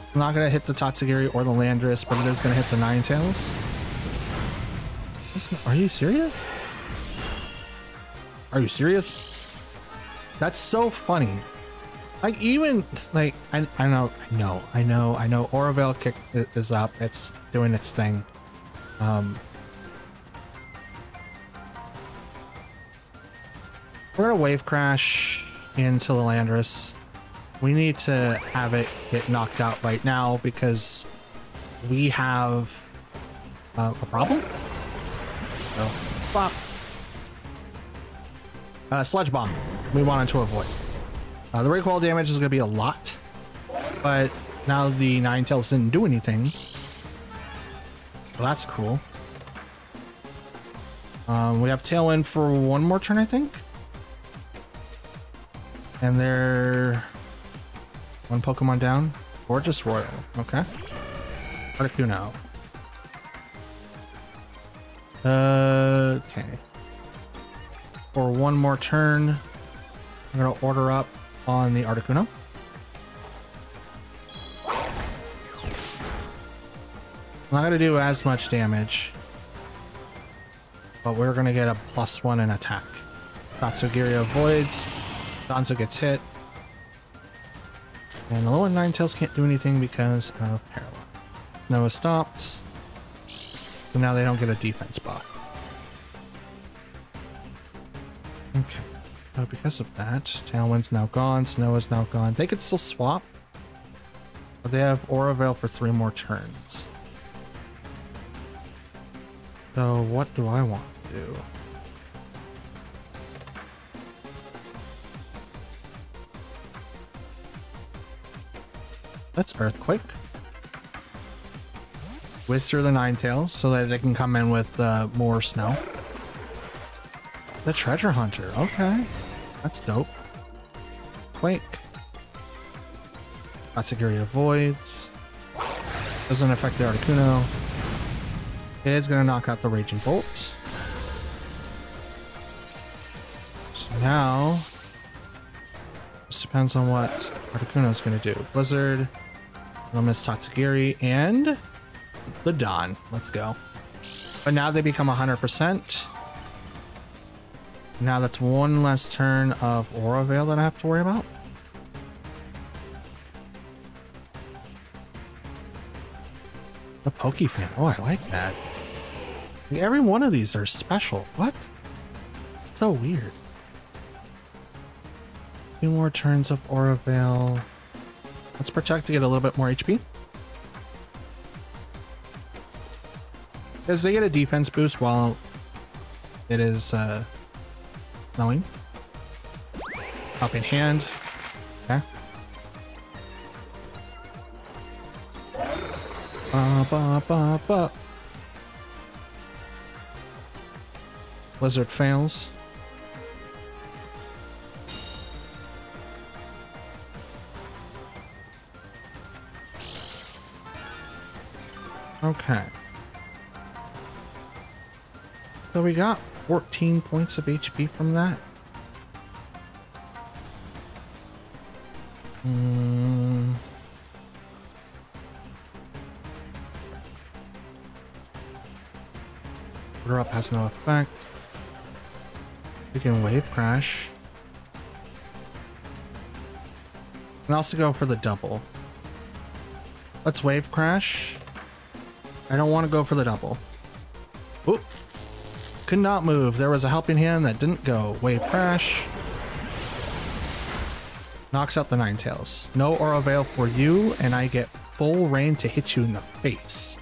It's not going to hit the Tatsugiri or the Landorus, but it is going to hit the Ninetales. Are you serious? Are you serious? That's so funny. Like, even like I know Orovale kick is up. It's doing its thing. We're gonna Wave Crash into the Landorus. We need to have it get knocked out right now because we have a problem. So, bop. Sludge Bomb. We wanted to avoid. The recoil damage is going to be a lot, but now the Ninetales didn't do anything. So that's cool. We have Tailwind for one more turn, I think. And they're one Pokemon down. Gorgeous Royal. Okay. Articuno. Okay. For one more turn, I'm going to Order Up on the Articuno. I'm not going to do as much damage, but we're going to get a +1 in attack. Tatsugiri avoids. Donzo gets hit. And the Alolan Ninetales can't do anything because of Paralyze. Noah stopped. So now they don't get a defense buff. Okay. So because of that, Tailwind's now gone, Snow is now gone. They could still swap. But they have Aura Veil for 3 more turns. So what do I want to do? Let's Earthquake. Whiz through the Ninetales so that they can come in with more snow. The Treasure Hunter, okay. That's dope. Quake. Tatsugiri avoids. Doesn't affect the Articuno. It's gonna knock out the Raging Bolt. So now, just depends on what Articuno's gonna do. Blizzard, we'll miss Tatsugiri, and the Dawn. Let's go. But now they become 100%. Now that's one less turn of Aura Veil that I have to worry about. The Pokefan. Oh, I like that. Like, every one of these are special. What? It's so weird. 2 more turns of Aura Veil. Let's Protect to get a little bit more HP. Because they get a defense boost while it is snowing. Helping Hand. Okay. Blizzard fails. Okay. So we got 14 points of HP from that. Order Up has no effect. We can Wave Crash. And also go for the double. Let's Wave Crash. I don't want to go for the double. Oop. Could not move. There was a Helping Hand that didn't go. Wave Crash. Knocks out the Ninetales. No Aura Veil for you, and I get full rain to hit you in the face.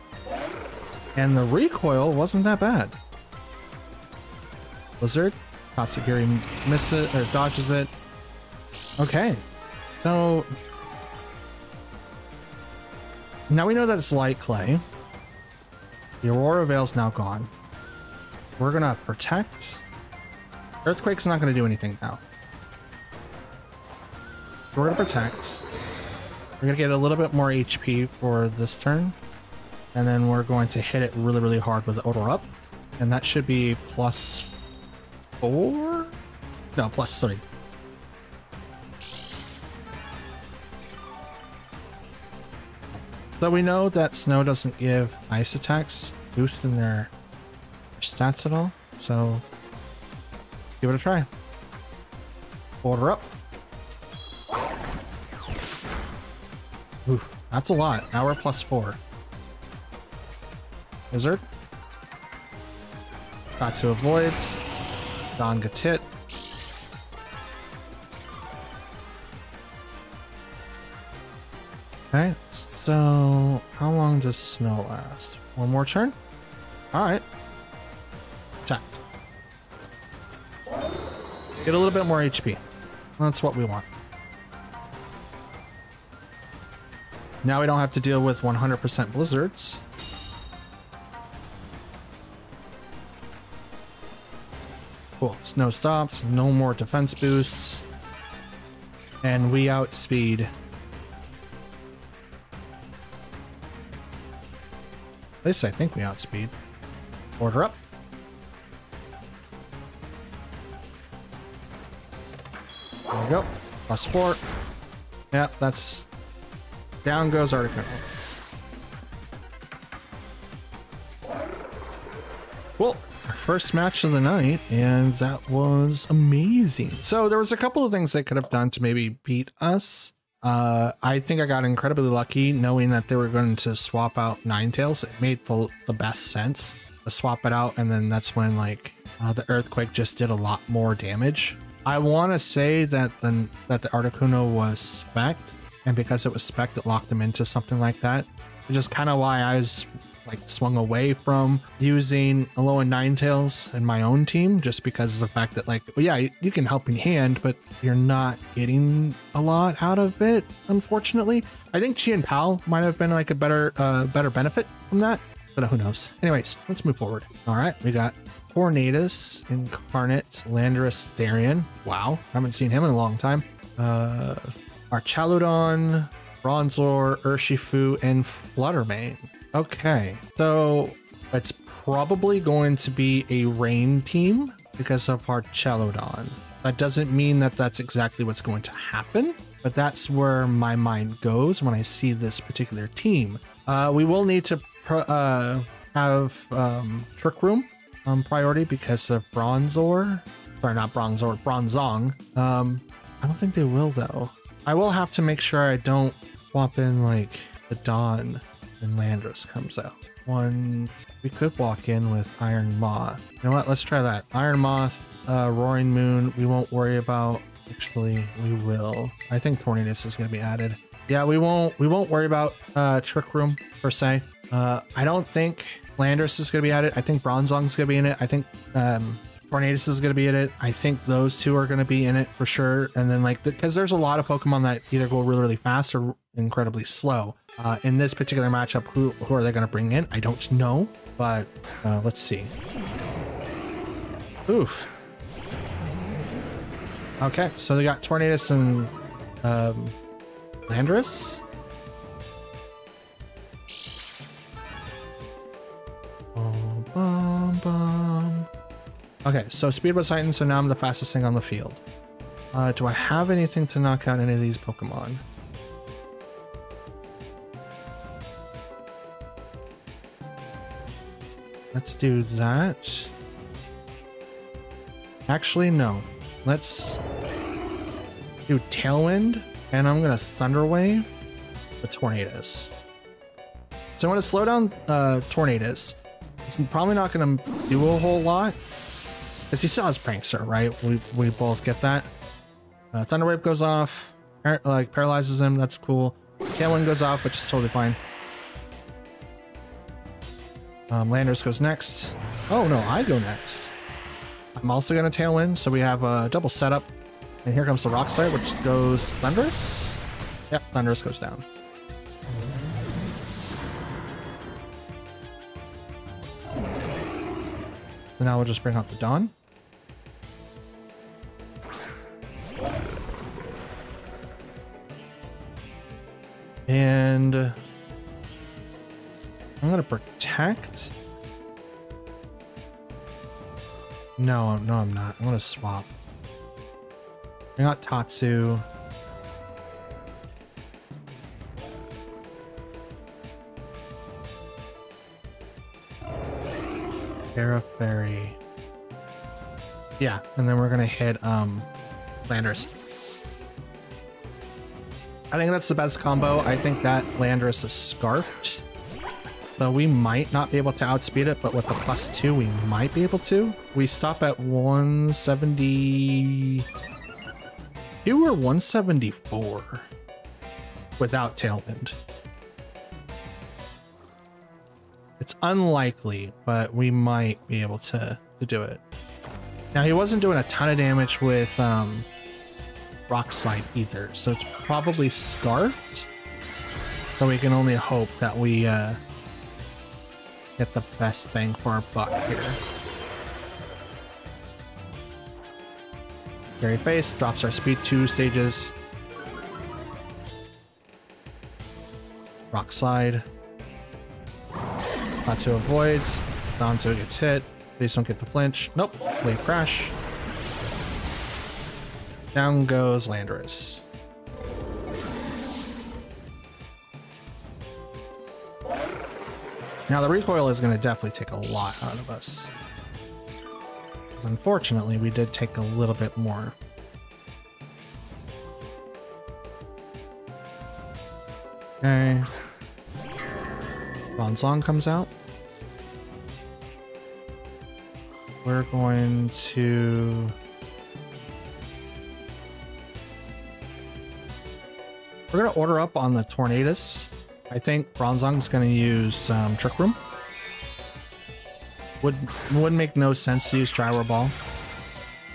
And the recoil wasn't that bad. Blizzard. Tatsugiri misses it, or dodges it. Okay. So now we know that it's Light Clay. The Aurora Veil's now gone. We're gonna Protect. Earthquake's not gonna do anything now. We're gonna Protect. We're gonna get a little bit more HP for this turn. And then we're going to hit it really, really hard with Odor Up. And that should be +4? No, +3. So we know that Snow doesn't give ice attacks boost in their stats at all. So give it a try. Order Up. Oof, that's a lot. Now we're +4. Wizard. Tatsu avoids. Dawn gets hit. Okay, so how long does Snow last? One more turn? Alright. Checked. Get a little bit more HP. That's what we want. Now we don't have to deal with 100% blizzards. Cool. Snow stops. No more defense boosts. And we outspeed. At least I think we outspeed. Order Up. There we go. +4. Yep, that's... Down goes Articuno. Cool. Our first match of the night, and that was amazing. So there was a couple of things they could have done to maybe beat us. I think I got incredibly lucky knowing that they were going to swap out Ninetales. It made the best sense to swap it out, and then that's when like the Earthquake just did a lot more damage. I want to say that the Articuno was spec'd, and because it was spec'd, it locked him into something like that. Which is kind of why I was like swung away from using Alolan Ninetales in my own team, just because of the fact that, like, well, yeah, you can Helping Hand, but you're not getting a lot out of it, unfortunately. I think Chi and Pal might have been like a better benefit from that, but who knows. Anyways, let's move forward. All right, we got Tornadus, Incarnate, Landorus, Therian. Wow, haven't seen him in a long time. Archaludon, Bronzor, Urshifu, and Fluttermane. Okay, so it's probably going to be a rain team because of Archaludon. That doesn't mean that that's exactly what's going to happen, but that's where my mind goes when I see this particular team. We will need to have Trick Room priority because of Bronzor. Sorry, not Bronzor, Bronzong. I don't think they will though. I will have to make sure I don't swap in like the Dawn and Landorus comes out. We could walk in with Iron Moth. You know what? Let's try that. Iron Moth, Roaring Moon, we won't worry about. Actually, we will. I think Tornadus is going to be added. Yeah, we won't worry about Trick Room per se. I don't think Landorus is going to be added. I think Bronzong's going to be in it. I think Tornadus is going to be in it. I think those two are going to be in it for sure. And then like, because there's a lot of Pokemon that either go really, really fast or incredibly slow. In this particular matchup, who are they going to bring in? I don't know, but let's see. Oof. Okay, so they got Tornadus and Landorus. Okay, so Speed was heightened, so now I'm the fastest thing on the field. Do I have anything to knock out any of these Pokemon? Let's do that. Actually, no. Let's do Tailwind, and I'm gonna Thunder Wave the Tornadus. So I'm gonna slow down Tornadus. It's probably not gonna do a whole lot, because he still has Prankster, right? We both get that. Thunder Wave goes off, like paralyzes him. That's cool. Tailwind goes off, which is totally fine. Landorus goes next. Oh no, I go next. I'm also gonna Tailwind, so we have a double setup. And here comes the Rock Slide, which goes Thunderous. Yep, Thunderous goes down. So now we'll just bring out the Dawn. And I'm gonna protect. No, I'm not. I'm gonna swap. Bring out Tatsu. Terra Fairy. Yeah, and then we're gonna hit Landorus. I think that's the best combo. I think that Landorus is Scarfed. So we might not be able to outspeed it, but with the +2, we might be able to. We stop at 172 or 174 without Tailwind. It's unlikely, but we might be able to do it. Now, he wasn't doing a ton of damage with Rock Slide either, so it's probably Scarfed. So we can only hope that we get the best bang for our buck here. Scary Face drops our speed 2 stages. Rock Slide. Tatsu avoids. Donzo gets hit. Please don't get the flinch. Nope. Wave Crash. Down goes Landorus. Now the recoil is going to definitely take a lot out of us. Because unfortunately we did take a little bit more. Okay. Bronzong comes out. We're going to We're gonna order up on the Tornadus. I think Bronzong's gonna use Trick Room. Would make no sense to use Gyro Ball.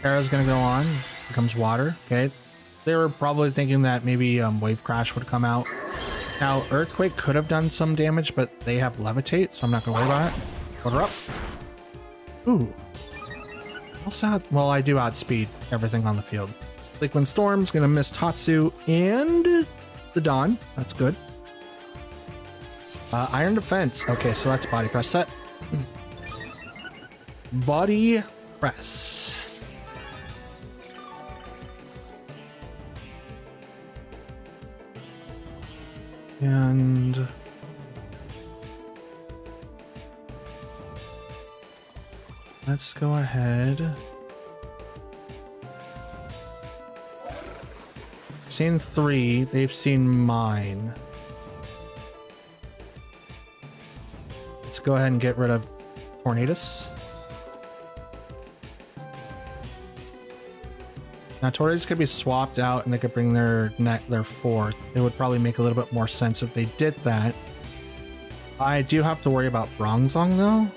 Terra's gonna go on, becomes water. Okay, they were probably thinking that maybe Wave Crash would come out. Now Earthquake could have done some damage, but they have Levitate, so I'm not gonna worry about it. Order up. Ooh. Also, well, I do outspeed everything on the field. Liquid Storm's gonna miss Tatsu and the Dawn. That's good. Iron Defense. Okay, so that's Body Press set. Body Press. And let's go ahead. Seen 3, they've seen mine. Let's go ahead and get rid of Tornadus. Now Tornadus could be swapped out and they could bring their 4th. It would probably make a little bit more sense if they did that. I do have to worry about Bronzong though.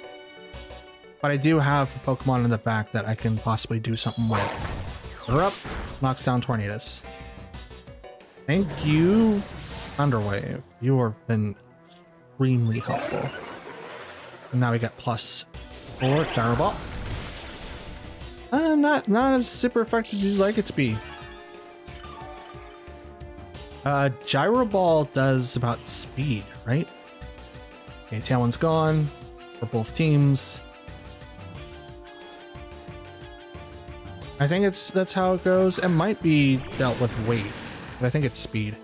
But I do have a Pokemon in the back that I can possibly do something with. They're up, knocks down Tornadus. Thank you, Thunderwave. You have been extremely helpful. And now we got +4 Gyro Ball. Not as super effective as you'd like it to be. Gyro Ball does about speed, right? Okay, Talon's gone for both teams. I think that's how it goes. It might be dealt with weight, but I think it's speed.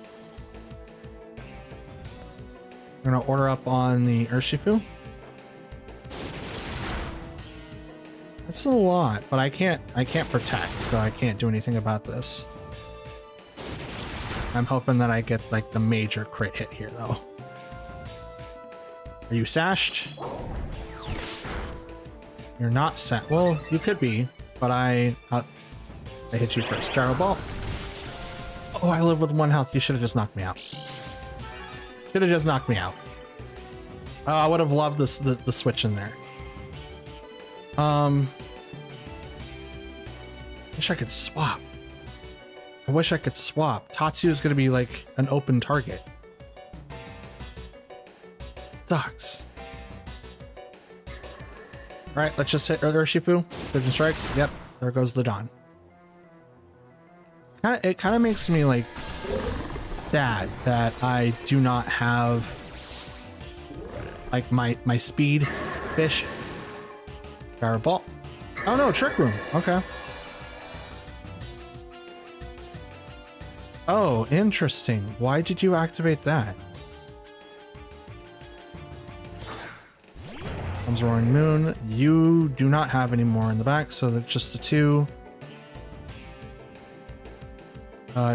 I'm gonna order up on the Urshifu. That's a lot, but I can't protect, so I can't do anything about this. I'm hoping that I get like the major crit hit here though. Are you sashed? You're not sashed. Well, you could be, but I hit you first. Gyro Ball. Oh, I live with 1 health. You should have just knocked me out. Should have just knocked me out. Oh, I would have loved this the switch in there. Wish I could swap. I wish I could swap. Tatsu is going to be like an open target. Sucks. All right, let's just hit Urshifu. Pigeon strikes. Yep, there goes the Dawn. It kind of makes me like sad that I do not have like my speed fish. Gyro Ball. Oh no, Trick Room. Okay. Oh, interesting. Why did you activate that? Comes Roaring Moon. You do not have any more in the back, so that's just the 2.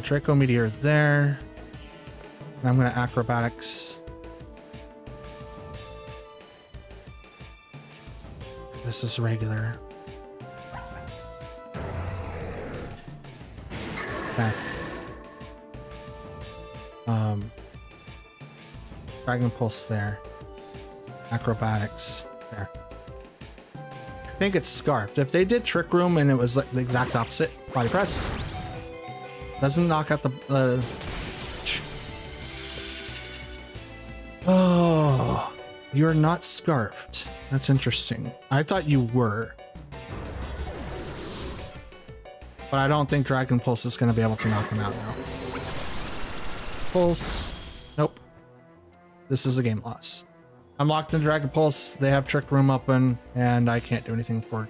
Draco Meteor there. And I'm going to Acrobatics. This is regular. Okay. Dragon Pulse there. Acrobatics there. I think it's Scarfed. If they did Trick Room and it was like the exact opposite, Body Press. Doesn't knock out the... Oh, you're not Scarfed. That's interesting. I thought you were. But I don't think Dragon Pulse is going to be able to knock him out now. Pulse. Nope. This is a game loss. I'm locked in Dragon Pulse. They have Trick Room open, and I can't do anything for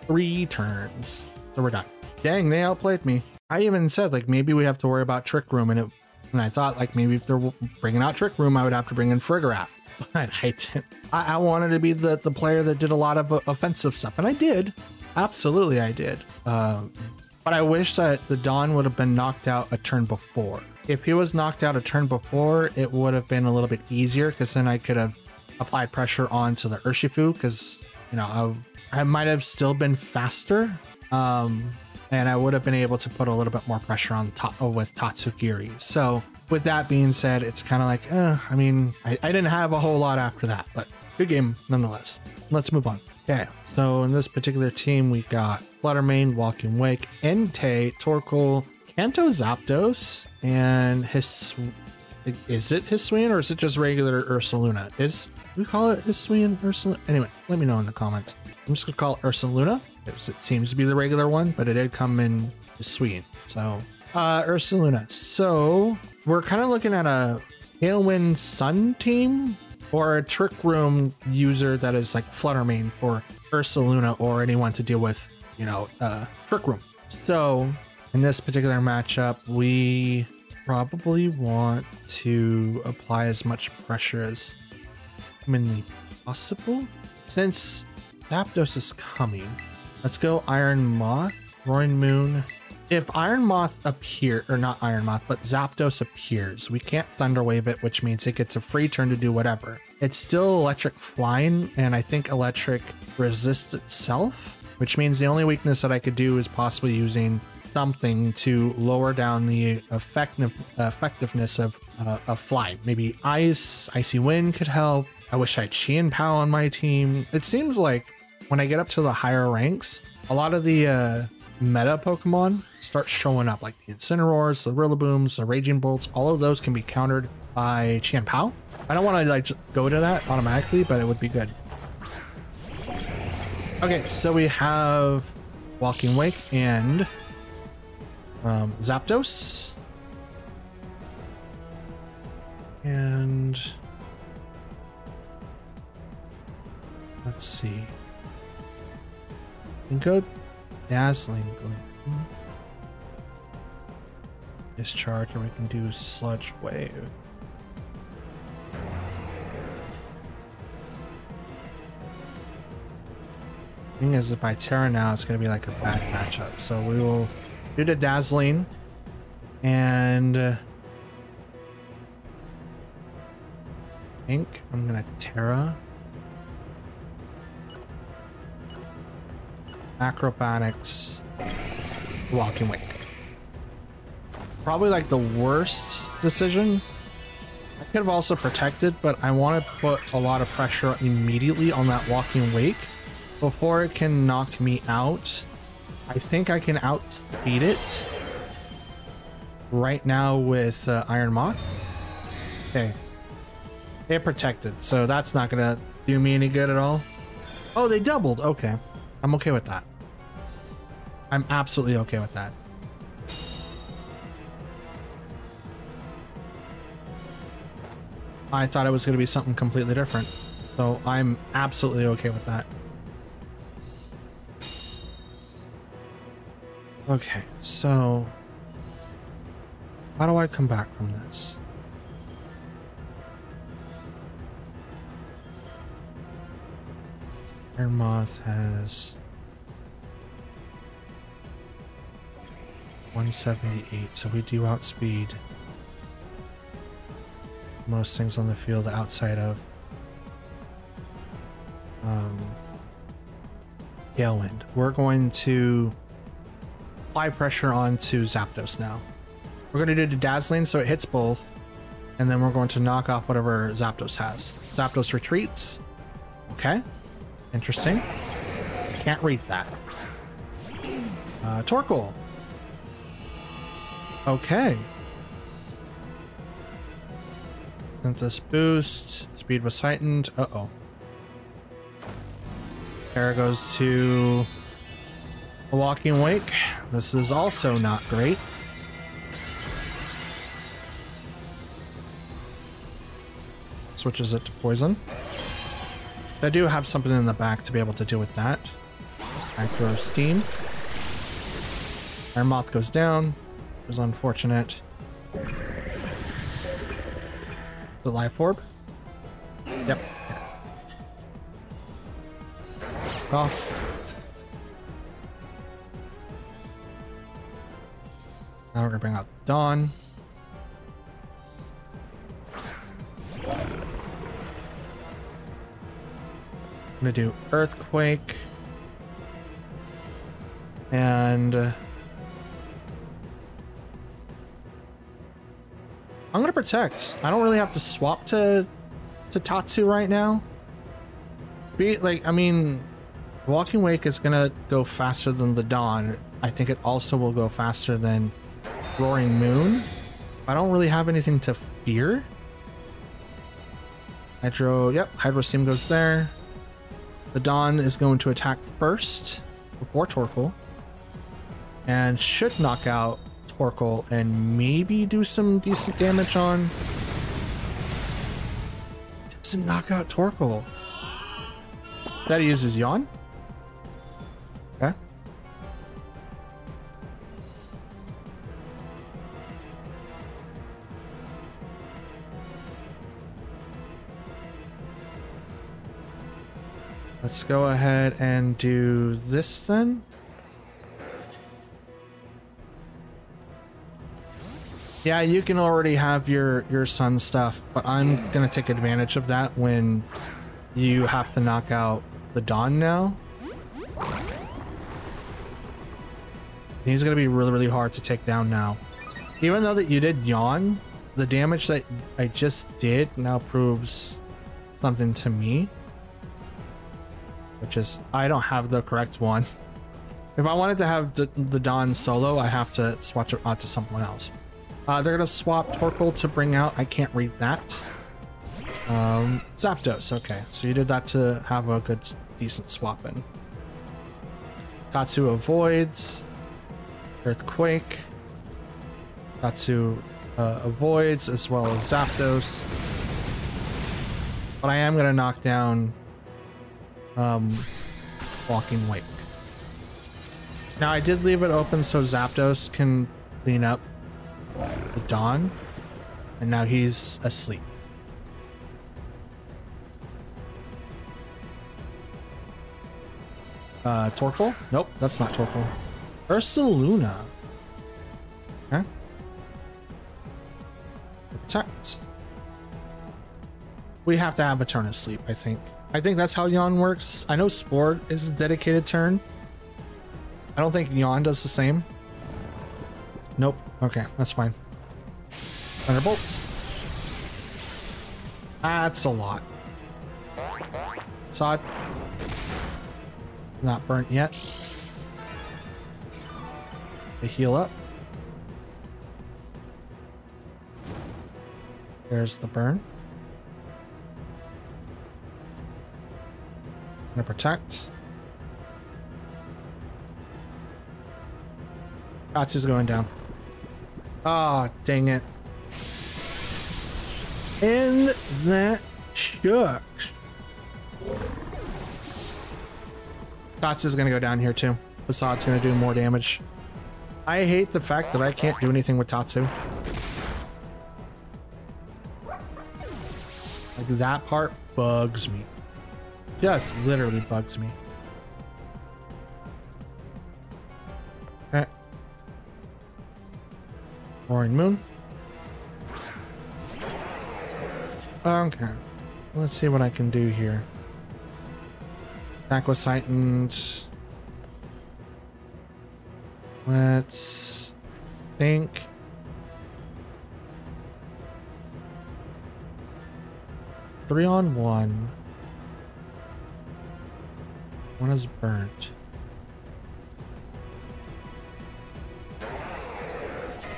3 turns. So we're done. Dang, they outplayed me. I even said, like, maybe we have to worry about Trick Room, and I thought, like, maybe if they're bringing out Trick Room, I would have to bring in Frigoraph. But I didn't. I wanted to be the player that did a lot of offensive stuff, and I did. Absolutely, I did. But I wish that the Dawn would have been knocked out a turn before. If he was knocked out a turn before, it would have been a little bit easier, because then I could have applied pressure onto the Urshifu, because, you know, I might have still been faster, and I would have been able to put a little bit more pressure on with Tatsugiri. So with that being said, it's kind of like, I mean, I didn't have a whole lot after that, but good game nonetheless. Let's move on. Okay, so in this particular team, we've got Fluttermane, Walking Wake, Entei, Torkoal, Kanto Zapdos, and is it Hisuian or is it just regular Ursaluna? We call it Hisuian, Ursaluna? Anyway, let me know in the comments. I'm just gonna call it Ursaluna because it seems to be the regular one, but it did come in Hisuian. So, Ursaluna. So, we're kind of looking at a Tailwind Sun team or a Trick Room user that is like Fluttermane for Ursaluna or anyone to deal with, you know, Trick Room. So, in this particular matchup, we probably want to apply as much pressure as humanly possible. Since Zapdos is coming, let's go Iron Moth, Roaring Moon. If Iron Moth appear, or not Iron Moth, but Zapdos appears, we can't Thunder Wave it, which means it gets a free turn to do whatever. It's still electric flying, and I think electric resists itself, which means the only weakness that I could do is possibly using something to lower down the effectiveness of fly. Maybe Icy Wind could help. I wish I had Chien-Pao on my team. It seems like when I get up to the higher ranks, a lot of the meta Pokemon start showing up, like the Incineroars, the Rillabooms, the Raging Bolts. All of those can be countered by Chien-Pao. I don't want to like just go to that automatically, but it would be good. Okay, so we have Walking Wake and Zapdos. And let's see. We can go Dazzling Gleam. Discharge, or we can do Sludge Wave. Thing is, if I Terra now, it's going to be like a bad matchup. So we will do the Dazzling, and I think I'm going to Terra. Acrobatics, Walking Wake. Probably like the worst decision. I could have also protected, but I want to put a lot of pressure immediately on that Walking Wake before it can knock me out. I think I can outspeed it right now with Iron Moth. Okay. It protected, so that's not gonna do me any good at all. Oh, they doubled. Okay. I'm okay with that. I'm absolutely okay with that. I thought it was going to be something completely different. So I'm absolutely okay with that. Okay, so how do I come back from this? Iron Moth has 178, so we do outspeed most things on the field outside of Tailwind. We're going to apply pressure onto Zapdos now. We're going to do the Dazzling so it hits both, and then we're going to knock off whatever Zapdos has. Zapdos retreats. Okay. Interesting. Can't read that. Torkoal. Okay. Synthesis boost. Speed was heightened. Uh-oh. There goes to a Walking Wake. This is also not great. Switches it to poison. I do have something in the back to be able to deal with that. Acro Steam. Iron Moth goes down. It was unfortunate. The Life Orb. Yep. Off. Now we're gonna bring out Dawn. I'm gonna do Earthquake. And I'm gonna protect. I don't really have to swap to Tatsu right now. Like, I mean, Walking Wake is gonna go faster than the Dawn. I think it also will go faster than Roaring Moon. I don't really have anything to fear. Hydro Steam goes there. The Dawn is going to attack first before Torkoal. And should knock out Torkoal and maybe do some decent damage on... Doesn't knock out Torkoal. That he uses Yawn? Okay. Let's go ahead and do this then. Yeah, you can already have your sun stuff, but I'm gonna take advantage of that when you have to knock out the Dawn now. He's gonna be really, really hard to take down now. Even though that you did Yawn, the damage that I just did now proves something to me. Which is, I don't have the correct one. If I wanted to have the Dawn solo, I have to swatch it out to someone else. They're gonna swap Torkoal to bring out, I can't read that. Zapdos, okay. So you did that to have a good, decent swap in. Tatsu avoids. Earthquake. Tatsu avoids, as well as Zapdos. But I am gonna knock down Walking Wake. Now I did leave it open so Zapdos can clean up the Dawn, and now he's asleep. Torkoal? Nope, that's not Torkoal. Ursaluna. Okay. Protect. We have to have a turn of sleep, I think. I think that's how Yawn works. I know Spore is a dedicated turn. I don't think Yawn does the same. Nope. Okay, that's fine. Thunderbolt. That's a lot. Sod. Not burnt yet. They heal up. There's the burn. Gonna protect. Tatsu's going down. Ah, oh, dang it. And that shucks. Tatsu's gonna go down here too. Facades gonna do more damage. I hate the fact that I can't do anything with Tatsu. Like, that part bugs me. Just literally bugs me. Okay. Roaring Moon. Okay. Let's see what I can do here. Attack was heightened. Let's think. Three on one. One is burnt.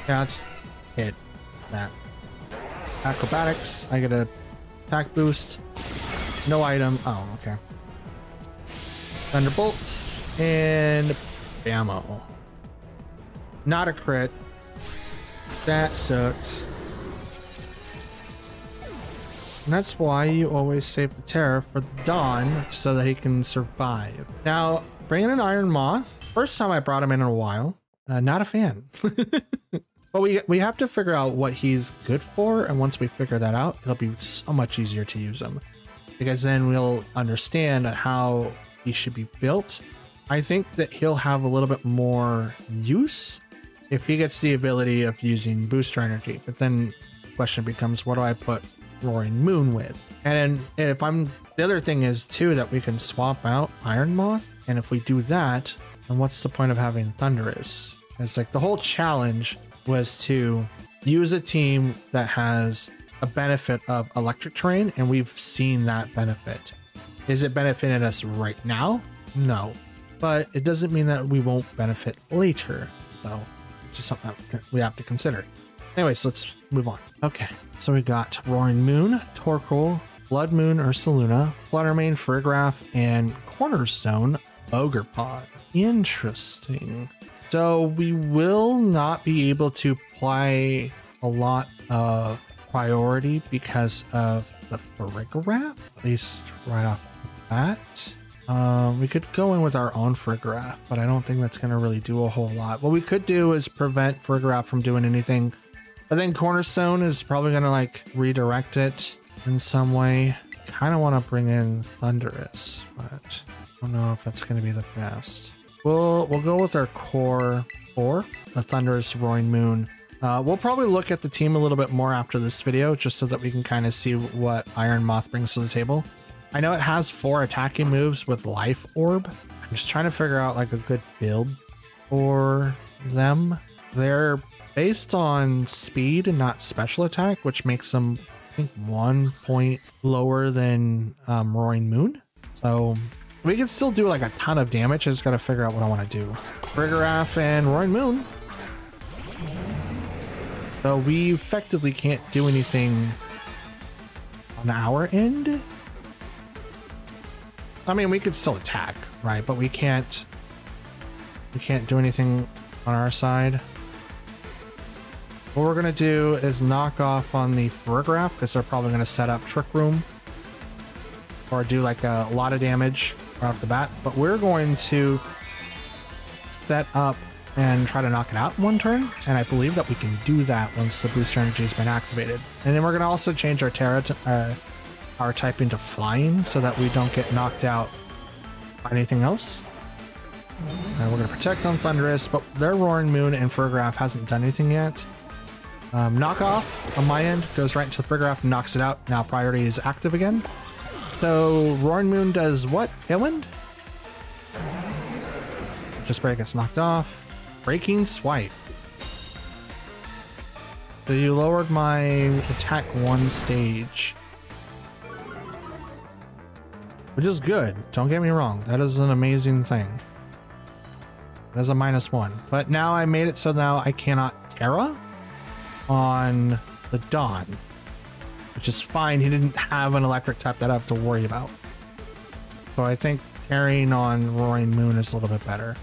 Yeah, let's hit that. Acrobatics. I get a attack boost. No item. Oh, okay. Thunderbolt and Bammo. Not a crit. That sucks. And that's why you always save the Terra for the Dawn, so that he can survive. Now, bringing in Iron Moth. First time I brought him in a while. Not a fan. But we have to figure out what he's good for, and once we figure that out, it'll be so much easier to use him. Because then we'll understand how he should be built. I think that he'll have a little bit more use if he gets the ability of using booster energy. But then the question becomes, what do I put Roaring Moon with? And then if I'm, the other thing is too that we can swap out Iron Moth, and if we do that, then what's the point of having Thundurus? It's like the whole challenge was to use a team that has a benefit of electric terrain, and we've seen that benefit. Is it benefiting us right now? No, but it doesn't mean that we won't benefit later. So it's just something that we have to consider. Anyways, let's move on. Okay, so we got Roaring Moon, Torkoal, Blood Moon Ursaluna, Fluttermane, Farigiraf, and Cornerstone Ogerpon. Interesting. So we will not be able to play a lot of priority because of the Farigiraf, at least right off the bat. We could go in with our own Farigiraf, but I don't think that's going to really do a whole lot. What we could do is prevent Farigiraf from doing anything. I think Cornerstone is probably going to like redirect it in some way. Kind of want to bring in Thundurus, but I don't know if that's going to be the best. We'll go with our core 4, the Thundurus, Roaring Moon. We'll probably look at the team a little bit more after this video, just so that we can kind of see what Iron Moth brings to the table. I know it has 4 attacking moves with Life Orb. I'm just trying to figure out like a good build for them. They're based on speed and not special attack, which makes them, I think, 1 point lower than Roaring Moon. So we can still do like a ton of damage. I just got to figure out what I want to do. Farigiraf and Roaring Moon. So we effectively can't do anything on our end. I mean, we could still attack, right? But we can't do anything on our side. What we're gonna do is knock off on the Farigiraf because they're probably gonna set up Trick Room or do like a lot of damage right off the bat. But we're going to set up and try to knock it out in 1 turn, and I believe that we can do that once the booster energy has been activated. And then we're gonna also change our Terra to, our typing to Flying so that we don't get knocked out by anything else. And we're gonna protect on Thundurus, but their Roaring Moon and Farigiraf hasn't done anything yet. Knockoff on my end goes right into the Farigiraf and knocks it out. Now priority is active again. So Roaring Moon does what? Tailwind? Just Break gets knocked off. Breaking Swipe. So you lowered my attack 1 stage. Which is good. Don't get me wrong. That is an amazing thing. That is a -1. But now I made it so now I cannot Terra on the Dawn. Which is fine. He didn't have an electric type that I have to worry about. So I think tearing on Roaring Moon is a little bit better.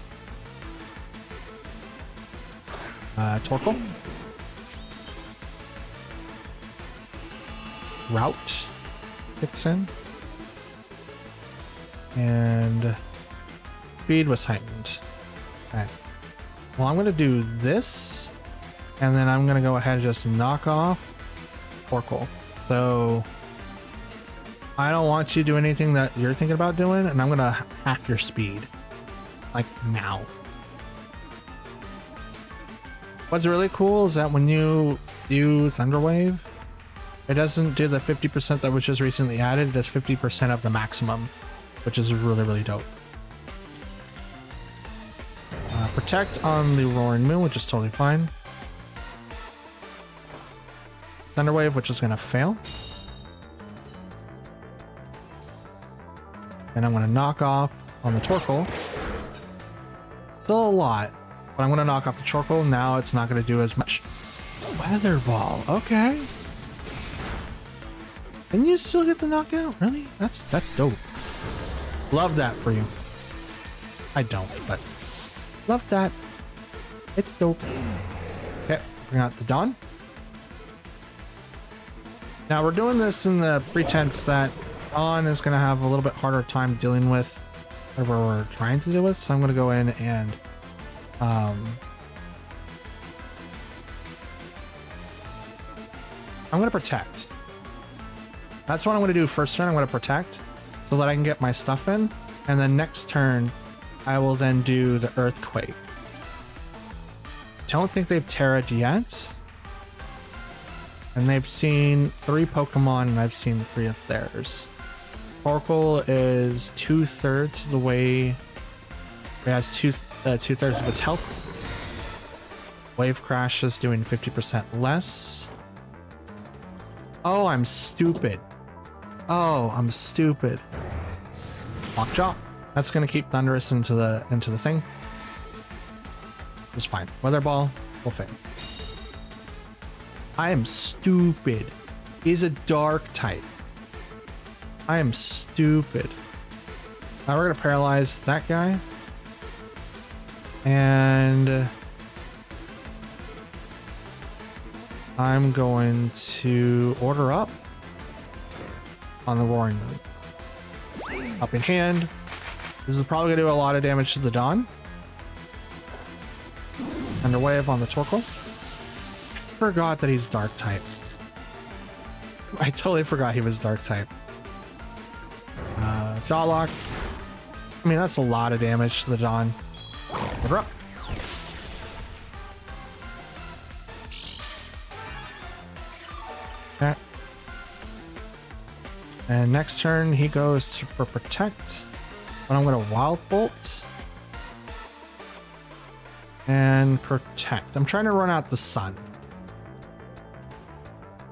Torkoal. Route kicks in. And speed was heightened. Okay. Well, I'm going to do this. And then I'm going to go ahead and just knock off Torkoal. So I don't want you to do anything that you're thinking about doing. And I'm going to half your speed. Like now. What's really cool is that when you do Thunder Wave, it doesn't do the 50% that was just recently added. It does 50% of the maximum, which is really, really dope. Protect on the Roaring Moon, which is totally fine. Thunder Wave, which is going to fail. And I'm going to knock off on the Torkoal. Still a lot. But I'm going to knock off the Torkoal. Now it's not going to do as much. Weather Ball. Okay. And you still get the knockout? Really? That's dope. Love that for you. I don't, but love that. It's dope. Okay, bring out the Dawn. Now we're doing this in the pretense that Dawn is going to have a little bit harder time dealing with whatever we're trying to deal with. So I'm going to go in and I'm going to protect. That's what I'm going to do first turn. I'm going to protect so that I can get my stuff in. And then next turn, I will then do the Earthquake. Don't think they've Terra'd yet. And they've seen 3 Pokemon and I've seen 3 of theirs. Torkoal is 2/3 of the way. It has 2/3 of its health. Wave Crash is doing 50% less. Oh, I'm stupid. Oh, I'm stupid. Lockjaw. That's gonna keep Thunderous into the thing. It's fine. Weather Ball will fit. I am stupid. He's a dark type. I am stupid. Now we're gonna paralyze that guy. And I'm going to order up on the Roaring Moon. Up in hand. This is probably gonna do a lot of damage to the Dawn. Thunder Wave on the Torkoal. Forgot that he's dark type. I totally forgot he was dark type. Jaw Lock. I mean, that's a lot of damage to the Dawn. Order up. Okay. And next turn he goes for Protect. But I'm going to Wild Bolt. And Protect. I'm trying to run out the Sun.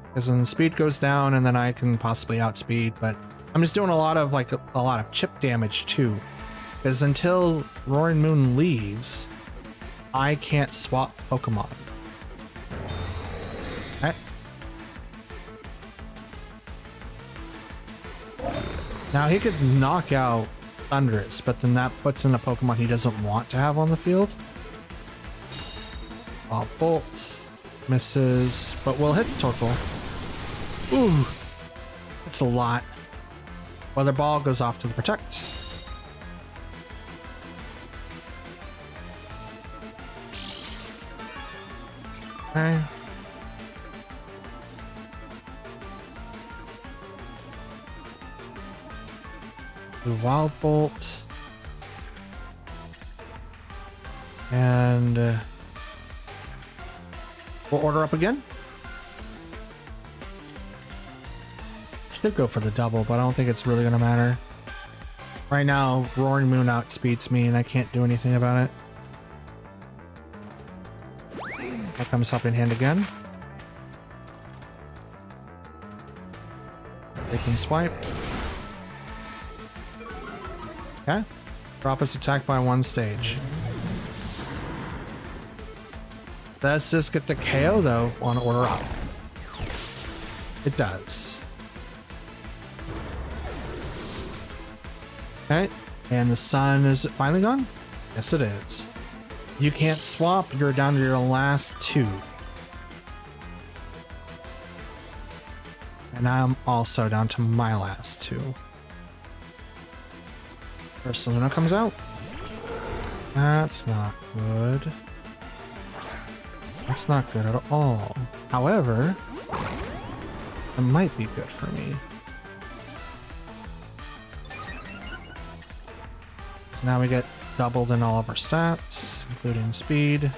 Because then the speed goes down and then I can possibly outspeed, but I'm just doing a lot of chip damage too. Because until Roaring Moon leaves, I can't swap Pokemon. Okay. Now he could knock out Thundurus, but then that puts in a Pokemon he doesn't want to have on the field. Bolt misses, but we'll hit Torkoal. Ooh, that's a lot. Weather Ball goes off to the Protect. Okay. Do Wild Bolt. And we'll order up again. Should go for the double, but I don't think it's really going to matter. Right now, Roaring Moon outspeeds me and I can't do anything about it. That comes up in hand again. Taking Swipe. Okay. Drop his attack by 1 stage. Let's just get the KO though on order up. It does. Okay. And the Sun is finally gone? Yes, it is. You can't swap. You're down to your last 2. And I'm also down to my last 2. Ursaluna comes out. That's not good. That's not good at all. However, it might be good for me. So now we get doubled in all of our stats, including speed.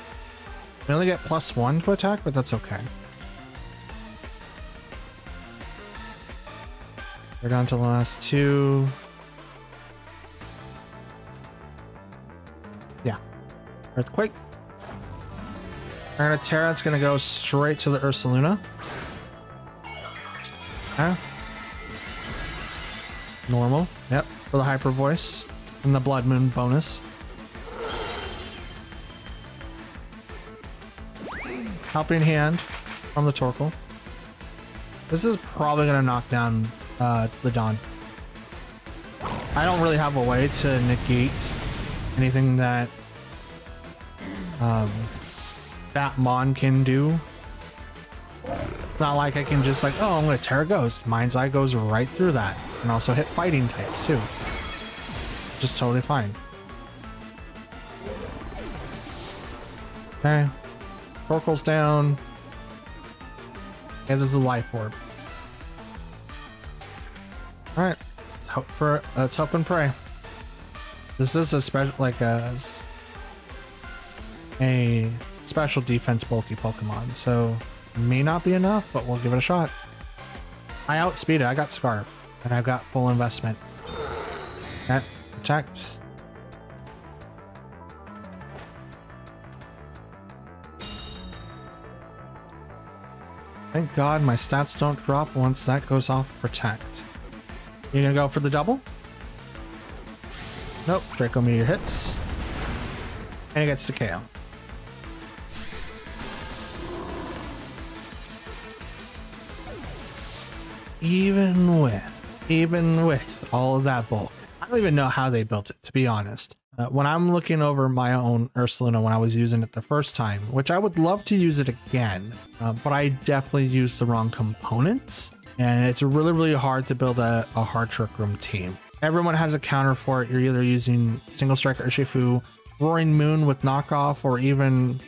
We only get +1 to attack, but that's okay. We're down to the last 2. Yeah. Earthquake. Terra, it's gonna go straight to the Ursaluna. Okay. Normal. Yep. For the Hyper Voice. And the Blood Moon bonus. Helping Hand from the Torkoal. This is probably gonna knock down the Dawn. I don't really have a way to negate anything that that Mon can do. It's not like I can just like, oh, I'm gonna Terra Ghost. Mind's Eye goes right through that. And also hit fighting types too. Just totally fine. Okay. Torkoal's down. And there's a Life Orb. Alright. Let's hope and pray. This is a special, like a special defense bulky Pokemon, so may not be enough, but we'll give it a shot. I outspeed it. I got Scarf, and I've got full investment. Okay. Protect. Thank God my stats don't drop once that goes off protect. You gonna go for the double? Nope, Draco Meteor hits. And it gets to KO. Even with all of that bulk. I don't even know how they built it, to be honest. When I'm looking over my own Ursaluna when I was using it the first time, which I would love to use it again, but I definitely used the wrong components, and it's really, really hard to build a hard Trick Room team. Everyone has a counter for it. You're either using Single Strike Urshifu, Roaring Moon with knockoff, or even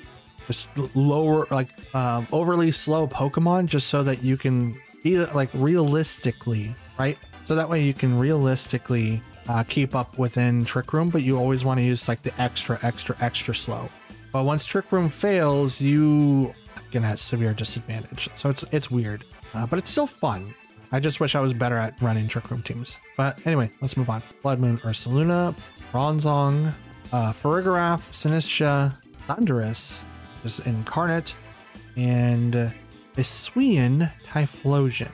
just lower, like overly slow Pokemon, just so that you can be like realistically, right? So that way you can realistically keep up within Trick Room, but you always want to use like the extra slow. But once Trick Room fails, you can have severe disadvantage. So it's weird, but it's still fun. I just wish I was better at running Trick Room teams. But anyway, let's move on. Blood Moon Ursaluna, Bronzong, Farigiraf, Sinistra, Thundurus, just Incarnate, and Hisuian Typhlosion.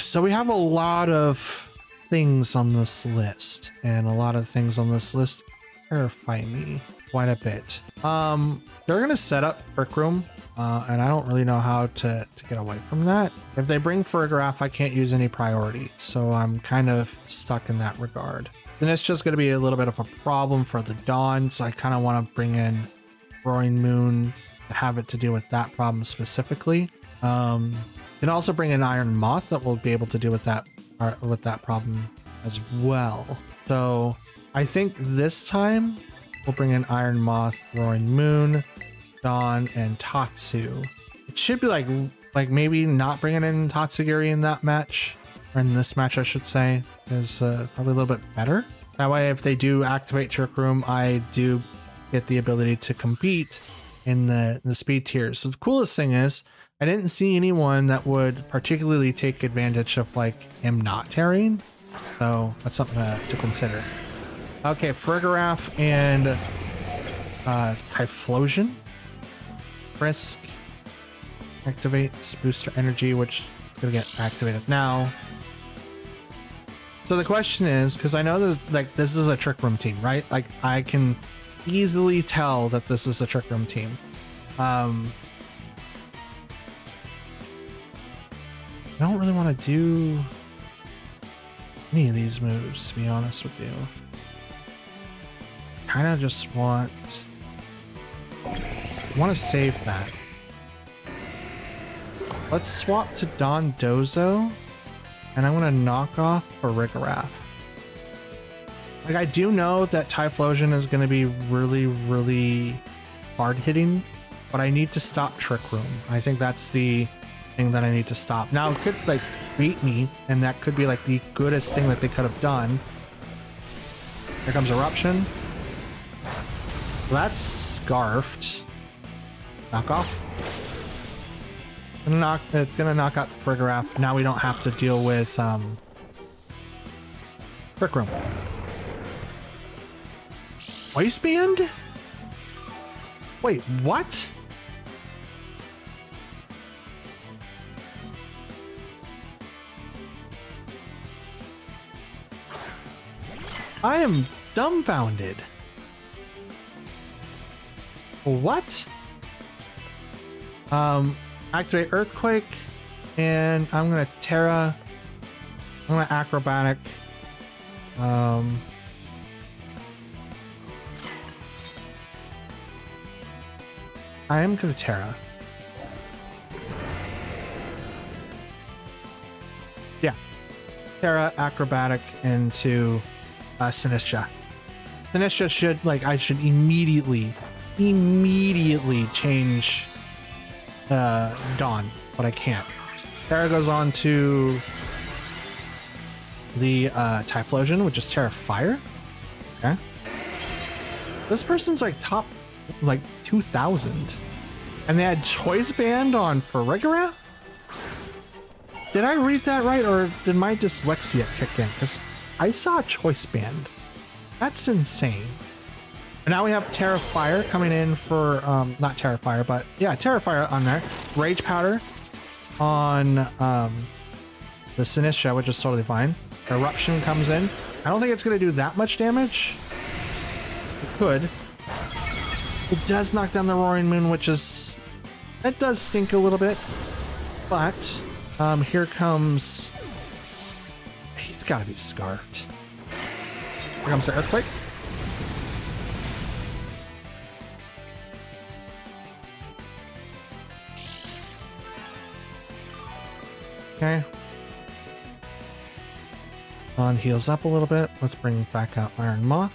So we have a lot of things on this list, and a lot of things on this list terrify me quite a bit. They're gonna set up Trick Room, and I don't really know how to get away from that. If they bring Farigiraf, I can't use any priority, so I'm kind of stuck in that regard. Sinistra's gonna be a little bit of a problem for the Dawn, so I kind of want to bring in Roaring Moon to have it to deal with that problem specifically. Can also bring in Iron Moth that will be able to deal with that problem as well. So I think this time we'll bring in Iron Moth, Roaring Moon, Dawn, and Tatsu. It should be like maybe not bringing in Tatsugiri in that match, or in this match I should say, is probably a little bit better. That way if they do activate Trick Room, I do get the ability to compete in the speed tiers. So the coolest thing is I didn't see anyone that would particularly take advantage of like him not tearing, so that's something to consider. Okay, Farigiraf and Typhlosion. Frisk activates booster energy, which is gonna get activated now. So the question is, because I know this is a Trick Room team, right? Like I can easily tell that this is a Trick Room team. I don't really want to do any of these moves, to be honest with you. Kind of just want to save that. Let's swap to Dondozo, and I'm going to knock off Farigiraf. Like, I do know that Typhlosion is going to be really, really hard hitting, but I need to stop Trick Room. I think that's the thing that I need to stop. Now it could like beat me, and that could be like the goodest thing that they could have done. Here comes Eruption. So that's scarfed. Knock off. It's gonna knock out Farigiraf. Now we don't have to deal with Trick Room. Waistband? Wait, what? I am dumbfounded. What? Activate Earthquake, and I'm gonna Terra. I'm gonna Acrobatic. I am gonna Terra. Yeah, Terra, Acrobatic into Sinistra. Sinistra should, like, I should immediately change Dawn, but I can't. Terra goes on to the Typhlosion, which is Terra Fire. Okay. This person's like top like 2,000, and they had Choice Band on Farigiraf. Did I read that right, or did my dyslexia kick in? Because I saw Choice Band. That's insane. And now we have Terra Fire coming in for, not Terra Fire, but yeah, Terra Fire on there. Rage Powder. on the Sinistcha, which is totally fine. Eruption comes in. I don't think it's going to do that much damage. It could. It does knock down the Roaring Moon, which is... That does stink a little bit. But here comes... He's got to be scarfed. Here comes the Earthquake. Okay. On heals up a little bit. Let's bring back out Iron Moth.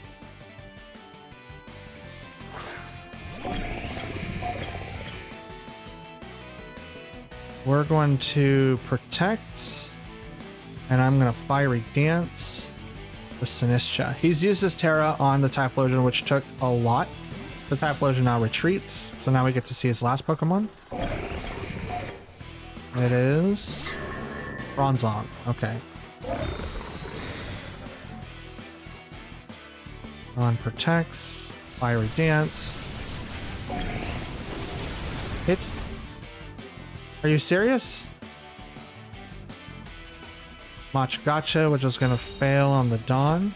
We're going to protect, and I'm going to Fiery Dance the Sinistcha. He's used his Terra on the Typhlosion, which took a lot. The Typhlosion now retreats, so now we get to see his last Pokemon. It is Bronzong. Okay. On protects, Fiery Dance. It's... Are you serious? Gotcha, which is going to fail on the Dawn.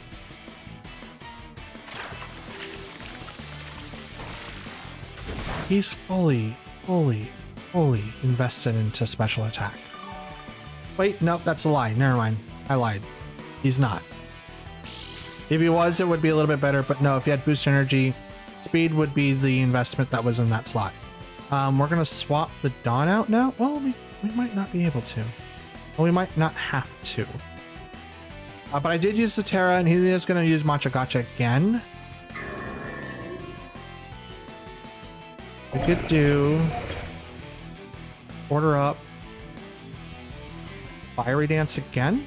He's fully invested into special attack. Wait, nope, that's a lie. Never mind. I lied. He's not. If he was, it would be a little bit better, but no, if he had boost energy, speed would be the investment that was in that slot. We're going to swap the Dawn out now. Well, we might not be able to. Well, we might not have to. But I did use the Terra, and he is going to use Gotcha again. We could do... Order up. Fiery Dance again.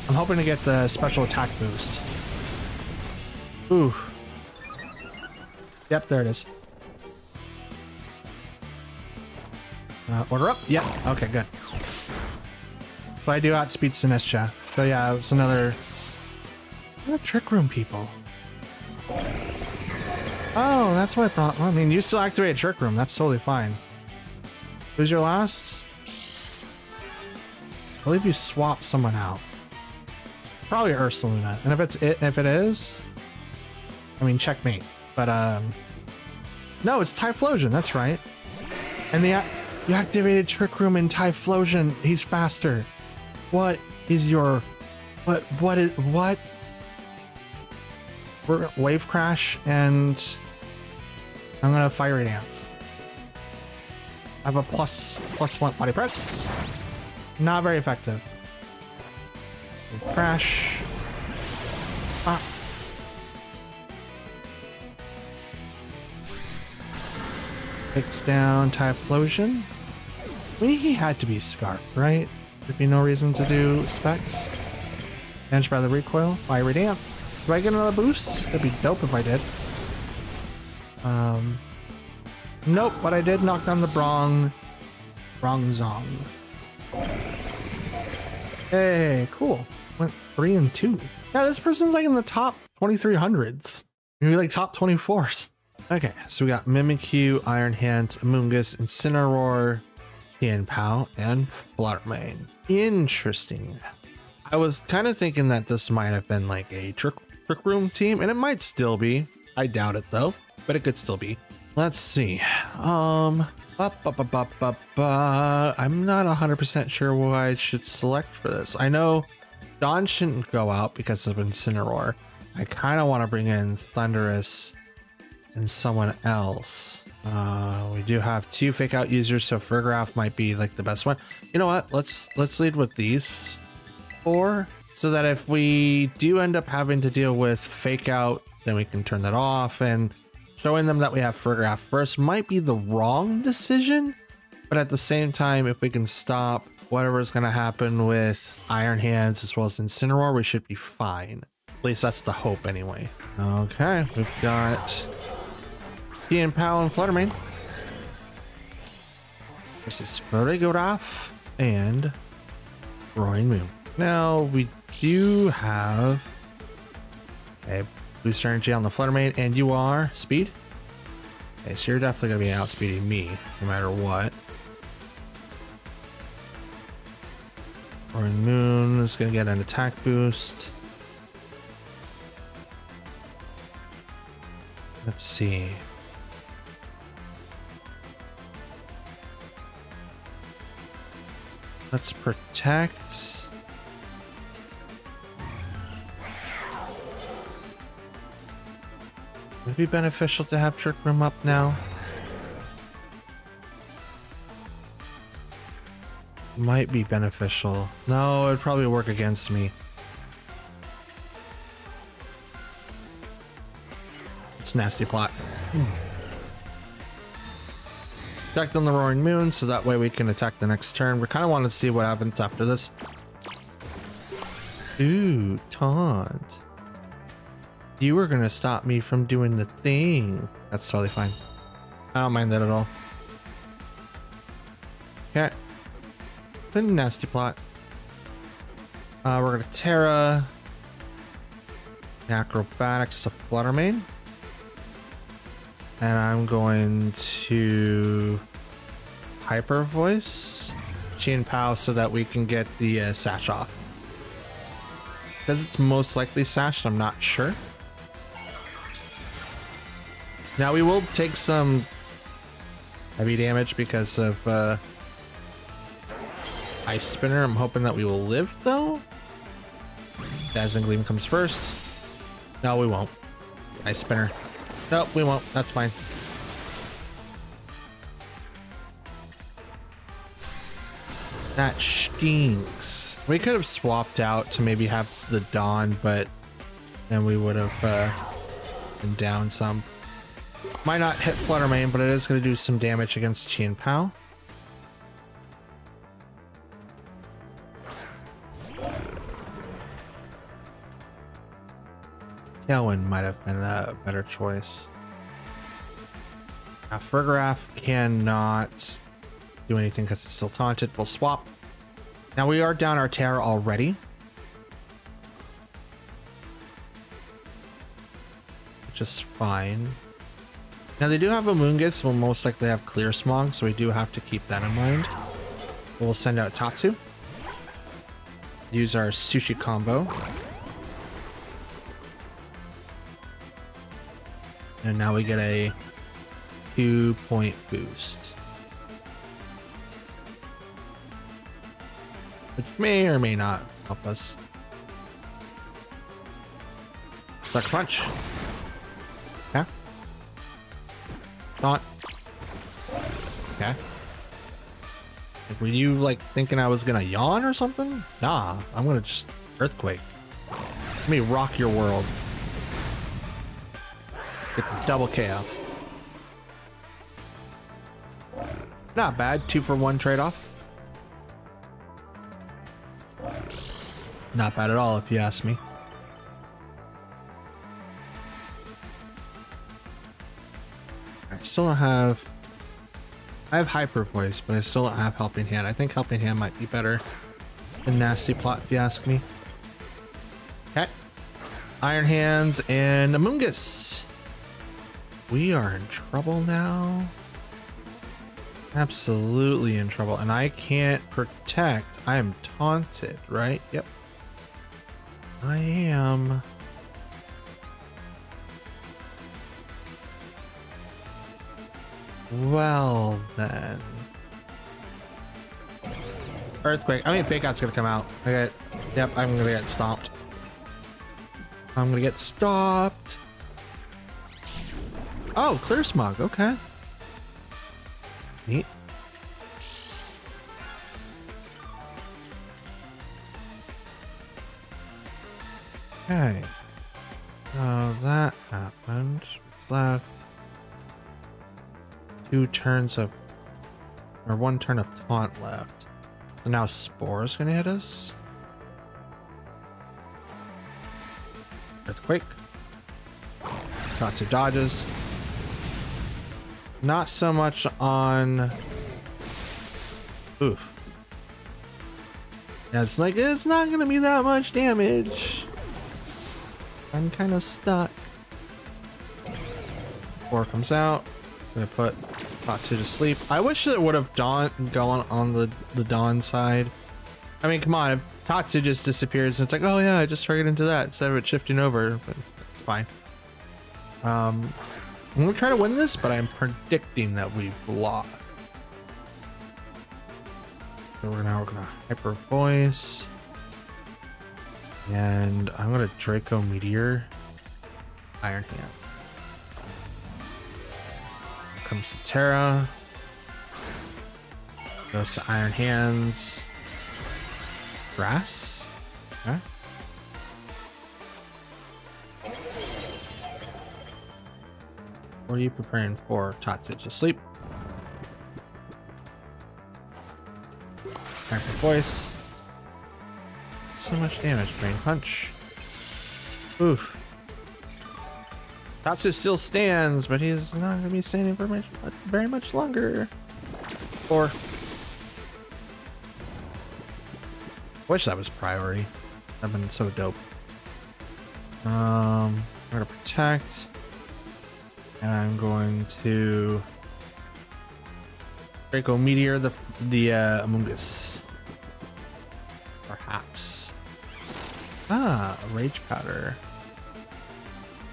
I'm hoping to get the special attack boost. Ooh. Yep, there it is. Order up? Yep. Okay, good. So I do outspeed Sinistcha. So yeah, it's another... Trick Room people. Oh, that's what I brought. I mean, you still activate Trick Room. That's totally fine. Who's your last? I believe you swap someone out. Probably Ursaluna. And if it is, I mean, checkmate. But no, it's Typhlosion. That's right. And you activated Trick Room in Typhlosion. He's faster. What is your... What is... What? We're gonna Wave Crash, and I'm gonna Fiery Dance. I have a plus one body press. Not very effective. Wave Crash. Ah. Takes down Typhlosion. I mean, he had to be Scarf, right? There'd be no reason to do Specs. Managed by the recoil. Fiery Dance. Do I get another boost? That'd be dope if I did. Nope, but I did knock down the Bronzong. Hey, cool. Went 3 and 2. Yeah, this person's like in the top 2300s. Maybe like top 24s. Okay, so we got Mimikyu, Iron Hands, Amoonguss, Incineroar, Tianpao, and Fluttermane. Interesting. I was kind of thinking that this might have been like a Trick Room team, and it might still be. I doubt it though, but it could still be. Let's see. I'm not 100% sure what I should select for this. I know Dawn shouldn't go out because of Incineroar. I kind of want to bring in Thundurus and someone else. We do have 2 fake out users, so Fergraph might be like the best one. You know what? Let's lead with these 4, so that if we do end up having to deal with fake out, then we can turn that off, and showing them that we have Fergraph first might be the wrong decision, but at the same time, if we can stop whatever's going to happen with Iron Hands as well as Incineroar, we should be fine. At least that's the hope anyway. Okay, we've got Tianpao and Fluttermane. This is Fergraph and Roaring Moon. Now we do have a boost energy on the Fluttermane, and you are speed. Okay, so you're definitely gonna be outspeeding me no matter what. Roaring Moon is gonna get an attack boost. Let's see. Let's protect. Would it be beneficial to have Trick Room up now? Might be beneficial. No, it'd probably work against me. It's nasty plot. Attack on the Roaring Moon, so that way we can attack the next turn. We kind of want to see what happens after this. Ooh, taunt. You were gonna stop me from doing the thing. That's totally fine. I don't mind that at all. Okay. The nasty plot. We're gonna Terra. Acrobatics to Fluttermane. And I'm going to Hyper Voice Chin Pow so that we can get the sash off. Because it's most likely sashed, I'm not sure. Now we will take some heavy damage because of Ice Spinner. I'm hoping that we will live though. Dazzling Gleam comes first. No, we won't. Ice Spinner. Nope, we won't. That's fine. That stinks. We could have swapped out to maybe have the Dawn, but then we would have been down some. Might not hit Fluttermane, but it is going to do some damage against Chien Pao. Tailwind might have been a better choice. Now, Fergraph cannot do anything because it's still taunted. We'll swap. Now we are down our Terra already, which is fine. Now they do have a Moongus, will most likely have Clear Smog, so we do have to keep that in mind. We'll send out Tatsu. Use our Sushi combo. And now we get a 2-point boost. Which may or may not help us. Sucker Punch. Yeah. Not. Okay. Like, were you like thinking I was gonna yawn or something? Nah, I'm gonna just Earthquake. Let me rock your world. Get the double KO. Not bad. 2-for-1 trade-off. Not bad at all, if you ask me. I still don't have... I have Hyper Voice, but I still don't have Helping Hand. I think Helping Hand might be better than Nasty Plot, if you ask me. Okay. Iron Hands and Amoongus. We are in trouble now. Absolutely in trouble. And I can't protect. I am taunted, right? Yep. I am. Well, then. Earthquake. I mean, Fake Out's gonna come out. Okay. Yep, I'm gonna get stomped. I'm gonna get stopped. Oh, Clear Smog. Okay. Neat. Okay. So that happened. It's left 2 turns of, or 1 turn of taunt left. So now Spore's gonna hit us. Earthquake. Lots of dodges. Not so much on. Oof. Yeah, it's like, it's not gonna be that much damage. I'm kind of stuck. 4 comes out. Gonna put Tatsu to sleep. I wish it would have gone on the Dawn side. I mean, come on, if Tatsu just disappears, it's like, oh yeah, I just target into that instead of it shifting over, but it's fine. I'm gonna try to win this, but I'm predicting that we've lost. So we're gonna Hyper Voice. And I'm gonna Draco Meteor. Iron Hand. Comes to Terra. Goes to Iron Hands. Grass? Okay. What are you preparing for? Tatsu's asleep. Hyper Voice. So much damage. Brain Punch. Oof. Tatsu still stands, but he's not going to be standing for very much longer. Or wish that was priority. That'd been so dope. I'm gonna protect, and I'm going to Draco Meteor the Amoonguss. Perhaps. Ah, a Rage Powder.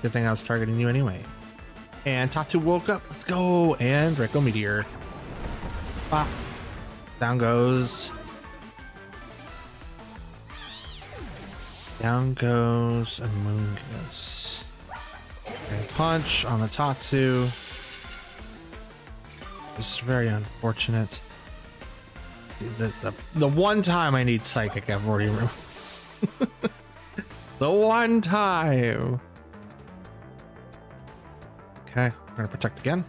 Good thing I was targeting you anyway. And Tatsu woke up. Let's go. And Draco Meteor. Pop. Down goes. Down goes Amoonguss. And punch on the Tatsu. This is very unfortunate. The one time I need Psychic, I've already ruined. The one time. Okay, I'm gonna protect again.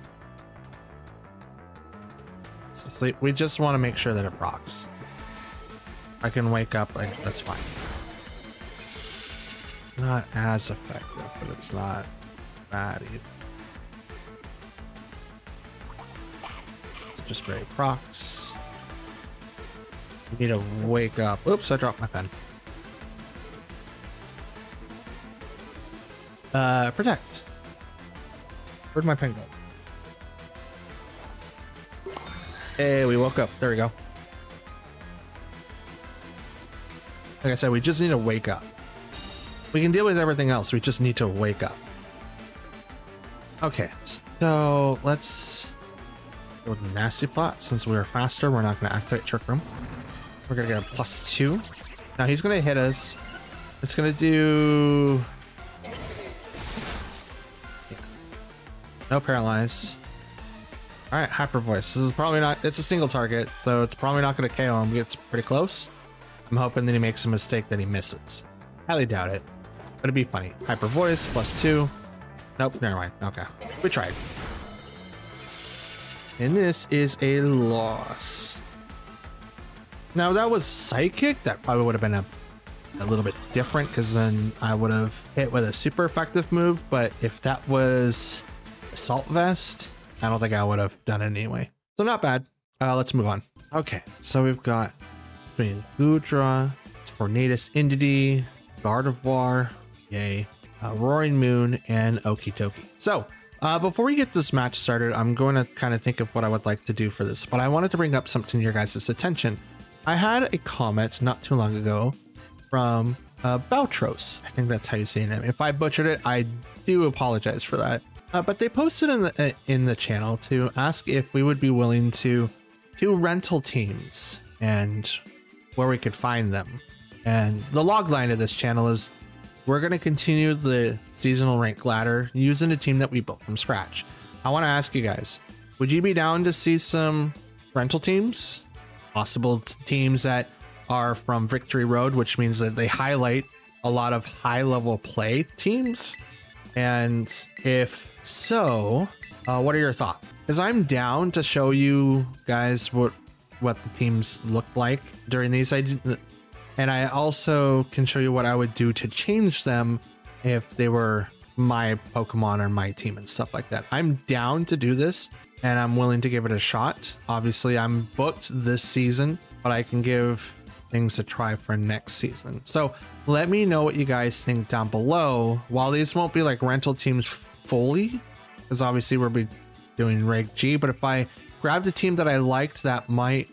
It's asleep. We just want to make sure that it procs. I can wake up, like, that's fine. Not as effective, but it's not bad either. Just very procs. We need to wake up. Oops, I dropped my pen. Protect. Where'd my pen go? Hey, we woke up. There we go. Like I said, we just need to wake up. We can deal with everything else. We just need to wake up. Okay, so let's go with Nasty Plot. Since we're faster, we're not going to activate Trick Room. We're going to get a +2. Now he's going to hit us. It's going to do... No paralyze. All right, Hyper Voice. This is probably not, it's a single target, so it's probably not going to KO him. It's pretty close. I'm hoping that he makes a mistake that he misses. Highly doubt it, but it'd be funny. Hyper Voice, +2. Nope, never mind. Okay, we tried. And this is a loss. Now, that was Psychic. That probably would have been a little bit different, because then I would have hit with a super effective move. But if that was Assault Vest, I don't think I would have done it anyway. So not bad. Let's move on. Okay, so we've got Gudra, Tornadus Indity, Gardevoir, yay, Roaring Moon, and Okidoki. So before we get this match started, I'm going to kind of think of what I would like to do for this, but I wanted to bring up something to your guys' attention. I had a comment not too long ago from Baltros. I think that's how you say it. If I butchered it, I do apologize for that. But they posted in the channel to ask if we would be willing to do rental teams and where we could find them. And the log line of this channel is we're going to continue the seasonal rank ladder using a team that we built from scratch. I want to ask you guys, would you be down to see some rental teams? Possible teams that are from Victory Road, which means that they highlight a lot of high level play teams. And if so, what are your thoughts? Because I'm down to show you guys what the teams looked like during these. And I also can show you what I would do to change them if they were my Pokemon or my team and stuff like that. I'm down to do this and I'm willing to give it a shot. Obviously, I'm booked this season, but I can give things a try for next season. So let me know what you guys think down below. While these won't be like rental teams fully, because obviously we'll be doing Reg G, but if I grabbed a team that I liked that might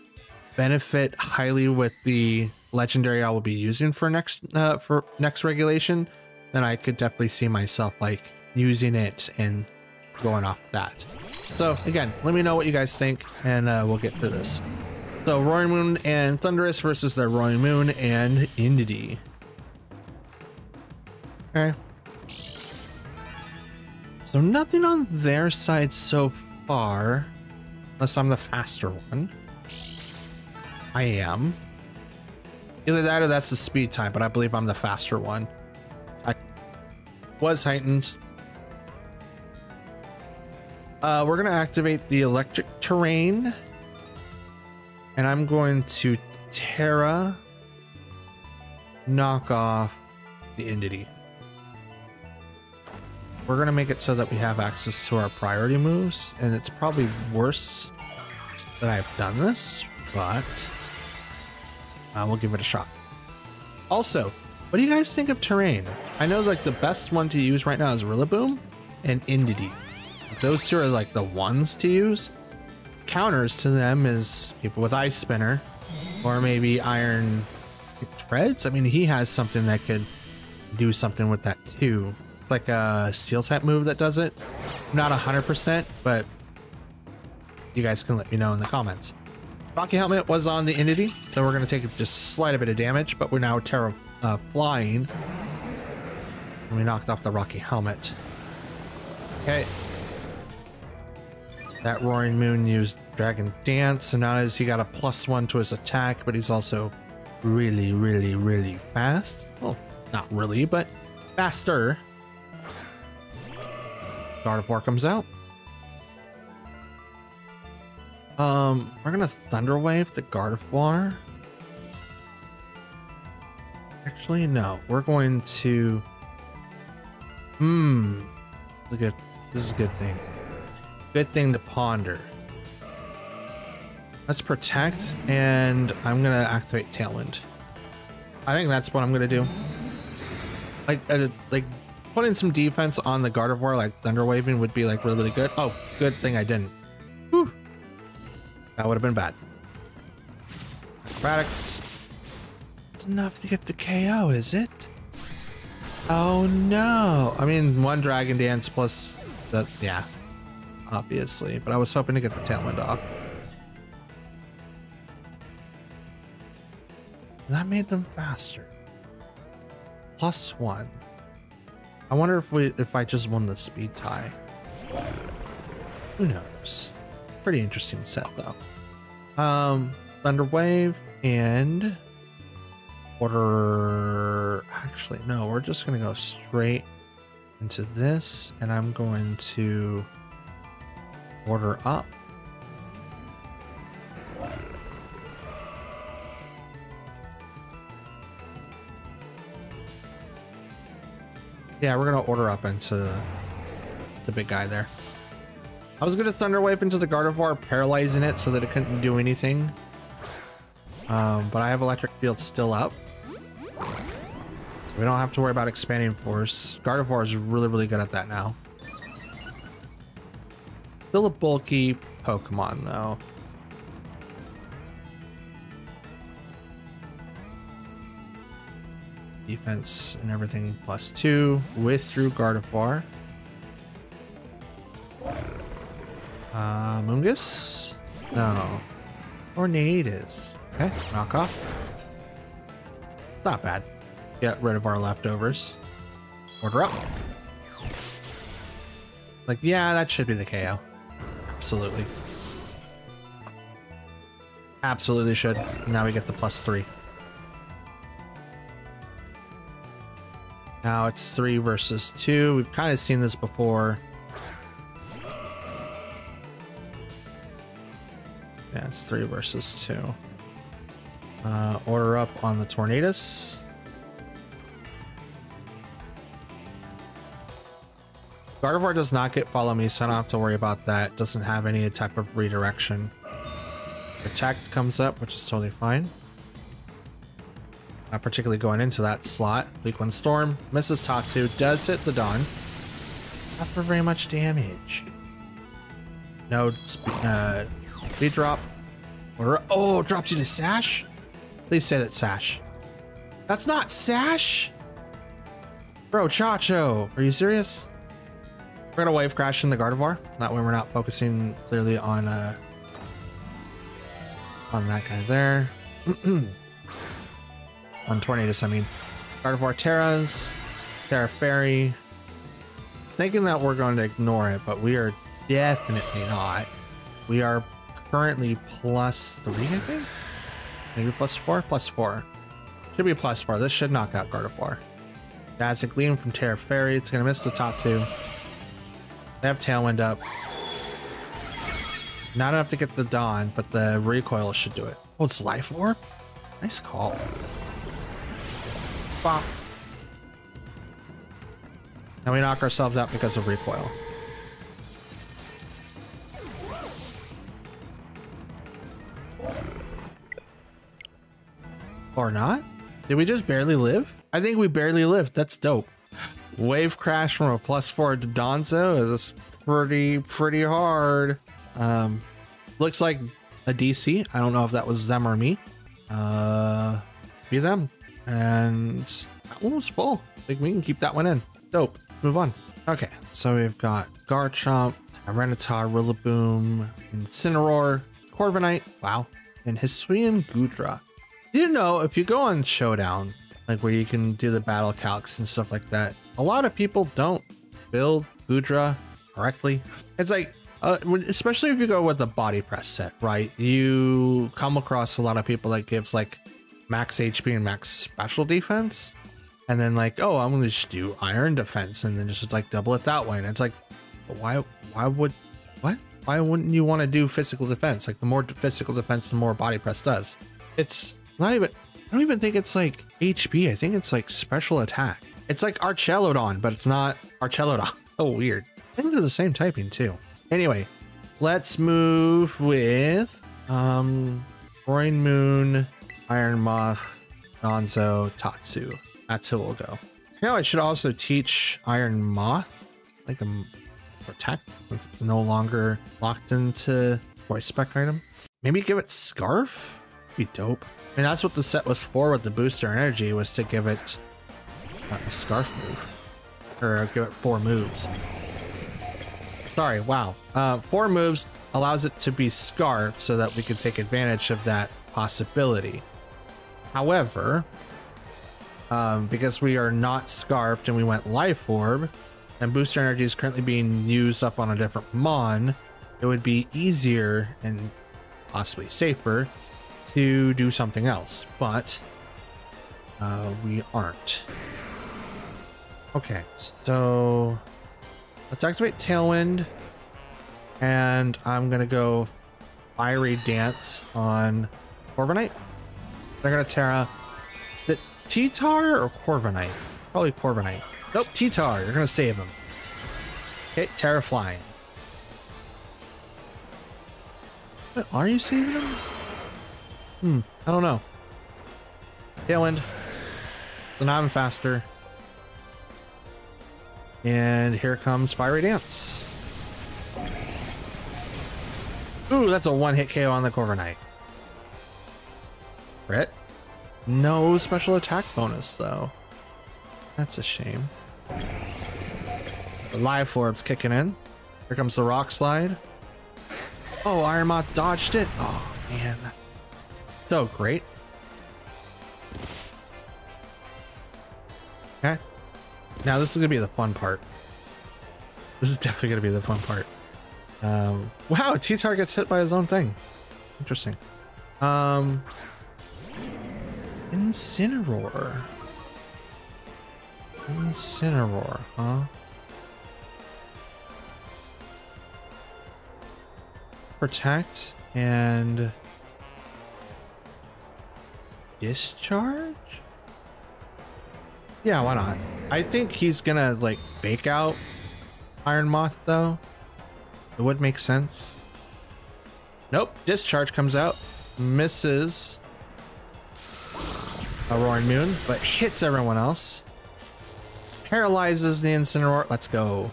benefit highly with the legendary I will be using for next regulation, then I could definitely see myself like using it and going off that. So again, let me know what you guys think, and we'll get through this. So Roaring Moon and Thundurus versus the Roaring Moon and Indeedee. Okay. So nothing on their side so far, unless I'm the faster one. I am. Either that or that's the speed type, but I believe I'm the faster one. I was heightened. We're gonna activate the electric terrain, and I'm going to Terra knock off the Indeedee. We're gonna make it so that we have access to our priority moves, and it's probably worse that I've done this, but we'll give it a shot. Also, what do you guys think of terrain? I know like the best one to use right now is Rillaboom and Indeedee. Those two are like the ones to use. Counters to them is people with Ice Spinner or maybe Iron Treads. I mean, he has something that could do something with that too. Like a Steel type move that does it. Not 100%, but you guys can let me know in the comments. Rocky Helmet was on the Indeedee, so we're going to take just a slight bit of damage, but we're now Terra flying. And we knocked off the Rocky Helmet. Okay. That Roaring Moon used Dragon Dance, and now he got a +1 to his attack, but he's also really, really, really fast. Well, not really, but faster. Gardevoir comes out. We're gonna Thunder Wave the Gardevoir. Actually, no. We're going to. This is a good thing. Good thing to ponder. Let's protect, and I'm gonna activate Tailwind. I think that's what I'm gonna do. Like putting some defense on the Gardevoir, like Thunder Waving, would be like really, really good. Oh, good thing I didn't. Whew. That would have been bad. Acrobatics. It's enough to get the KO, is it? Oh no! I mean, one Dragon Dance plus that, yeah. Obviously, but I was hoping to get the Tailwind off. That made them faster. +1. I wonder if I just won the speed tie. Who knows? Pretty interesting set though. Thunder Wave and order. Actually, no, we're just gonna go straight into this, and I'm going to order up. Yeah, we're gonna order up into the big guy there. I was gonna Thunder Wave into the Gardevoir, paralyzing it so that it couldn't do anything. But I have Electric Field still up. So we don't have to worry about expanding force. Gardevoir is really, really good at that now. Still a bulky Pokemon though. Defense and everything +2. Withdrew Gardevoir. Mungus? No. Tornadus. Okay, knock off. Not bad. Get rid of our leftovers. Order up. Like, yeah, that should be the KO. Absolutely. Absolutely should. Now we get the +3. Now it's 3 versus 2. We've kind of seen this before. Yeah, it's 3 versus 2. Order up on the Tornadus. Gardevoir does not get Follow Me, so I don't have to worry about that. Doesn't have any type of redirection. Protect comes up, which is totally fine. Not particularly going into that slot. Weak Wind Storm. Misses Tatsu. Does hit the Dawn. Not for very much damage. No speed drop. Or, oh, drops you to Sash? Please say that's Sash. That's not Sash? Bro, Chacho, are you serious? We're gonna wave crash in the Gardevoir. That way we're not focusing clearly on that guy there. On Tornadus, I mean. Gardevoir Terras, Terra Fairy. Thinking that we're going to ignore it, but we are definitely not. We are currently +3, I think? Maybe +4? +4. Should be +4. This should knock out Gardevoir. Dazzling Gleam from Terra Fairy. It's going to miss the Tatsu. They have Tailwind up. Not enough to get the Dawn, but the recoil should do it. Oh, it's Life Orb? Nice call. Bop. And we knock ourselves out because of recoil. Or not? Did we just barely live? I think we barely lived. That's dope. Wave crash from a +4 to Donzo is pretty hard. Looks like a DC. I don't know if that was them or me. Be them. And that one was full. I think we can keep that one in. Dope. Move on. Okay, so we've got Garchomp, Tyranitar, Rillaboom, Incineroar, Corviknight, wow, and Hisuian Goodra. You know, if you go on Showdown, like where you can do the battle calcs and stuff like that, a lot of people don't build Goodra correctly. It's like, especially if you go with the body press set, right? You come across a lot of people that gives like max HP and max special defense. And then like, oh, I'm gonna just do iron defense and then just like double it that way. And it's like, why wouldn't you want to do physical defense? Like the more physical defense, the more body press does. It's not even, I don't even think it's like HP. I think it's like special attack. It's like Archelodon, but it's not Archelodon. So weird. I think they're the same typing too. Anyway, let's move with Roaring Moon, Iron Moth, Gonzo, Tatsu. That's who we'll go. You know, I should also teach Iron Moth, like a protect, since it's no longer locked into voice spec item. Maybe give it Scarf? Be dope. I mean, that's what the set was for with the booster energy, was to give it a Scarf move. Or give it 4 moves. Sorry, wow. 4 moves allows it to be Scarf so that we can take advantage of that possibility. However, because we are not Scarfed and we went Life Orb, and booster energy is currently being used up on a different Mon, it would be easier and possibly safer to do something else, but we aren't. Okay, so let's activate Tailwind, and I'm gonna go Fiery Dance on Corviknight. They're gonna Terra. Is it T-Tar or Corviknight? Probably Corviknight. Nope, T-Tar. You're gonna save him. Okay, Terra Flying. What, are you saving him? I don't know. Tailwind. So now I'm faster. And here comes Fiery Dance. Ooh, that's a 1-hit KO on the Corviknight. Crit? No special attack bonus, though. That's a shame. The Life Orb's kicking in. Here comes the Rock Slide. Oh, Iron Moth dodged it. Oh, man, that's so great. Okay. Now this is gonna be the fun part. This is definitely gonna be the fun part. Wow, T-Tar gets hit by his own thing. Interesting. Incineroar. Incineroar, huh? Protect and discharge? Yeah, why not? I think he's gonna like fake out Iron Moth though. It would make sense. Nope, discharge comes out, misses a Roaring Moon, but hits everyone else. Paralyzes the Incineroar. Let's go.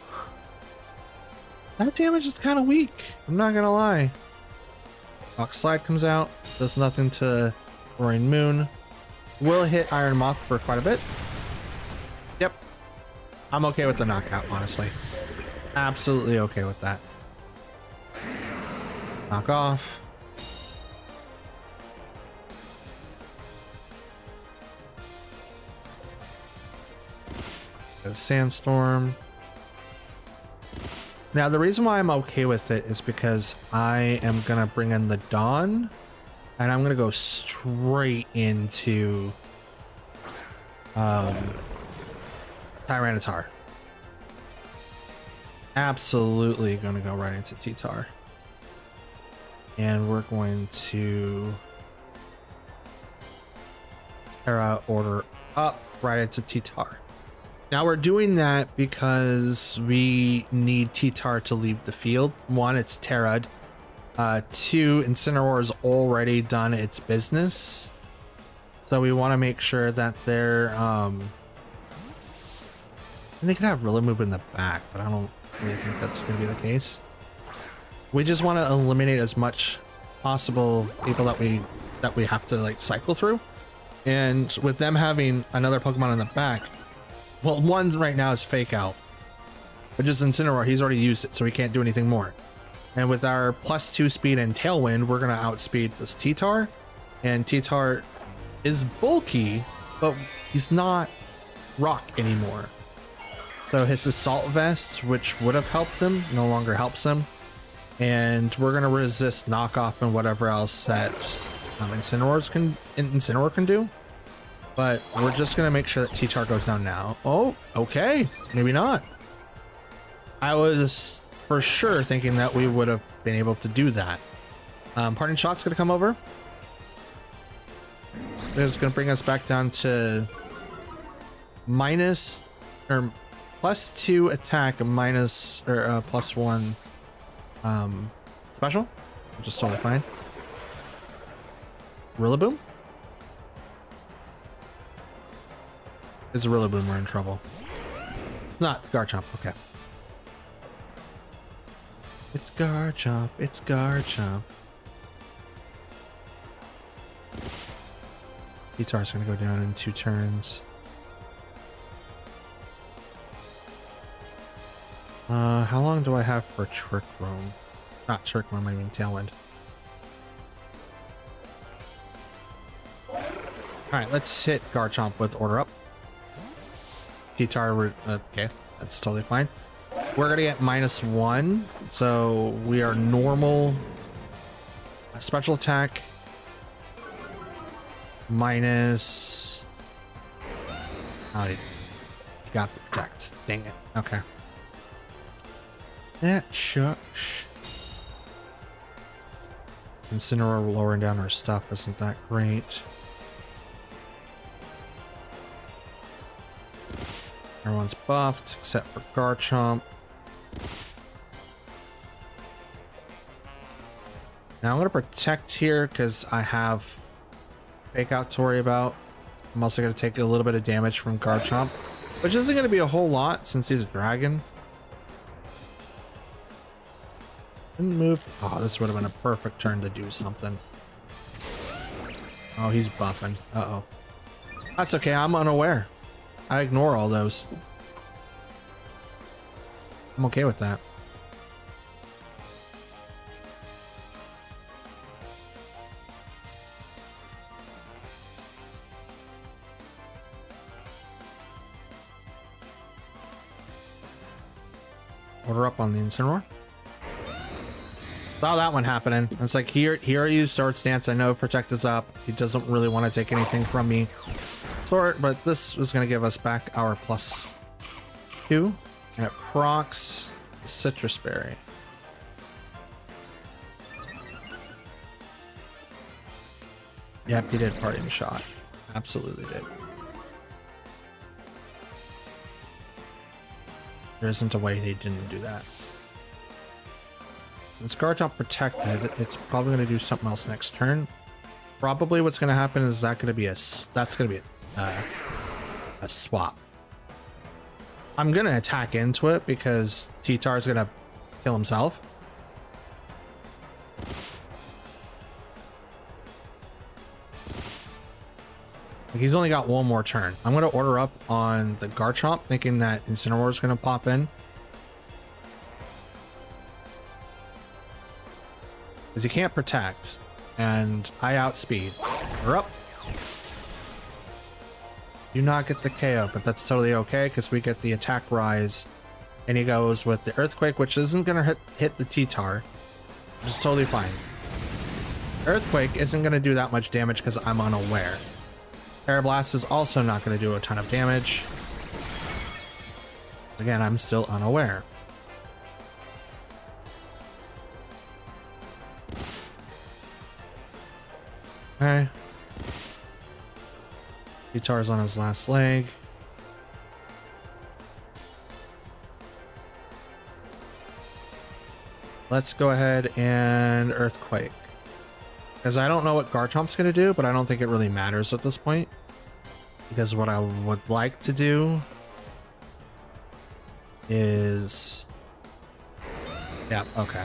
That damage is kind of weak. I'm not gonna lie. Rock Slide comes out, does nothing to Roaring Moon. Will hit Iron Moth for quite a bit. Yep. I'm okay with the knockout, honestly. Absolutely okay with that. Knock off. A Sandstorm. Now, the reason why I'm okay with it is because I am going to bring in the Dawn, and I'm going to go straight into Tyranitar. Absolutely going to go right into T-Tar. And we're going to Terra Order up right into T-Tar. Now we're doing that because we need T-Tar to leave the field. One, it's Terra'd. Two, Incineroar's already done its business. So we want to make sure that they're, and they could have Rillaboom in the back, but I don't really think that's going to be the case. We just want to eliminate as much possible people that we have to like cycle through. And with them having another Pokemon in the back, well, one right now is Fake Out, which is Incineroar. He's already used it, so he can't do anything more. And with our +2 speed and Tailwind, we're going to outspeed this T-Tar. And T-Tar is bulky, but he's not rock anymore. So his Assault Vest, which would have helped him, no longer helps him. And we're going to resist knockoff and whatever else that Incineroar can do. But we're just going to make sure that T-Tar goes down now. Oh, okay. Maybe not. I was for sure thinking that we would have been able to do that. Parting Shot's going to come over. It's going to bring us back down to +2 attack, +1 special, which is totally fine. Rillaboom? It's a Rillaboom, we're in trouble. It's not, it's Garchomp, okay. It's Garchomp, it's Garchomp. T-Tar's gonna go down in 2 turns. How long do I have for Trick Room? Not Trick Room, I mean Tailwind. Alright, let's hit Garchomp with Order Up. T-Tar, okay, that's totally fine. We're gonna get -1, so we are normal. Special attack. Minus. Oh, you got the protect. Dang it. Okay. That shucks. Incineroar lowering down our stuff isn't that great. Everyone's buffed except for Garchomp. Now I'm going to protect here because I have Fake Out to worry about. I'm also going to take a little bit of damage from Garchomp, which isn't going to be a whole lot since he's a dragon. Didn't move. Oh, this would have been a perfect turn to do something. Oh, he's buffing. Uh-oh. That's okay. I'm unaware. I ignore all those. I'm okay with that. Order up on the Incineroar. Saw that one happening. It's like, here I use Sword Stance. I know Protect is up. He doesn't really want to take anything from me. But this is going to give us back our +2, and it procs the Citrus Berry. Yep, he did Parting Shot. Absolutely did. There isn't a way they didn't do that. Since Garchomp protected, it's probably going to do something else next turn. Probably what's going to happen is that's going to be a swap. I'm going to attack into it because T-Tar is going to kill himself. Like, he's only got one more turn. I'm going to order up on the Garchomp, thinking that Incineroar is going to pop in. Because he can't protect. And I outspeed. We're up. Do not get the KO, but that's totally okay because we get the attack rise. And he goes with the Earthquake, which isn't going to hit the T-Tar. Which is totally fine. Earthquake isn't going to do that much damage because I'm unaware. Aeroblast is also not going to do a ton of damage. Again, I'm still unaware. Okay. Guitar's on his last leg. Let's go ahead and Earthquake. Because I don't know what Garchomp's going to do, but I don't think it really matters at this point. Because what I would like to do is... Yeah, okay.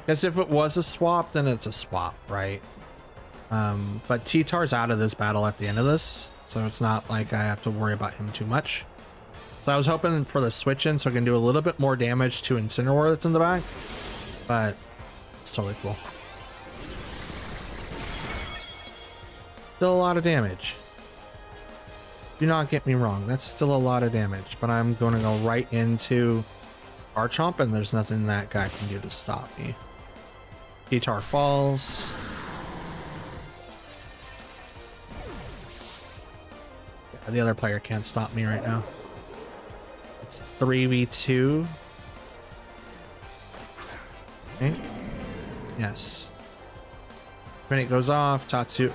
Because if it was a swap, then it's a swap, right? But T-Tar's out of this battle at the end of this, so it's not like I have to worry about him too much. So I was hoping for the switch in so I can do a little bit more damage to Incineroar that's in the back, but it's totally cool. Still a lot of damage. Do not get me wrong, that's still a lot of damage, but I'm going to go right into Garchomp and there's nothing that guy can do to stop me. T-Tar falls. Yeah, the other player can't stop me right now. It's 3v2. Okay. Yes. When it goes off, Tatsu.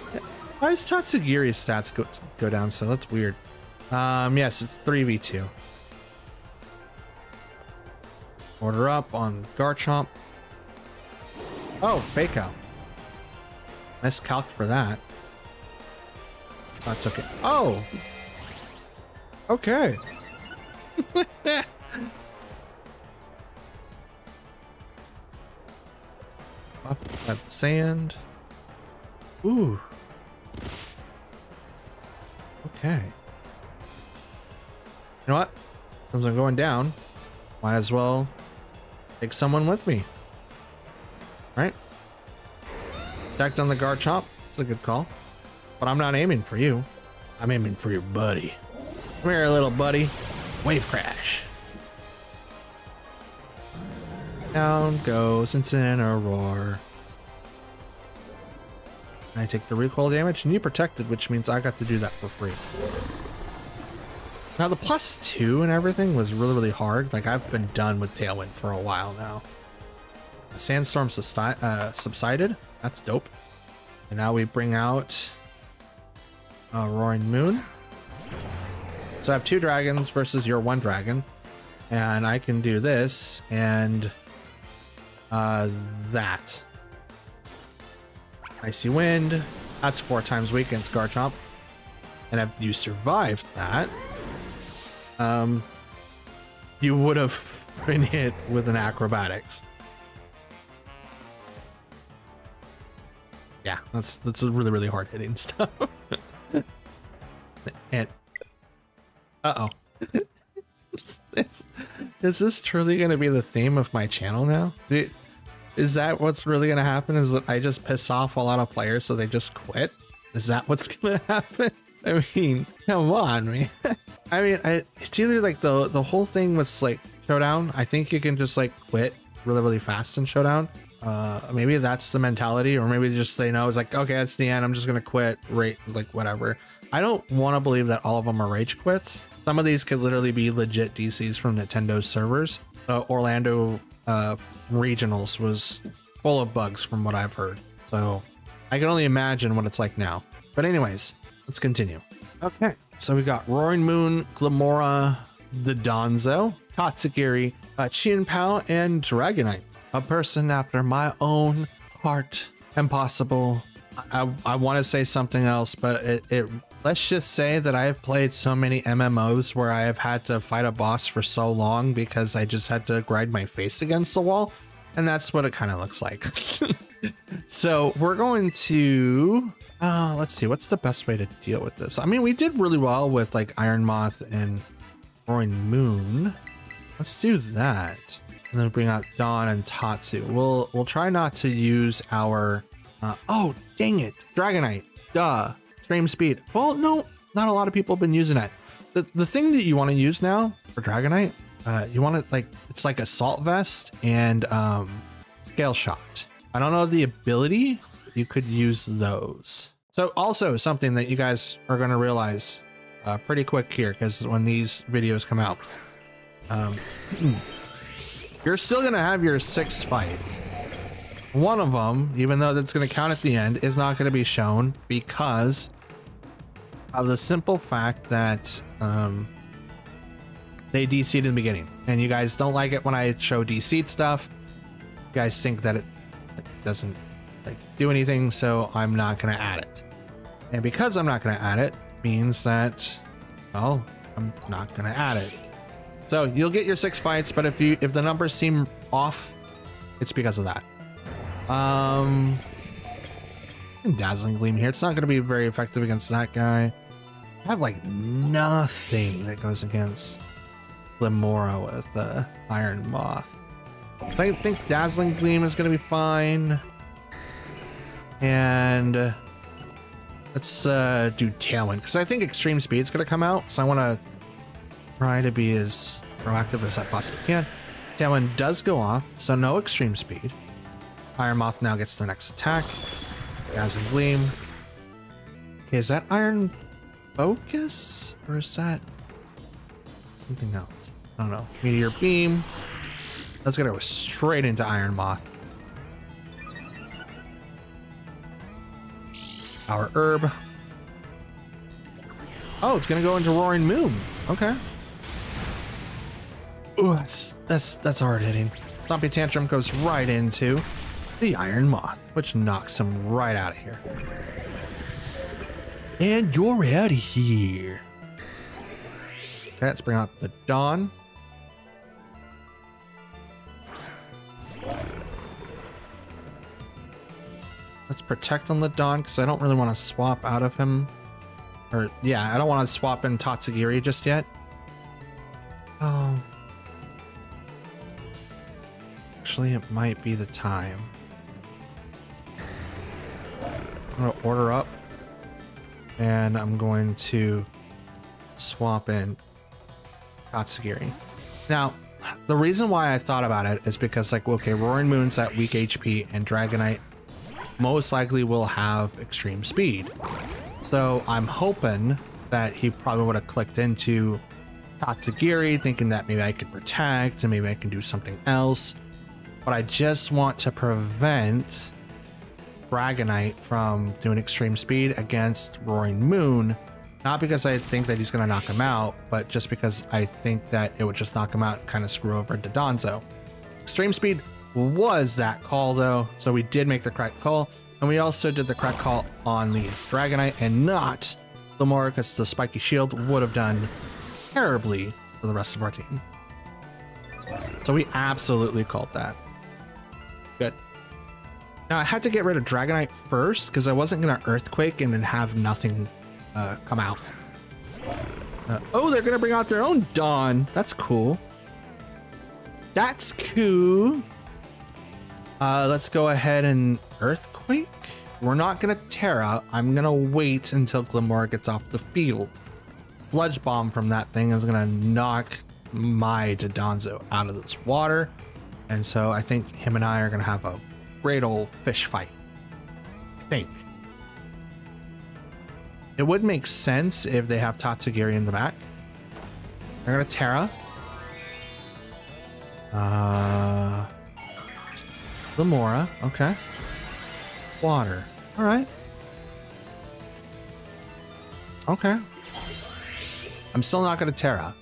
Why does Tatsugiri's stats go down so? That's weird. Yes, it's 3v2. Order up on Garchomp. Oh, fake out. Nice calc for that. That's okay. Oh! Okay. Up at the sand. Ooh. Okay. You know what? Since I'm going down, might as well take someone with me. Right? Attacked on the Garchomp. It's a good call. But I'm not aiming for you. I'm aiming for your buddy. Come here, little buddy. Wave crash. Down goes Incineroar. I take the recoil damage and you protected, which means I got to do that for free. Now the +2 and everything was really hard. Like, I've been done with Tailwind for a while now. Sandstorm subsided. That's dope. And now we bring out Roaring Moon. So I have 2 dragons versus your 1 dragon. And I can do this and that. Icy Wind. That's 4 times weak against Garchomp. And if you survived that, you would have been hit with an acrobatics. Yeah, that's a really hard hitting stuff. And is this truly going to be the theme of my channel now? Is that what's really going to happen? Is that I just piss off a lot of players so they just quit? Is that what's going to happen? I mean, come on, man. I mean, it's either like the whole thing with like Showdown. I think you can just like quit really fast in Showdown. Maybe that's the mentality, or maybe just they know it's like, okay, that's the end. I'm just gonna quit. Right, like whatever. I don't want to believe that all of them are rage quits. Some of these could literally be legit DCs from Nintendo's servers. Orlando regionals was full of bugs from what I've heard. So I can only imagine what it's like now. But anyways, let's continue. Okay, so we got Roaring Moon, Glamora, the Donzo, Tatsugiri, Chien-Pao, and Dragonite. A person after my own heart. Impossible. I want to say something else, but let's just say that I have played so many MMOs where I have had to fight a boss for so long because I just had to grind my face against the wall, and that's what it kind of looks like. So we're going to Let's see, what's the best way to deal with this? I mean, we did really well with like Iron Moth and Roaring Moon. Let's do that. And then bring out Dawn and Tatsu. We'll try not to use our oh dang it, Dragonite. Duh. Extreme speed. Well, no, not a lot of people have been using it. The thing that you want to use now for Dragonite, you want to it's like Assault Vest and Scale Shot. I don't know the ability. You could use those. So also something that you guys are going to realize pretty quick here, because when these videos come out, you're still going to have your 6 fights. One of them, even though that's going to count at the end, is not going to be shown because of the simple fact that they DC'd in the beginning. And you guys don't like it when I show DC'd stuff. You guys think that it doesn't do anything, so I'm not going to add it. And because I'm not going to add it means that, well, I'm not going to add it. So you'll get your 6 fights, but if the numbers seem off, it's because of that. Dazzling Gleam here. It's not going to be very effective against that guy. I have like nothing that goes against Glimmora with Iron Moth. So I think Dazzling Gleam is going to be fine. And let's do Tailwind, because I think Extreme Speed is going to come out. So I want to try to be as proactive as I possibly can. Tailwind does go off, so no Extreme Speed. Iron Moth now gets the next attack. Dazzling Gleam. Okay, is that Iron Focus? Or is that something else? I don't know. Meteor Beam. That's gonna go straight into Iron Moth. Our Herb. Oh, it's gonna go into Roaring Moon. Okay. Ooh, that's hard hitting. Stompy Tantrum goes right into the Iron Moth, which knocks him right out of here. And you're out of here. Okay, let's bring out the Dawn. Let's protect on the Dawn, because I don't really want to swap out of him. Or, yeah, I don't want to swap in Tatsugiri just yet. Oh. Actually, it might be the time. I'm going to order up. And I'm going to swap in Tatsugiri. Now, the reason why I thought about it is because, like, okay, Roaring Moon's at weak HP, and Dragonite most likely will have extreme speed. So I'm hoping that he probably would have clicked into Tatsugiri, thinking that maybe I could protect and maybe I can do something else. But I just want to prevent Dragonite from doing extreme speed against Roaring Moon. Not because I think that he's going to knock him out, but just because I think that it would just knock him out and kind of screw over Donzo. Extreme speed was that call though, so we did make the correct call, and we also did the correct call on the Dragonite and not Glimmora, because the spiky shield would have done terribly for the rest of our team. So we absolutely called that. Good. Now I had to get rid of Dragonite first because I wasn't gonna Earthquake and then have nothing come out. Oh, they're gonna bring out their own Dawn. That's cool. That's cool. Let's go ahead and Earthquake. We're not gonna Terra. I'm gonna wait until Glimmora gets off the field. Sludge Bomb from that thing is gonna knock my Donzo out of this water. And so I think him and I are gonna have a great old fish fight. I think. It would make sense if they have Tatsugiri in the back. They're gonna Terra. Glimmora, okay. Water, all right. Okay. I'm still not gonna Terra.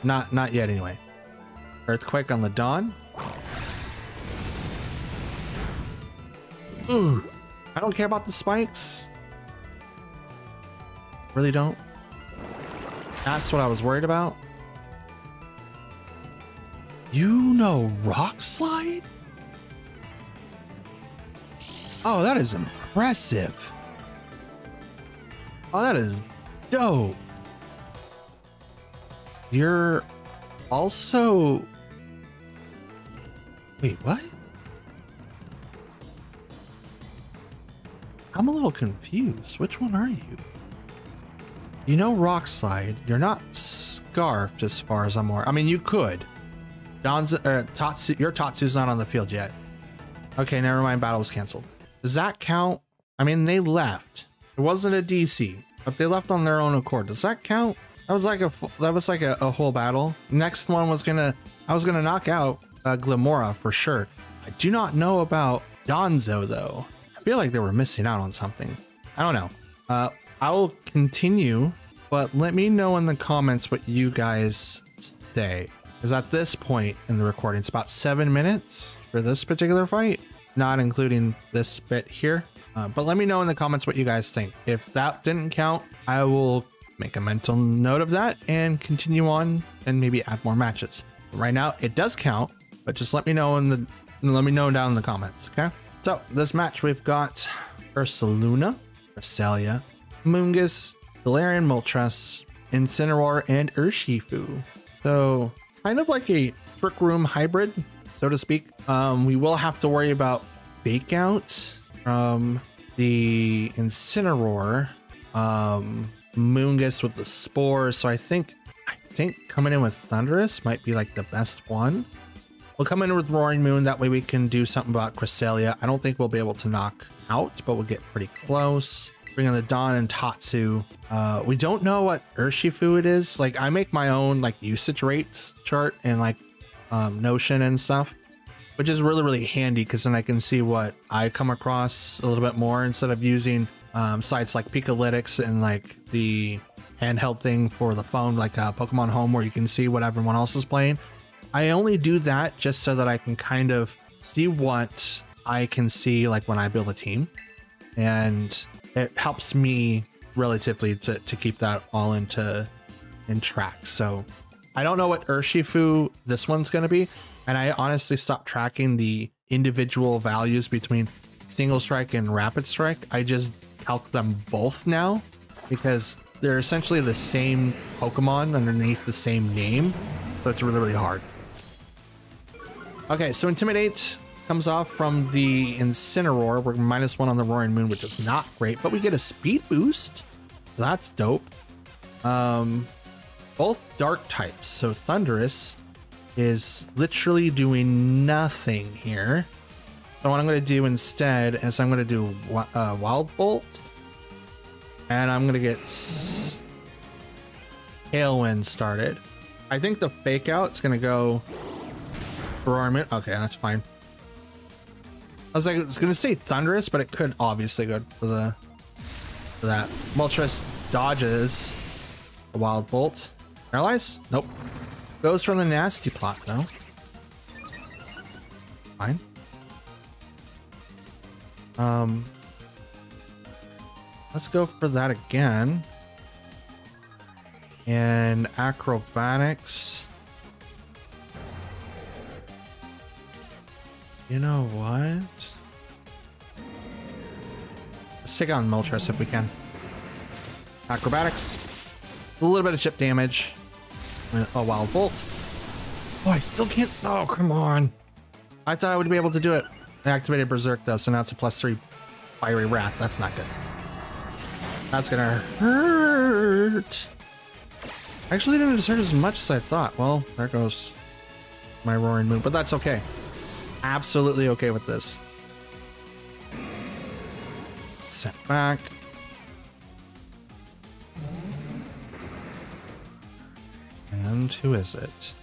Not yet anyway. Earthquake on the Dawn. Ooh, I don't care about the spikes. Really don't. That's what I was worried about. You know Rock Slide? Oh, that is impressive. Oh, that is dope. You're also... Wait, what? I'm a little confused. Which one are you? You know Rock Slide. You're not Scarfed as far as I'm aware. I mean, you could. Tatsu, your Tatsu's not on the field yet. Okay, never mind. Battle was canceled. Does that count? I mean, they left. It wasn't a DC, but they left on their own accord. Does that count? That was like a whole battle. Next one was I was gonna knock out Glimora for sure. I do not know about Donzo though. I feel like they were missing out on something. I don't know. I will continue, but let me know in the comments what you guys say. Because at this point in the recording, it's about 7 minutes for this particular fight, not including this bit here. But let me know in the comments what you guys think. If that didn't count, I will make a mental note of that and continue on and maybe add more matches. But right now it does count, but just let me know let me know down in the comments. Okay. So this match we've got Ursaluna, Cresselia, Mungus, Galarian Moltres, Incineroar, and Urshifu. So kind of like a Trick Room hybrid, so to speak. We will have to worry about Fake Out from the Incineroar, Mungus with the Spore. So I think coming in with Thundurus might be like the best one. We'll come in with Roaring Moon. That way we can do something about Cresselia. I don't think we'll be able to knock out, but we'll get pretty close. Bring on the Dawn and Tatsu. We don't know what Urshifu it is. Like I make my own like usage rates chart and like Notion and stuff, which is really, really handy because then I can see what I come across a little bit more instead of using sites like Pikalytics and like the handheld thing for the phone, like Pokemon Home, where you can see what everyone else is playing. I only do that just so that I can kind of see what I can see like when I build a team, and it helps me relatively to keep that all in track. So I don't know what Urshifu this one's going to be, and I honestly stopped tracking the individual values between Single Strike and Rapid Strike. I just calc them both now because they're essentially the same Pokemon underneath the same name, so it's really, really hard. Okay, so Intimidate comes off from the Incineroar. We're -1 on the Roaring Moon, which is not great, but we get a speed boost, so that's dope. Both dark types, so Thundurus is literally doing nothing here. So what I'm going to do instead is I'm going to do Wild Bolt, and I'm going to get Tailwind started. I think the Fake Out's going to go Roaring Moon. Okay, that's fine. I was like, it's going to say Thundurus, but it could obviously go for that. Moltres dodges the Wild Bolt. Paralyze? Nope. Goes for the Nasty Plot though. Fine. Let's go for that again. And Acrobatics. You know what? Let's take on Moltres if we can. Acrobatics. A little bit of chip damage. A Wild Bolt. Oh, I still can't. Oh, come on. I thought I would be able to do it. I activated Berserk though, so now it's a +3 Fiery Wrath. That's not good. That's gonna hurt. Actually, didn't hurt as much as I thought. Well, there goes my Roaring Moon, but that's okay. Absolutely okay with this. Set back. And who is it?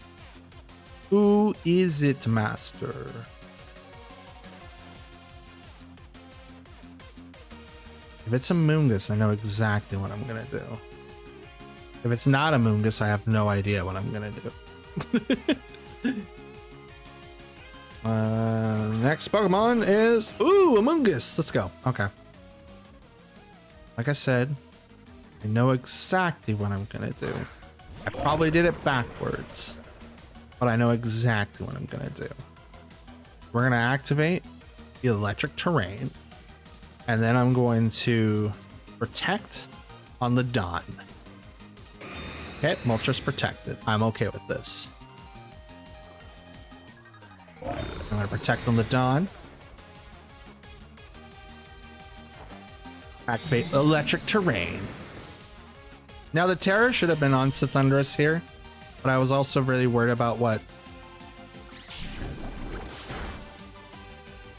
Who is it, Master? If it's a Mungus, I know exactly what I'm gonna do. If it's not a Mungus, I have no idea what I'm gonna do. Next Pokemon is a Mungus. Let's go. Okay. Like I said, I know exactly what I'm gonna do. I probably did it backwards, but I know exactly what I'm gonna do. We're gonna activate the Electric Terrain, and then I'm going to Protect on the Dawn. Okay, Moltres protected. I'm okay with this. I'm gonna protect on the Dawn. Activate electric terrain. Now the Terror should have been onto Thunderous here, but I was also really worried about what.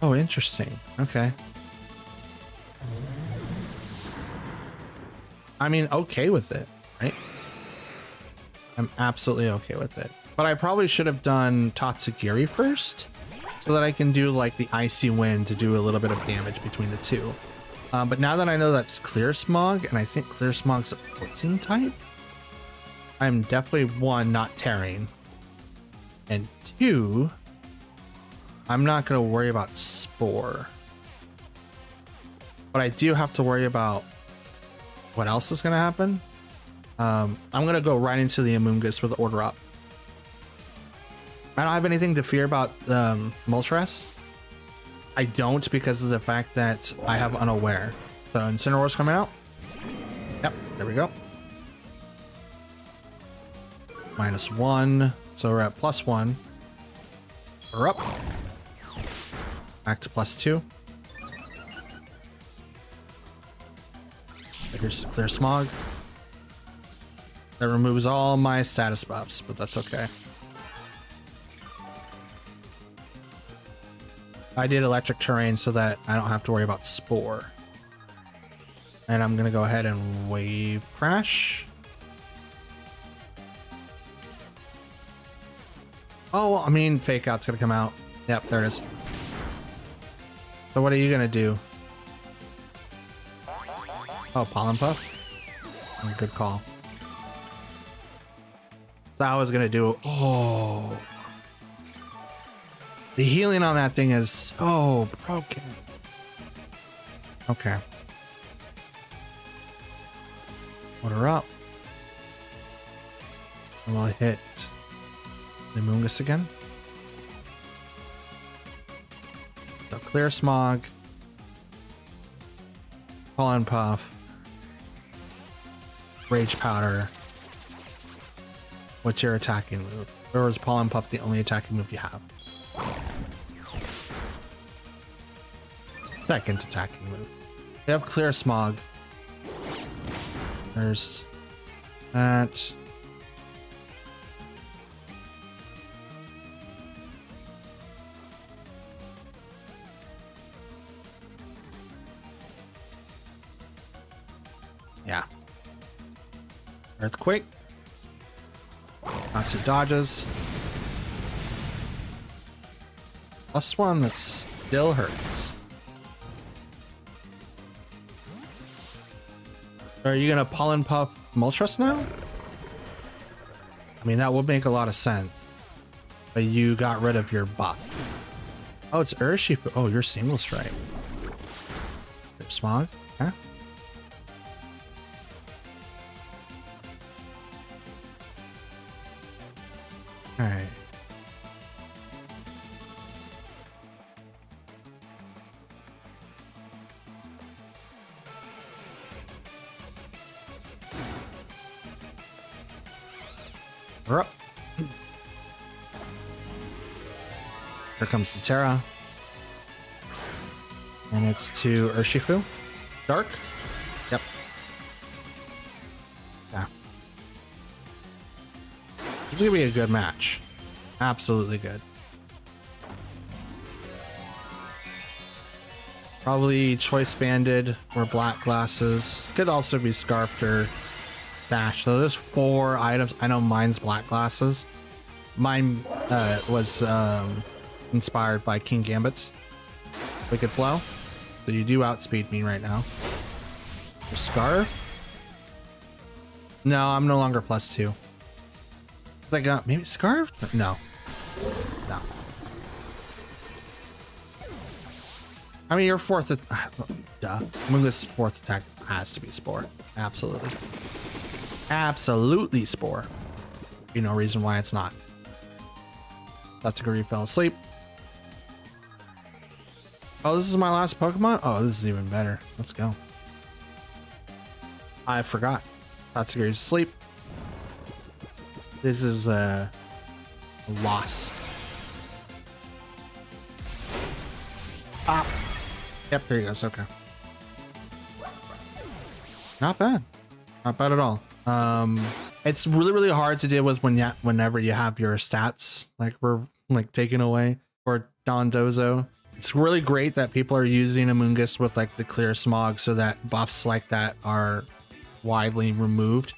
Oh, interesting. Okay. I mean, okay with it, right? I'm absolutely okay with it. But I probably should have done Tatsugiri first, so that I can do like the Icy Wind to do a little bit of damage between the two. But now that I know that's Clear Smog, and I think Clear Smog's a poison type, I'm definitely, one, not tearing, and two, I'm not going to worry about Spore. But I do have to worry about what else is going to happen. I'm going to go right into the Amoonguss with the Order Up. I don't have anything to fear about Moltres. I don't, because of the fact that I have Unaware. So Incineroar's coming out. Yep, there we go. -1. So we're at +1. We're up. Back to +2. Here's Clear Smog. That removes all my status buffs, but that's okay. I did electric terrain so that I don't have to worry about Spore. And I'm gonna go ahead and Wave Crash. Oh, I mean, Fake Out's gonna come out. Yep, there it is. So what are you gonna do? Oh, Pollen Puff? Oh, good call. So I was gonna do, oh. The healing on that thing is so broken. Okay. Order up. And we'll hit the Amoonguss again. So Clear Smog. Pollen Puff. Rage Powder. What's your attacking move? Or is Pollen Puff the only attacking move you have? Second attacking move. We have Clear Smog. There's that. Yeah. Earthquake. Lots of dodges. +1 that still hurts. Are you gonna Pollen Puff Moltres now? I mean, that would make a lot of sense. But you got rid of your buff. Oh, it's Urshifu. Oh, you're Single Strike. Smog? Huh? Alright. We're up. Here comes the Terra. And it's to Urshifu. Dark? Yep. Yeah. It's gonna be a good match. Absolutely good. Probably Choice Banded or Black Glasses. Could also be Scarfed or Sash. So there's 4 items. I know mine's Black Glasses. Mine was inspired by King Gambit's Wicked Flow. So you do outspeed me right now. The Scarf? No, I'm no longer +2. It's like maybe Scarf? No. No. I mean, your 4th, duh. I mean, this 4th attack has to be Spore. Absolutely. Absolutely Spore. Be no reason why it's not. Tatsugiri fell asleep. Oh, this is my last Pokemon? Oh, this is even better. Let's go. I forgot. Tatsugiri's asleep. This is a loss. Ah. Yep, there he goes. Okay. Not bad. Not bad at all. It's really hard to deal with whenever you have your stats like taken away for Dondozo. It's really great that people are using Amoonguss with like the clear smog so that buffs like that are widely removed.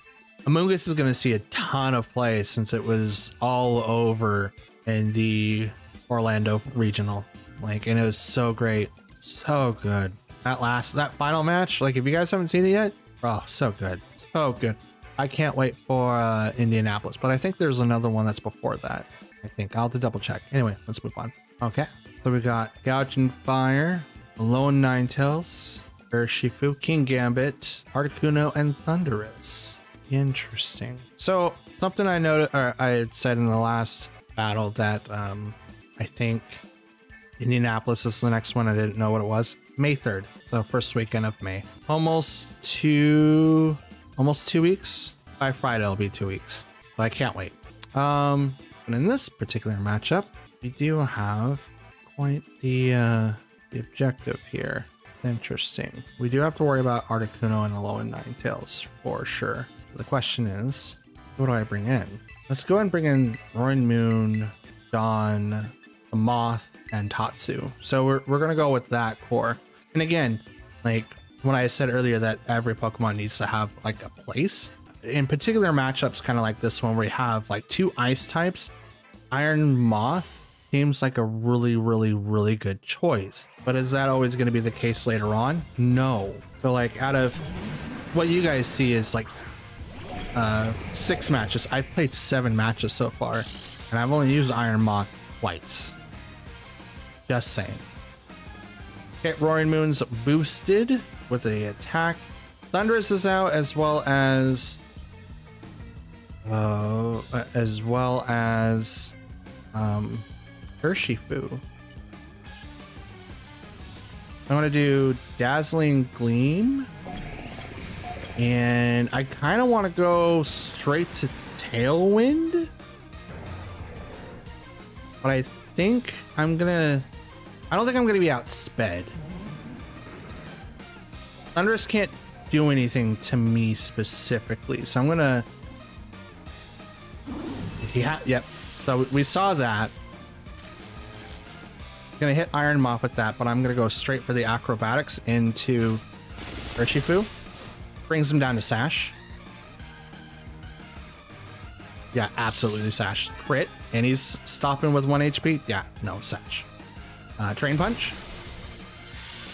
Amoonguss is going to see a ton of play since it was all over in the Orlando regional, like, and it was so great, so good. That final match, like if you guys haven't seen it yet, oh, so good, so good. I can't wait for Indianapolis, but I think there's another one that's before that. I think I'll have to double check. Anyway, let's move on. Okay, so we got Gouging Fire, Lone Ninetales, Urshifu, King Gambit, Articuno, and Thundurus. Interesting. So something I noticed, or I had said in the last battle that I think Indianapolis is the next one. I didn't know what it was. May 3rd, the first weekend of May. Almost 2 weeks. By Friday it'll be 2 weeks, but I can't wait. And in this particular matchup, we do have quite the objective here. It's interesting. We do have to worry about Articuno and Alolan Ninetales for sure. The question is, what do I bring in? Let's go and bring in Roaring Moon, Dawn, the Moth, and Tatsu. So we're gonna go with that core. And again, like when I said earlier that every Pokemon needs to have like a place, in particular matchups kind of like this one where we have like 2 ice types, Iron Moth seems like a really good choice. But is that always going to be the case later on? No. So like out of what you guys see is like 6 matches. I've played 7 matches so far, and I've only used Iron Moth twice. Just saying. Okay, Roaring Moon's boosted with the attack. Thundurus is out as well as Urshifu. I want to do Dazzling Gleam, and I kind of want to go straight to Tailwind, but I don't think I'm gonna be outsped. Thundurus can't do anything to me specifically, so I'm gonna, yep, so we saw that. Gonna hit Iron Moth with that, but I'm gonna go straight for the acrobatics into Urshifu. Brings him down to Sash. Yeah, absolutely Sash. Crit, and he's stopping with 1 HP. Yeah, no, Sash. Drain Punch.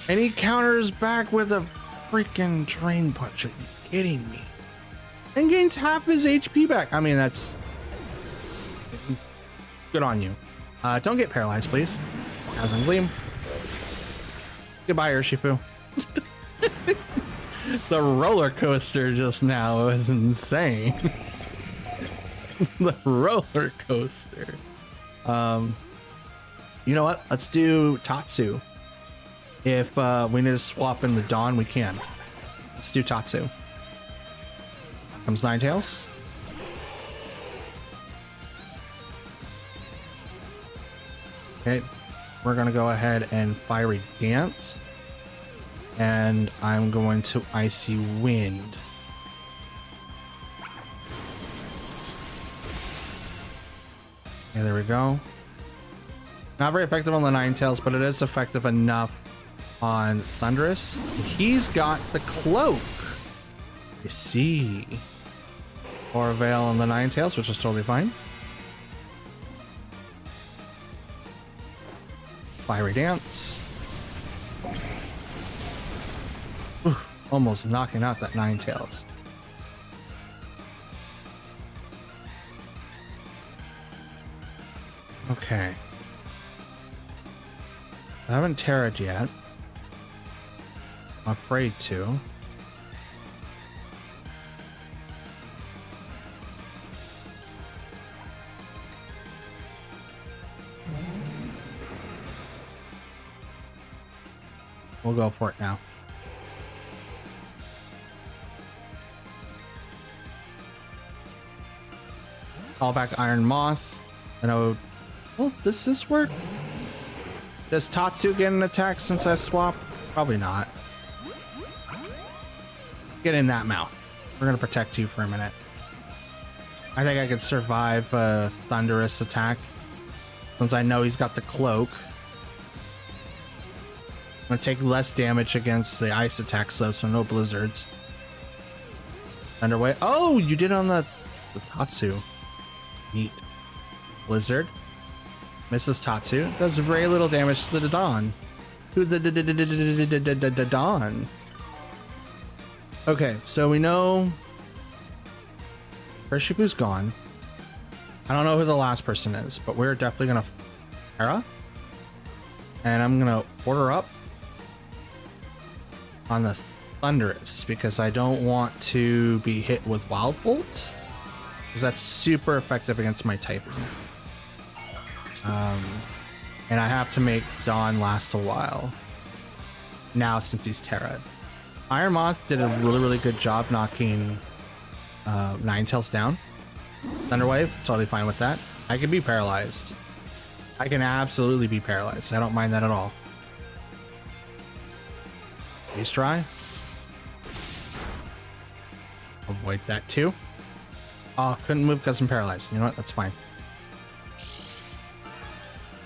And he counters back with a freaking Drain Punch. Are you kidding me? And gains half his HP back. I mean, that's good on you. Don't get paralyzed, please. Dazzling Gleam. Goodbye, Urshifu. The roller coaster just now was insane. The roller coaster. You know what? Let's do Tatsu. If we need to swap in the Dawn, we can. Let's do Tatsu. Comes Ninetales. Okay. We're going to go ahead and Fiery Dance. And I'm going to Icy Wind. Okay, there we go. Not very effective on the Ninetales, but it is effective enough on Thundurus. He's got the Cloak. You see. Or Veil on the Ninetales, which is totally fine. Fiery Dance. Ooh, almost knocking out that Ninetales. Okay. I haven't Terra'd yet. I'm afraid to. We'll go for it now. Call back Iron Moth. And oh, well, does this work? Does Tatsu get an attack since I swap? Probably not. Get in that mouth. We're gonna protect you for a minute. I think I could survive a thunderous attack since I know he's got the cloak. I'm gonna take less damage against the ice attacks though, so no blizzards. Underway. Oh, you did on the Tatsu. Neat. Blizzard. Misses Tatsu. Does very little damage to the Dawn. To the Dawn. Okay, so we know Urshifu's gone. I don't know who the last person is, but we're definitely gonna Terra. And I'm gonna order up on the Thunderous because I don't want to be hit with Wild Bolt because that's super effective against my typing. And I have to make Dawn last a while now since he's Terra. Iron Moth did a really good job knocking Ninetales down. Thunderwave, totally fine with that. I can be paralyzed. I can absolutely be paralyzed. I don't mind that at all. Freeze try. Avoid that too. Oh, couldn't move because I'm paralyzed. You know what? That's fine.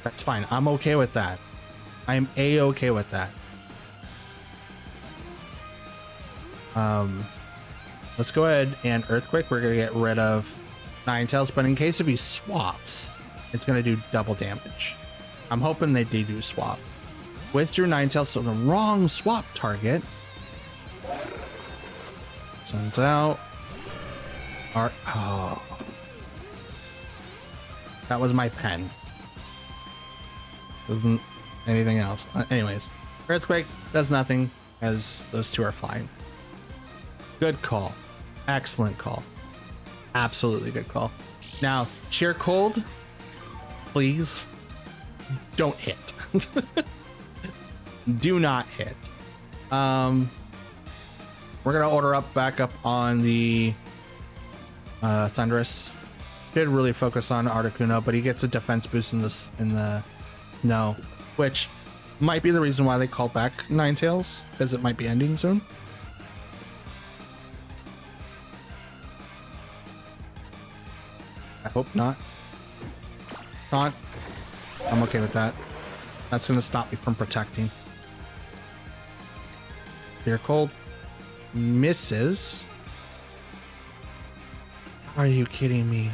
That's fine. I'm okay with that. I'm a-okay with that. Let's go ahead and Earthquake. We're gonna get rid of Ninetales, but in case if he swaps, it's gonna do double damage. I'm hoping they do swap. Withdrew Ninetales, so the wrong swap target. Sends out. Oh. That was my pen. Wasn't anything else. Anyways, Earthquake does nothing as those two are fine. Good call. Excellent call. Absolutely good call. Now, Sheer Cold, please don't hit. Do not hit. We're gonna order up back up on the Thunderous. Did really focus on Articuno, but he gets a defense boost in this snow, which might be the reason why they called back Ninetales, because it might be ending soon. I hope not. Not. I'm okay with that. That's gonna stop me from protecting. Fear Cold misses. Are you kidding me?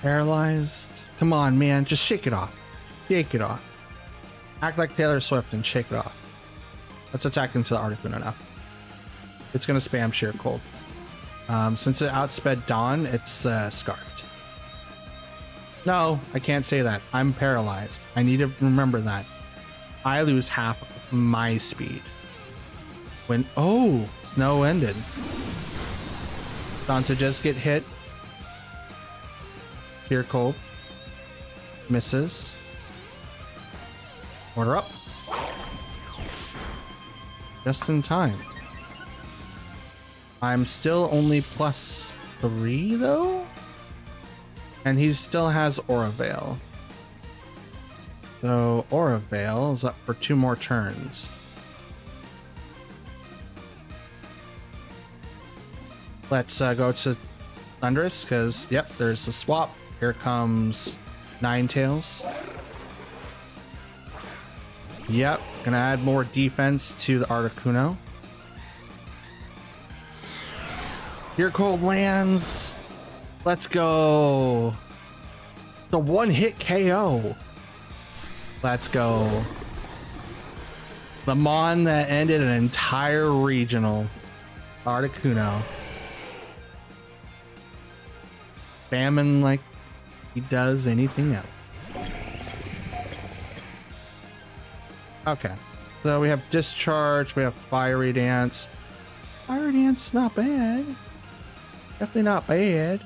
Paralyzed? Come on, man. Just shake it off. Shake it off. Act like Taylor Swift and shake it off. Let's attack into the Articuno now. It's gonna spam Sheer Cold. Since it outsped Dawn, it's scarfed. No, I can't say that. I'm paralyzed. I need to remember that. I lose half my speed. When, oh, snow ended. Danza just get hit. Fear Cold. Misses. Order up. Just in time. I'm still only +3 though? And he still has Aura Veil. So Aura Veil is up for 2 more turns. Let's go to Thunderous, because, yep, there's a swap. Here comes Ninetales. Yep, gonna add more defense to the Articuno. Here Cold lands. Let's go. It's a 1-hit KO. Let's go. The Mon that ended an entire regional. Articuno. Spamming like he does anything else. Okay. So we have Discharge, we have Fiery Dance. Fiery Dance, not bad. Definitely not bad.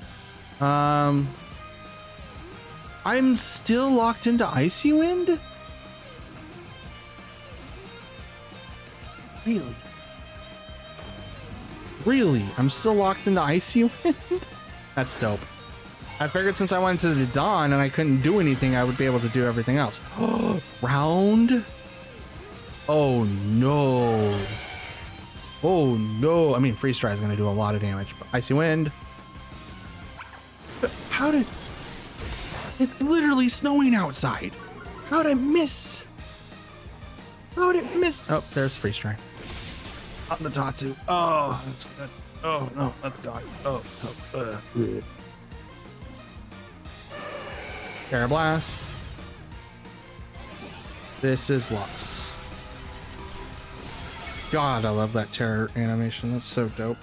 I'm still locked into Icy Wind? Really? Really? I'm still locked into Icy Wind? That's dope. I figured since I went to the Dawn and I couldn't do anything, I would be able to do everything else. Round? Oh no. Oh no. I mean, Freeze Dry is going to do a lot of damage, but Icy Wind. How did... It's literally snowing outside. How did I miss? How did it miss? Oh, there's Freeze Dry. On the Tatsu. Oh, that's good. Oh no, that's gone. Oh, no. Terra Blast. This is Lux. God, I love that Terror animation. That's so dope.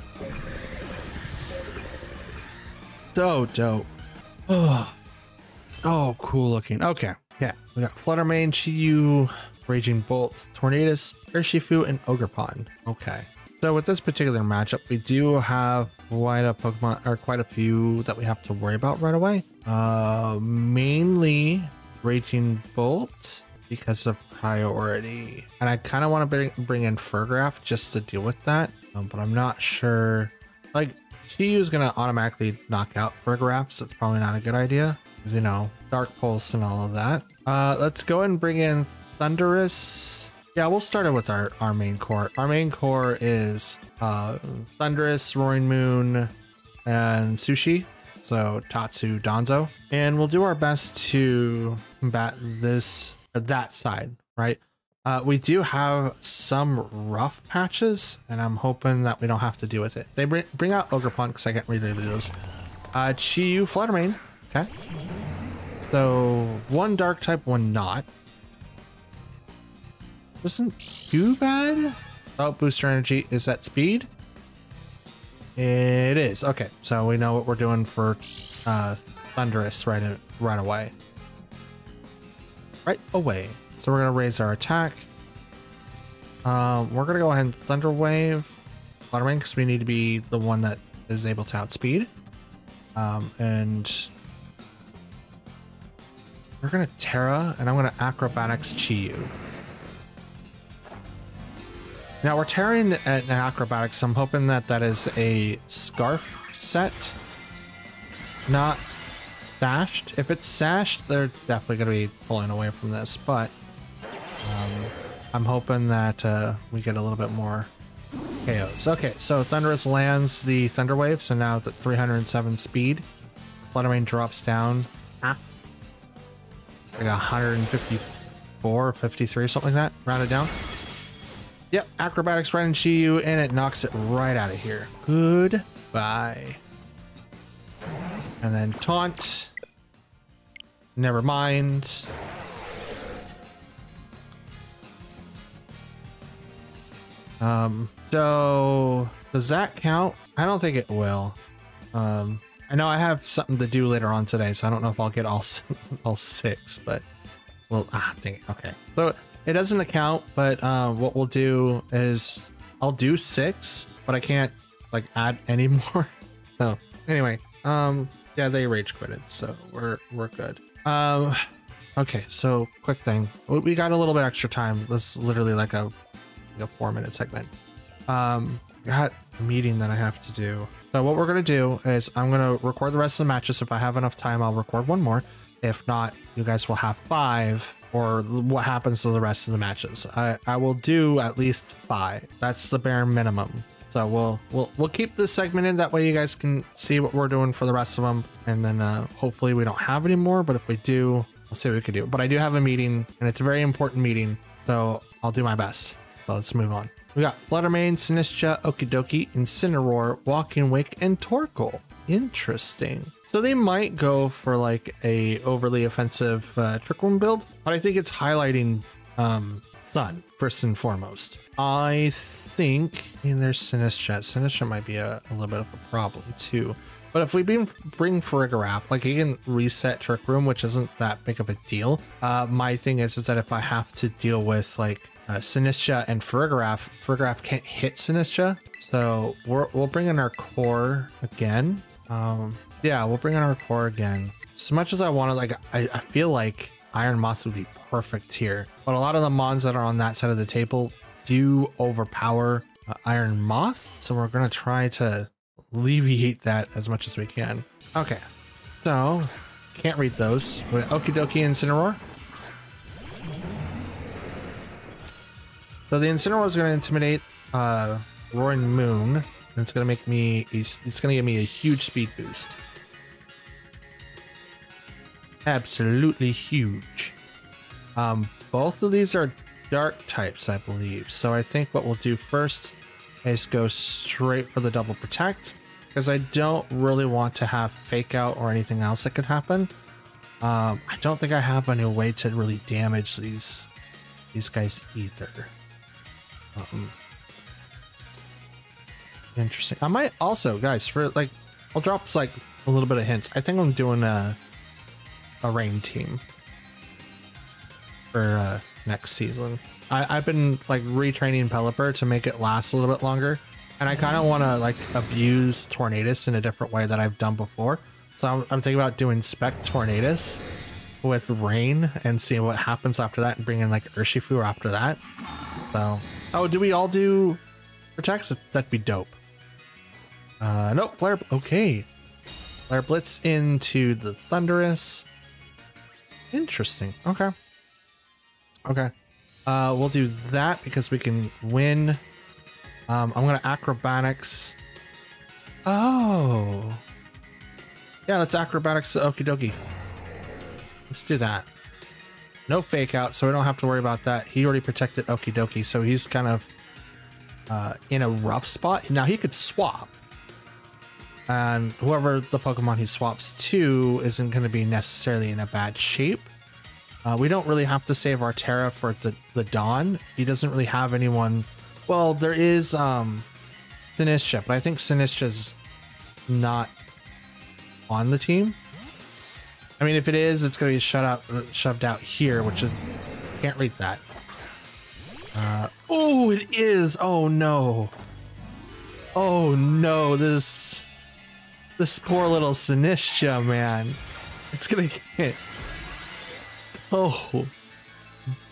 So dope. Oh, oh, cool looking. Okay, yeah, we got Flutter Mane, Chi-Yu, Raging Bolt, Tornadus, Urshifu, and Ogerpon. Okay. So with this particular matchup, we do have quite a Pokemon, or quite a few that we have to worry about right away. Mainly Raging Bolt because of priority. And I kind of want to bring in Furgraf just to deal with that. But I'm not sure. Like, Chi-Yu is going to automatically knock out Furgraf, so it's probably not a good idea. Because, you know, Dark Pulse and all of that. Let's go ahead and bring in Thundurus. Yeah, we'll start it with our main core. Our main core is Thundurus, Roaring Moon, and Sushi. So Tatsu, Danzo. And we'll do our best to combat this, or that side, right? We do have some rough patches, and I'm hoping that we don't have to deal with it. They bring out Ogerpon because I can't read any of those. Chi-Yu, Flutter Mane. Okay. So one dark type, one not. Isn't too bad. Oh, booster energy is at speed. It is. Okay, so we know what we're doing for Thundurus right away. Right away. So we're gonna raise our attack. We're gonna go ahead and Thunder Wave, Flutter Mane, because we need to be the one that is able to outspeed. And we're gonna Terra, and I'm gonna Acrobatics Chi-Yu. Now we're tearing at Acrobatics. I'm hoping that that is a Scarf set, not sashed. If it's sashed, they're definitely going to be pulling away from this, but I'm hoping that we get a little bit more KOs. Okay, so Thundurus lands the Thunder Wave, so now at 307 speed. Flutter Mane drops down like 154, 53, something like that. Round it down. Yep, Acrobatics right in Chi-Yu, and it knocks it right out of here. Goodbye. And then Taunt. Never mind. So does that count? I don't think it will. I know I have something to do later on today, so I don't know if I'll get all 6, but well, dang it. Okay. So it doesn't account, but what we'll do is I'll do 6, but I can't like add any more. So anyway, yeah, they rage quitted, so we're good. Okay, so quick thing. We got a little bit extra time. This is literally like a 4-minute segment. Got a meeting that I have to do. So what we're gonna do is I'm gonna record the rest of the matches. If I have enough time, I'll record one more. If not, you guys will have 5, or what happens to the rest of the matches. I will do at least 5. That's the bare minimum. So we'll keep this segment in, that way you guys can see what we're doing for the rest of them, and then hopefully we don't have any more, but if we do, we'll see what we can do. But I do have a meeting, and it's a very important meeting, so I'll do my best. So let's move on. We got Flutter Mane, Sinistcha, Okidoki, Incineroar, Walking Wake, and Torkoal. Interesting. So they might go for like a overly offensive Trick Room build, but I think it's highlighting Sun first and foremost. I think, I mean, there's Sinistcha. Sinistcha might be a little bit of a problem too. But if we bring Furgraf, like, he can reset Trick Room, which isn't that big of a deal. My thing is that if I have to deal with like Sinistcha and Furgraf can't hit Sinistcha. So we'll bring in our core again. Yeah, we'll bring in our core again. As much as I want to, like, I feel like Iron Moth would be perfect here, but a lot of the mons that are on that side of the table do overpower Iron Moth, so we're gonna try to alleviate that as much as we can. Okay, So, can't read those. Okie dokie Incineroar. So the Incineroar is going to intimidate Roaring Moon. And it's going to make me, it's going to give me a huge speed boost. Absolutely huge. Both of these are dark types, I believe. So I think what we'll do first is go straight for the double protect, because I don't really want to have fake out or anything else that could happen. I don't think I have any way to really damage these guys either. Interesting. I might also, guys, for like, I'll drop like a little bit of hints. I think I'm doing a rain team for next season. I've been like retraining Pelipper to make it last a little bit longer, and I kind of want to like abuse Tornadus in a different way that I've done before. So I'm thinking about doing Spec Tornadus with rain and seeing what happens after that, and bringing like Urshifu after that. So, oh, do we all do protects? That'd be dope. Nope, Flare. Okay, Flare Blitz into the Thunderous. Interesting. Okay. Okay. We'll do that because we can win. I'm gonna Acrobatics. Oh. Yeah, let's Acrobatics the Okie dokie. Let's do that. No fake out, so we don't have to worry about that. He already protected Okie dokie, so he's kind of in a rough spot. Now he could swap, and whoever the Pokemon he swaps to isn't going to be necessarily in a bad shape. We don't really have to save our Terra for the Dawn. He doesn't really have anyone. Well, there is Sinistra, but I think Sinistra's not on the team. I mean, if it is, it's going to be shoved out here, which is, can't read that. Oh, it is. Oh no. Oh no, this poor little Sinistra, man. It's gonna get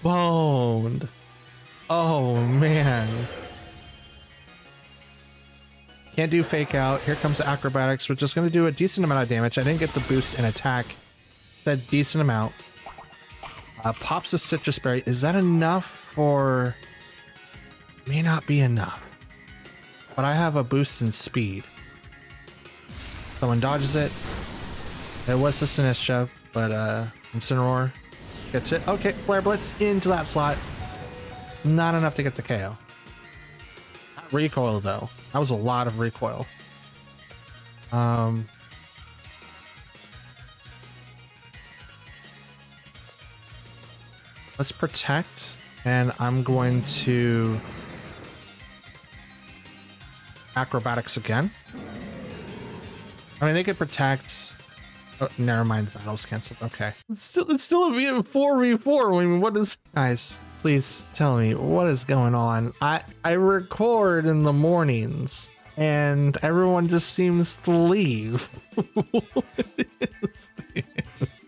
boned. Oh man. Can't do fake out. Here comes the Acrobatics, which is going to do a decent amount of damage. I didn't get the boost in attack. Said decent amount. Pops a Citrus Berry. Is that enough for? May not be enough. But I have a boost in speed. Someone dodges it. It was the Sinistra, but Incineroar gets it. Okay, Flare Blitz into that slot. It's not enough to get the KO. Not recoil though. That was a lot of recoil. Let's protect, and I'm going to Acrobatics again. I mean, they could protect. Oh, never mind, the battle's canceled. Okay. It's still a 4v4. I mean, what is, guys, please tell me what is going on. I record in the mornings and everyone just seems to leave. What is this?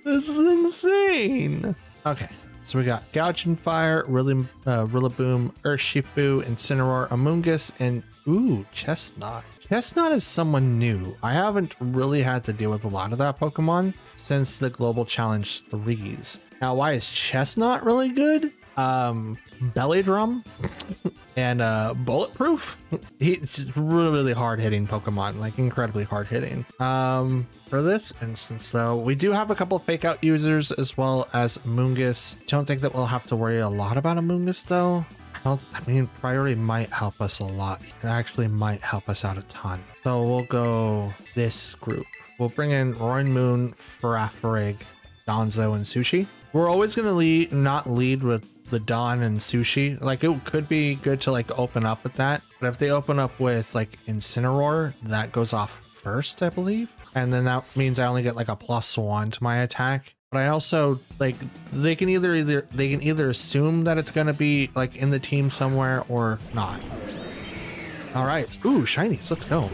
This is insane. Okay. So we got Gouging Fire, Rillaboom, Urshifu, Incineroar, Amoonguss, and ooh, Chestnut. Chestnut is someone new. I haven't really had to deal with a lot of that Pokemon since the Global Challenge 3s. Now, why is Chestnut really good? Belly Drum and Bulletproof. He's really hard hitting Pokemon, like incredibly hard hitting. For this instance though, we do have a couple of fake out users as well as Amoonguss. Don't think that we'll have to worry a lot about Amoonguss though. I mean, Priority might help us a lot. It actually might help us out a ton. So we'll go this group. We'll bring in Roaring Moon, Farafrig, Donzo, and Sushi. We're always gonna not lead with the Dawn and Sushi. Like, it could be good to like open up with that, but if they open up with like Incineroar, that goes off first, I believe. And then that means I only get like a +1 to my attack. But I also like, they can either assume that it's gonna be like in the team somewhere or not. All right, ooh, shinies, let's go.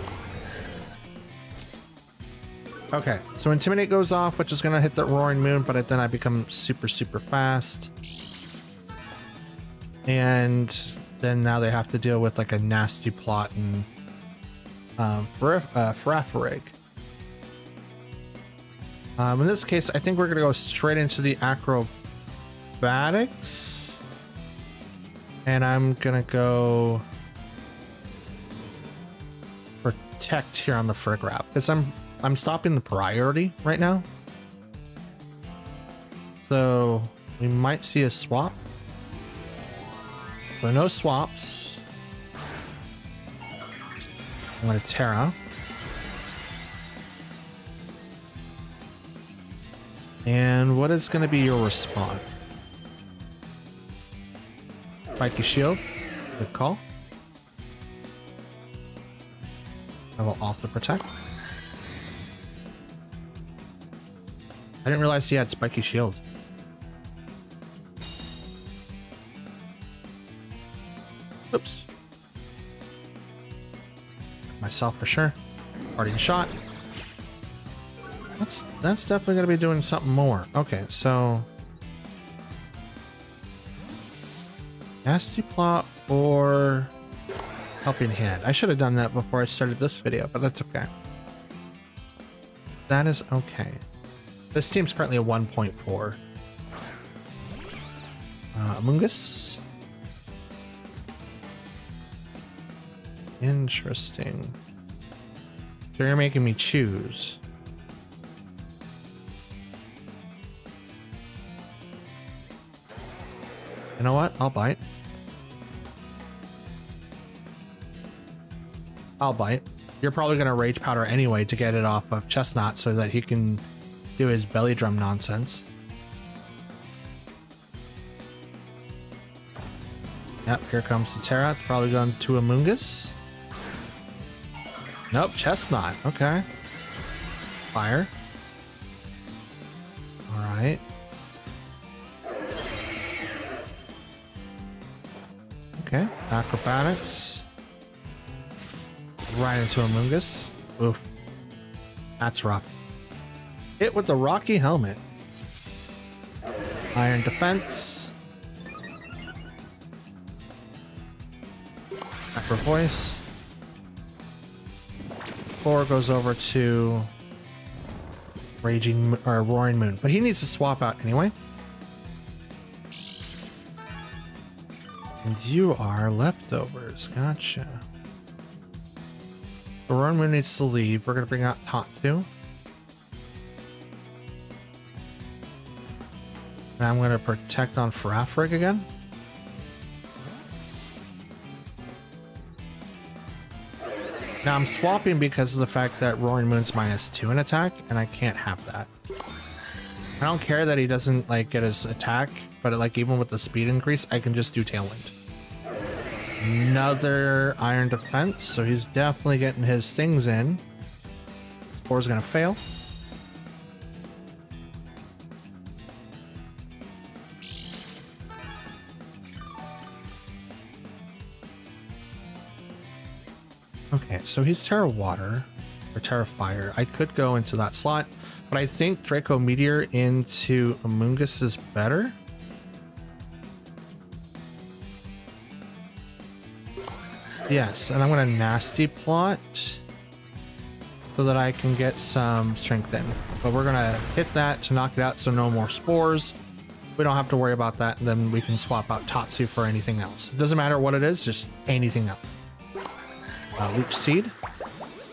Okay, so Intimidate goes off, which is gonna hit the Roaring Moon, but then I become super fast. And then now they have to deal with like a nasty plot and Farafrig. In this case, I think we're gonna go straight into the acrobatics. And I'm gonna go protect here on the Friggraph because I'm stopping the priority right now. So we might see a swap. So no swaps. I'm gonna Terra. And what is gonna be your response? Spiky Shield. Good call. I will also protect. I didn't realize he had Spiky Shield. Oops. Myself for sure. Parting shot. That's definitely gonna be doing something more. Okay, so nasty plot or helping hand. I should have done that before I started this video, but that's okay. That is okay. This team's currently a 1.4. Amoonguss. Interesting. So you're making me choose. You know what? I'll bite. I'll bite. You're probably going to Rage Powder anyway to get it off of Chestnut so that he can do his belly drum nonsense. Yep, here comes the Terra. It's probably going to Amoonguss. Nope, Chestnut. Okay. Fire. Alright. Okay, acrobatics. Right into Amoonguss. Oof. That's rough. Hit with the Rocky Helmet. Iron Defense. Acro Voice. 4 goes over to Roaring Moon, but he needs to swap out anyway. And you are leftovers. Gotcha. The Roaring Moon needs to leave. We're gonna bring out Tatsu. And I'm gonna protect on Farafrig again. Now I'm swapping because of the fact that Roaring Moon's -2 in attack, and I can't have that. I don't care that he doesn't like get his attack, but like even with the speed increase, I can just do Tailwind. Another Iron Defense, so he's definitely getting his things in. Spore's gonna fail. Okay, so he's Terra Water or Terra Fire. I could go into that slot, but I think Draco Meteor into Amoonguss is better. Yes, and I'm gonna Nasty Plot so that I can get some strength in. But we're gonna hit that to knock it out so no more spores. We don't have to worry about that, and then we can swap out Tatsu for anything else. It doesn't matter what it is, just anything else. Leech Seed.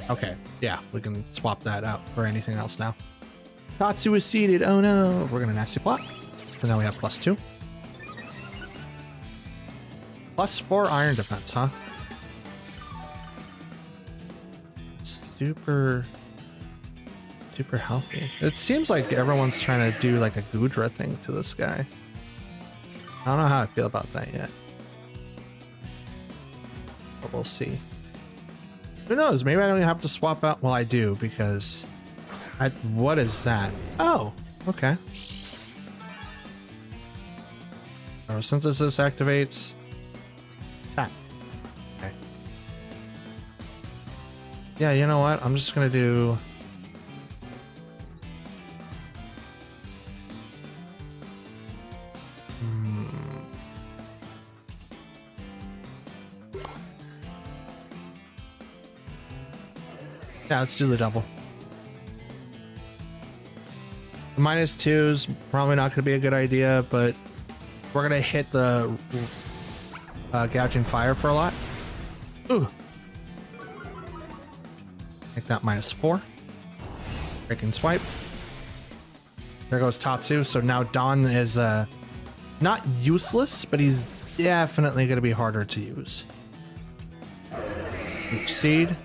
Okay, yeah, we can swap that out for anything else now. Tatsu is seeded. Oh no. We're gonna Nasty Plot. And now we have +2. +4 Iron Defense, huh? Super healthy. It seems like everyone's trying to do like a Goodra thing to this guy. I don't know how I feel about that yet. But we'll see. Who knows? Maybe I don't even have to swap out. Well, I do because what is that? Oh, okay. Photosynthesis activates. Attack. Okay. Yeah, you know what? I'm just gonna do. Yeah, let's do the double. -2 is probably not going to be a good idea, but we're going to hit the gouging fire for a lot. Ooh. Make that -4. Breaking swipe. There goes Tatsu. So now Dawn is not useless, but he's definitely going to be harder to use. Each seed.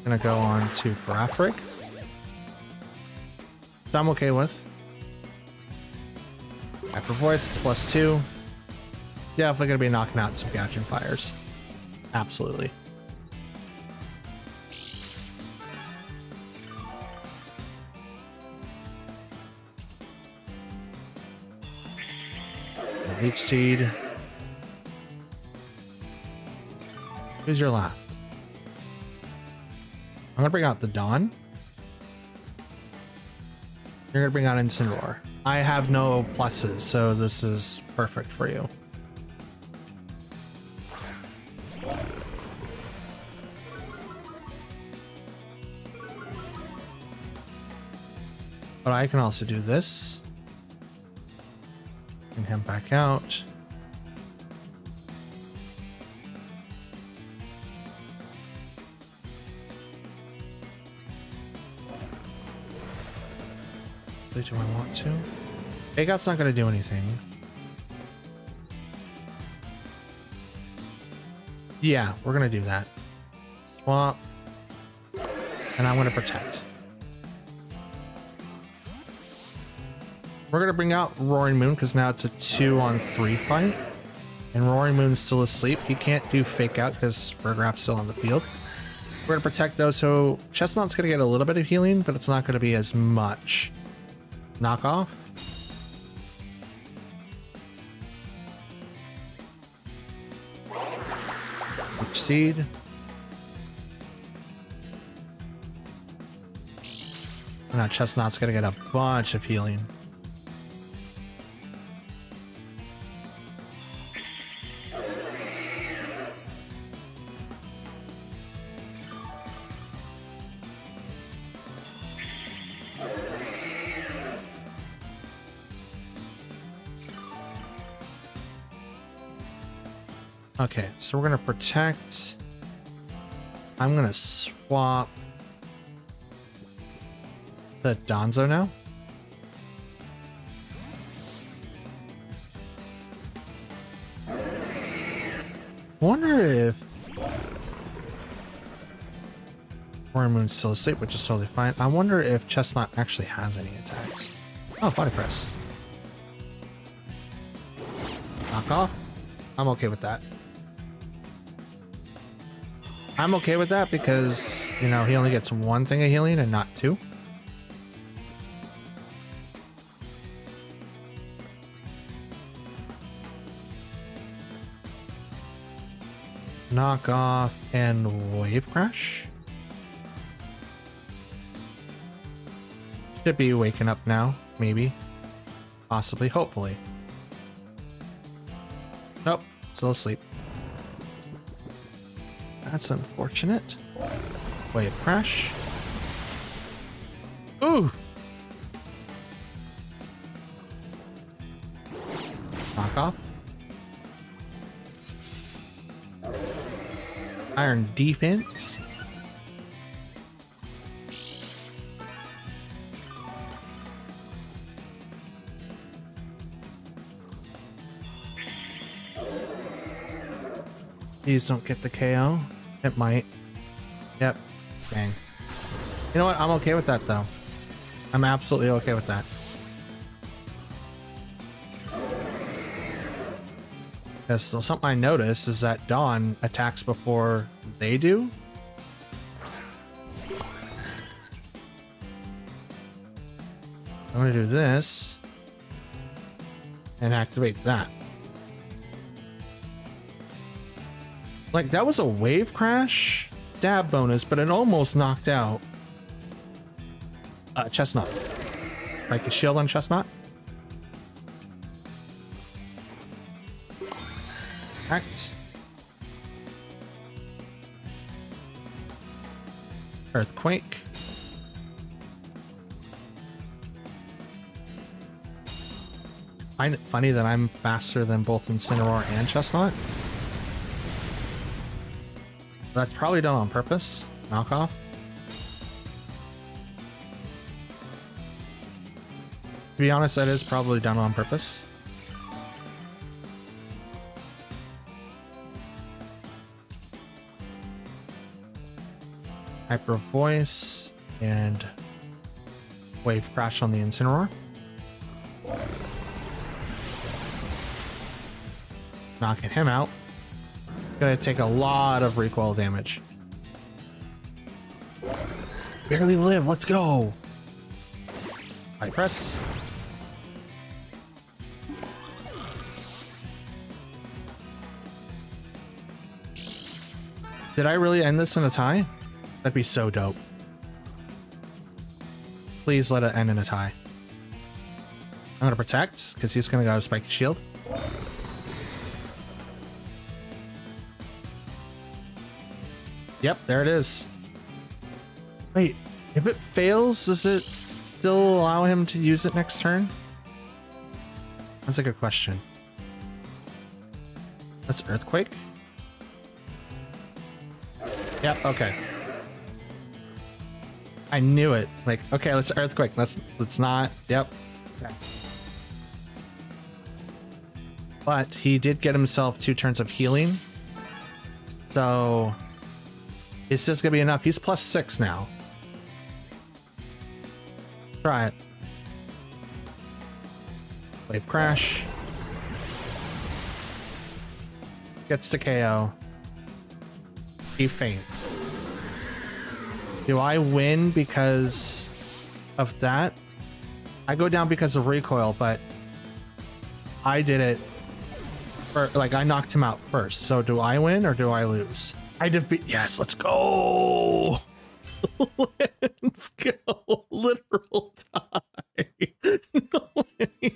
Gonna go on to Farafrig. That I'm okay with. Hyper Voice is +2. Definitely gonna be knocking out some gouging fires. Absolutely. Each seed. Who's your last? I'm gonna bring out the Dawn. You're gonna bring out Incineroar. I have no pluses, so this is perfect for you. But I can also do this. Bring him back out. Do I want to? Fake Out's not going to do anything. Yeah, we're going to do that. Swap. And I'm going to protect. We're going to bring out Roaring Moon because now it's a 2-on-3 fight. And Roaring Moon's still asleep. He can't do Fake Out because Burgrap's still on the field. We're going to protect those, so Chestnut's going to get a little bit of healing, but it's not going to be as much. Knock off. Each seed. And now Chestnut's gonna get a bunch of healing. Okay, so we're gonna protect. I'm gonna swap the Donzo now. Wonder if Roaring Moon's still asleep, which is totally fine. I wonder if Chestnut actually has any attacks. Oh, body press. Knock off. I'm okay with that. I'm okay with that because, you know, he only gets one thing of healing and not two. Knock off and Wave Crash. Should be waking up now, maybe. Possibly, hopefully. Nope, still asleep. That's unfortunate. Wave Crash. Ooh! Knock off. Iron Defense. Please don't get the KO. It might. Yep. Dang. You know what? I'm okay with that, though. I'm absolutely okay with that. Because still something I noticed is that Dawn attacks before they do. I'm going to do this and activate that. Like, that was a Wave Crash stab bonus, but it almost knocked out Chestnut. Like a shield on Chestnut. Act. Earthquake. Find it funny that I'm faster than both Incineroar and Chestnut. That's probably done on purpose. Knockoff. To be honest, that is probably done on purpose. Hyper Voice and Wave Crash on the Incineroar. Knocking him out. Gonna take a lot of recoil damage. Barely live, let's go. High press. Did I really end this in a tie? That'd be so dope. Please let it end in a tie. I'm gonna protect, because he's gonna go Spiky Shield. Yep, there it is. Wait, if it fails, does it still allow him to use it next turn? That's a good question. That's Earthquake. Yep, okay. I knew it. Like, okay, let's Earthquake. Let's not. Yep. Okay. But he did get himself 2 turns of healing. So it's just gonna be enough. He's +6 now. Try it. Wave Crash. Gets to KO. He faints. Do I win because of that? I go down because of recoil, but I did it for, like, I knocked him out first. So do I win or do I lose? I defeat. Yes, let's go. Let's go. Literal tie. No my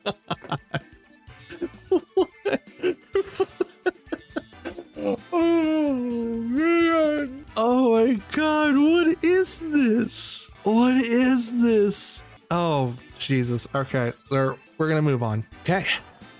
God. What? Oh man. Oh my God. What is this? What is this? Oh Jesus. Okay. We're gonna move on. Okay.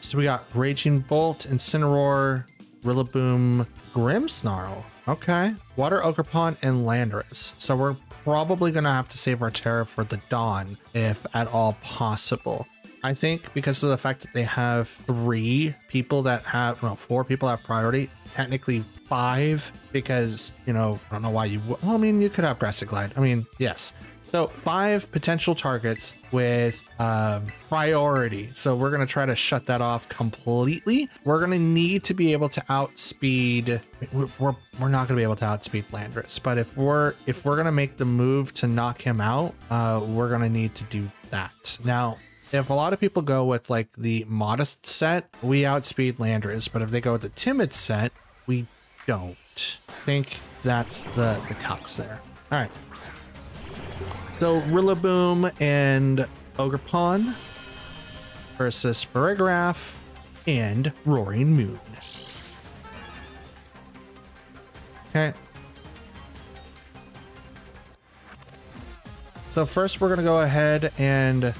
So we got Raging Bolt, Incineroar, Rillaboom, Grimmsnarl. Okay. Water Ogerpon and Landorus. So we're probably gonna have to save our Terra for the Dawn if at all possible. I think because of the fact that they have 3 people that have, no, 4 people have priority, technically 5, because, you know, I don't know why you, well, I mean, you could have Grassy Glide. I mean, yes. So 5 potential targets with priority. So we're going to try to shut that off completely. We're going to need to be able to outspeed. We're not going to be able to outspeed Landorus, but if we're going to make the move to knock him out, we're going to need to do that. Now, if a lot of people go with like the modest set, we outspeed Landorus, but if they go with the timid set, we don't. I think that's the calcs there. All right. So Rillaboom and Ogerpon versus Farigiraf and Roaring Moon. Okay. So first we're gonna go ahead and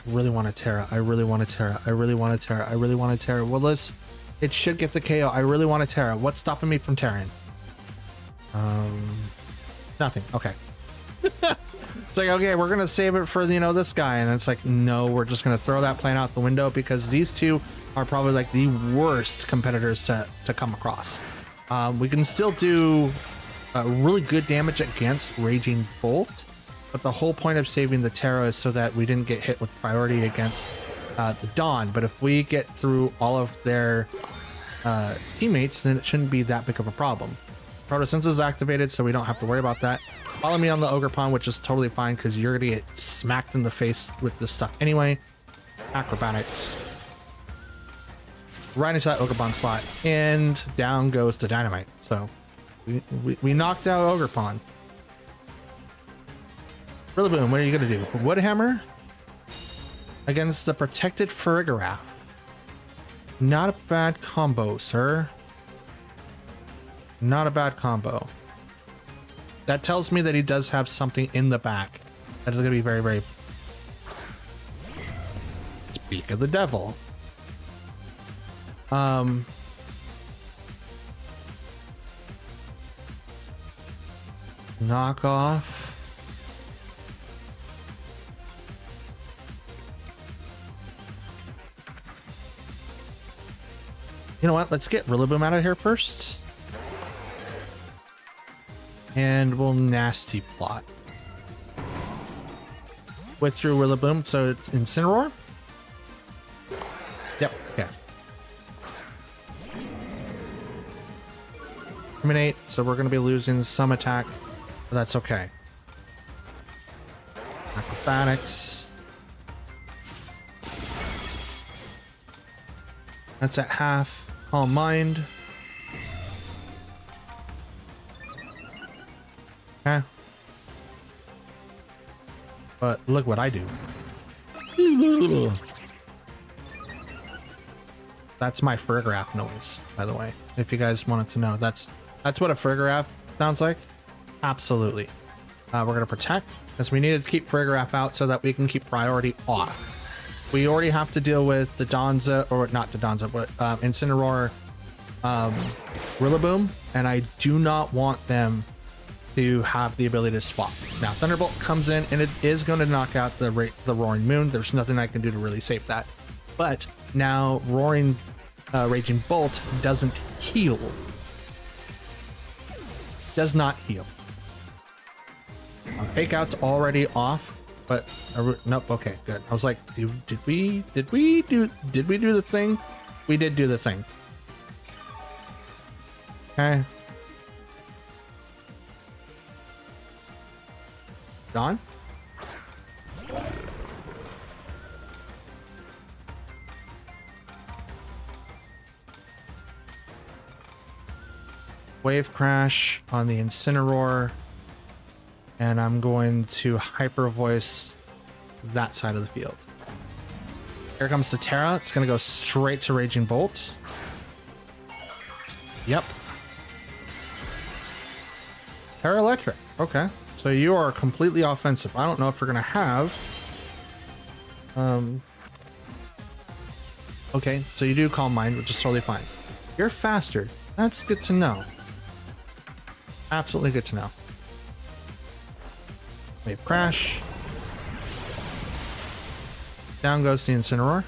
I really want a Terra. I really want a Terra. I really want a Terra. I really want a Terra. Well, it should get the KO. I really want a Terra. What's stopping me from Terran? Nothing. Okay. It's like, okay, we're gonna save it for, you know, this guy, and it's like, no, we're just gonna throw that plan out the window because these two are probably like the worst competitors to come across. We can still do really good damage against Raging Bolt, but the whole point of saving the Terra is so that we didn't get hit with priority against the Dawn. But if we get through all of their teammates, then it shouldn't be that big of a problem. Protosense is activated, so we don't have to worry about that. Follow me on the Ogerpon, which is totally fine because you're gonna get smacked in the face with this stuff anyway. Acrobatics. Right into that Ogerpon slot, and down goes the Dynamite. So we knocked out Ogerpon. Rillaboom, what are you gonna do? Woodhammer against the protected Farigiraf. Not a bad combo, sir. Not a bad combo. That tells me that he does have something in the back that is going to be very, very Speak of the devil. Knock off. You know what? Let's get Rillaboom out of here first. And we'll nasty plot. Withdrew Rillaboom, so it's Incineroar? Yep, okay. Culminate, so we're going to be losing some attack, but that's okay. Acrobatics. That's at half. Calm Mind. Okay. But look what I do. That's my Farigiraf noise, by the way. If you guys wanted to know, that's what a Farigiraf sounds like. Absolutely. We're gonna protect because we needed to keep Farigiraf out so that we can keep priority off. We already have to deal with the Donza, or not the Donza, but Incineroar, Rillaboom, and I do not want them to have the ability to swap. Now Thunderbolt comes in and it is going to knock out the Roaring Moon. There's nothing I can do to really save that. But now Raging Bolt doesn't heal. Does not heal. Fake Out's already off, but nope. Okay, good. I was like, did we do the thing? We did do the thing. Okay. Gone. Wave Crash on the Incineroar, and I'm going to Hyper Voice that side of the field. Here comes the Terra. It's going to go straight to Raging Bolt. Yep. Terra Electric. Okay. So you are completely offensive. I don't know if we're going to have... Okay, so you do Calm Mind, which is totally fine. You're faster. That's good to know. Absolutely good to know. Wave Crash. Down goes the Incineroar.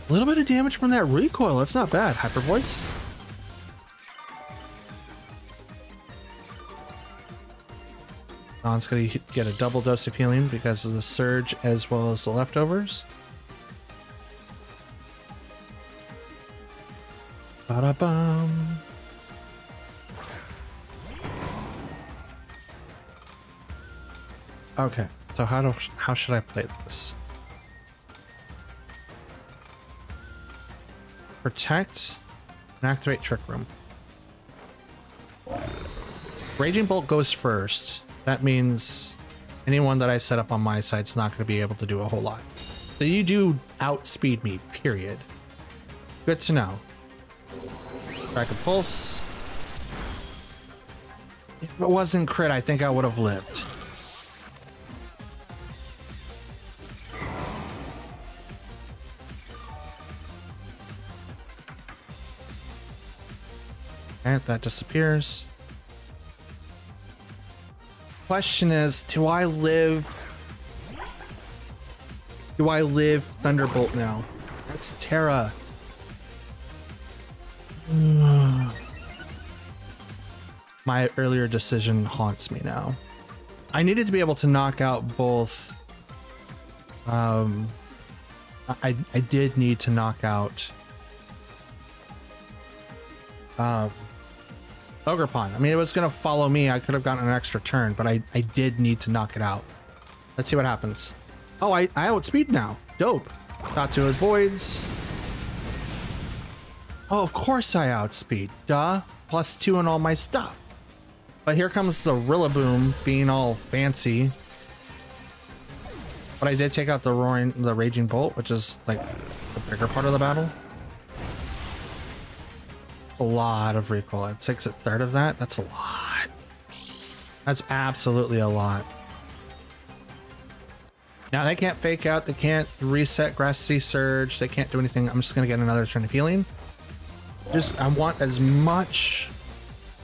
A little bit of damage from that recoil. That's not bad. Hyper Voice. Don's going to get a double dose of healing because of the Surge as well as the leftovers. Ba-da-bum. Okay, so how should I play this? Protect and activate Trick Room. Raging Bolt goes first. That means anyone that I set up on my side is not going to be able to do a whole lot. So you do outspeed me, period. Good to know. Crack a Pulse. If it wasn't crit, I think I would have lived. And that disappears. Question is, do I live Thunderbolt now? That's Terra. My earlier decision haunts me now. I needed to be able to knock out both. I did need to knock out Ogerpon. I mean, it was going to follow me. I could have gotten an extra turn, but I did need to knock it out. Let's see what happens. Oh, I outspeed now. Dope. Got to avoids. Oh, of course I outspeed. Duh. +2 on all my stuff. But here comes the Rillaboom being all fancy. But I did take out the Raging Bolt, which is like the bigger part of the battle. A lot of recoil. It takes a third of that. That's a lot. That's absolutely a lot. Now they can't fake out, they can't reset Grassy Surge, they can't do anything. I'm just gonna get another turn of healing. I want as much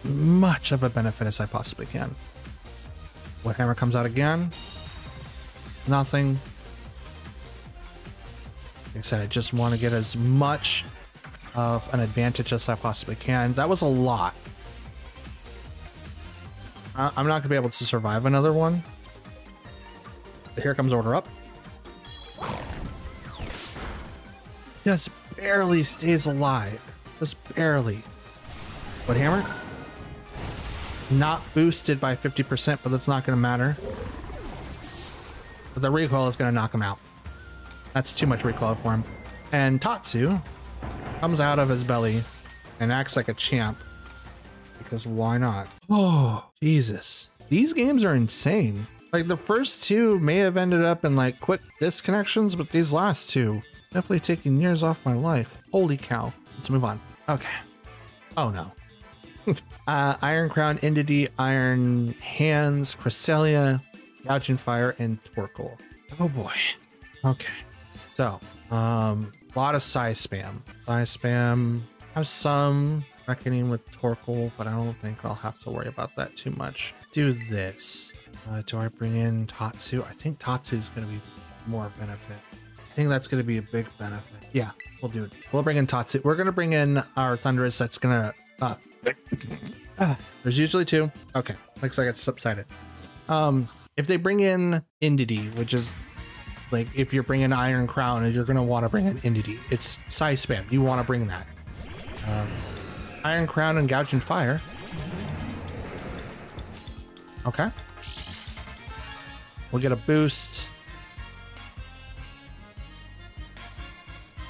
of a benefit as I possibly can. What hammer comes out again? It's nothing. Like I said, I just want to get as much of an advantage as I possibly can. That was a lot. I'm not gonna be able to survive another one. But here comes Order Up. Just barely stays alive. Just barely. What hammer? Not boosted by 50%, but that's not gonna matter. But the recoil is gonna knock him out. That's too much recoil for him. And Tatsu comes out of his belly and acts like a champ. Because why not? Oh, Jesus. These games are insane. Like the first two may have ended up in like quick disconnections, but these last two definitely taking years off my life. Holy cow. Let's move on. Okay. Oh no. Iron Crown, Indity, Iron Hands, Cresselia, Gouging Fire, and Torkoal. Oh boy. Okay. So, a lot of size spam. Size spam. Have some reckoning with Torkoal, but I don't think I'll have to worry about that too much. Do this. Do I bring in Tatsu? I think Tatsu is going to be more benefit. I think that's going to be a big benefit. Yeah, we'll do it. We'll bring in Tatsu. We're going to bring in our Thunderous. That's going to... there's usually two. Okay, looks like it's subsided. If they bring in Indity, which is like if you're bringing Iron Crown, you're going to want to bring in Indity. It's size spam. You want to bring that. Iron Crown and Gouging Fire. Okay. We'll get a boost.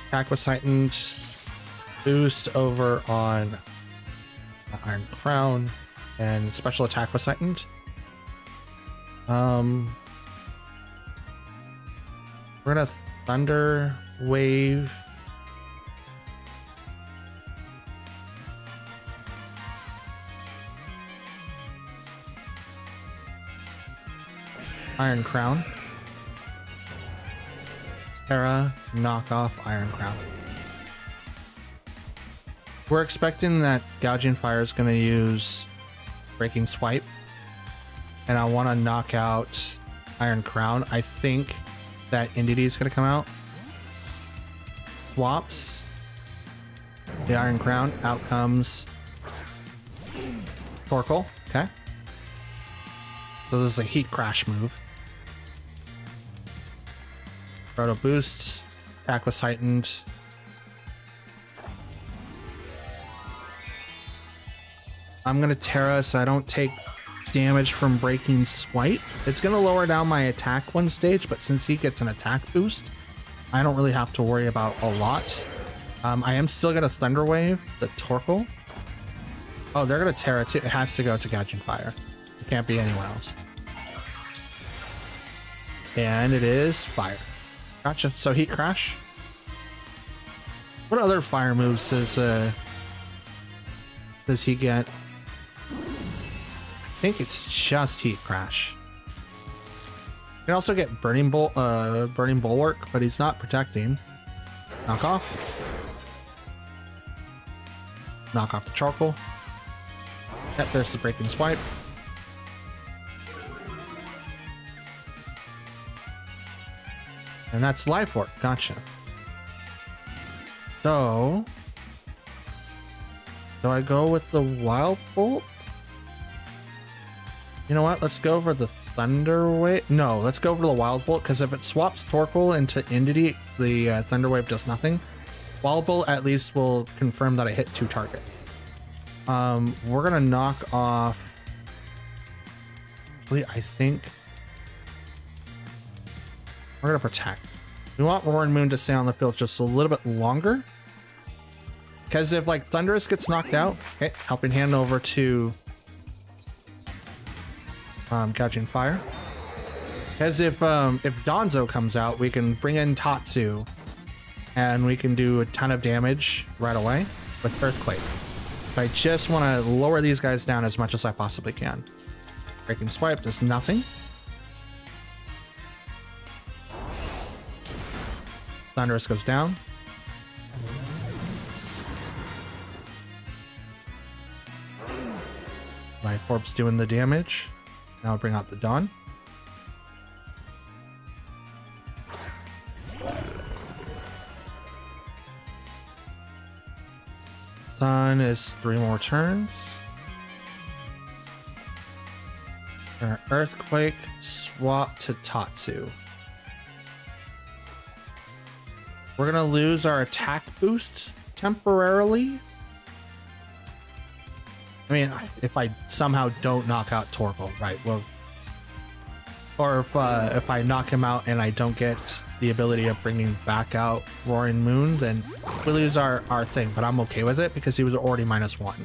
Attack was heightened. Boost over on the Iron Crown. And special attack was heightened. We're gonna Thunder Wave. Iron Crown. Terra, knock off Iron Crown. We're expecting that Gouging Fire is going to use Breaking Swipe. And I want to knock out Iron Crown. I think that Indity is going to come out. Swaps the Iron Crown. Out comes Torkoal. Okay. So this is a Heat Crash move. Proto boost. Attack was heightened. I'm gonna Terra so I don't take damage from Breaking Swipe. It's gonna lower down my attack one stage, but since he gets an attack boost, I don't really have to worry about a lot. I am still gonna Thunder Wave the Torkoal. Oh, they're gonna Terra too. It has to go to Gouging Fire. It can't be anywhere else. And it is fire. Gotcha. So Heat Crash. What other fire moves does he get? I think it's just Heat Crash. You can also get Burning Bulwark, but he's not protecting. Knock off. Knock off the Charcoal. Yep, there's the Breaking Swipe. And that's Life Orb. Gotcha. So, do I go with the Wild Bolt? You know what? Let's go for the Thunder Wave. No, let's go for the Wild Bolt, because if it swaps Torkoal into Indity, the Thunder Wave does nothing. Wild Bolt at least will confirm that I hit 2 targets. We're gonna knock off. Actually, I think we're gonna protect. We want Roaring Moon to stay on the field just a little bit longer. Because if like Thunderous gets knocked out, okay, Helping Hand over to Gouging Fire. Because if Donzo comes out, we can bring in Tatsu and we can do a ton of damage right away with Earthquake. So I just want to lower these guys down as much as I possibly can. Breaking Swipe does nothing. Thunderous goes down. Life Orb's doing the damage. Now I'll bring out the Dawn. Sun is 3 more turns. Earthquake, swap to Tatsu. We're gonna lose our attack boost temporarily. I mean, if I somehow don't knock out Torkoal, right? Well, or if I knock him out and I don't get the ability of bringing back out Roaring Moon, then we lose our thing. But I'm okay with it because he was already -1.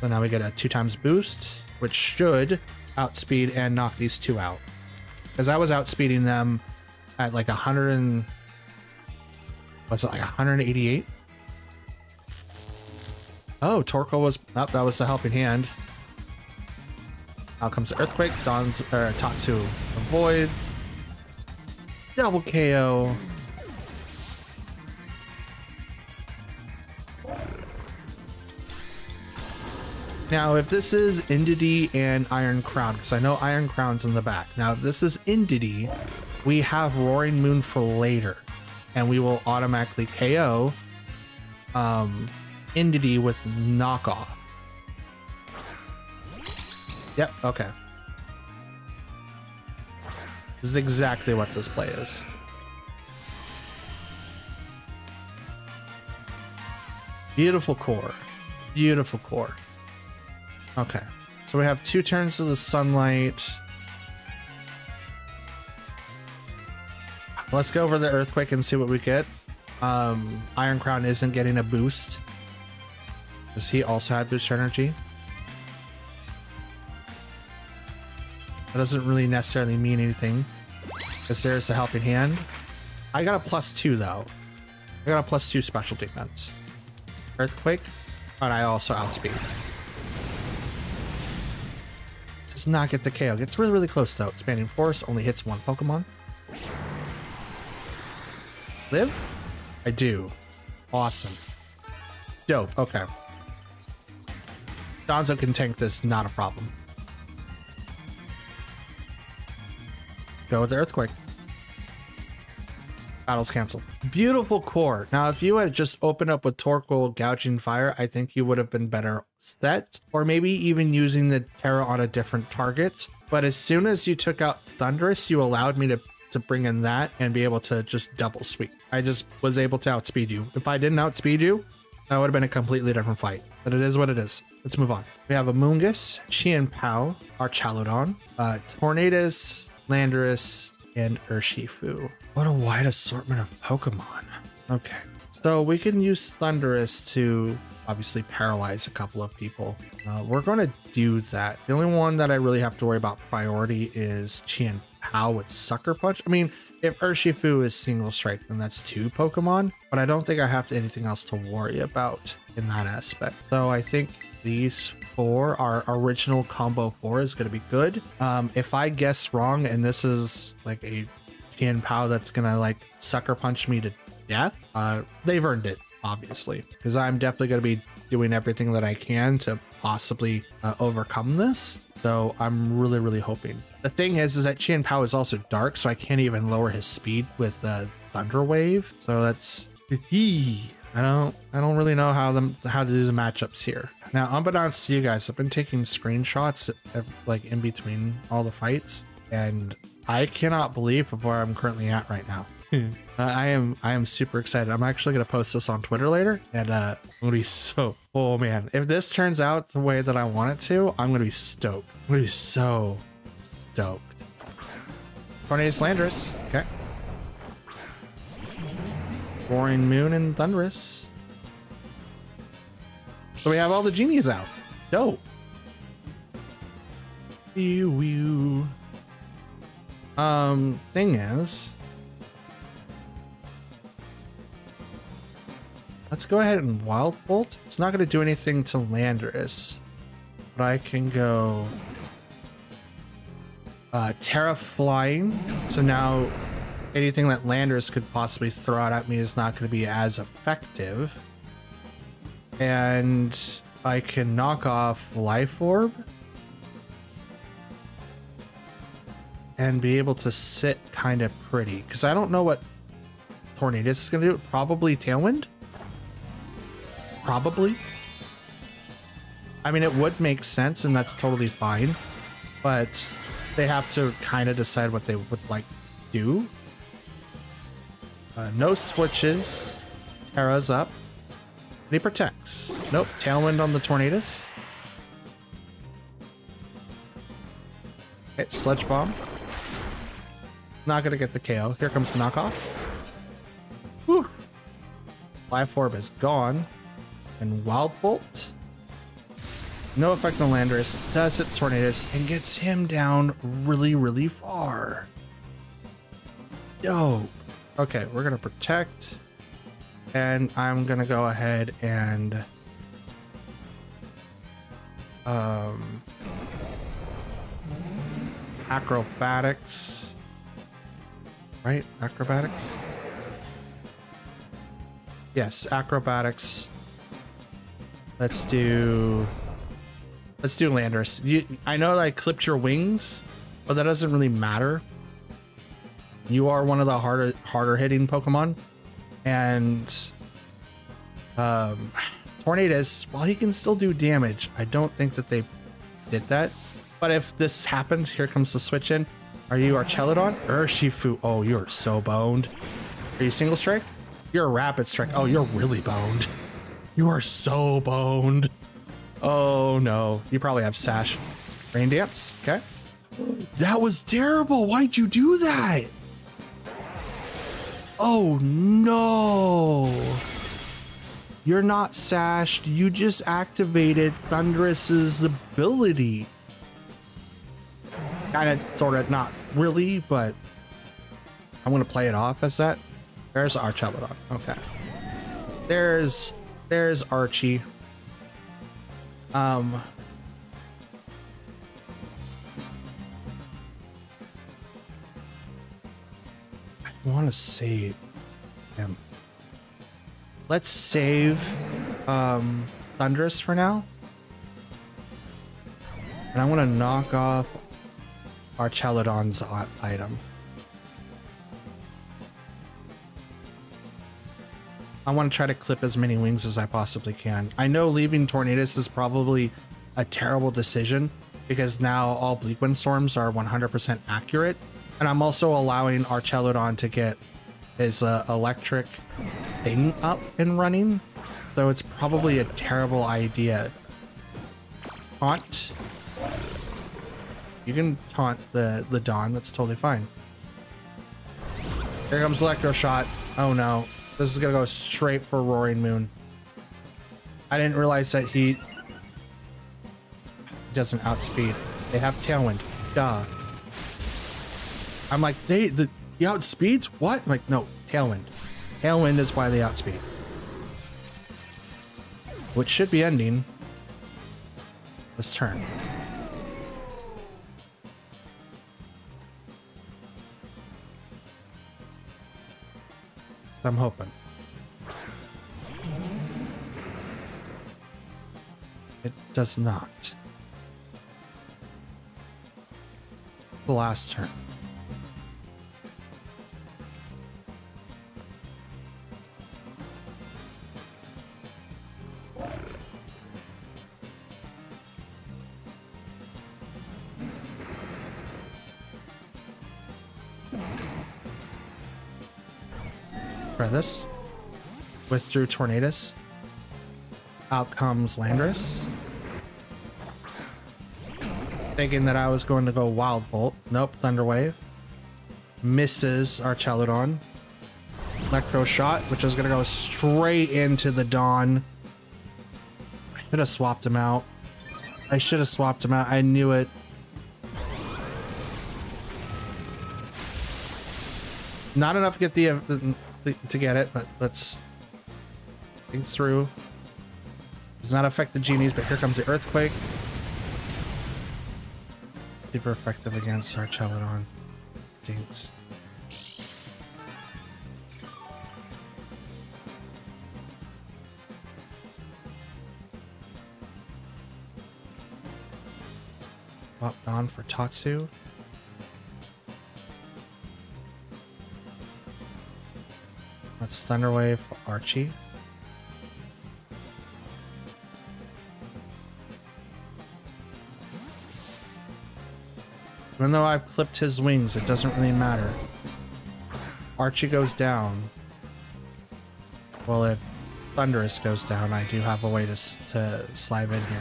So now we get a 2 times boost, which should outspeed and knock these 2 out. Because I was outspeeding them at like 100 and... was it like 188? Oh, Torkoal was... oh, that was the helping hand. Out comes the Earthquake. Tatsu avoids. Double KO. Now, if this is Indeedee and Iron Crown, because I know Iron Crown's in the back. Now, if this is Indeedee, we have Roaring Moon for later, and we will automatically KO Indeedee with knockoff. Yep, okay. This is exactly what this play is. Beautiful core. Beautiful core. Okay, so we have 2 turns of the Sunlight. Let's go over the Earthquake and see what we get. Iron Crown isn't getting a boost, because he also had booster energy. That doesn't really necessarily mean anything, because there's a helping hand. I got a +2 though. I got a +2 special defense. Earthquake, but I also outspeed. Does not get the KO. Gets really, really close though. Expanding Force only hits 1 Pokemon. Live? I do. Awesome. Dope. Okay. Donzo can tank this, not a problem. Go with the Earthquake. Battle's canceled. Beautiful core. Now, if you had just opened up with Torkoal Gouging Fire, I think you would have been better set, or maybe even using the Terra on a different target. But as soon as you took out Thunderous, you allowed me to bring in that and be able to just double sweep. I just was able to outspeed you. If I didn't outspeed you, that would have been a completely different fight. But it is what it is. Let's move on. We have a Moongus, Chien-Pao, our Chalodon, Tornadus, Landorus, and Urshifu. What a wide assortment of Pokemon. Okay, so we can use Thunderous to obviously paralyze a couple of people. We're going to do that. The only one that I really have to worry about priority is Chien-Pao with Sucker Punch. I mean, if Urshifu is single strike, then that's 2 Pokemon, but I don't think I have anything else to worry about in that aspect. So I think these 4, our original combo 4 is going to be good. If I guess wrong and this is like a Chien-Pao that's going to like Sucker Punch me to death, they've earned it, obviously, because I'm definitely going to be doing everything that I can to possibly overcome this. So I'm really, really hoping. The thing is that Chien-Pao is also dark, so I can't even lower his speed with Thunder Wave. So that's I don't really know how to do the matchups here. Now, unbeknownst to you guys, I've been taking screenshots like in between all the fights, and I cannot believe where I'm currently at right now. I am super excited. I'm actually going to post this on Twitter later, and I'm going to be so... oh man, if this turns out the way that I want it to, I'm going to be stoked. I'm going to be so stoked. Tornadus, Landorus. Okay. Roaring Moon and Thunderous. So we have all the genies out. Dope. Thing is, let's go ahead and Wild Bolt. It's not going to do anything to Landorus. but I can go Terra Flying. So now anything that Landers could possibly throw out at me is not going to be as effective. And I can knock off Life Orb and be able to sit kind of pretty, because I don't know what Tornadus is going to do. Probably Tailwind? Probably. I mean, it would make sense, and that's totally fine, but they have to kind of decide what they would like to do. No switches. Terra's up. And he protects. Nope. Tailwind on the Tornadus. Hit Sludge Bomb. Not gonna get the KO. Here comes knockoff. Whew. Life Orb is gone. And Wild Bolt. No effect on Landorus. Does hit Tornadus and gets him down really, really far. Yo. Okay, we're gonna protect. And I'm gonna go ahead and acrobatics. Right? Acrobatics? Yes, acrobatics. Let's do Landorus. I know I clipped your wings, but that doesn't really matter. You are one of the harder hitting Pokemon. And Tornadus, while he can still do damage, I don't think that they did that. But if this happens, here comes the switch in. Are you Archelodon? Urshifu. Oh, you're so boned. Are you Single Strike? You're a Rapid Strike. Oh, you're really boned. You are so boned. Oh no. You probably have Sash. Rain Dance. Okay. That was terrible. Why'd you do that? Oh no. You're not sashed. You just activated Thunderous's ability. Kind of, sort of, not really, but I'm going to play it off as that. There's Archelodon. Okay. There's Archie. I want to save him. Let's save Thunderous for now. And I want to knock off Archelodon's item. I want to try to clip as many wings as I possibly can. I know leaving Tornadus is probably a terrible decision because now all Bleak Windstorms are 100% accurate. And I'm also allowing Archelodon to get his electric thing up and running. So it's probably a terrible idea. Taunt. You can taunt the Dawn, that's totally fine. Here comes Electro Shot. Oh no. This is gonna go straight for Roaring Moon. I didn't realize that he doesn't outspeed. They have Tailwind. Duh. I'm like, he outspeeds? What? I'm like, no, Tailwind. Tailwind is why they outspeed. Which should be ending this turn. So I'm hoping. It does not. The last turn. Try this. Withdrew Tornadus. Out comes Landorus. Thinking that I was going to go Wild Bolt. Nope, Thunder Wave. Misses Archelodon. Electro Shot, which is going to go straight into the Dawn. I should have swapped him out. I knew it. Not enough to get to get it, but let's think through. Does not affect the genies, but here comes the Earthquake. Super effective against Archelodon. Stinks. Up on for Tatsu. That's Thunder Wave for Archie. Even though I've clipped his wings, it doesn't really matter. Archie goes down. Well, if Thunderous goes down, I do have a way to slide in here.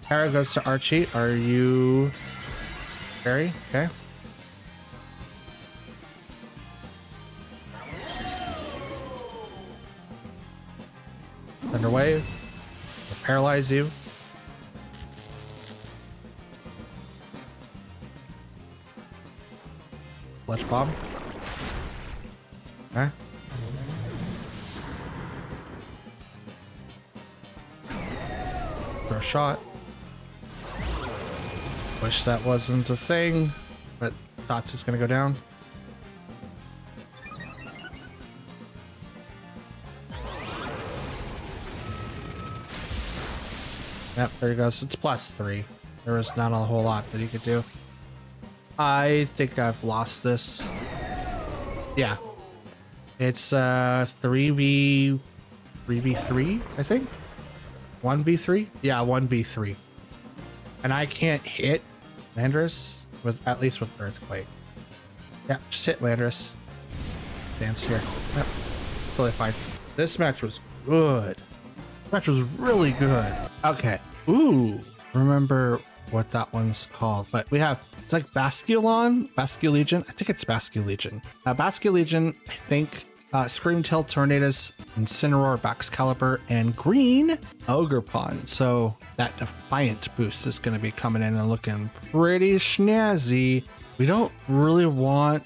Tara goes to Archie. Are you... Barry? Okay. Thunder Wave. Will paralyze you. Fletch Bomb. Okay. Throw shot. Wish that wasn't a thing, but Tots is gonna go down. Yep, there he goes. It's +3. There was not a whole lot that he could do. I think I've lost this. Yeah. It's 3v3, I think. 1v3? Yeah, 1v3. And I can't hit Landorus with, at least with Earthquake. Yeah, just hit Landorus. Dance here. Yep. Totally fine. This match was good. This match was really good. Okay. Ooh. Remember what that one's called. But we have, it's like Basculon? Basculegion? I think it's Basculegion. Basculegion, I think, Screamtail, Tornadus, Incineroar, Baxcalibur, and Green Ogerpon. So that Defiant boost is going to be coming in and looking pretty snazzy. We don't really want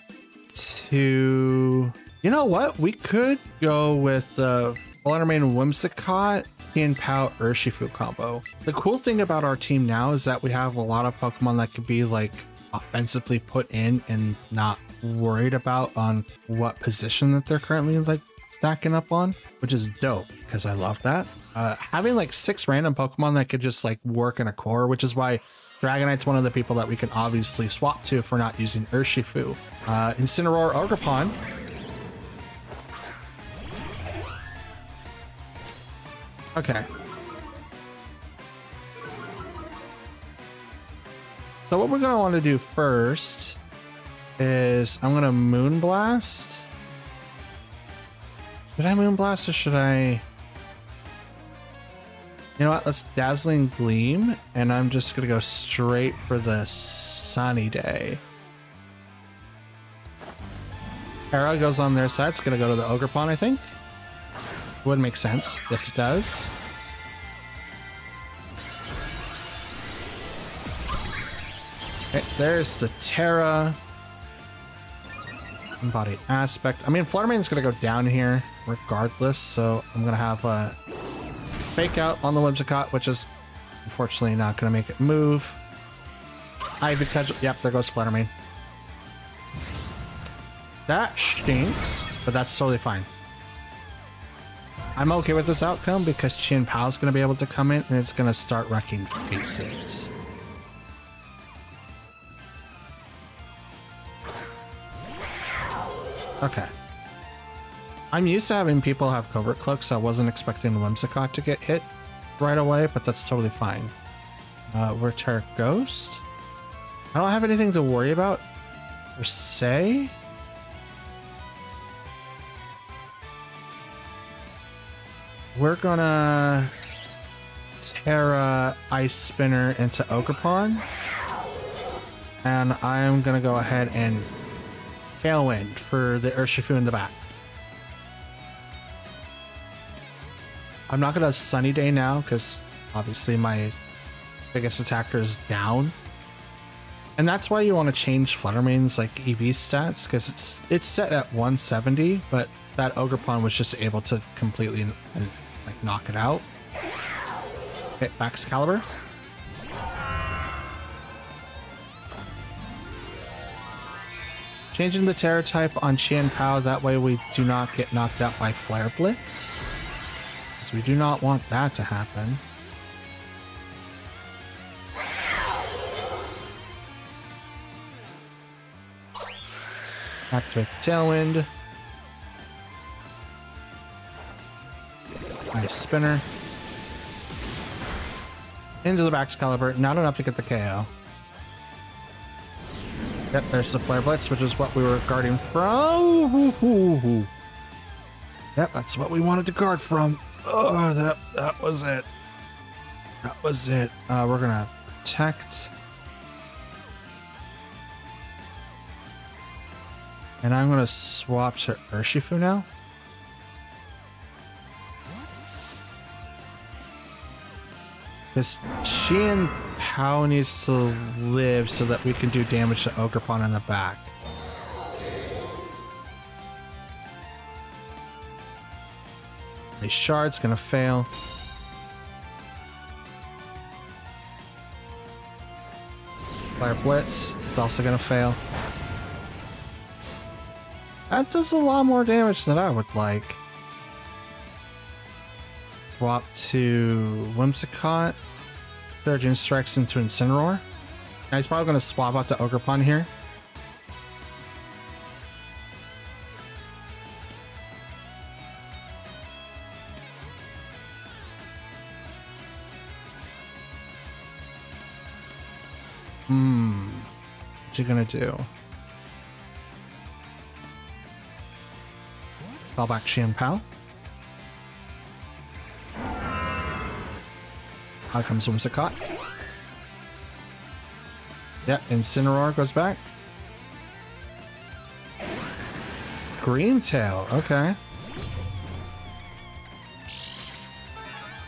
to... You know what? We could go with the Fluttermane Whimsicott and Pow Urshifu combo. The cool thing about our team now is that we have a lot of Pokemon that could be like offensively put in and not worried about on what position that they're currently like stacking up on, which is dope because I love that. Having like 6 random Pokemon that could just like work in a core, which is why Dragonite's one of the people that we can obviously swap to if we're not using Urshifu. Incineroar, Ogerpon. Okay. So what we're going to want to do first is I'm going to Moonblast. Should I Moonblast or should I... You know what? Let's Dazzling Gleam. And I'm just going to go straight for the Sunny Day. Terra goes on their side. It's going to go to the Ogerpon, I think. Would make sense. Yes, it does. Okay, there's the Terra. Embodied Aspect. I mean, Fluttermane's gonna go down here regardless, so I'm gonna have a Fake Out on the Whimsicott, which is unfortunately not gonna make it move. Ivy Cudgel. Yep, there goes Fluttermane. That stinks, but that's totally fine. I'm okay with this outcome because Chin Pao's going to be able to come in and it's going to start wrecking faces. Okay. I'm used to having people have Covert Cloaks, so I wasn't expecting Whimsicott to get hit right away, but that's totally fine. We're Terra Ghost. I don't have anything to worry about per se. We're gonna Terra Ice Spinner into Ogerpon. And I'm gonna go ahead and Tailwind for the Urshifu in the back. I'm not gonna Sunny Day now because obviously my biggest attacker is down. And that's why you want to change Fluttermane's like EV stats because it's set at 170, but that Ogerpon was just able to completely like knock it out. Hit Baxcalibur. changing the Terror type on Qian Pao, that way we do not get knocked out by Flare Blitz. Because we do not want that to happen. Activate the Tailwind. Nice spinner. Into the Back's Caliber, not enough to get the KO. Yep, there's the Flare Blitz, which is what we were guarding from. Yep, that's what we wanted to guard from. Oh, that was it. That was it. We're gonna protect. And I'm gonna swap to Urshifu now. This Qian Pao needs to live so that we can do damage to Ogerpon in the back. The shard's gonna fail. Fire Blitz is also gonna fail. That does a lot more damage than I would like. Swap to Whimsicott. Surging Strikes into Incineroar. Now he's probably going to swap out to Ogerpon here. What you gonna do? Call back Qian Pao. Out comes Whimsicott. Yeah, Incineroar goes back. Green Tail, okay.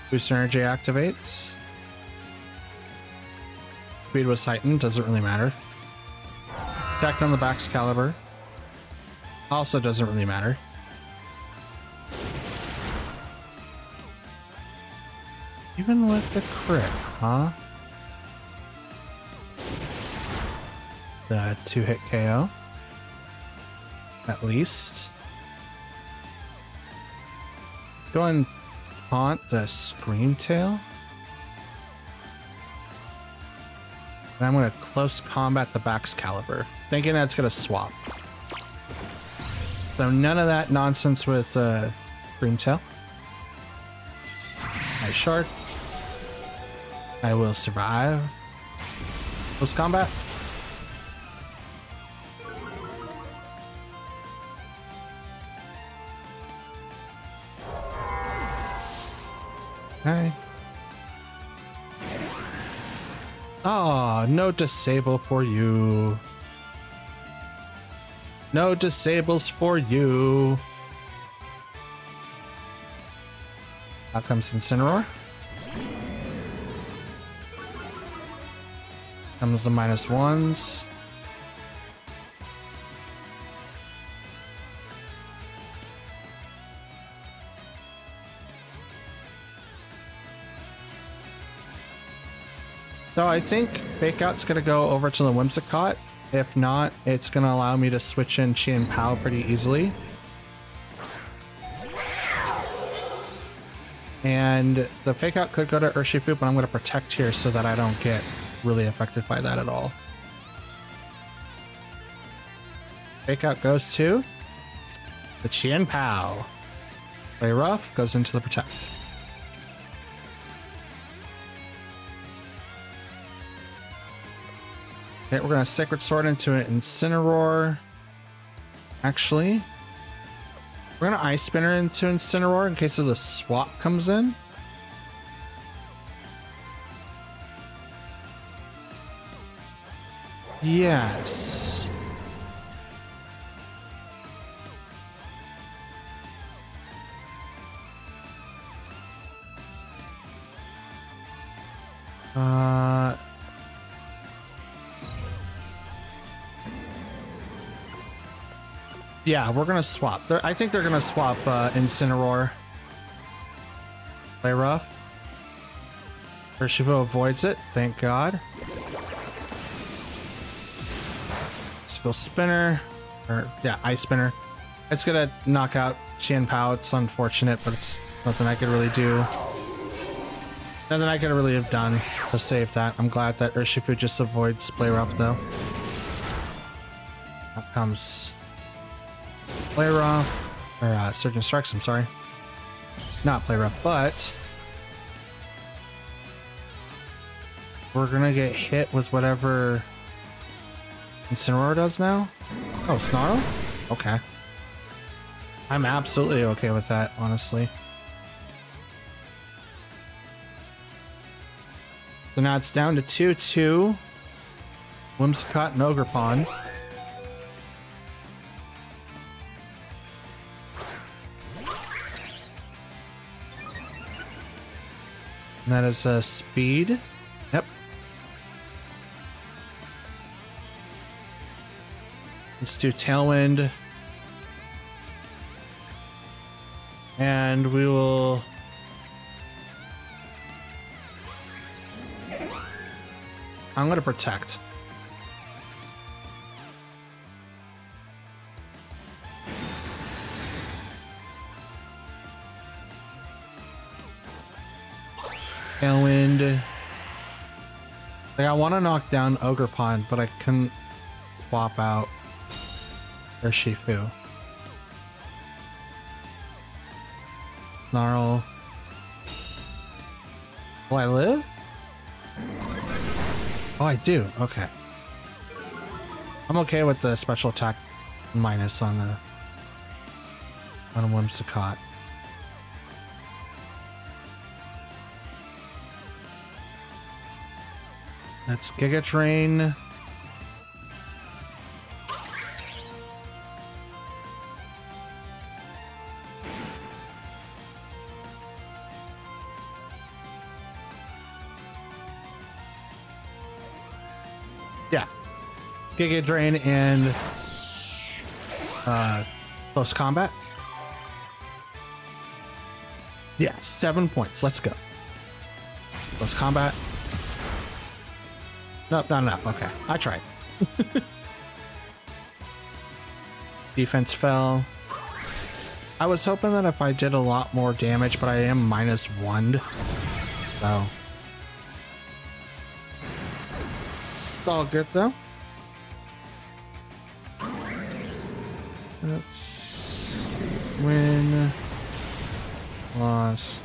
Boost Energy activates. Speed was heightened, doesn't really matter. Attack on the Back's Caliber. Also doesn't really matter. Even with the crit, huh? The 2-hit KO. At least. Let's go and taunt the Scream Tail. And I'm going to close combat the Back's Caliber, thinking that's going to swap. So none of that nonsense with Scream Tail. Nice shard. I will survive. Close combat. Okay. Oh, no disable for you. No disables for you. Out comes Incineroar. Comes the -1s. So I think Fake Out's gonna go over to the Whimsicott. If not, it's gonna allow me to switch in Qian Pao pretty easily. And the Fake Out could go to Urshifu, but I'm gonna protect here so that I don't get really affected by that at all. Fake Out goes to the Qian Pao. Play rough, goes into the protect. Okay, we're gonna Sacred Sword into an Incineroar. Actually, we're gonna Ice Spinner into Incineroar in case of the swap comes in. Yes. Yeah, we're gonna swap. I think they're gonna swap Incineroar. Play rough. Urshifu avoids it, thank God. Skill Spinner. Or, yeah, Ice Spinner. It's gonna knock out Qianpao. It's unfortunate, but it's nothing I could really do. Nothing I could really have done to save that. I'm glad that Urshifu just avoids Play Rough, though. Out comes Play Rough. Or, Surgeon Strikes, I'm sorry. Not Play Rough, but we're gonna get hit with whatever Incineroar does now. Oh, Snarl? Okay. I'm absolutely okay with that, honestly. So now it's down to 2-2. Whimsicott and Ogerpon. And that is speed. Yep. Let's do Tailwind. And we will... I'm going to protect. Tailwind. Like, I want to knock down Ogerpon, but I couldn't swap out Urshifu. Snarl. Will I live? Oh, I do. Okay. I'm okay with the special attack minus on the Whimsicott. Let's Giga Drain. Yeah. Giga Drain and close combat. Yeah, 7 points. Let's go. Close combat. Nope, not enough. Okay, I tried. Defense fell. I was hoping that if I did a lot more damage, but I am -1. So. It's all good though. Let's win. Loss.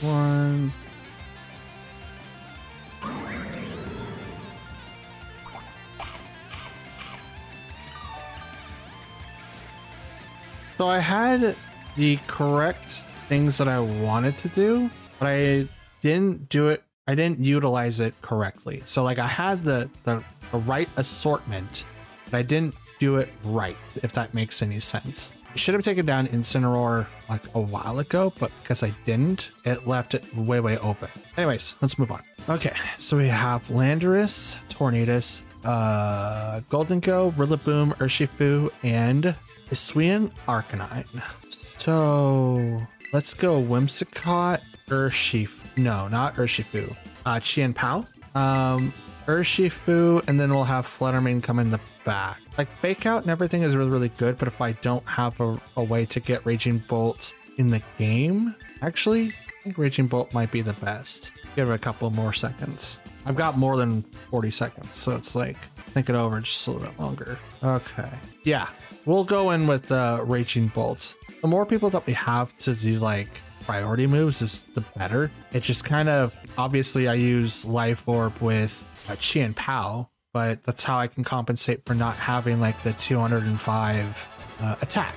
1. So I had the correct things that I wanted to do, but I didn't do it. I didn't utilize it correctly. So like I had the right assortment, but I didn't do it right, if that makes any sense. I should have taken down Incineroar like a while ago, but because I didn't, it left it way open. Anyways, let's move on. Okay, so we have Landorus, Tornadus, Goldengo, Rillaboom, Urshifu, and Hisuian Arcanine. So let's go Whimsicott, Urshifu. No, not Urshifu. Qianpao. Urshifu, and then we'll have Fluttermane come in the back. Like Fake Out and everything is really good, but if I don't have a way to get Raging Bolt in the game, actually, I think Raging Bolt might be the best. Give it a couple more seconds. I've got more than 40 seconds, so it's like, think it over just a little bit longer. Okay. Yeah. We'll go in with Raging Bolt. The more people that we have to do like priority moves is the better. It just kind of, obviously I use Life Orb with Qianpao, but that's how I can compensate for not having like the 205 attack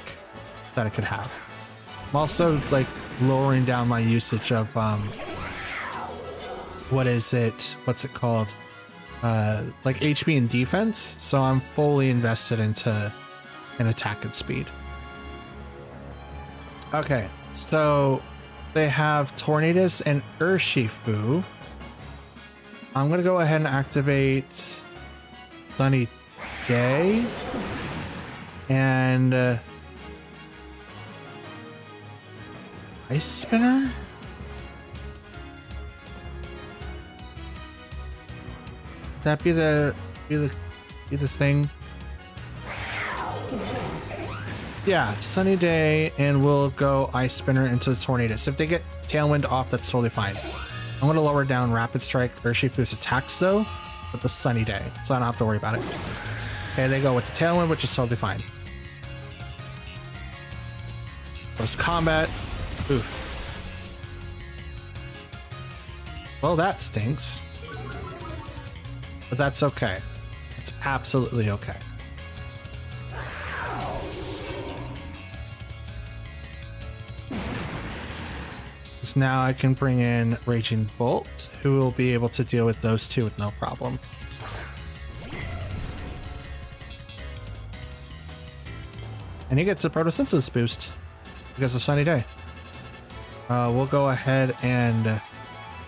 that I could have. I'm also like lowering down my usage of, what's it called? Like HP and defense. So I'm fully invested into an attack and speed. Okay, so they have Tornadus and Urshifu. I'm gonna go ahead and activate Sunny Day and Ice Spinner. Would that be the be the thing. Yeah, sunny day, and we'll go Ice Spinner into the Tornadus. If they get Tailwind off, that's totally fine. I'm going to lower down Rapid Strike Urshifu's attacks, though, with the sunny day, so I don't have to worry about it. Okay, they go with the Tailwind, which is totally fine. Close combat. Oof. Well, that stinks. But that's okay. It's absolutely okay. So now I can bring in Raging Bolt, who will be able to deal with those two with no problem. And he gets a Photosynthesis boost because of Sunny Day. We'll go ahead and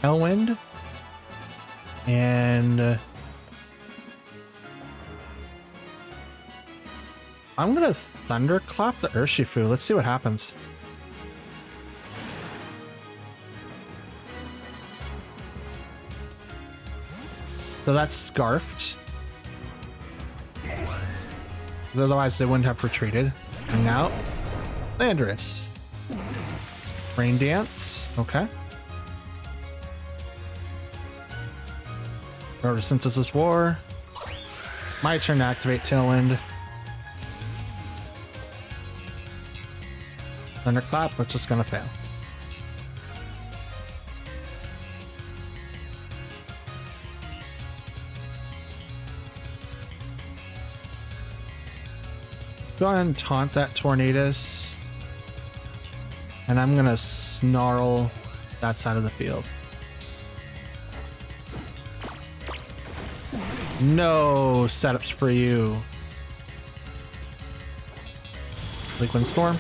Tailwind. And I'm gonna Thunderclap the Urshifu. Let's see what happens. So that's Scarfed. Otherwise they wouldn't have retreated. Hang out. Landorus. Rain Dance. Okay. Photosynthesis War. My turn to activate Tailwind. Thunderclap, which is gonna fail. Go ahead and taunt that Tornadus. And I'm gonna Snarl that side of the field. No setups for you. Liquid Storm.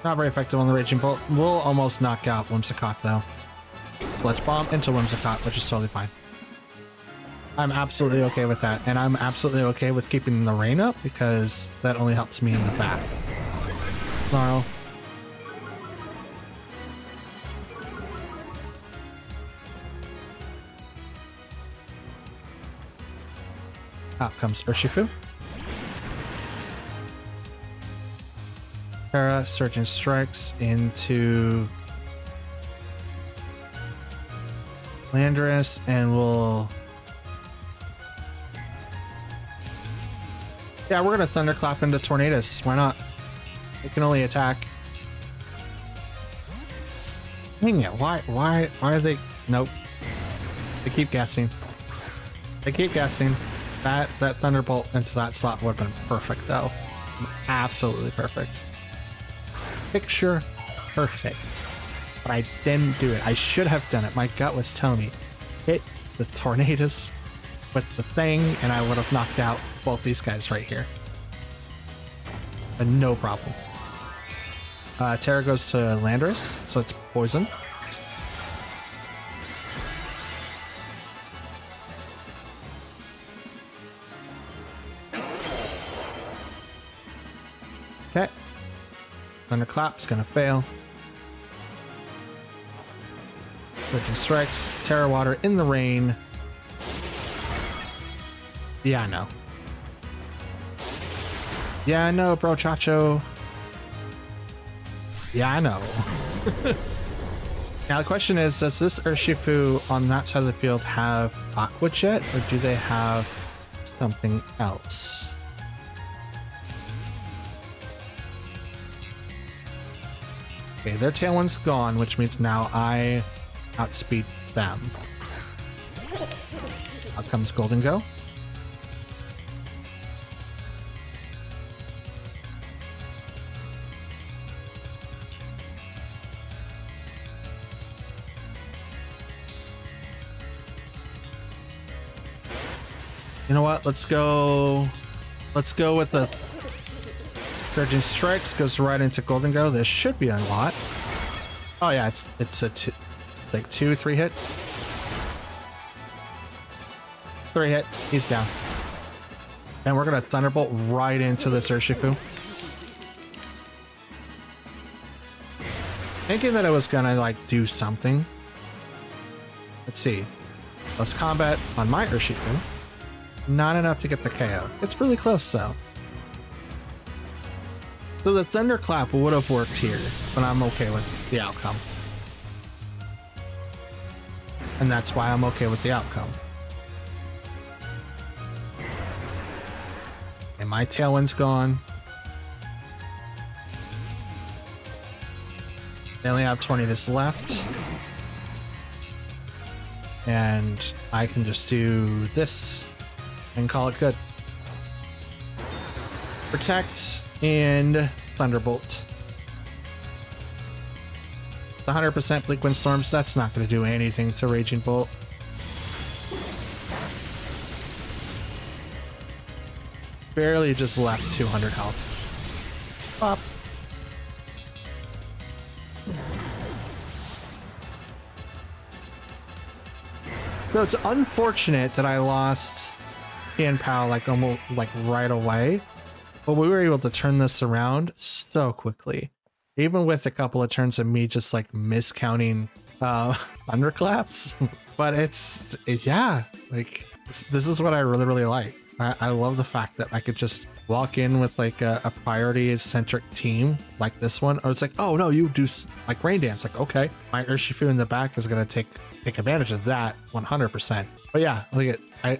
Not very effective on the Raging Bolt. We'll almost knock out Whimsicott though. Fletch Bomb into Whimsicott, which is totally fine. I'm absolutely okay with that, and I'm absolutely okay with keeping the rain up because that only helps me in the back. Snarl. Out comes Urshifu. Terra Surging Strikes into Landorus, and we'll... Yeah, we're gonna Thunderclap into Tornadus. Why not? It can only attack. Dang it, why are they... Nope. They keep guessing. They keep guessing. That Thunderbolt into that slot would have been perfect, though. Absolutely perfect. Picture perfect. But I didn't do it. I should have done it. My gut was telling me. Hit the Tornadus with the thing, and I would have knocked out both these guys right here. But no problem. Terra goes to Landorus, so it's poison. Okay. Thunderclap's gonna fail. Surging Strikes, Terra Water in the rain. Yeah, I know. Yeah, I know, bro, Chacho. Yeah, I know. Now the question is, does this Urshifu on that side of the field have Aqua Jet, or do they have something else? Okay, their Tailwind's gone, which means now I outspeed them. Out comes Golden Go. You know what? Let's go with the Surging Strikes. Goes right into Golden Go. This should be a lot. Oh yeah, it's a like 2-3 hit. 3 hit. He's down. And we're gonna Thunderbolt right into this Urshifu. Thinking that it was gonna like do something. Let's see. Close combat on my Urshifu. Not enough to get the KO. It's really close though. So the Thunderclap would have worked here, but I'm okay with the outcome. And that's why I'm okay with the outcome. And my Tailwind's gone. They only have 20 this left. And I can just do this and call it good. Protect and Thunderbolt. 100% Bleak Windstorms, that's not going to do anything to Raging Bolt. Barely just left 200 health. Pop. So it's unfortunate that I lost Tian-Pao like almost like right away, but we were able to turn this around so quickly. Even with a couple of turns of me just like miscounting thunderclaps. But yeah, like this is what I really like. I love the fact that I could just walk in with like a priority centric team like this one. Or it's like, oh no, you do like Rain Dance. Like, okay, my Urshifu in the back is gonna take advantage of that 100%. But yeah, look at I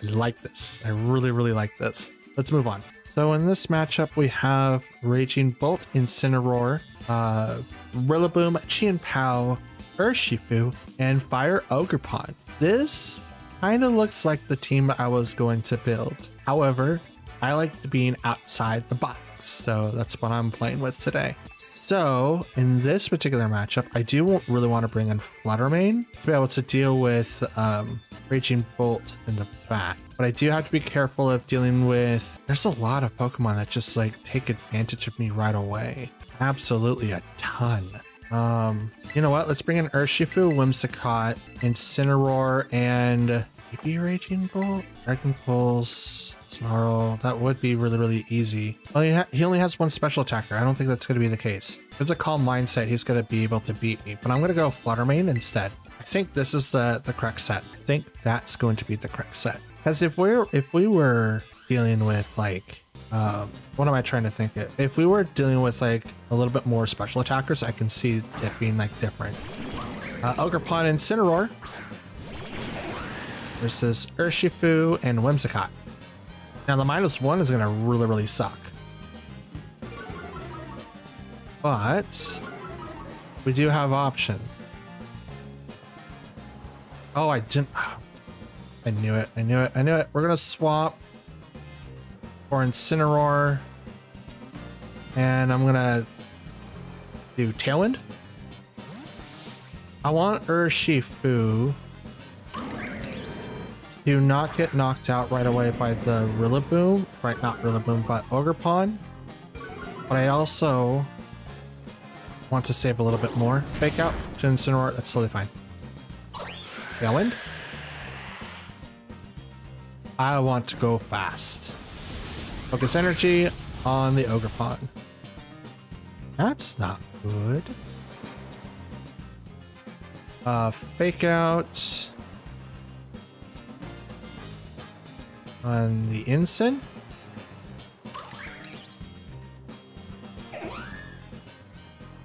like this. I really like this. Let's move on. So in this matchup, we have Raging Bolt, Incineroar, Rillaboom, Tian-Pao, Urshifu, and Fire Ogerpon. This kind of looks like the team I was going to build. However, I like being outside the box, so that's what I'm playing with today. So in this particular matchup, I do really want to bring in Fluttermane to be able to deal with Raging Bolt in the back. But I do have to be careful of dealing with, there's a lot of Pokemon that just like take advantage of me right away. Absolutely a ton. You know what? Let's bring in Urshifu, Whimsicott, Incineroar, and maybe Raging Bolt? Dragon Pulse, Snarl. That would be really easy. Well, he only has one special attacker. I don't think that's going to be the case. If it's a Calm Mindset, he's going to be able to beat me. But I'm going to go Fluttermane instead. I think this is the correct set. I think that's going to be the correct set. Because if we were dealing with like, what am I trying to think of? If we were dealing with like a little bit more special attackers, I can see it being like different. Ogerpon and Incineroar versus Urshifu and Whimsicott. Now the -1 is gonna really suck. But we do have options. Oh, I didn't. I knew it. We're gonna swap for Incineroar. And I'm gonna do Tailwind. I want Urshifu to not get knocked out right away by the Rillaboom. Right, not Rillaboom, but Ogerpon. But I also want to save a little bit more. Fake out to Incineroar, that's totally fine. Tailwind. I want to go fast. Focus energy on the Ogerpon. That's not good. Fake out on the Incin.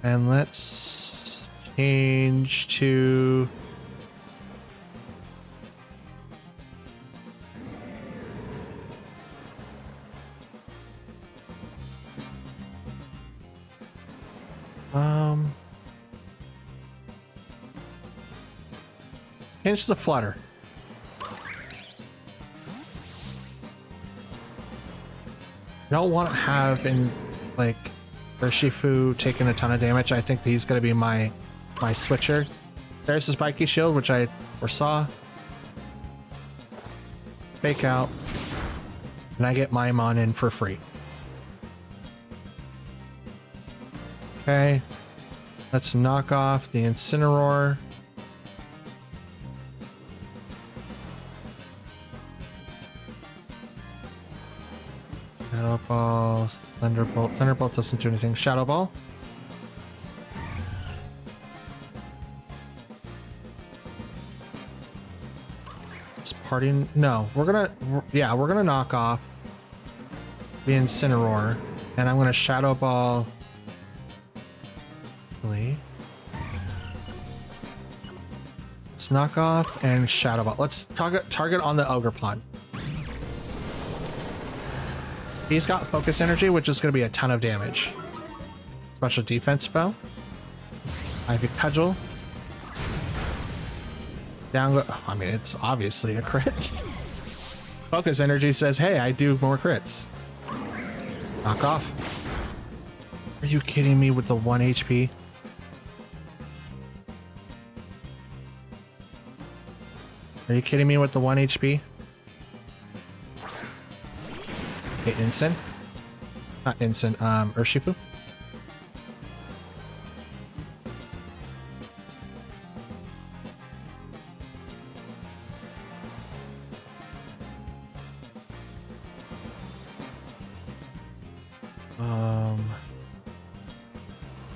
And let's change to change the Flutter. Don't want to have in like Urshifu taking a ton of damage. I think he's going to be my switcher. There's the Spiky Shield, which I foresaw. Fake out, and I get my Mon in for free. Okay, let's knock off the Incineroar. Shadow Ball, Thunderbolt. Thunderbolt doesn't do anything. Shadow Ball. party? No, we're gonna knock off the Incineroar, and I'm gonna Shadow Ball. Really? Let's knock off and Shadow Ball. Let's target on the Ogerpon. He's got Focus Energy, which is gonna be a ton of damage. Special defense spell. Ivy Cudgel. Down go. I mean, it's obviously a crit. Focus Energy says, hey, I do more crits. Knock off. Are you kidding me with the 1 HP? Are you kidding me with the 1 HP? Okay, Incin. Not Incin, Urshifu.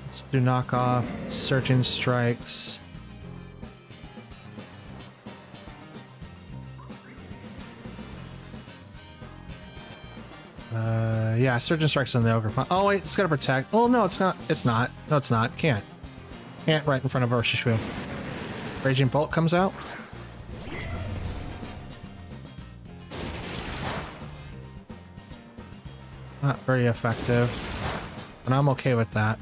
Let's do knock off, Surging Strikes. Yeah, Surging Strikes on the Ogerpon. Oh wait, it's gotta protect. Oh no, it's not. It's not. No, it's not. Can't right in front of Urshifu. Raging Bolt comes out. Not very effective, but I'm okay with that.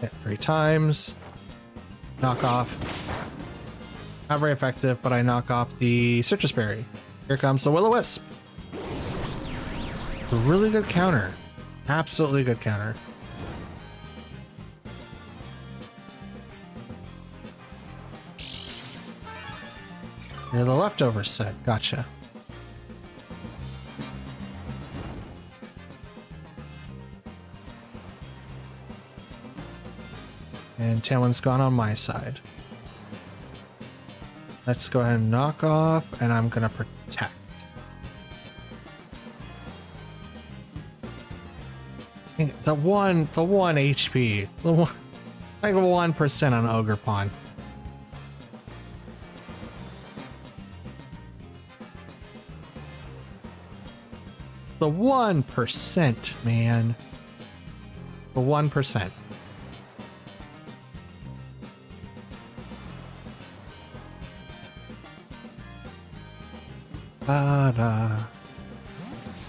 Hit 3 times. Knock off. Not very effective, but I knock off the Citrus Berry. Here comes the Will-O-Wisp. A really good counter. Absolutely good counter. You're the leftover set. Gotcha. And Tailwind's gone on my side. Let's go ahead and knock off, and I'm gonna protect. The one HP, the one, like 1% on Ogerpon. The 1%, man. The 1%.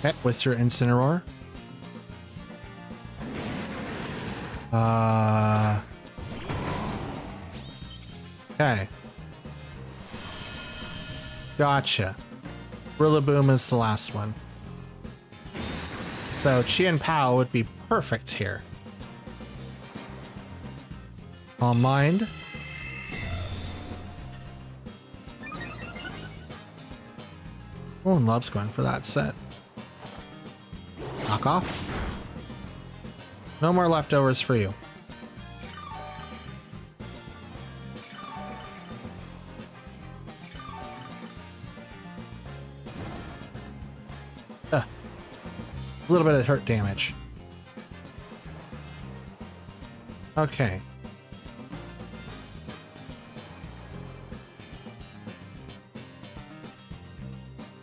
Okay, with your Incineroar. Okay. Gotcha. Rillaboom is the last one. So Chien Pao would be perfect here. Calm Mind. Everyone loves going for that set. Knock off. No more leftovers for you. A little bit of hurt damage. Okay.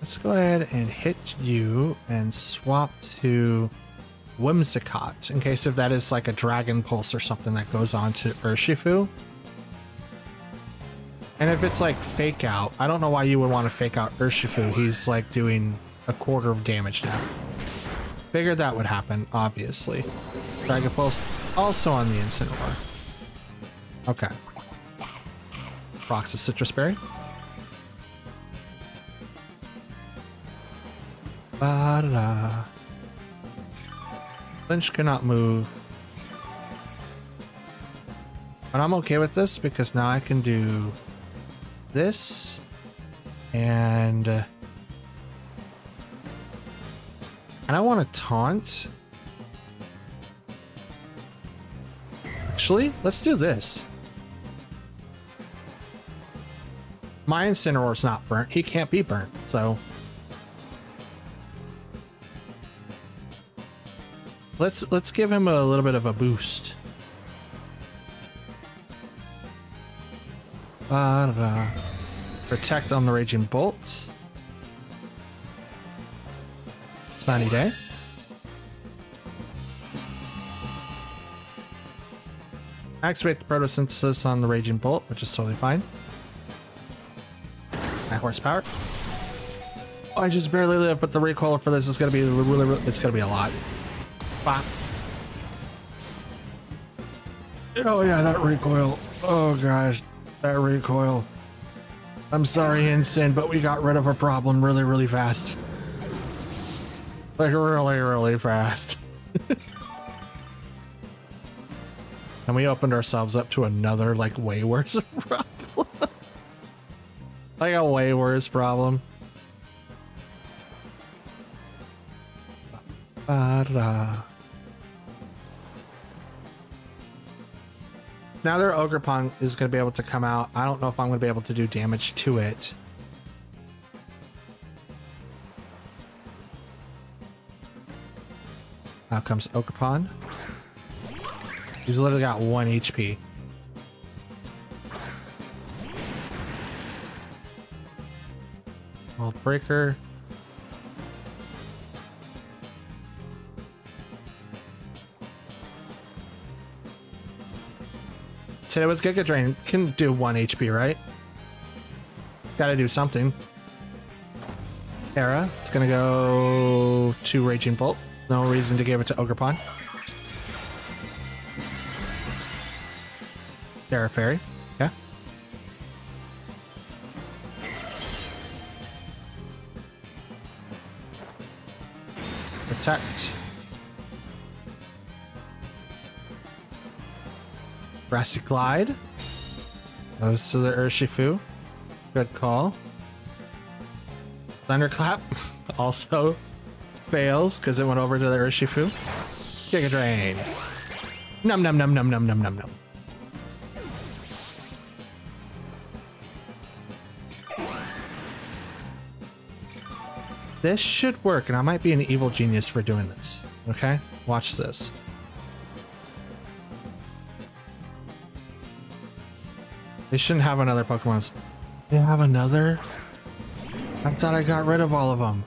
Let's go ahead and hit you and swap to Whimsicott in case if that is like a Dragon Pulse or something that goes on to Urshifu. And if it's like Fake Out, I don't know why you would want to Fake Out Urshifu. He's like doing a quarter of damage now. Figured that would happen, obviously. Dragon Pulse also on the Incineroar. Okay. Rocks a Citrus Berry. Ba-da-da. Lynch cannot move. But I'm okay with this because now I can do this and I want to taunt. Actually, let's do this. My Incineroar's not burnt. He can't be burnt, so let's give him a little bit of a boost. Protect on the Raging Bolt. Sunny day. Activate the photosynthesis on the Raging Bolt, which is totally fine. High horsepower. Oh, I just barely live, but the recoil for this is gonna be really it's gonna be a lot. Bop. Oh yeah, that recoil. Oh gosh, that recoil. I'm sorry, Ensign, but we got rid of a problem really fast. Like really fast. And we opened ourselves up to another, like, way worse problem. Like a way worse problem. So now their Ogerpon is going to be able to come out. I don't know if I'm going to be able to do damage to it. Out comes Ogerpon. He's literally got 1 HP. Well, breaker. Today with Giga Drain can do 1 HP, right? Gotta do something. Terra, it's gonna go to Raging Bolt. No reason to give it to Ogerpon. Terra Fairy, yeah. Protect. Brassy Glide. Goes to the Urshifu. Good call. Thunderclap also fails because it went over to the Urshifu. Giga Drain. Num num num num num num num num. This should work, and I might be an evil genius for doing this. Okay? Watch this. They shouldn't have another Pokemon. They have another? I thought I got rid of all of them.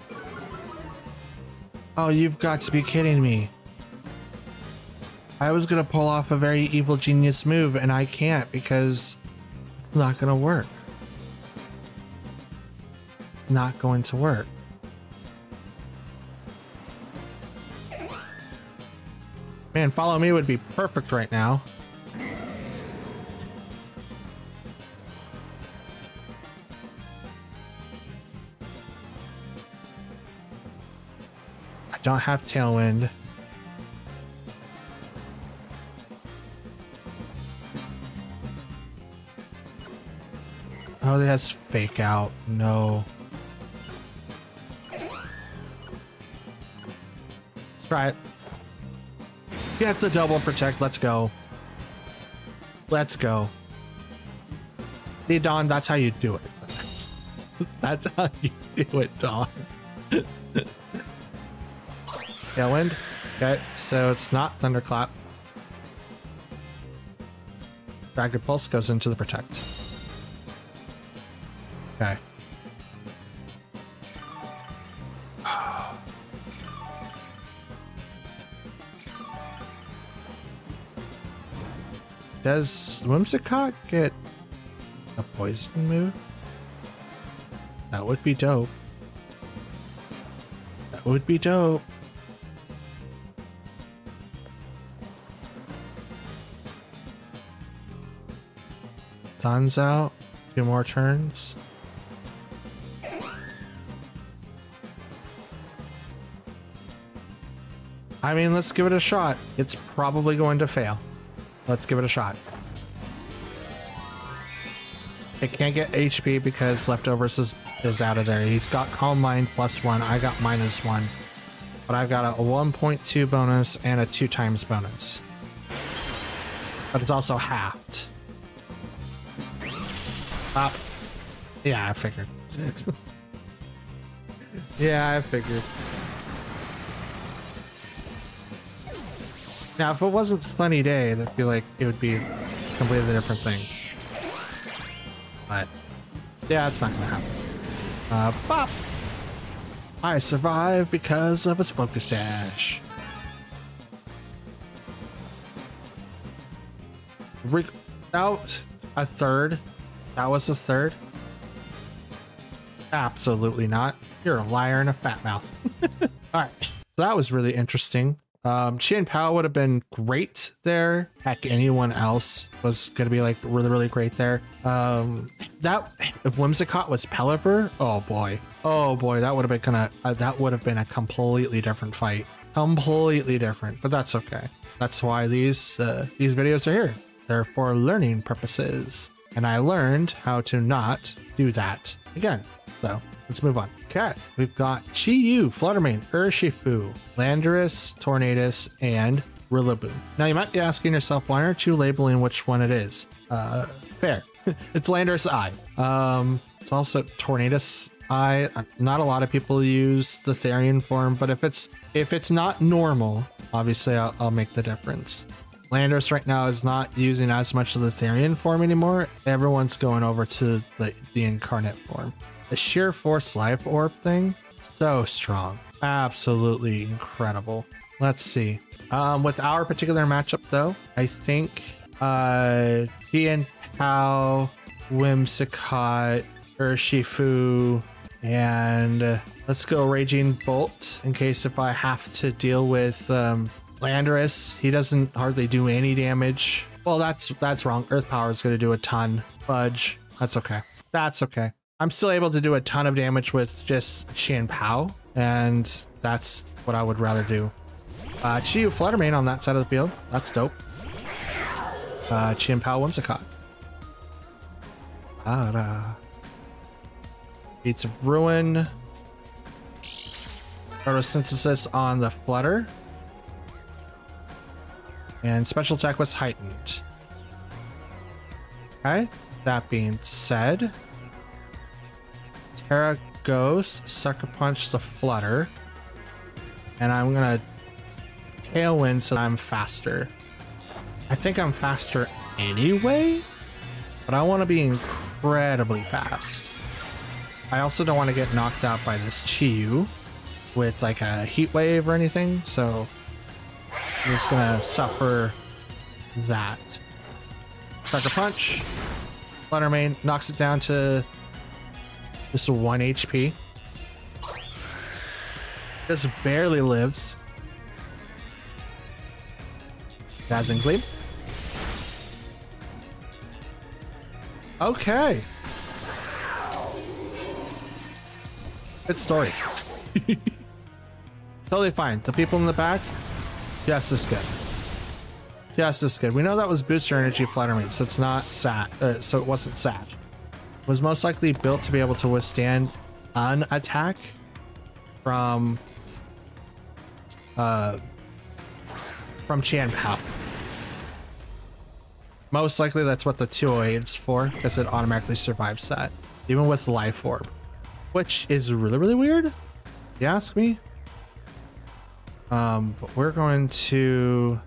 Oh, you've got to be kidding me. I was gonna pull off a very evil genius move, and I can't because it's not gonna work. It's not going to work. Man, follow me would be perfect right now. I don't have Tailwind. Oh, that's Fake Out. No. Let's try it. Get the double protect. Let's go. Let's go. See, Dawn, that's how you do it. That's how you do it, Dawn. Tailwind. Okay, so it's not Thunderclap. Dragon Pulse goes into the protect. Okay. Does Whimsicott get a poison move? That would be dope. That would be dope. Dawn's out. 2 more turns. I mean, let's give it a shot. It's probably going to fail. Let's give it a shot. It can't get HP because Leftovers is out of there. He's got Calm Mind +1. I got -1. But I've got a 1.2 bonus and a 2 times bonus. But it's also halved. Yeah, I figured. Yeah, I figured. Now, if it wasn't Sunny Day, that'd be like, it would be a completely different thing. but yeah, it's not gonna happen. Pop! I survived because of his focus sash. That was a third. That was a third. Absolutely not. You're a liar and a fat mouth. All right. So that was really interesting. Chien Pao would have been great there. Heck, anyone else was going to be like really, really great there. That if Whimsicott was Pelipper, oh boy, that would have been that would have been a completely different fight. Completely different, but that's okay. That's why these videos are here. They're for learning purposes. And I learned how to not do that again. So let's move on. Okay, we've got Chi-Yu, Fluttermane, Urshifu, Landorus, Tornadus, and Rillaboom. Now you might be asking yourself, why aren't you labeling which one it is? Fair. It's Landorus I. It's also Tornadus I. Not a lot of people use the Therian form, but if it's not normal, obviously I'll make the difference. Landorus right now is not using as much of the Therian form anymore. Everyone's going over to the incarnate form. The sheer force life orb thing, so strong. Absolutely incredible. Let's see. With our particular matchup though, I think Chien Pao, Whimsicott, Urshifu, and let's go Raging Bolt in case if I have to deal with Landorus. He doesn't hardly do any damage. Well, that's wrong. Earth Power is going to do a ton. Fudge. That's okay. That's okay. I'm still able to do a ton of damage with just Chien Pao, and that's what I would rather do. Chi-Yu Fluttermane on that side of the field. That's dope. Chien Pao Whimsicott. Beats of Ruin. Photosynthesis on the Flutter. And special attack was heightened. Okay, that being said, Terra Ghost, Sucker Punch the Flutter, and I'm gonna Tailwind so I'm faster. I think I'm faster anyway, but I want to be incredibly fast. I also don't want to get knocked out by this Chi-Yu with like a heat wave or anything, so I'm just gonna suffer that. Sucker Punch. Fluttermane knocks it down to just 1 HP. Just barely lives. Dazzling Gleam. Okay. Good story. It's totally fine. The people in the back, just as good. Just as good. We know that was booster energy Fluttermane, so it's not so it wasn't Sat. It was most likely built to be able to withstand an attack from Chien Pao. Most likely that's what the 208 is for, because it automatically survives that, even with Life Orb, which is really, really weird, if you ask me. But we're going to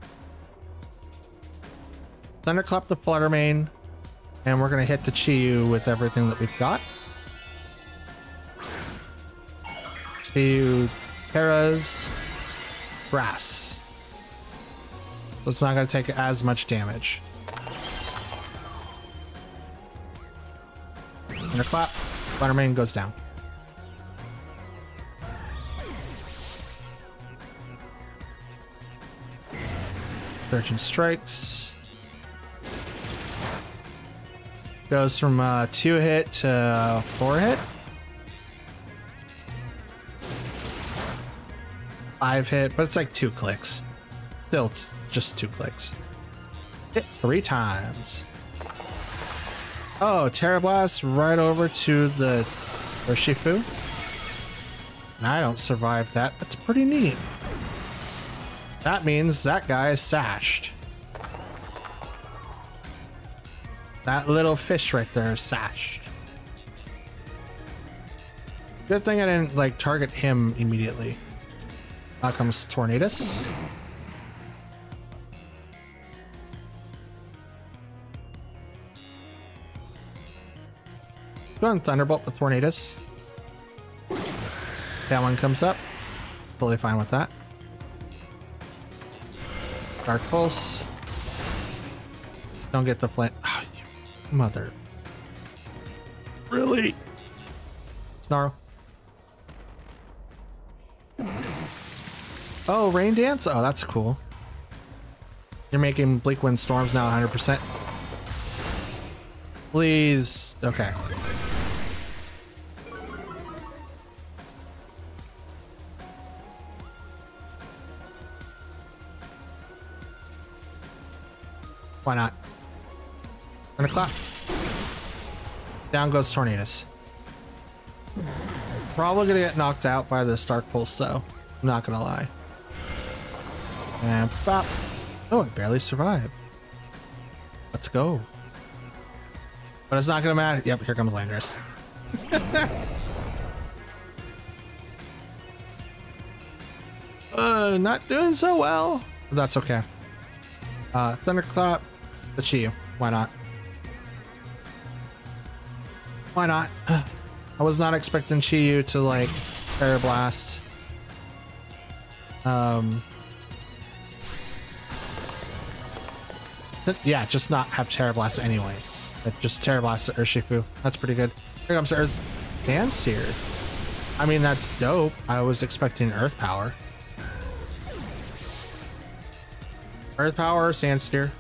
Thunderclap the Fluttermane, and we're going to hit the Chi-Yu with everything that we've got. Chi-Yu, Terras, Grass. So it's not going to take as much damage. Thunderclap, Fluttermane goes down. Surgeon strikes. Goes from 2 hit to 4 hit. 5 hit, but it's like 2 clicks. Still, it's just 2 clicks. Hit 3 times. Oh, Terra Blast right over to the Urshifu. And I don't survive that. That's pretty neat. That means that guy is sashed. That little fish right there is sashed. Good thing I didn't like target him immediately. Out comes Tornadus. go and Thunderbolt the Tornadus. That one comes up. Totally fine with that. Dark Pulse. Don't get the flint. Oh, you mother. Really? Snarl. Oh, Rain Dance? Oh, that's cool. You're making Bleak Wind Storms now 100%. Please. Okay. Why not? Thunderclap. Down goes Tornadus. Probably gonna get knocked out by this Dark Pulse though. I'm not gonna lie. And pop. Oh, it barely survived. Let's go. But it's not gonna matter. Yep, here comes Landorus. Not doing so well. But that's okay. Thunderclap. The Chi. Why not? Why not? I was not expecting Chi to like Terra Blast. Yeah, just not have Terra Blast anyway. But just Terra Blast Urshifu. That's pretty good. Here comes Earth Sandseer. I mean, that's dope. I was expecting Earth Power. Earth Power, Sandsteer.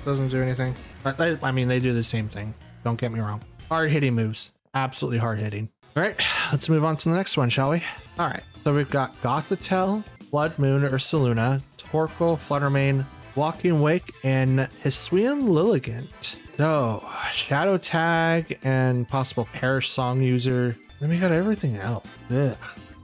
Doesn't do anything. But I mean, they do the same thing. Don't get me wrong. Hard hitting moves. Absolutely hard hitting. All right, let's move on to the next one, shall we? All right, so we've got Gothitelle, Blood Moon, Ursaluna, Torkoal, Fluttermane, Walking Wake, and Hisuian Lilligant. So, Shadow Tag and possible Perish Song user. Then we got everything else. Ugh.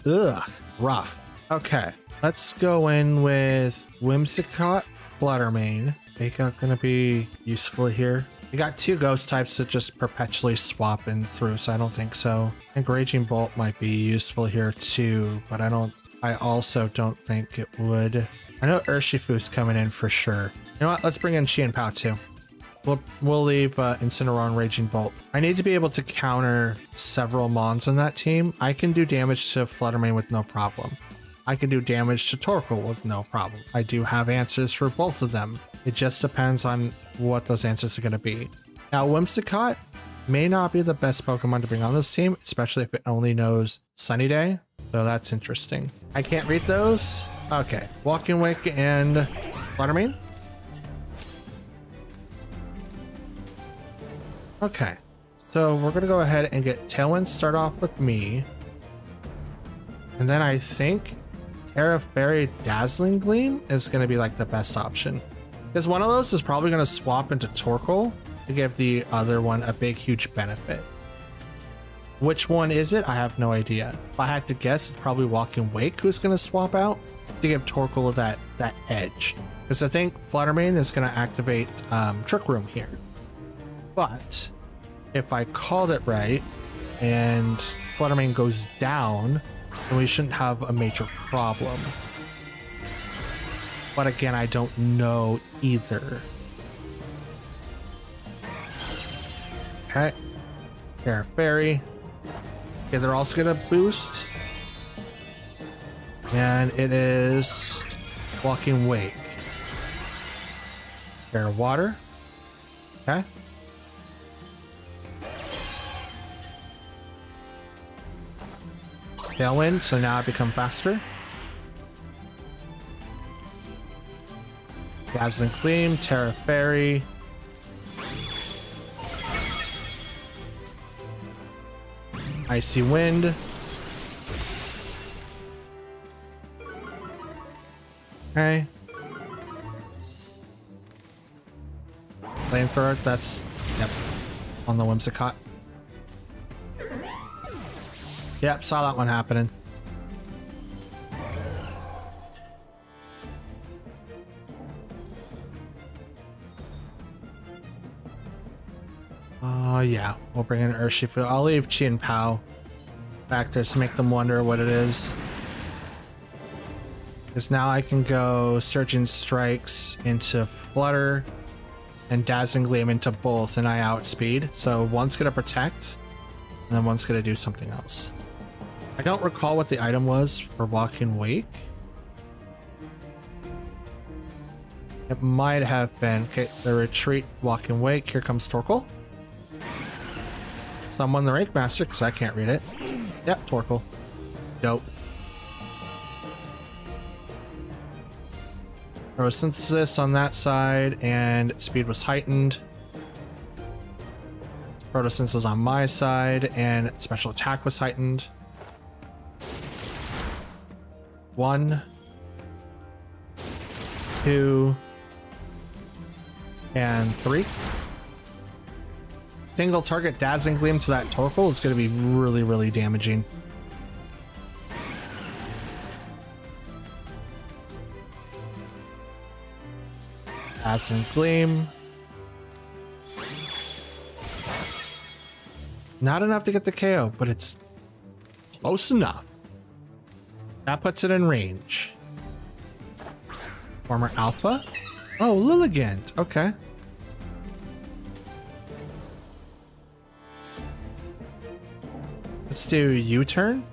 Ugh. Rough. Okay, let's go in with Whimsicott, Fluttermane. Fake Out gonna be useful here. You got two ghost types to just perpetually swap in through, so I don't think so. I think Raging Bolt might be useful here too, but I also don't think it would. I know Urshifu's coming in for sure. You know what? Let's bring in Chi and Pao too. We'll leave Incineroar and Raging Bolt. I need to be able to counter several Mons on that team. I can do damage to Fluttermane with no problem. I can do damage to Torkoal with no problem. I do have answers for both of them. It just depends on what those answers are going to be. Now, Whimsicott may not be the best Pokemon to bring on this team, especially if it only knows Sunny Day. So that's interesting. I can't read those. Okay, Walking Wake and Fluttermane. Okay, so we're gonna go ahead and get Tailwind start off with me. And then I think Terra Fairy Dazzling Gleam is gonna be like the best option. Because one of those is probably gonna swap into Torkoal to give the other one a big, huge benefit. Which one is it? I have no idea. If I had to guess, it's probably Walking Wake who's gonna swap out to give Torkoal that edge. Because I think Fluttermane is gonna activate Trick Room here. But if I called it right and Fluttermane goes down, then we shouldn't have a major problem. But again, I don't know either. Okay. Terra Fairy. Okay, they're also gonna boost. And it is Walking Wake. Terra Water. Okay. Tailwind, so now I become faster. Dazzling Gleam, Terra Fairy. Icy Wind. Okay. Flamethrower, that's, yep, on the Whimsicott. Yep, saw that one happening. Oh yeah, we'll bring in Urshifu. I'll leave Chi and Pao back there to make them wonder what it is. Because now I can go Surging Strikes into Flutter and Dazzling Gleam into both, and I outspeed. So one's gonna protect, and then one's going to do something else. I don't recall what the item was for Walking Wake. It might have been, okay, the retreat, Walking Wake. Here comes Torkoal. Someone the Rank Master, because I can't read it. Yep, Torkoal. Dope. There was Synthesis on that side, and speed was heightened. Photosynthesis on my side, and special attack was heightened. 1, 2, and 3. Single target Dazzling Gleam to that Torkoal is going to be really, really damaging. Dazzling Gleam. Not enough to get the KO, but it's close enough. That puts it in range. Former Alpha? Oh, Lilligant. Okay. Let's do U-turn.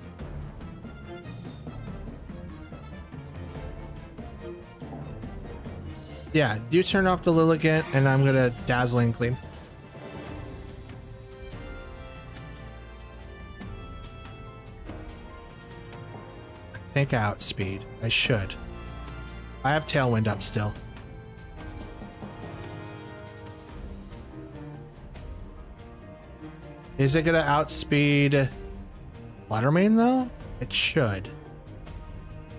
Yeah, U-turn off the Lilligant, and I'm gonna Dazzling Gleam. I think I outspeed. I should. I have Tailwind up still. Is it gonna outspeed Fluttermane though? It should.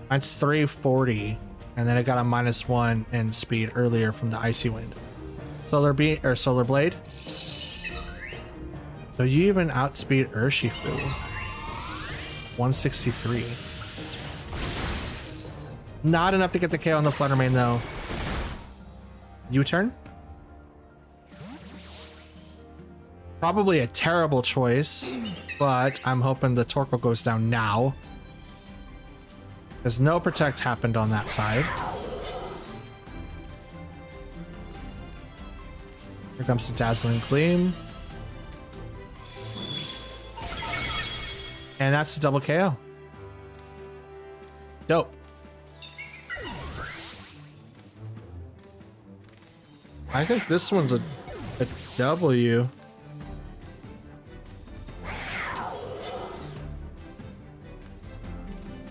That's 340, and then it got a -1 in speed earlier from the Icy Wind. Solar Beam or Solar Blade. So you even outspeed Urshifu. 163. Not enough to get the KO on the Fluttermane though. U-turn. Probably a terrible choice, but I'm hoping the Torkoal goes down now. Because no Protect happened on that side. Here comes the Dazzling Gleam. And that's the double KO. Dope. I think this one's a W.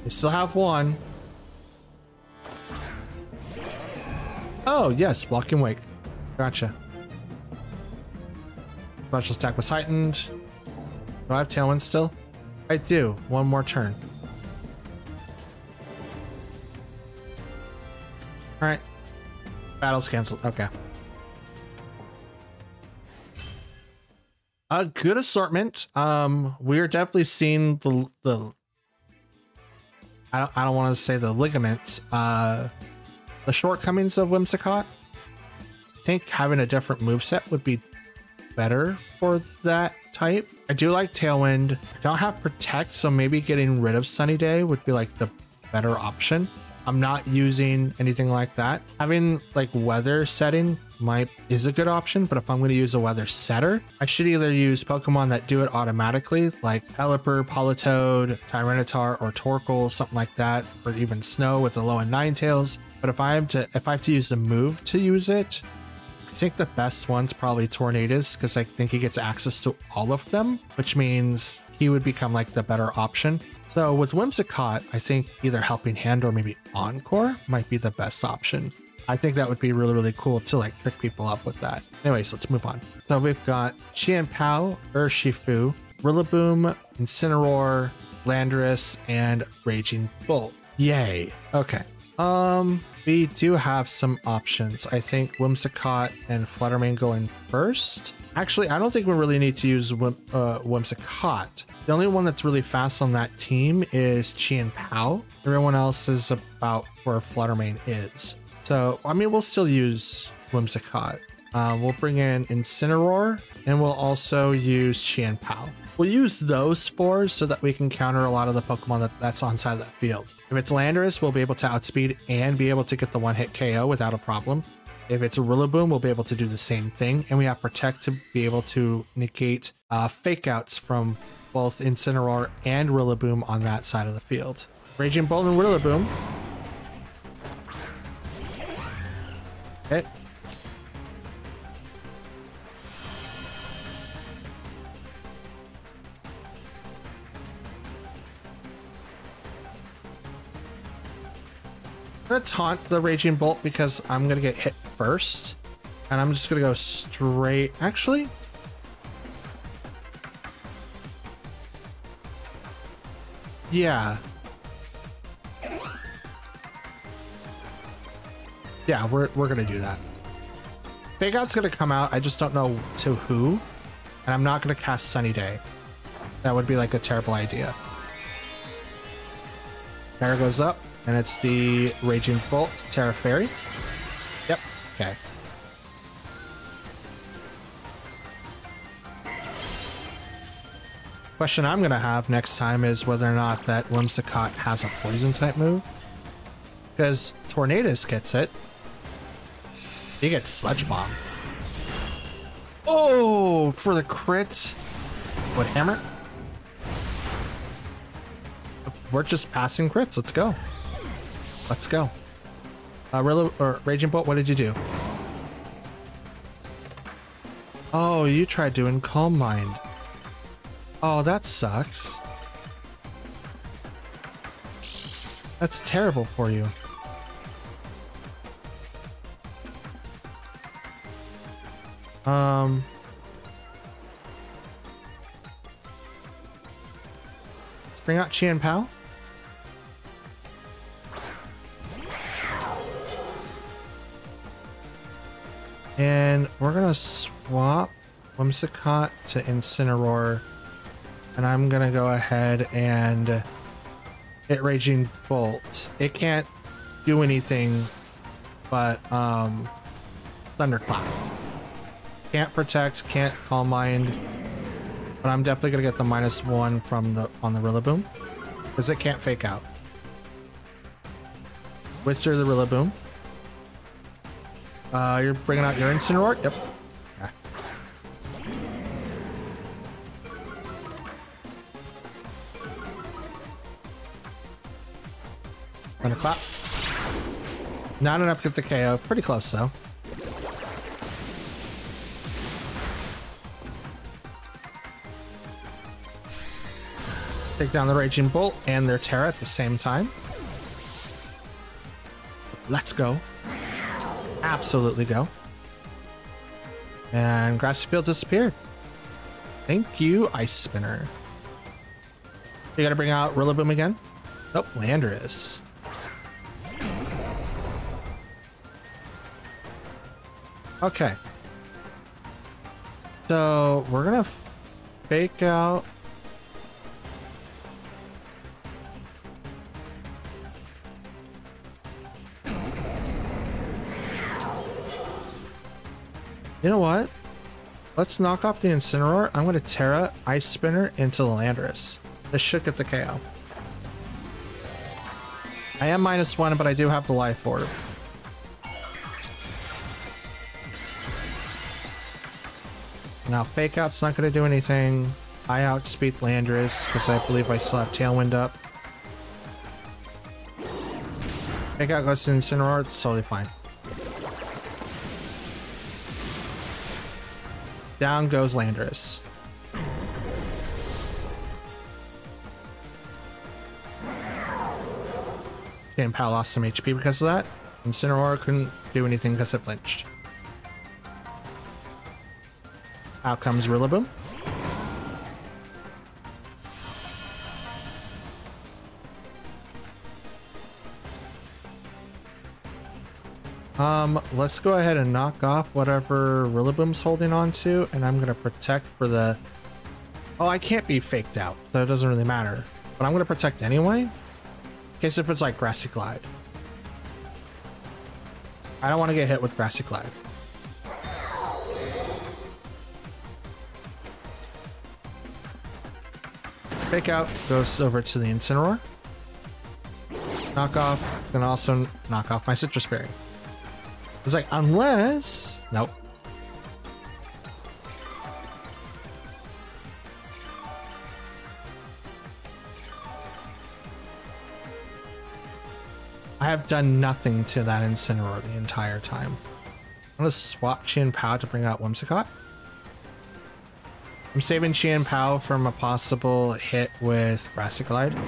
They still have one. Oh, yes, Walking Wake. Gotcha. Special attack was heightened. Do I have Tailwind still? I do. One more turn. Alright. Battle's canceled. Okay. A good assortment. We're definitely seeing the I don't want to say the ligaments, the shortcomings of Whimsicott. I think having a different moveset would be better for that type. I do like Tailwind. I don't have Protect, so maybe getting rid of Sunny Day would be like the better option. I'm not using anything like that. Having like weather setting is a good option, but if I'm going to use a weather setter, I should either use Pokemon that do it automatically, like Pelipper, Politoed, Tyranitar, or Torkoal, something like that, or even Snow with the low and Ninetales. But if I have to use a move to use it, I think the best one's probably Tornadus, because I think he gets access to all of them, which means he would become like the better option. So with Whimsicott, I think either Helping Hand or maybe Encore might be the best option. I think that would be really, really cool to like trick people up with that. Anyways, let's move on. So we've got Qianpao, Urshifu, Rillaboom, Incineroar, Landorus, and Raging Bull. Yay. Okay. We do have some options. I think Whimsicott and Fluttermane going first. Actually, I don't think we really need to use Whimsicott. The only one that's really fast on that team is Qianpao. Everyone else is about where Fluttermane is. So, I mean, we'll still use Whimsicott. We'll bring in Incineroar, and we'll also use Qianpao. We'll use those four so that we can counter a lot of the Pokemon that's on side of that field. If it's Landorus, we'll be able to outspeed and be able to get the one-hit KO without a problem. If it's a Rillaboom, we'll be able to do the same thing, and we have Protect to be able to negate fake outs from both Incineroar and Rillaboom on that side of the field. Raging Bolt and Rillaboom. Okay. I'm gonna taunt the Raging Bolt because I'm gonna get hit first, and I'm just gonna go straight. Actually, yeah, we're gonna do that. Fake Out's gonna come out. I just don't know to who, and I'm not gonna cast Sunny Day. That would be like a terrible idea. There goes up. And it's the Raging Bolt, Terra Fairy. Yep, okay. Question I'm gonna have next time is whether or not that Whimsicott has a poison type move. Because Tornadus gets it. He gets Sludge Bomb. Oh, for the crit. What, Hammer? We're just passing crits, let's go. Let's go. Raging Bolt, what did you do? Oh, you tried doing Calm Mind. Oh, that sucks. That's terrible for you. Let's bring out Qian Pao. And we're gonna swap Whimsicott to Incineroar, and I'm gonna go ahead and hit Raging Bolt. It can't do anything but Thunderclap. Can't protect, can't Calm Mind, but I'm definitely gonna get the -1 from the on the Rillaboom because it can't Fake Out. Whisper the Rillaboom. You're bringing out your Incineroar? Yep. Okay. Thunderclap. Not enough to get the KO. Pretty close, though. Take down the Raging Bolt and their Terra at the same time. Let's go. Absolutely go. And Grassy Field disappeared. Thank you, Ice Spinner. You gotta bring out Rillaboom again? Nope, Landorus. Okay. So we're gonna Fake Out. You know what? Let's knock off the Incineroar. I'm going to Terra Ice Spinner into the Landorus. This should get the KO. I am -1, but I do have the Life Orb. Now Fake Out's not going to do anything. I outspeed Landorus because I believe I still have Tailwind up. Fake Out goes to Incineroar. It's totally fine. Down goes Landorus. Qian Pao lost some HP because of that. Incineroar couldn't do anything because it flinched. Out comes Rillaboom. Let's go ahead and knock off whatever Rillaboom's holding on to, and I'm gonna protect for the... Oh, I can't be faked out, so it doesn't really matter. But I'm gonna protect anyway, in case if it's like Grassy Glide. I don't want to get hit with Grassy Glide. Fake Out goes over to the Incineroar. Knock off. It's gonna also knock off my Citrus Berry. It's like, unless... Nope. I have done nothing to that Incineroar the entire time. I'm gonna swap Chien-Pao to bring out Whimsicott. I'm saving Chien-Pao from a possible hit with Brassiglide.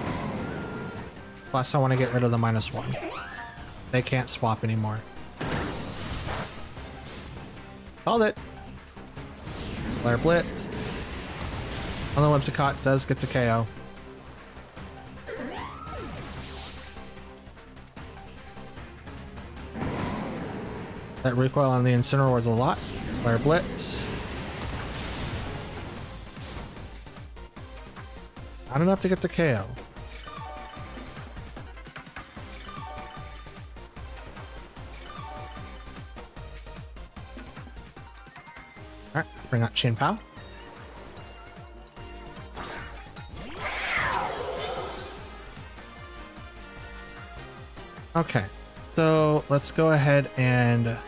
Plus I want to get rid of the -1. They can't swap anymore. Called it. Flare Blitz. Although Whimsicott does get the KO. That recoil on the Incineroar is a lot. Flare Blitz. Not enough to get the KO. Alright, let's bring out Chien-Pao. Okay, so let's go ahead and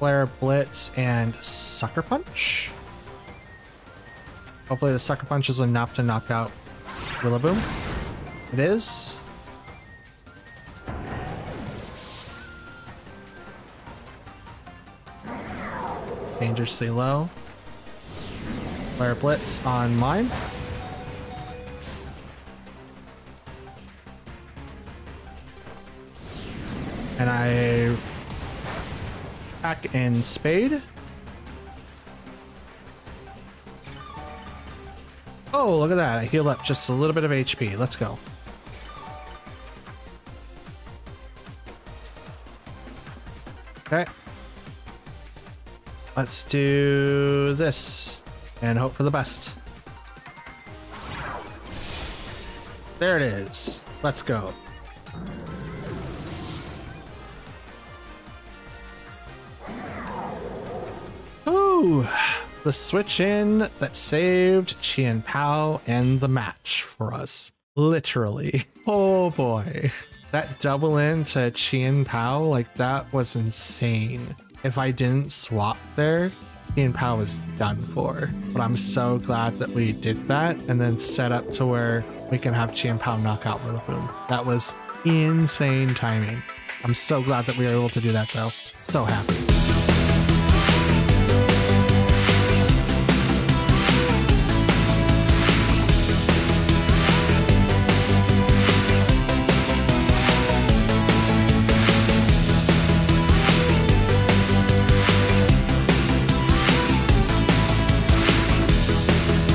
Flare Blitz and Sucker Punch. Hopefully the Sucker Punch is enough to knock out Rillaboom. It is. Dangerously low. Flare Blitz on mine. And I attack in Spade. Oh, look at that. I healed up just a little bit of HP. Let's go. Okay. Let's do this and hope for the best. There it is. Let's go. Ooh, the switch in that saved Chien-Pao and the match for us. Literally. Oh boy. That double in to Chien-Pao, like that was insane. If I didn't swap there, Chien-Pao was done for. But I'm so glad that we did that and then set up to where we can have Chien-Pao knock out Rillaboom. That was insane timing. I'm so glad that we were able to do that though. So happy.